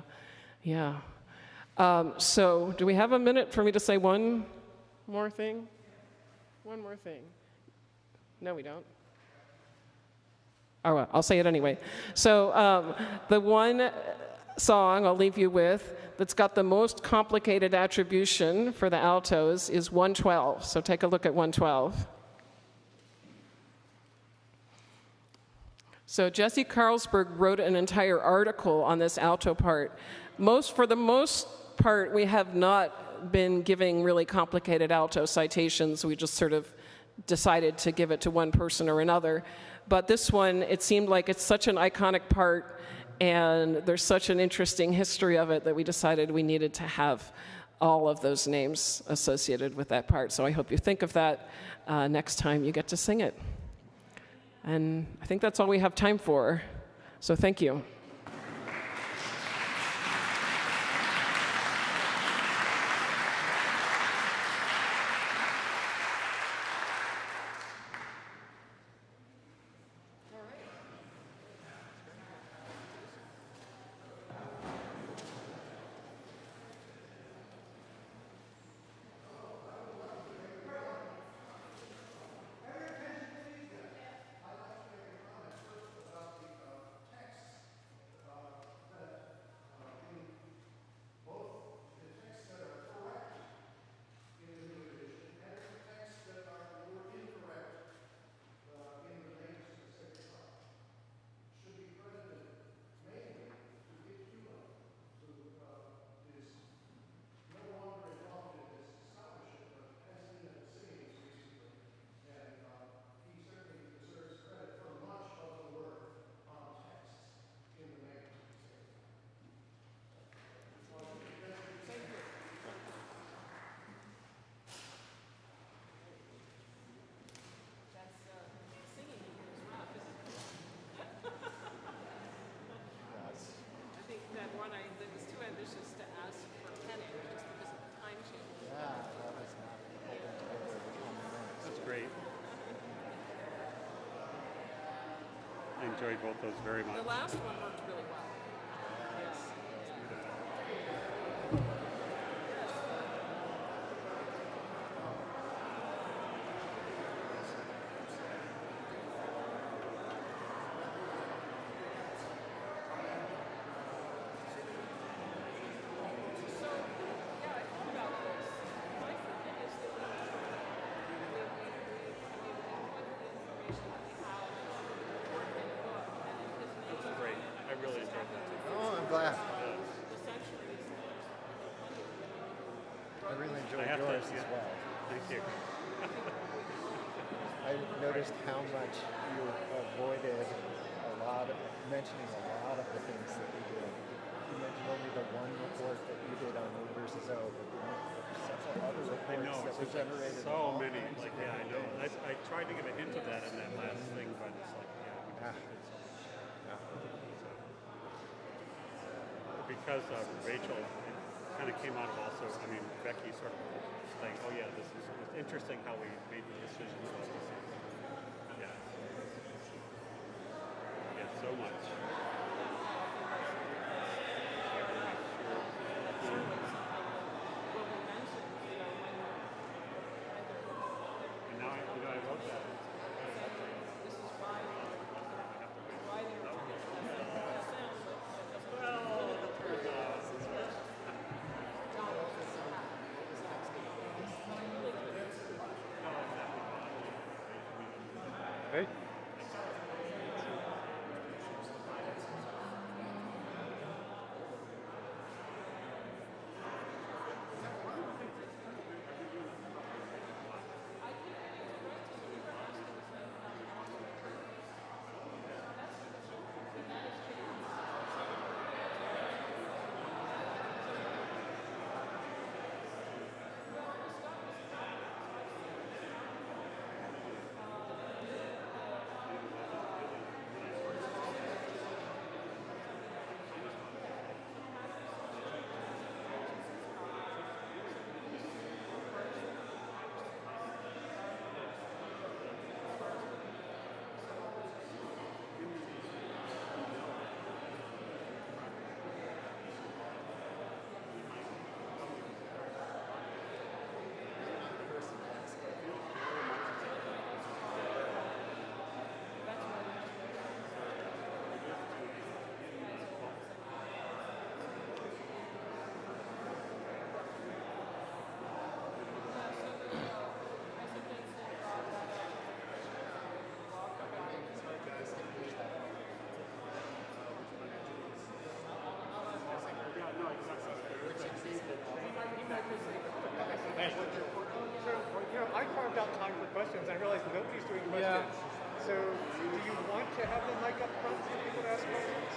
So do we have a minute for me to say one more thing? One more thing. No, we don't. Oh, well, I'll say it anyway. So the one song I'll leave you with that's got the most complicated attribution for the altos is 112. So take a look at 112. So Jesse Carlsberg wrote an entire article on this alto part. For the most part, we have not been giving really complicated alto citations. We just sort of decided to give it to one person or another. But this one, it seemed like it's such an iconic part, and there's such an interesting history of it that we decided we needed to have all of those names associated with that part. So I hope you think of that next time you get to sing it. And I think that's all we have time for. So thank you. I enjoyed both those very much. The last one worked really well. Yes. Glad. I really enjoyed yours as well. Thank you. I noticed how much you avoided mentioning a lot of the things that we did. You mentioned only the one report that you did on O versus O, but there were several other reports that were generated. So many. I know. I tried to give a hint of that in that last thing, but it's like, because Rachel kind of came out of also, Becky sort of saying, oh yeah, this is interesting how we made the decisions about this. Yeah, so much. And now I wrote that.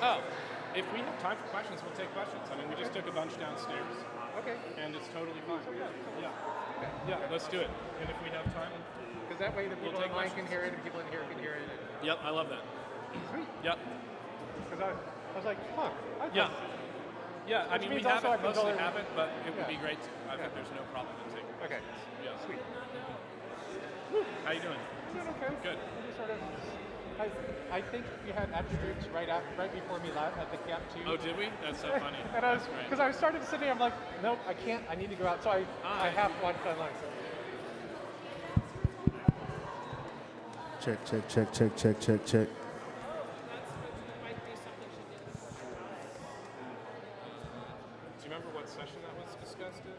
Oh, if we have time for questions, we'll take questions. I mean, we just took a bunch downstairs. Okay. And it's totally fine. Yeah, let's do it. And if we have time, because that way the people take online questions. can hear it, and people in here can hear it. Yep, I love that. Sweet. Yep. Because I was like, huh. Yeah, I Which mean, we means have also I it, can mostly totally- have it, but it would Yeah. be great to. I think there's no problem in taking Okay. questions. Yeah. Sweet. How you doing? Doing okay. Good. We just sort of. I think we had attributes right before me at the camp too. Oh, did we? That's so funny. And That's great. because I was starting to sit there, I'm like, nope, I can't. I need to go out. So I have watched online. So. Check. Do you remember what session that was discussed in?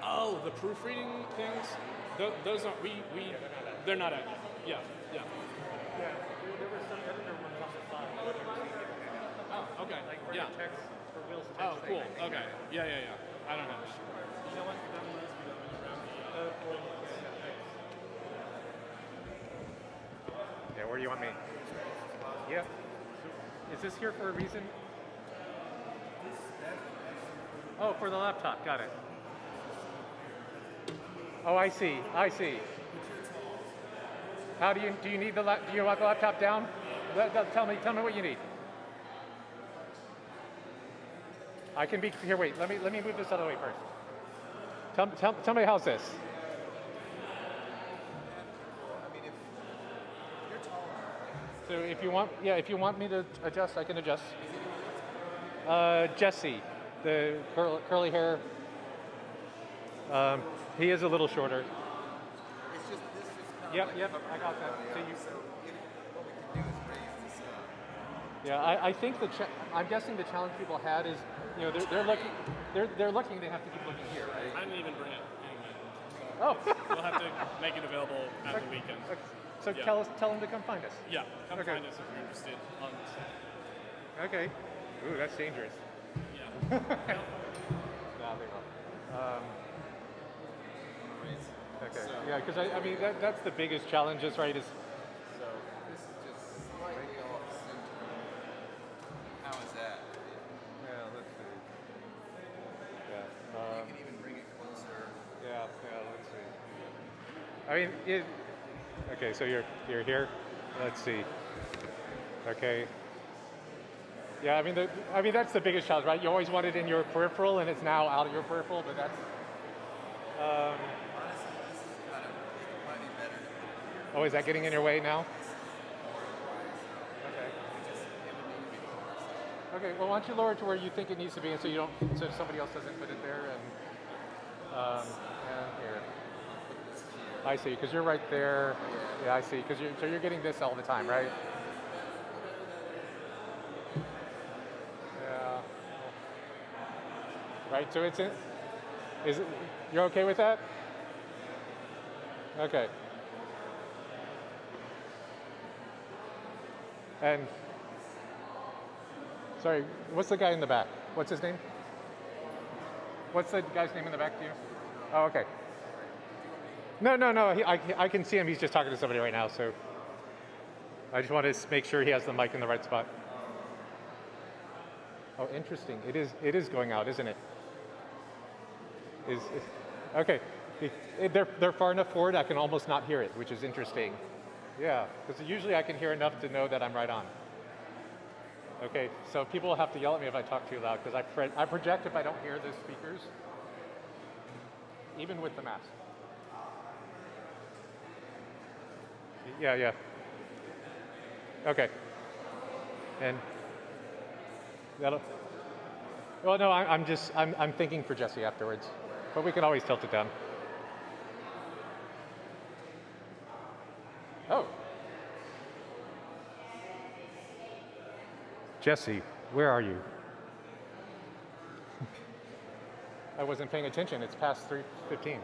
Oh, the proofreading things? Those aren't, they're not out yet. Yeah. Yeah, there were some editor ones on the side. Oh, okay. Like for Yeah. the text, for Will's text. Oh, cool. thing. Okay. Yeah. I don't know. You know what? That reminds me of around Yeah, where do you want me? Yeah. So, is this here for a reason? Oh, for the laptop. Got it. Oh, I see. How do you need do you want the laptop down? Tell me what you need. I can be here. Wait, let me move this other way first. Tell me how's this. So if you want me to adjust, I can adjust. Jesse, the curly hair. He is a little shorter. It's just this is Yep, I got that. So you. what we can do is raise this up. Yeah, I think I'm guessing the challenge people had is, they're looking, they have to keep looking here, right? I didn't even bring it anyway. Oh. We'll have to make it available at the weekend. So Yeah. tell them to come find us. Yeah, come Okay. find us if you're interested on this. Okay. Ooh, that's dangerous. Yeah. No, they won't. Okay. Yeah, because I mean that's the biggest challenge, is right? Is So this is just slightly off center. How is that? yeah. Let's see. Yeah. You can even bring it closer. Yeah. Let's see. I mean, okay. So you're here. Let's see. Okay. Yeah. I mean that's the biggest challenge, right? You always want it in your peripheral, and it's now out of your peripheral, but that's. Honestly, this is kind of, it might be better to put it here. Oh, is that getting in your way now? Okay. Okay. Well, why don't you lower it to where you think it needs to be, and so somebody else doesn't put it there, and here. I see, because you're right there. Yeah, I see, because you're getting this all the time, right? Yeah. Right. So it's in. Is it? You're okay with that? Okay. And sorry, what's the guy in the back? What's his name? What's the guy's name in the back to you? Oh, okay. No. I can see him. He's just talking to somebody right now, so I just want to make sure he has the mic in the right spot. Oh, interesting. It is going out, isn't it? Okay. They're far enough forward I can almost not hear it, which is interesting. Yeah, because usually I can hear enough to know that I'm right on. Okay, so people will have to yell at me if I talk too loud, because I project if I don't hear the speakers, even with the mask. Yeah. Okay. And that'll. Well, no, I'm thinking for Jesse afterwards, but we can always tilt it down. Oh. Jesse, where are you? I wasn't paying attention. It's past 3:15.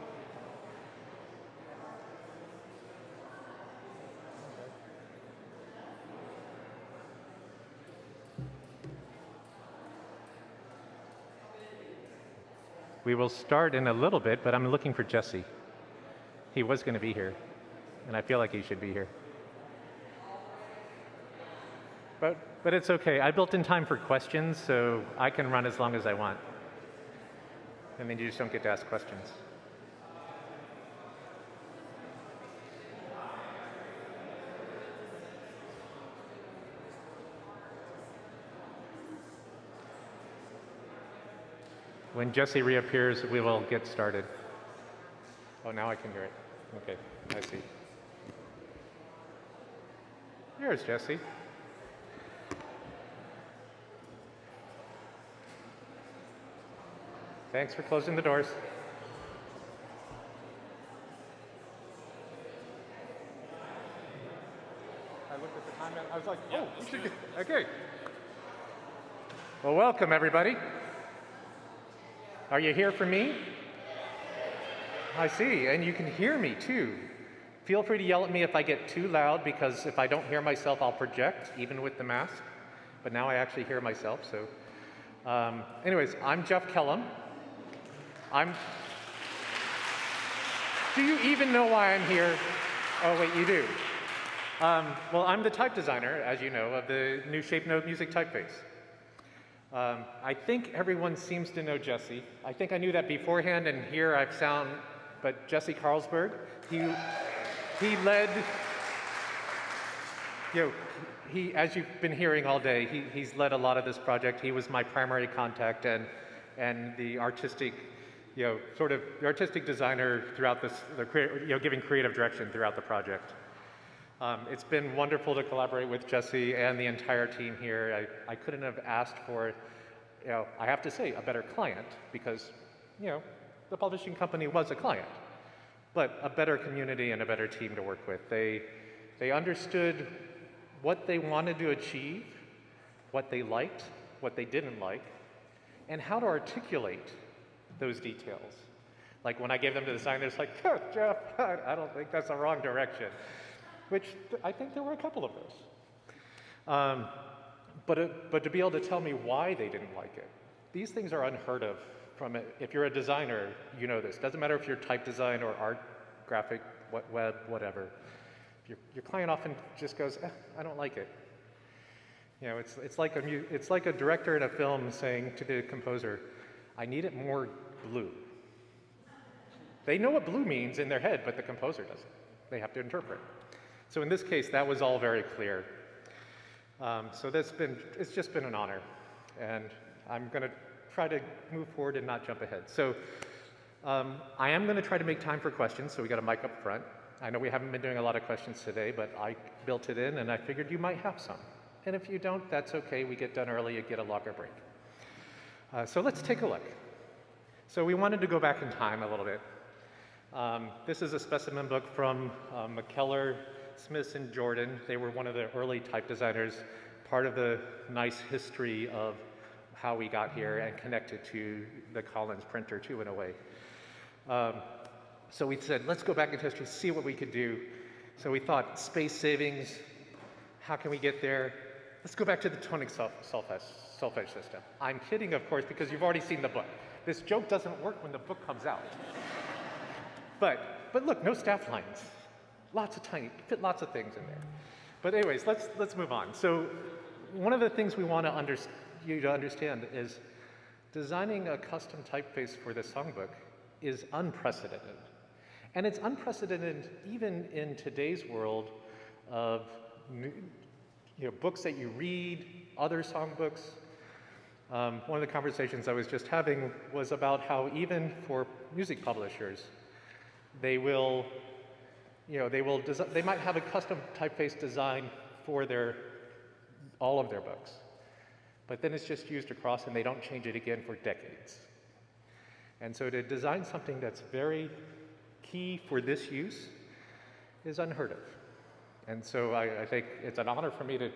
We will start in a little bit, but I'm looking for Jesse. He was going to be here, and I feel like he should be here. But it's okay. I built in time for questions, so I can run as long as I want. And then you just don't get to ask questions. When Jesse reappears, we will get started. Oh, now I can hear it. Okay, I see. Here's Jesse. Thanks for closing the doors. I looked at the time and I was like, oh, we should get, okay. Well, welcome everybody. Are you here for me? I see, and you can hear me too. Feel free to yell at me if I get too loud, because if I don't hear myself, I'll project, even with the mask. But now I actually hear myself, so. Anyways, I'm Jeff Kellum. Do you even know why I'm here? Oh, wait, you do. Well, I'm the type designer, as you know, of the new Shape Note Music Typeface. I think everyone seems to know Jesse. I think I knew that beforehand, and here I've found, but Jesse Carlsberg, he led, as you've been hearing all day, he's led a lot of this project. He was my primary contact and the artistic, sort of the artistic designer throughout this, giving creative direction throughout the project. It's been wonderful to collaborate with Jesse and the entire team here. I couldn't have asked for, I have to say, a better client, because, the publishing company was a client, but a better community and a better team to work with. They understood what they wanted to achieve, what they liked, what they didn't like, and how to articulate those details. Like when I gave them the design, they're just like, oh, Jeff, I don't think that's the wrong direction. Which I think there were a couple of those. But to be able to tell me why they didn't like it, these things are unheard of. If you're a designer, you know this. Doesn't matter if you're type design or art, graphic, web, whatever. Your client often just goes, I don't like it. It's like a director in a film saying to the composer, I need it more blue. They know what blue means in their head, but the composer doesn't. They have to interpret. So in this case, that was all very clear. So it's just been an honor. And I'm going to try to move forward and not jump ahead. So I am going to try to make time for questions, so we got a mic up front. I know we haven't been doing a lot of questions today, but I built it in, and I figured you might have some. And if you don't, that's okay. We get done early, you get a longer break. So let's take a look. So we wanted to go back in time a little bit. This is a specimen book from McKellar, Smith, and Jordan. They were one of the early type designers, part of the nice history of how we got here and connected to the Collins printer too, in a way. So we said, let's go back in history, see what we could do. So we thought space savings, how can we get there? Let's go back to the toning solfege system. I'm kidding, of course, because you've already seen the book. This joke doesn't work when the book comes out. But look, no staff lines. Lots of fit lots of things in there. But anyways, let's move on. So one of the things we want you to understand is designing a custom typeface for this songbook is unprecedented. And it's unprecedented even in today's world of books that you read, other songbooks. One of the conversations I was just having was about how even for music publishers, they might have a custom typeface design for all of their books. But then it's just used across and they don't change it again for decades. And so to design something that's very key for this use is unheard of. And so I think it's an honor for me to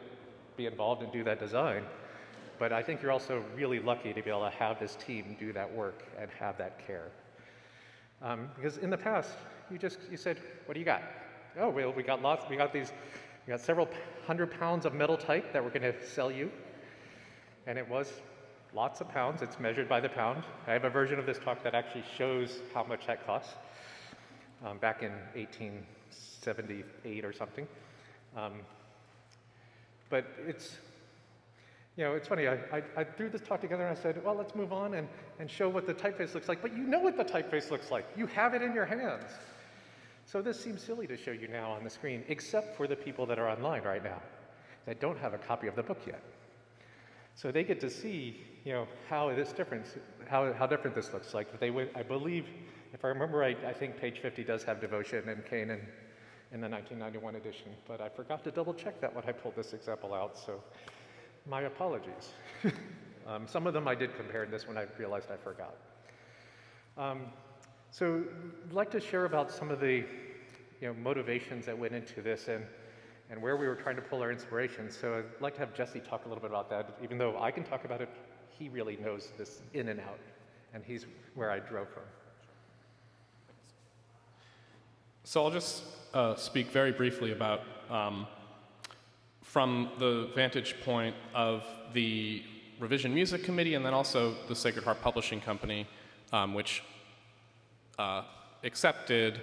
be involved and do that design. But I think you're also really lucky to be able to have this team do that work and have that care. Because in the past, you said, what do you got? Oh, well, we got several 100 pounds of metal type that we're going to sell you. And it was lots of pounds. It's measured by the pound. I have a version of this talk that actually shows how much that costs. back in 1878 or something. But it's, it's funny. I threw this talk together and I said, well, let's move on and show what the typeface looks like. But you know what the typeface looks like. You have it in your hands. So this seems silly to show you now on the screen, except for the people that are online right now that don't have a copy of the book yet. So they get to see, how different this looks like. But I believe, if I remember right, I think page 50 does have devotion and Canaan in the 1991 edition. But I forgot to double check that when I pulled this example out. So my apologies. Some of them I did compare, and this one I realized I forgot. So I'd like to share about some of the motivations that went into this and where we were trying to pull our inspiration. So I'd like to have Jesse talk a little bit about that. Even though I can talk about it, he really knows this in and out, and he's where I drove from. So I'll just speak very briefly about, from the vantage point of the Revision Music Committee and then also the Sacred Harp Publishing Company, which accepted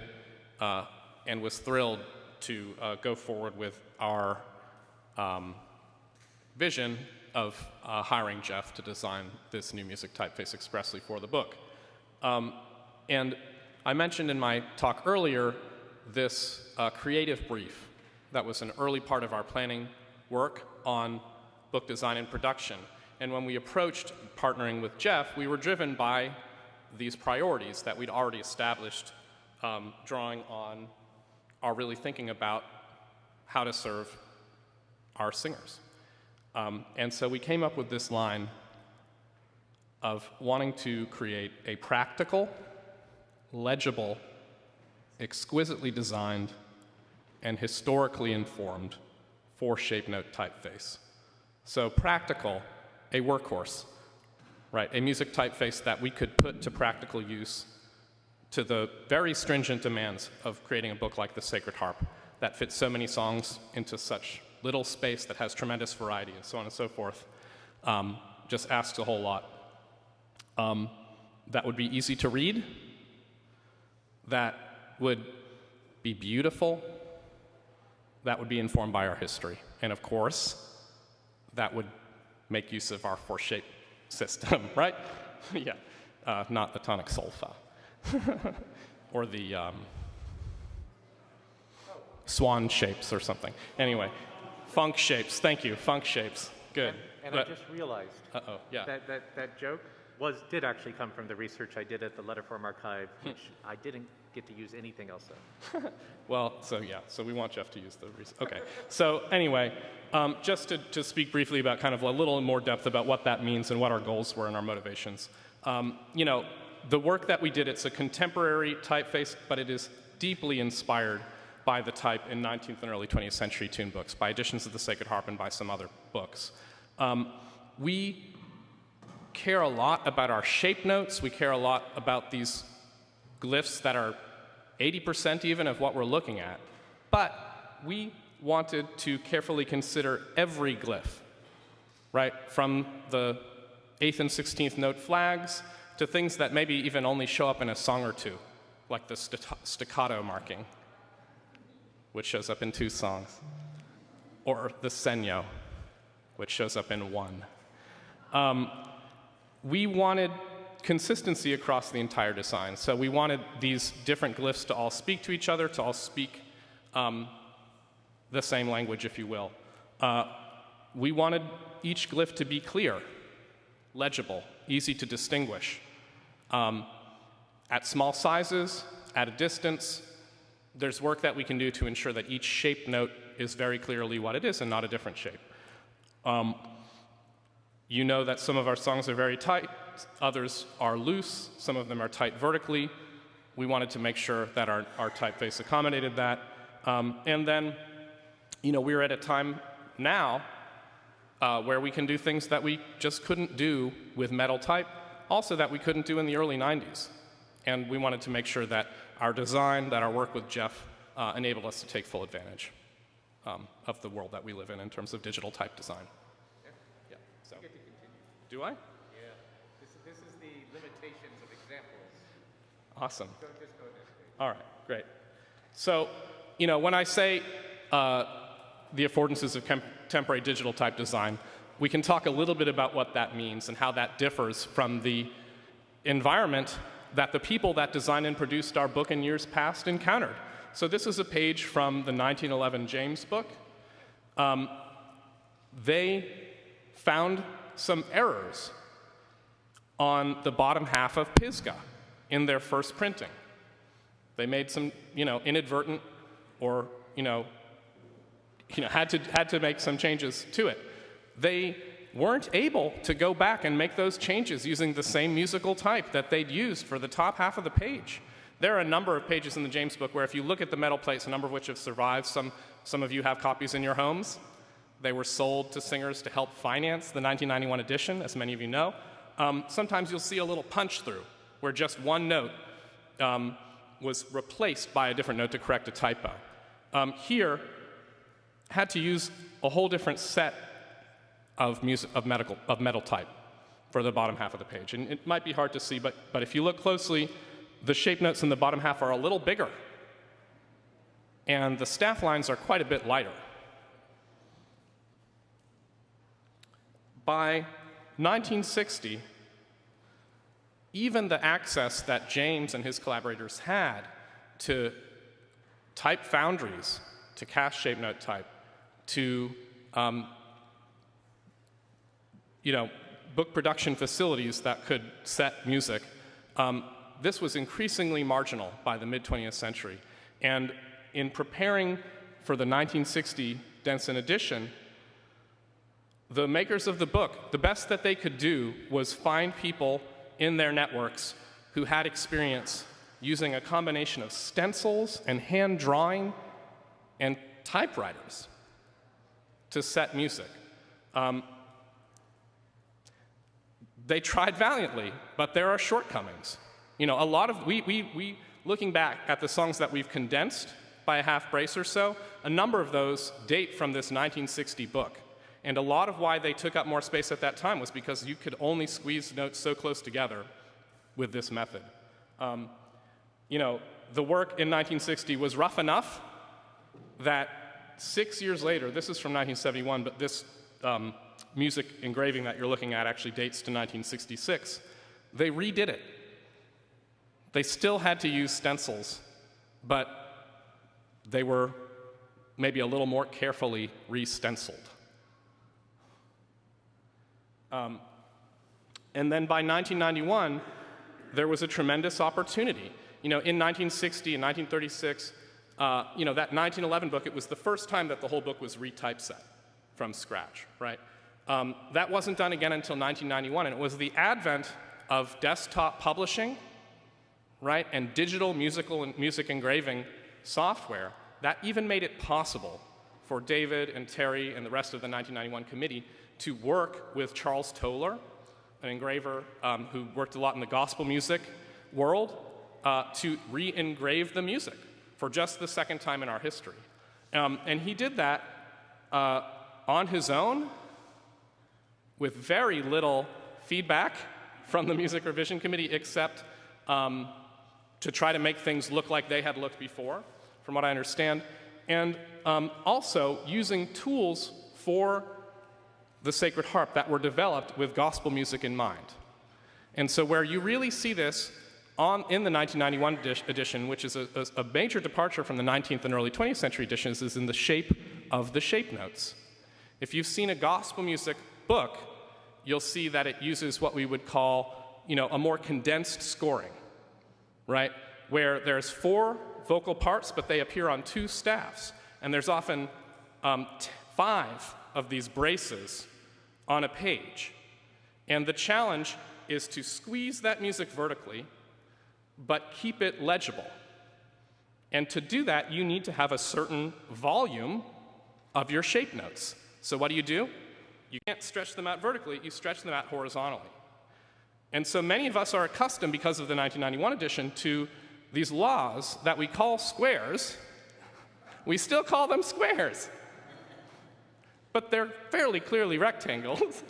and was thrilled to go forward with our vision of hiring Jeff to design this new music typeface expressly for the book. And I mentioned in my talk earlier this creative brief that was an early part of our planning work on book design and production. And when we approached partnering with Jeff, we were driven by these priorities that we'd already established, drawing on our really thinking about how to serve our singers. And so we came up with this line of wanting to create a practical, legible, exquisitely designed, and historically informed 4-shape note typeface. So practical, a workhorse, right? A music typeface that we could put to practical use to the very stringent demands of creating a book like The Sacred Harp that fits so many songs into such little space, that has tremendous variety, and so on and so forth. Just asks a whole lot. That would be easy to read, that would be beautiful, that would be informed by our history, and of course, that would make use of our 4-shape system, right? Yeah, not the tonic solfa. Or the swan shapes or something. Anyway, funk shapes, thank you, funk shapes, good. And I just realized yeah. that joke did actually come from the research I did at the Letterform Archive, which I didn't get to use anything else of. Well, so we want Jeff to use the research. Okay, so anyway, just to speak briefly about kind of a little more depth about what that means and what our goals were and our motivations. The work that we did, it's a contemporary typeface, but it is deeply inspired by the type in 19th and early 20th century tune books, by editions of the Sacred Harp and by some other books. We care a lot about our shape notes. We care a lot about these glyphs that are 80% even of what we're looking at. But we wanted to carefully consider every glyph, right? From the 8th and 16th note flags to things that maybe even only show up in a song or two, like the staccato marking, which shows up in 2 songs, or the segno, which shows up in 1. We wanted consistency across the entire design, so we wanted these different glyphs to all speak to each other, to all speak the same language, if you will. We wanted each glyph to be clear, legible, easy to distinguish. At small sizes, at a distance, there's work that we can do to ensure that each shape note is very clearly what it is and not a different shape. You know that some of our songs are very tight, others are loose, some of them are tight vertically. We wanted to make sure that our typeface accommodated that. And then, we're at a time now where we can do things that we just couldn't do with metal type, also that we couldn't do in the early 90s. And we wanted to make sure that our design, that our work with Jeff enabled us to take full advantage of the world that we live in terms of digital type design. Yeah. So. Do I? Yeah. This is the limitations of examples. Awesome. Just go next page. All right, great. So, you know, when I say the affordances of contemporary digital type design, we can talk a little bit about what that means and how that differs from the environment that the people that designed and produced our book in years past encountered. So this is a page from the 1911 James book. They found some errors on the bottom half of Pisgah in their first printing. They made some, inadvertent or, had to make some changes to it. They weren't able to go back and make those changes using the same musical type that they'd used for the top half of the page. There are a number of pages in the James book where if you look at the metal plates, a number of which have survived, some of you have copies in your homes. They were sold to singers to help finance the 1991 edition, as many of you know. Sometimes you'll see a little punch through where just one note was replaced by a different note to correct a typo. Here, had to use a whole different set of metal type for the bottom half of the page. And it might be hard to see, but if you look closely, the shape notes in the bottom half are a little bigger. And the staff lines are quite a bit lighter. By 1960, even the access that James and his collaborators had to type foundries, to cast shape note type, to book production facilities that could set music, this was increasingly marginal by the mid-20th century. And in preparing for the 1960 Denson edition, the makers of the book, the best that they could do was find people in their networks who had experience using a combination of stencils and hand drawing and typewriters to set music. They tried valiantly, but there are shortcomings. A lot of, we looking back at the songs that we've condensed by a half brace or so, a number of those date from this 1960 book. And a lot of why they took up more space at that time was because you could only squeeze notes so close together with this method. The work in 1960 was rough enough that 6 years later, this is from 1971, but this music engraving that you're looking at actually dates to 1966, they redid it. They still had to use stencils, but they were maybe a little more carefully re-stenciled. And then by 1991, there was a tremendous opportunity. In 1960 and 1936, that 1911 book, it was the first time that the whole book was retypeset from scratch, right? That wasn't done again until 1991, and it was the advent of desktop publishing, right, and digital music engraving software that even made it possible for David and Terry and the rest of the 1991 committee to work with Charles Toller, an engraver who worked a lot in the gospel music world, to re-engrave the music for just the second time in our history. And he did that on his own with very little feedback from the Music Revision Committee, except to try to make things look like they had looked before, from what I understand, and also using tools for the Sacred Harp that were developed with gospel music in mind. And so where you really see this in the 1991 edition, which is a major departure from the 19th and early 20th century editions, is in the shape of the shape notes. If you've seen a gospel music book, you'll see that it uses what we would call, a more condensed scoring, right? Where there's 4 vocal parts, but they appear on 2 staffs. And there's often 5 of these braces on a page. And the challenge is to squeeze that music vertically, but keep it legible. And to do that, you need to have a certain volume of your shape notes. So what do? You can't stretch them out vertically, you stretch them out horizontally. And so many of us are accustomed, because of the 1991 edition, to these laws that we call squares. We still call them squares, but they're fairly clearly rectangles,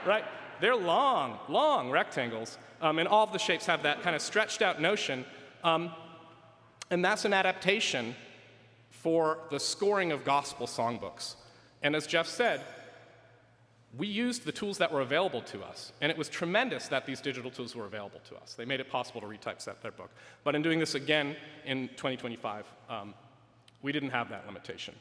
right? They're long, long rectangles, and all of the shapes have that kind of stretched out notion And that's an adaptation for the scoring of gospel songbooks. And as Jeff said, we used the tools that were available to us, and it was tremendous that these digital tools were available to us. They made it possible to retypeset their book. But in doing this again in 2025, we didn't have that limitation.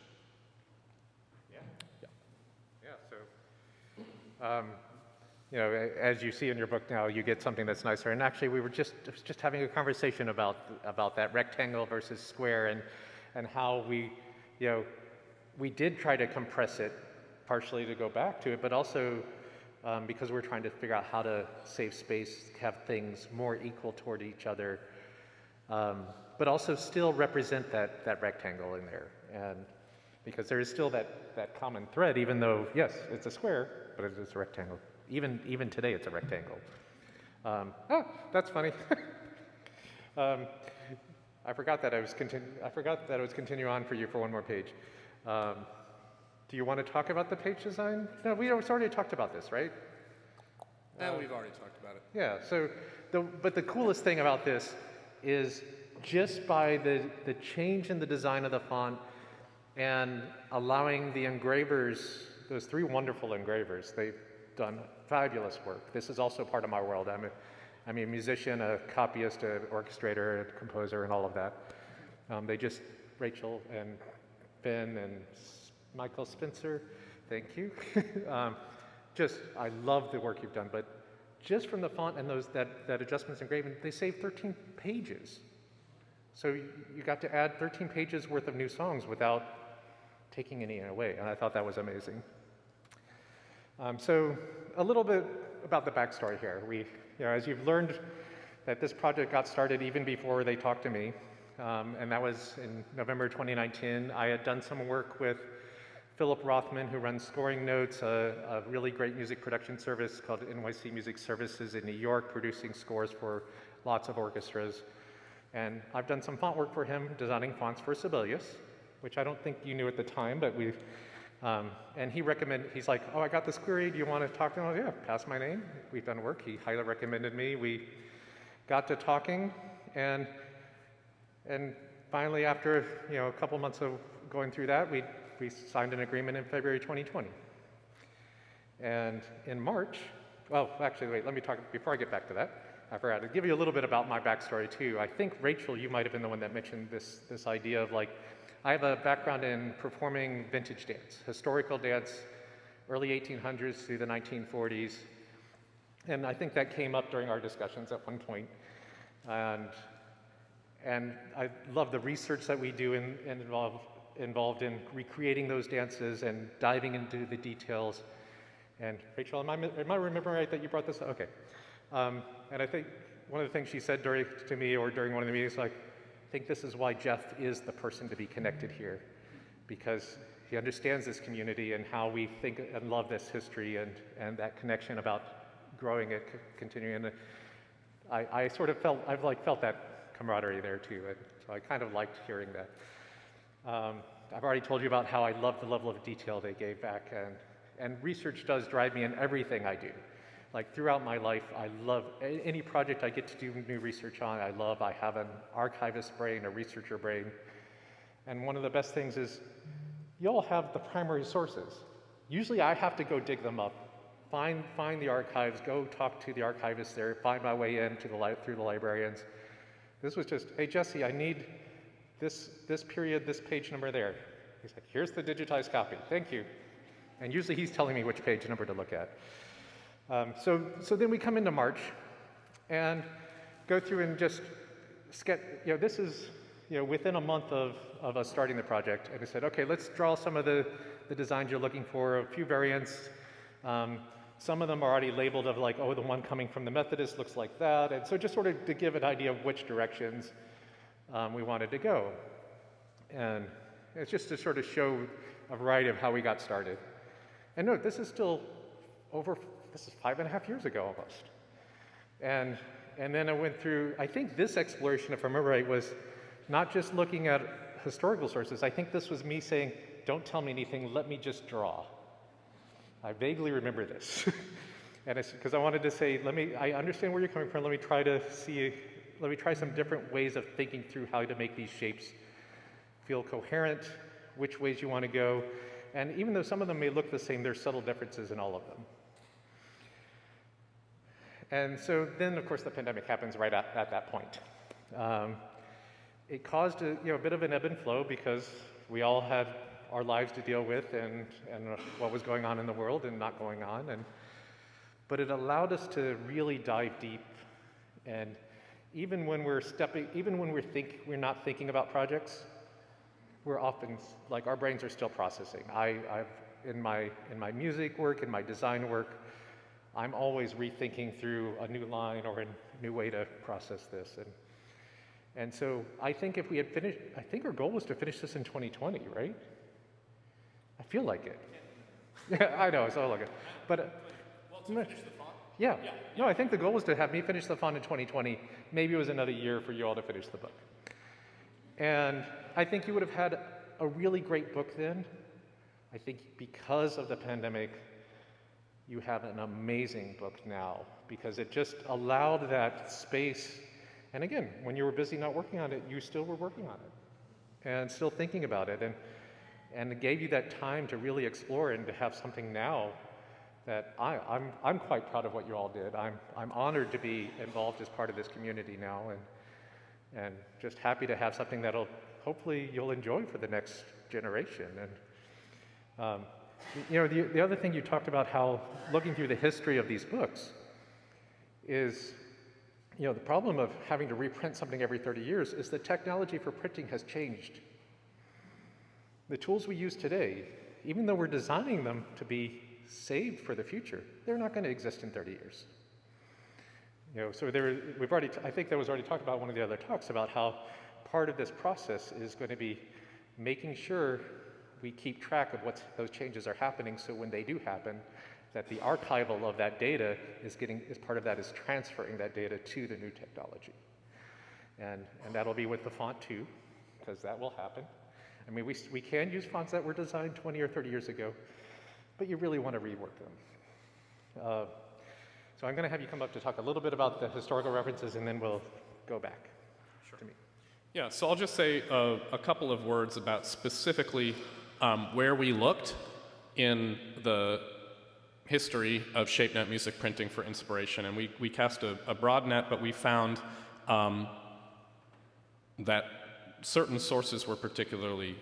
You know, as you see in your book now, you get something that's nicer. And actually, we were just having a conversation about that rectangle versus square, and how we did try to compress it, partially to go back to it, but also because we're trying to figure out how to save space, have things more equal toward each other, but also still represent that rectangle in there. And because there is still that common thread, even though, yes, it's a square, but it's a rectangle. Even today, it's a rectangle. That's funny. I forgot that I was continue on for you for one more page. Do you want to talk about the page design? No, we already talked about this, right? We've already talked about it. Yeah. So, but the coolest thing about this is just by the change in the design of the font and allowing the engravers, those three wonderful engravers, they've done fabulous work. This is also part of my world. I'm a musician, a copyist, an orchestrator, a composer, and all of that. Rachel and Ben and Michael Spencer, thank you. I love the work you've done, but just from the font and that adjustments engraving, they saved 13 pages. So you got to add 13 pages worth of new songs without taking any away, and I thought that was amazing. So a little bit about the backstory here. As you've learned, that this project got started even before they talked to me, and that was in November 2019. I had done some work with Philip Rothman, who runs Scoring Notes, a really great music production service called NYC Music Services in New York, producing scores for lots of orchestras. And I've done some font work for him, designing fonts for Sibelius, which I don't think you knew at the time, but and he's like, oh, I got this query, do you want to talk to him? Yeah, pass my name. We've done work. He highly recommended me. We got to talking, and finally, after a couple months of going through that, we signed an agreement in February 2020. And in March, well, actually, wait, let me talk, before I get back to that, I forgot to give you a little bit about my backstory too. I think, Rachel, you might have been the one that mentioned this idea of I have a background in performing vintage dance, historical dance, early 1800s through the 1940s. And I think that came up during our discussions at one point. And I love the research that we do involved in recreating those dances and diving into the details. And Rachel, am I remembering right that you brought this up? Okay. And I think one of the things she said to me during one of the meetings, I think this is why Jeff is the person to be connected here, because he understands this community and how we think and love this history and that connection about growing it, continuing. And I sort of felt that camaraderie there too, and so I kind of liked hearing that. I've already told you about how I love the level of detail they gave back, and research does drive me in everything I do. Throughout my life, I love any project I get to do new research on. I have an archivist brain, a researcher brain, and one of the best things is you all have the primary sources. Usually I have to go dig them up, find the archives, go talk to the archivists there, find my way in through the librarians. This was just, hey Jesse, I need this period, this page number there. He's like, here's the digitized copy, thank you. And usually he's telling me which page number to look at. So then we come into March and go through and just sketch, this is, within a month of us starting the project. And I said, okay, let's draw some of the designs you're looking for, a few variants. Some of them are already labeled of the one coming from the Methodist looks like that. And so just sort of to give an idea of which directions we wanted to go. And it's just to sort of show a variety of how we got started. And note, this is still this is 5.5 years ago almost. And then I went through, I think this exploration, if I remember right, was not just looking at historical sources. I think this was me saying, don't tell me anything, let me just draw. I vaguely remember this. And it's because I wanted to say, I understand where you're coming from, let me try to see let me try some different ways of thinking through how to make these shapes feel coherent, which ways you want to go. And even though some of them may look the same, there's subtle differences in all of them. And so then, of course, the pandemic happens right at that point. It caused a bit of an ebb and flow because we all had our lives to deal with and what was going on in the world and not going on. But it allowed us to really dive deep. And even when we're not thinking about projects, we're often, like, our brains are still processing. In my music work, in my design work, I'm always rethinking through a new line or a new way to process this. And so I think if we had finished, I think our goal was to finish this in 2020, right? I feel like it. Yeah, I know, it's all like it. But well, to finish the font? Yeah. No, I think the goal was to have me finish the font in 2020. Maybe it was another year for you all to finish the book. And I think you would have had a really great book then. I think because of the pandemic, you have an amazing book now because it just allowed that space. And again, when you were busy not working on it, you still were working on it and still thinking about it. And it gave you that time to really explore and to have something now that I'm quite proud of what you all did. I'm honored to be involved as part of this community now and just happy to have something that'll hopefully you'll enjoy for the next generation. And the other thing you talked about, how looking through the history of these books is, the problem of having to reprint something every 30 years is the technology for printing has changed. The tools we use today, even though we're designing them to be saved for the future, they're not going to exist in 30 years. So I think that was already talked about in one of the other talks about how part of this process is going to be making sure we keep track of what those changes are happening, so when they do happen, that the archival of that data is part of that is transferring that data to the new technology. And that'll be with the font too, because that will happen. I mean, we can use fonts that were designed 20 or 30 years ago, but you really want to rework them. So I'm going to have you come up to talk a little bit about the historical references, and then we'll go back to me. Yeah, so I'll just say a couple of words about specifically where we looked in the history of ShapeNet music printing for inspiration. And we cast a broad net, but we found that certain sources were particularly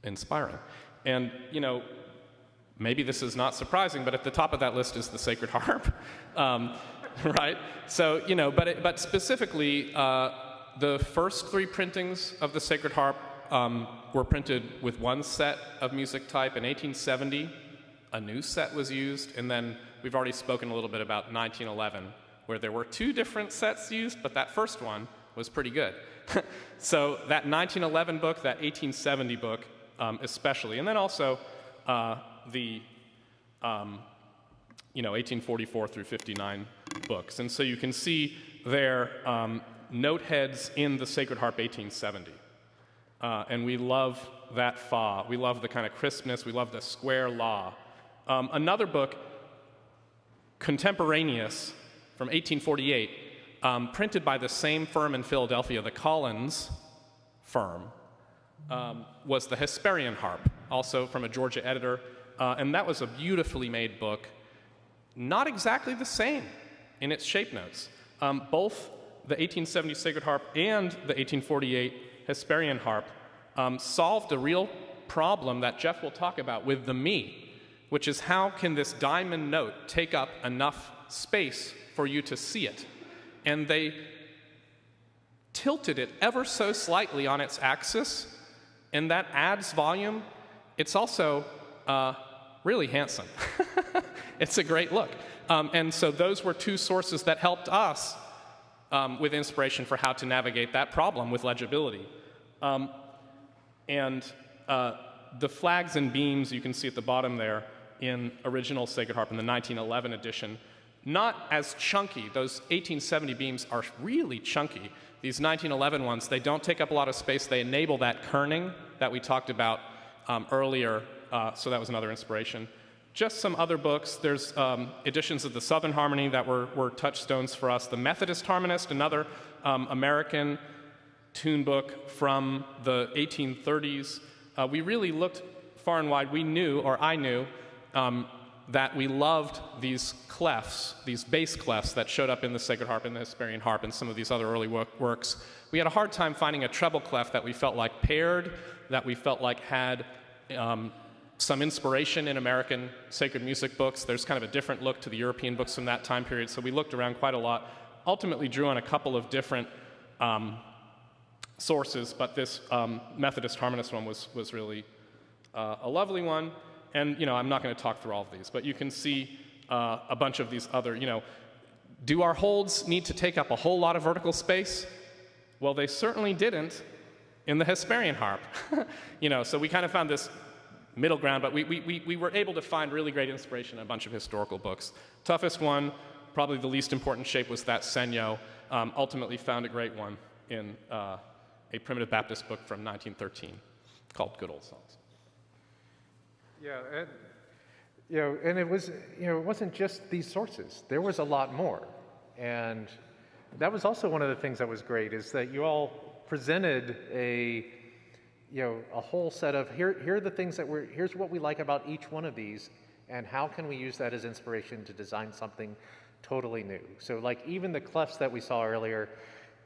inspiring. And, maybe this is not surprising, but at the top of that list is the Sacred Harp, right? So, but specifically, the first 3 printings of the Sacred Harp were printed with one set of music type. In 1870, a new set was used, and then we've already spoken a little bit about 1911, where there were 2 different sets used, but that first one was pretty good. So that 1911 book, that 1870 book especially, and then also the 1844 through 59 books. And so you can see there note heads in the Sacred Harp 1870. And we love that fa. We love the kind of crispness. We love the square la. Another book, contemporaneous, from 1848, printed by the same firm in Philadelphia, the Collins firm, was the Hesperian Harp, also from a Georgia editor. And that was a beautifully made book, not exactly the same in its shape notes. Both the 1870 Sacred Harp and the 1848 Hesperian Harp solved a real problem that Jeff will talk about with the me, which is how can this diamond note take up enough space for you to see it? And they tilted it ever so slightly on its axis, and that adds volume. It's also really handsome. It's a great look. And so those were 2 sources that helped us with inspiration for how to navigate that problem with legibility. And the flags and beams you can see at the bottom there in original Sacred Harp in the 1911 edition, not as chunky. Those 1870 beams are really chunky. These 1911 ones, they don't take up a lot of space. They enable that kerning that we talked about earlier, so that was another inspiration. just some other books. There's editions of the Southern Harmony that were touchstones for us. The Methodist Harmonist, another American tune book from the 1830s. We really looked far and wide. We knew, or I knew, that we loved these clefs, these bass clefs that showed up in the Sacred Harp and the Hesperian Harp and some of these other early works. We had a hard time finding a treble clef that we felt like paired, that we felt like had some inspiration in American sacred music books. There's kind of a different look to the European books from that time period, so we looked around quite a lot. Ultimately drew on a couple of different sources, but this Methodist Harmonist one was really a lovely one. And, I'm not going to talk through all of these, but you can see a bunch of these other, do our holds need to take up a whole lot of vertical space? Well, they certainly didn't in the Hesperian Harp. So we kind of found this middle ground, but we were able to find really great inspiration in a bunch of historical books. Toughest one, probably the least important shape, was that Senyo. Ultimately found a great one in a Primitive Baptist book from 1913 called Good Old Songs. Yeah, and it was, it wasn't just these sources. There was a lot more, and that was also one of the things that was great, is that you all presented a whole set of here are the things that here's what we like about each one of these, and how can we use that as inspiration to design something totally new. So, like, even the clefs that we saw earlier,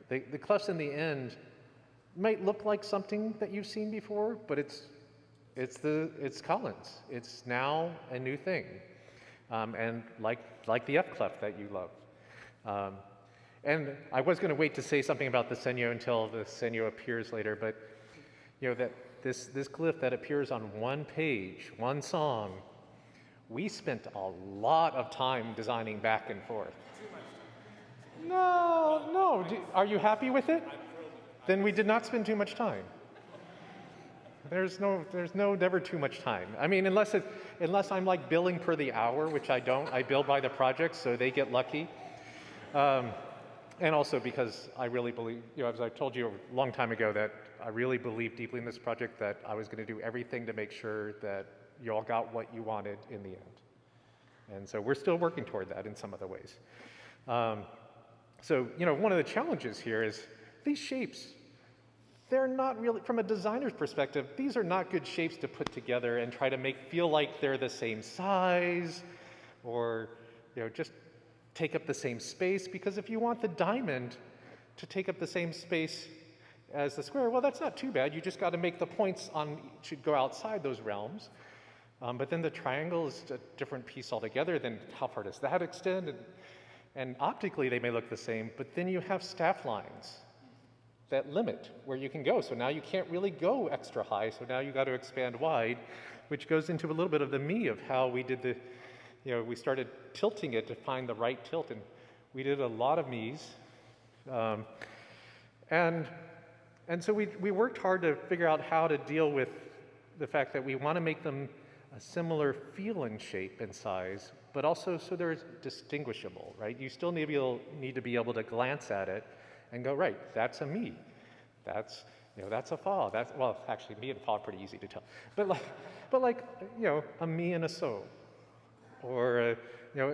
the clefs in the end might look like something that you've seen before, but it's Collins. It's now a new thing, and like the F clef that you love. And I was going to wait to say something about the Senyo until the Senyo appears later, but that this glyph that appears on one page, one song, we spent a lot of time designing back and forth. No. Are you happy with it? Then we did not spend too much time. There's never too much time. I mean, unless I'm like billing per the hour, which I don't. I bill by the project, so they get lucky. And also because I really believe, as I told you a long time ago, that I really believe deeply in this project, that I was going to do everything to make sure that you all got what you wanted in the end. And so we're still working toward that in some other ways. So, one of the challenges here is these shapes. They're not really, from a designer's perspective, these are not good shapes to put together and try to feel like they're the same size, or just take up the same space, because if you want the diamond to take up the same space as the square, well, that's not too bad. You just got to make the points should go outside those realms. But then the triangle is a different piece altogether. Then how far does that extend? And optically, they may look the same, but then you have staff lines that limit where you can go. So now you can't really go extra high, so now you got to expand wide, which goes into a little bit of the me of how we did we started tilting it to find the right tilt, and we did a lot of me's. And so we worked hard to figure out how to deal with the fact that we want to make them a similar feel and shape and size, but also so they're distinguishable, right? You still need to be able to glance at it and go, right, that's a me. That's a fa. Well, actually, me and fa are pretty easy to tell. But like a me and a so. Or,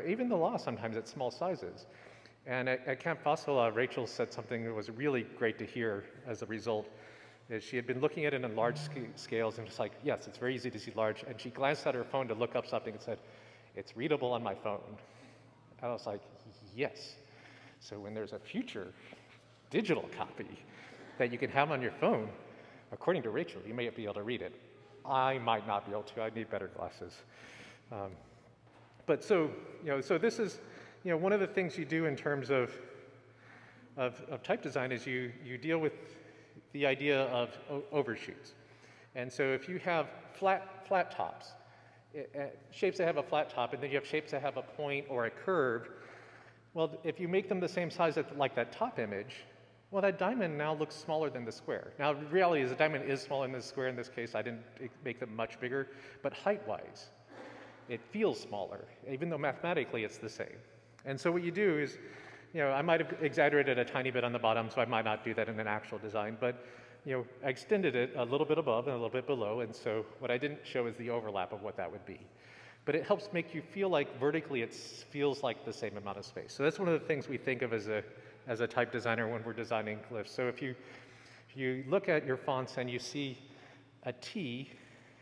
even the la sometimes at small sizes. And at Camp Fossil, Rachel said something that was really great to hear as a result. Is she had been looking at it in large scales and was like, yes, it's very easy to see large. And she glanced at her phone to look up something and said, it's readable on my phone. And I was like, yes. So when there's a future digital copy that you can have on your phone, according to Rachel, you may be able to read it. I might not be able to. I need better glasses. But so this is, one of the things you do in terms of type design is you deal with the idea of overshoots. And so if you have flat tops, shapes that have a flat top, and then you have shapes that have a point or a curve, well, if you make them the same size as like that top image, well, that diamond now looks smaller than the square. Now, the reality is the diamond is smaller than the square in this case. I didn't make them much bigger, but height-wise, it feels smaller, even though mathematically it's the same. And so what you do is, I might have exaggerated a tiny bit on the bottom, so I might not do that in an actual design, but I extended it a little bit above and a little bit below, and so what I didn't show is the overlap of what that would be. but it helps make you feel like vertically it feels like the same amount of space. So that's one of the things we think of as a type designer when we're designing glyphs. So if you look at your fonts and you see a T,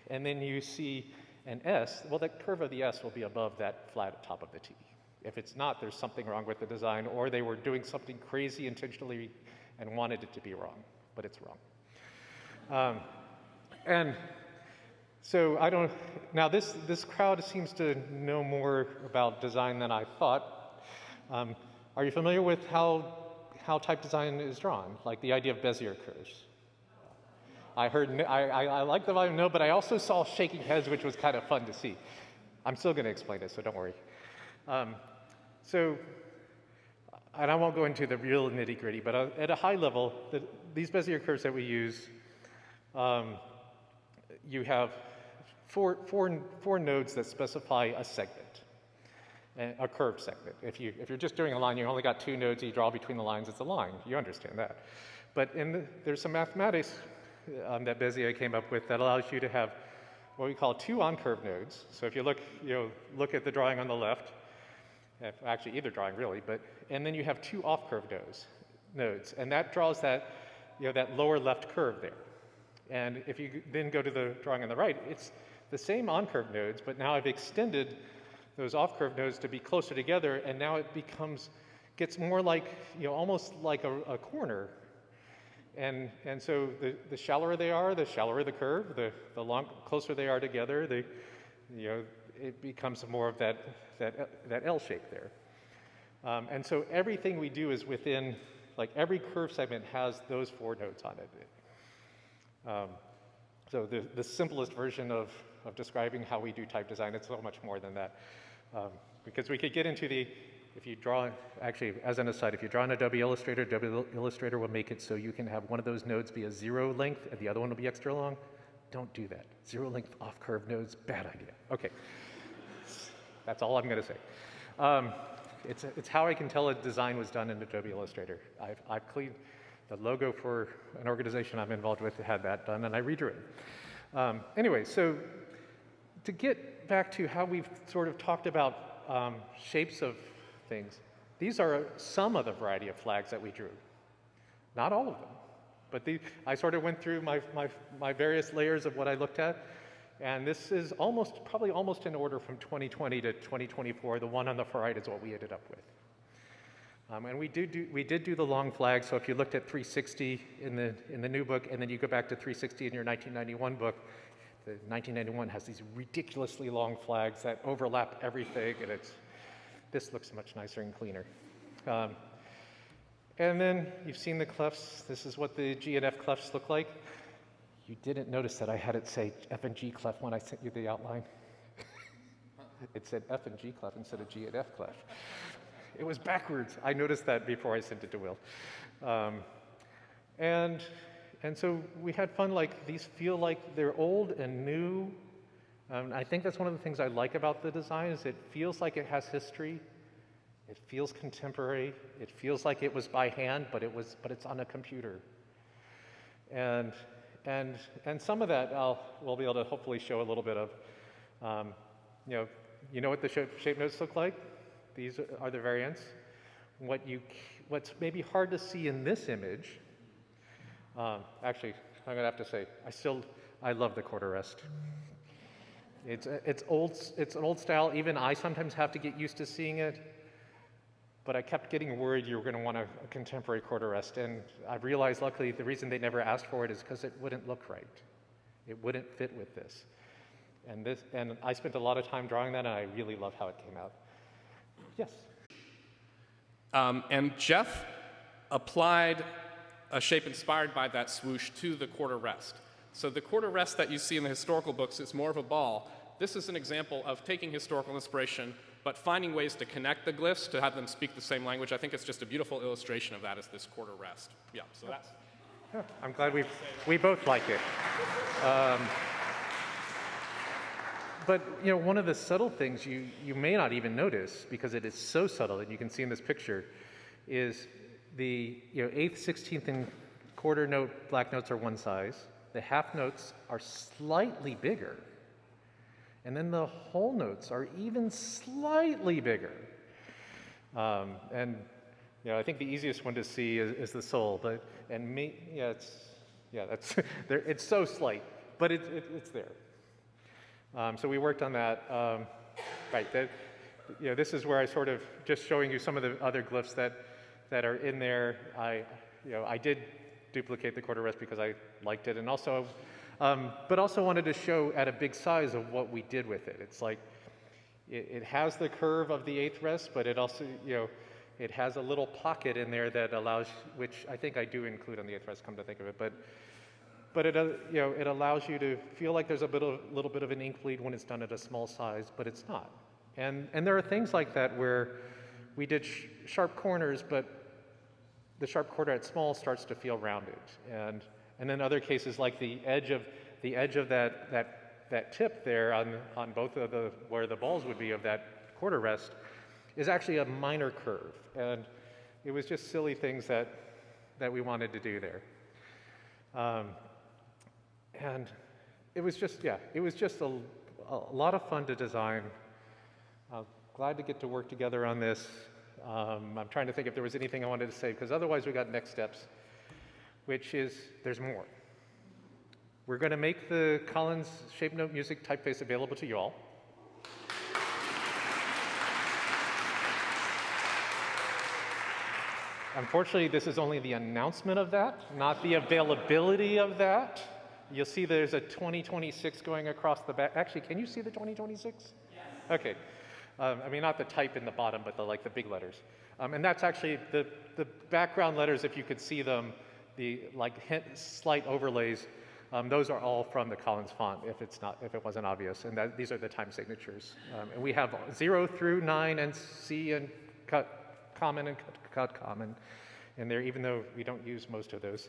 and then you see an S, well, the curve of the S will be above that flat top of the T. If it's not, there's something wrong with the design, or they were doing something crazy intentionally and wanted it to be wrong, but it's wrong. And so now this crowd seems to know more about design than I thought. Are you familiar with how type design is drawn, like the idea of Bezier curves? I like the volume, no, but I also saw shaking heads, which was kind of fun to see. I'm still going to explain it, so don't worry. And I won't go into the real nitty-gritty, but at a high level, these Bezier curves that we use, you have four nodes that specify a segment, a curved segment. If you're just doing a line, you only got 2 nodes, you draw between the lines, it's a line. You understand that. But there's some mathematics that Bezier came up with that allows you to have what we call 2 on-curve nodes. So if you look at the drawing on the left, actually either drawing really, and then you have 2 off-curve nodes, and that draws that lower left curve there. And if you then go to the drawing on the right, it's the same on-curve nodes, but now I've extended those off-curve nodes to be closer together, and now it gets more like, almost like a corner. And so the shallower they are, the shallower the curve, the closer they are together, it becomes more of that L shape there. And so everything we do is within, like every curve segment has those 4 nodes on it. So the simplest version of describing how we do type design, it's so much more than that. Because we could get into if you draw, actually, as an aside, if you draw in Adobe Illustrator will make it so you can have one of those nodes be a 0 length and the other one will be extra long. Don't do that. 0 length off-curve nodes, bad idea. Okay, that's all I'm going to say. It's how I can tell a design was done in Adobe Illustrator. I've cleaned the logo for an organization I'm involved with, had that done, and I redrew it. Anyway, so to get back to how we've sort of talked about shapes of things, these are some of the variety of flags that we drew. Not all of them, but I sort of went through my various layers of what I looked at, and this is probably almost in order from 2020 to 2024. The one on the far right is what we ended up with. And we did do the long flag, so if you looked at 360 in the new book, and then you go back to 360 in your 1991 book, the 1991 has these ridiculously long flags that overlap everything, and this looks much nicer and cleaner. And then you've seen the clefs. This is what the G and F clefs look like. You didn't notice that I had it say F and G clef when I sent you the outline. It said F and G clef instead of G and F clef. It was backwards. I noticed that before I sent it to Will. And so we had fun. Like, these feel like they're old and new. I think that's one of the things I like about the design is it feels like it has history. It feels contemporary. It feels like it was by hand, but it's on a computer. And some of that we'll be able to hopefully show a little bit of. You know what the shape notes look like? These are the variants. What's maybe hard to see in this image. Actually, I'm gonna have to say I love the quarter rest. It's an old style. Even I sometimes have to get used to seeing it. But I kept getting worried you were going to want a contemporary quarter rest, and I realized, luckily, the reason they never asked for it is because it wouldn't look right. It wouldn't fit with this. And I spent a lot of time drawing that, and I really love how it came out. Yes? And Jeff applied a shape inspired by that swoosh to the quarter rest. So the quarter rest that you see in the historical books is more of a ball. This is an example of taking historical inspiration but finding ways to connect the glyphs to have them speak the same language. I think it's just a beautiful illustration of that as this quarter rest. Yeah, so that's... Yeah, I'm glad we both like it. But one of the subtle things you may not even notice, because it is so subtle, and you can see in this picture, is the 8th, 16th, and quarter note black notes are one size. The half notes are slightly bigger. And then the whole notes are even slightly bigger. And I think the easiest one to see is the sol, that's it's so slight, but it's there. So we worked on that. Right, this is where I sort of just showing you some of the other glyphs that are in there. I did duplicate the quarter rest because I liked it, and also, but also wanted to show at a big size of what we did with it. It's like it has the curve of the 8th rest, but it also it has a little pocket in there that allows, which I think I do include on the 8th rest, come to think of it, but it it allows you to feel like there's a little bit of an ink bleed when it's done at a small size, but it's not. And there are things like that where we did sharp corners, but the sharp corner at small starts to feel rounded. And then other cases like the edge of that tip there on both of where the balls would be of that quarter rest is actually a minor curve. And it was just silly things that we wanted to do there. And it was just a lot of fun to design. Glad to get to work together on this. I'm trying to think if there was anything I wanted to say, because otherwise we got next steps, which is there's more. We're going to make the Collins Shape Note Music typeface available to you all. Unfortunately, this is only the announcement of that, not the availability of that. You'll see there's a 2026 going across the back. Actually, can you see the 2026? Yes. Okay. I mean, not the type in the bottom, but the big letters. And that's actually the background letters, if you could see them, the slight overlays, those are all from the Collins font, if it wasn't obvious. And these are the time signatures. And we have 0 through 9 and C and cut common and cut common in there, even though we don't use most of those.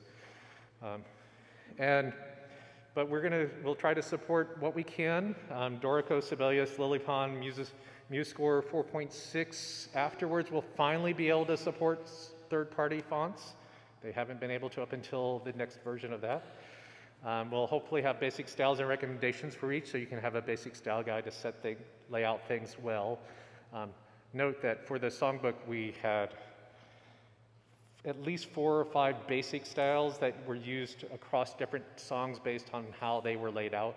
But we'll try to support what we can. Dorico, Sibelius, Lillipon, MuseScore 4.6. Afterwards, we'll finally be able to support third-party fonts. They haven't been able to up until the next version of that. We'll hopefully have basic styles and recommendations for each, so you can have a basic style guide to lay out things well. Note that for the songbook, we had at least 4 or 5 basic styles that were used across different songs based on how they were laid out.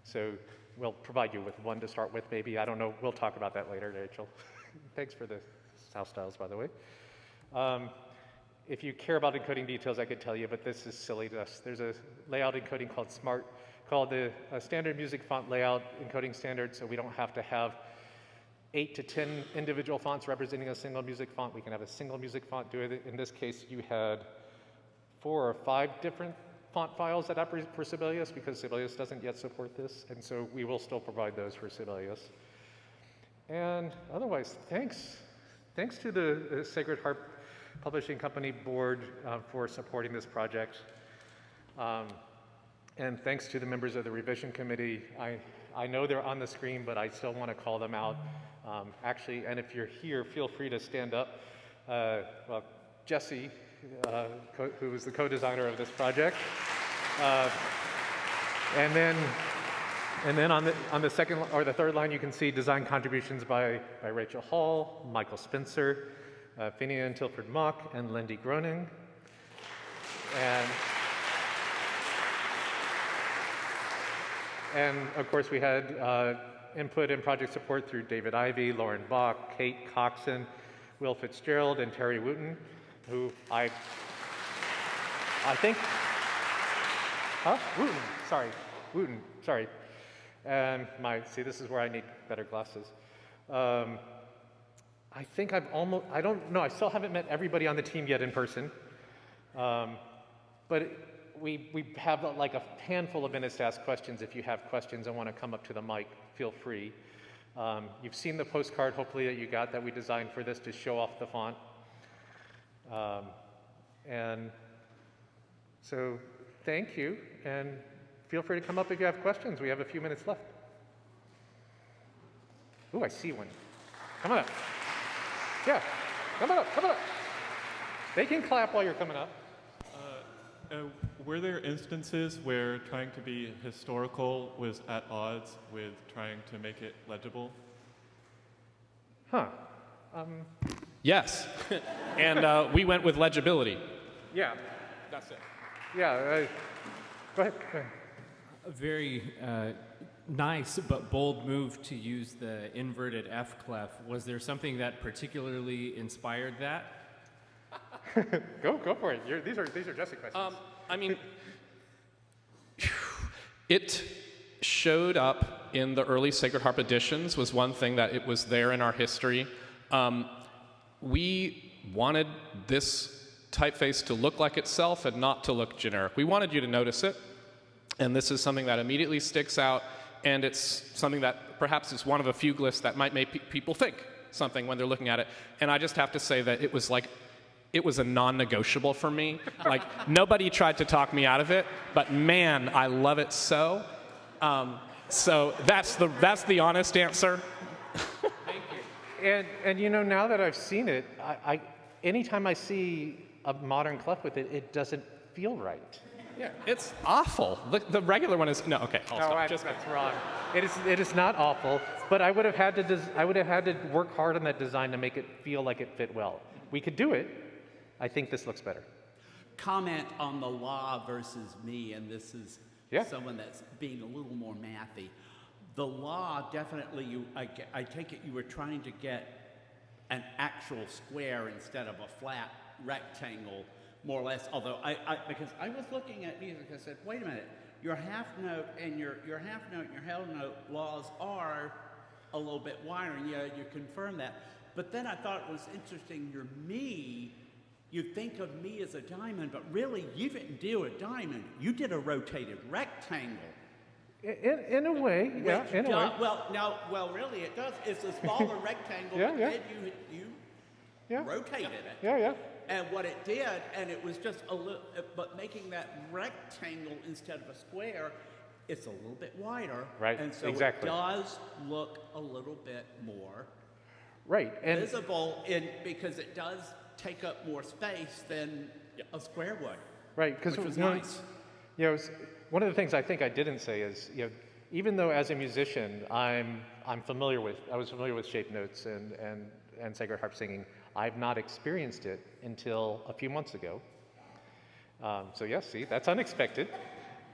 So we'll provide you with one to start with, maybe. I don't know. We'll talk about that later, Rachel. Thanks for the house styles, by the way. If you care about encoding details, I could tell you, but this is silly to us. There's a layout encoding called the standard music font layout encoding standard, so we don't have to have 8 to 10 individual fonts representing a single music font. We can have a single music font do it. In this case, you had 4 or 5 different font files set up for Sibelius, because Sibelius doesn't yet support this, and so we will still provide those for Sibelius. And otherwise, thanks to the Sacred Harp Publishing Company board for supporting this project. And thanks to the members of the revision committee. I know they're on the screen, but I still want to call them out. Actually, and if you're here, feel free to stand up. Well, Jesse, who was the co-designer of this project. And then on the second or the third line, you can see design contributions by Rachel Hall, Michael Spencer, Finian Tilford Mock, and Lindy Groening. And of course, we had input and project support through David Ivey, Lauren Bach, Kate Coxon, Will Fitzgerald, and Terry Wooten, who I think, Wooten, sorry. And this is where I need better glasses. I think I don't know, I still haven't met everybody on the team yet in person. But we have like a handful of minutes to ask questions. If you have questions and want to come up to the mic, feel free. You've seen the postcard, hopefully, that you got that we designed for this to show off the font. And so thank you, and feel free to come up if you have questions. We have a few minutes left. Ooh, I see one. Come on up. Yeah, come on up. They can clap while you're coming up. were there instances where trying to be historical was at odds with trying to make it legible? Huh. Yes. And we went with legibility. Yeah. That's it. Yeah. Go ahead. A very nice but bold move to use the inverted F clef. Was there something that particularly inspired that? Go for it. These are Jesse questions. I mean, it showed up in the early Sacred Harp editions was one thing that it was there in our history. We wanted this typeface to look like itself and not to look generic. We wanted you to notice it, and this is something that immediately sticks out, and it's something that perhaps is one of a few glyphs that might make people think something when they're looking at it. And I just have to say that it was a non-negotiable for me. Like, nobody tried to talk me out of it, but man, I love it so. So that's the honest answer. Thank you. And you know, now that I've seen it, anytime I see a modern clef with it, it doesn't feel right. Yeah, it's awful. The regular one is no. Okay, I'll stop. That's wrong. It is not awful, but I would have had to work hard on that design to make it feel like it fit well. We could do it. I think this looks better. Comment on the law versus me, and this is someone that's being a little more mathy. The law, definitely, I take it you were trying to get an actual square instead of a flat rectangle, more or less, although because I was looking at music, I said, wait a minute, your half note and your whole note laws are a little bit wider, and you confirm that. But then I thought it was interesting, your me, you think of me as a diamond, but really you didn't do a diamond, you did a rotated rectangle. In a way, yeah, in a way. Well, really it does. It's a smaller rectangle, but then you rotated it. Yeah. And what it did, and it was just a little, but making that rectangle instead of a square, it's a little bit wider. Right, and so exactly. It does look a little bit more and visible because it does take up more space than a square would. Right, because which was nice. One of the things I think I didn't say is, even though as a musician I was familiar with shape notes and Sacred Harp singing, I've not experienced it until a few months ago. So yes, see, that's unexpected.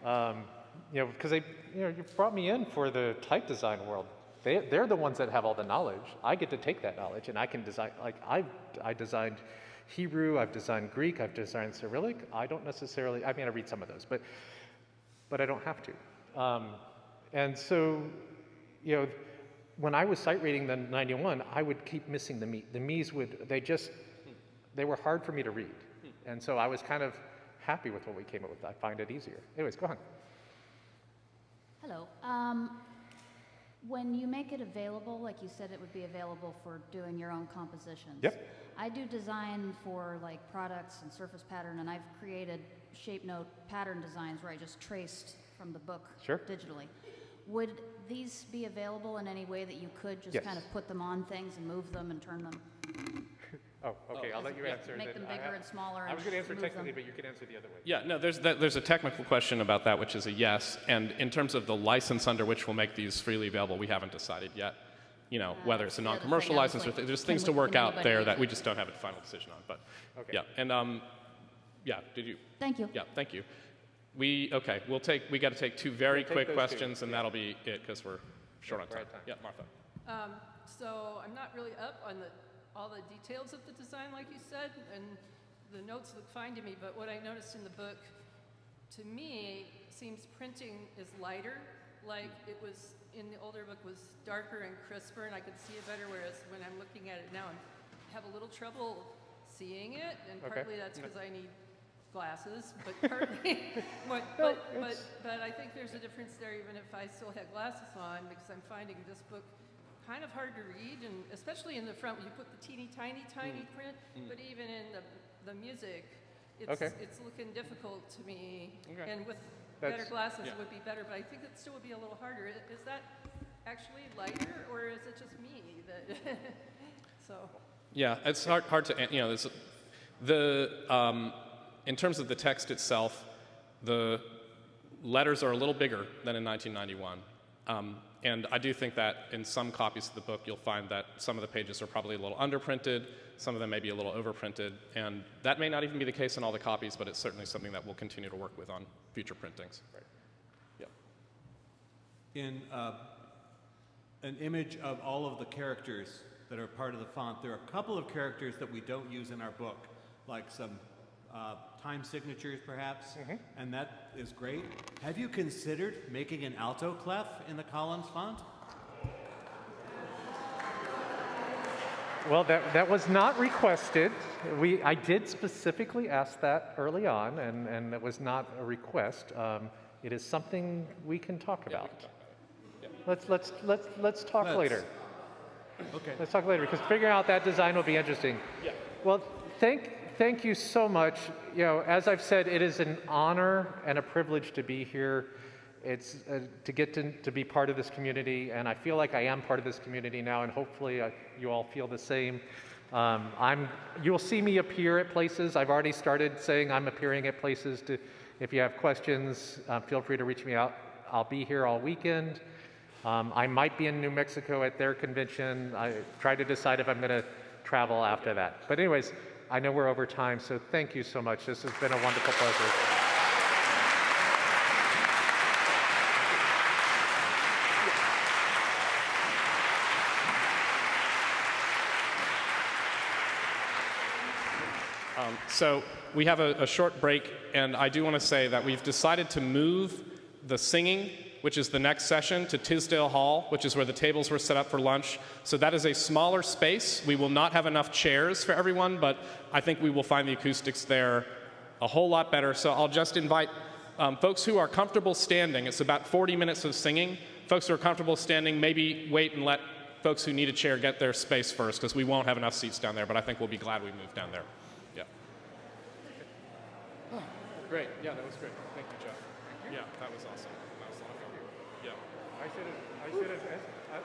Because you brought me in for the type design world. They're the ones that have all the knowledge. I get to take that knowledge and I can design. Like I designed Hebrew, I've designed Greek, I've designed Cyrillic. I don't necessarily. I mean, I read some of those, but I don't have to. And so, when I was sight reading the 91, I would keep missing the me. The me's they were hard for me to read. And so I was kind of happy with what we came up with. I find it easier. Anyways, go on. Hello. When you make it available, like you said it would be available for doing your own compositions. Yep. I do design for like products and surface pattern, and I've created shape note pattern designs where I just traced from the book digitally. Would these be available in any way that you could just kind of put them on things and move them and turn them? Oh, okay. I'll let you answer. Make them bigger and smaller. I was going to answer technically, but you can answer the other way. Yeah, no, there's a technical question about that, which is a yes. And in terms of the license under which we'll make these freely available, we haven't decided yet. Whether it's a non-commercial license or there's things to work out there that we just don't have a final decision on. But yeah, and did you? Thank you. Yeah, thank you. We got to take two very quick questions, and that'll be it because we're short on time. Yeah, Martha. So I'm not really up on all the details of the design, like you said, and the notes look fine to me, but what I noticed in the book, to me, seems printing is lighter, like it was in the older book was darker and crisper, and I could see it better, whereas when I'm looking at it now, I have a little trouble seeing it, and partly that's because I need glasses, but partly, but I think there's a difference there even if I still had glasses on, because I'm finding this book kind of hard to read, and especially in the front when you put the teeny tiny print, but even in the music, it's looking difficult to me, and with better glasses it would be better, but I think it still would be a little harder. Is that actually lighter, or is it just me that so? Yeah, it's hard to, in terms of the text itself, The letters are a little bigger than in 1991. And I do think that in some copies of the book, you'll find that some of the pages are probably a little underprinted, some of them may be a little overprinted, and that may not even be the case in all the copies, but it's certainly something that we'll continue to work with on future printings. Right. Yeah. In an image of all of the characters that are part of the font, there are a couple of characters that we don't use in our book, like some time signatures perhaps, and that is great. Have you considered making an alto clef in the Collins font? Well, that was not requested. I did specifically ask that early on, and it was not a request. It is something we can talk about. Let's talk later. Okay. Let's talk later, because figuring out that design will be interesting. Yeah. Well, thank you so much. You know, as I've said, it is an honor and a privilege to be here. It's to get to be part of this community, and I feel like I am part of this community now, and hopefully you all feel the same. You'll see me appear at places. I've already started saying I'm appearing at places. If you have questions, feel free to reach me out. I'll be here all weekend. I might be in New Mexico at their convention. I try to decide if I'm going to travel after that. But anyways, I know we're over time, so thank you so much. This has been a wonderful pleasure. So we have a short break, and I do want to say that we've decided to move the singing, which is the next session, to Tisdale Hall, which is where the tables were set up for lunch. So that is a smaller space. We will not have enough chairs for everyone, but I think we will find the acoustics there a whole lot better. So I'll just invite folks who are comfortable standing. It's about 40 minutes of singing. Folks who are comfortable standing, maybe wait and let folks who need a chair get their space first, because we won't have enough seats down there, but I think we'll be glad we moved down there. Yeah. Oh, great. Yeah, that was great. Thank you, Jeff. Yeah, that was awesome. That was a lot of fun. Yeah. I should have,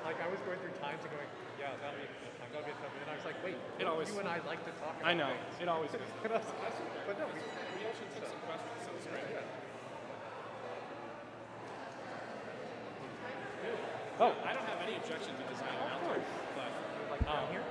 like I was going through times and going, yeah, that'll be something. And I was like, wait, it always, you and I like to talk about I know. things. It always is. But no, we should take some questions. That was great. Oh. I don't have any objection to designing an alto, but like down here?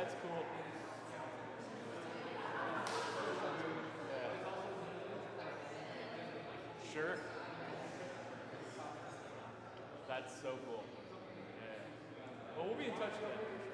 That's cool. Sure. That's so cool. Yeah. Well, we'll be in touch.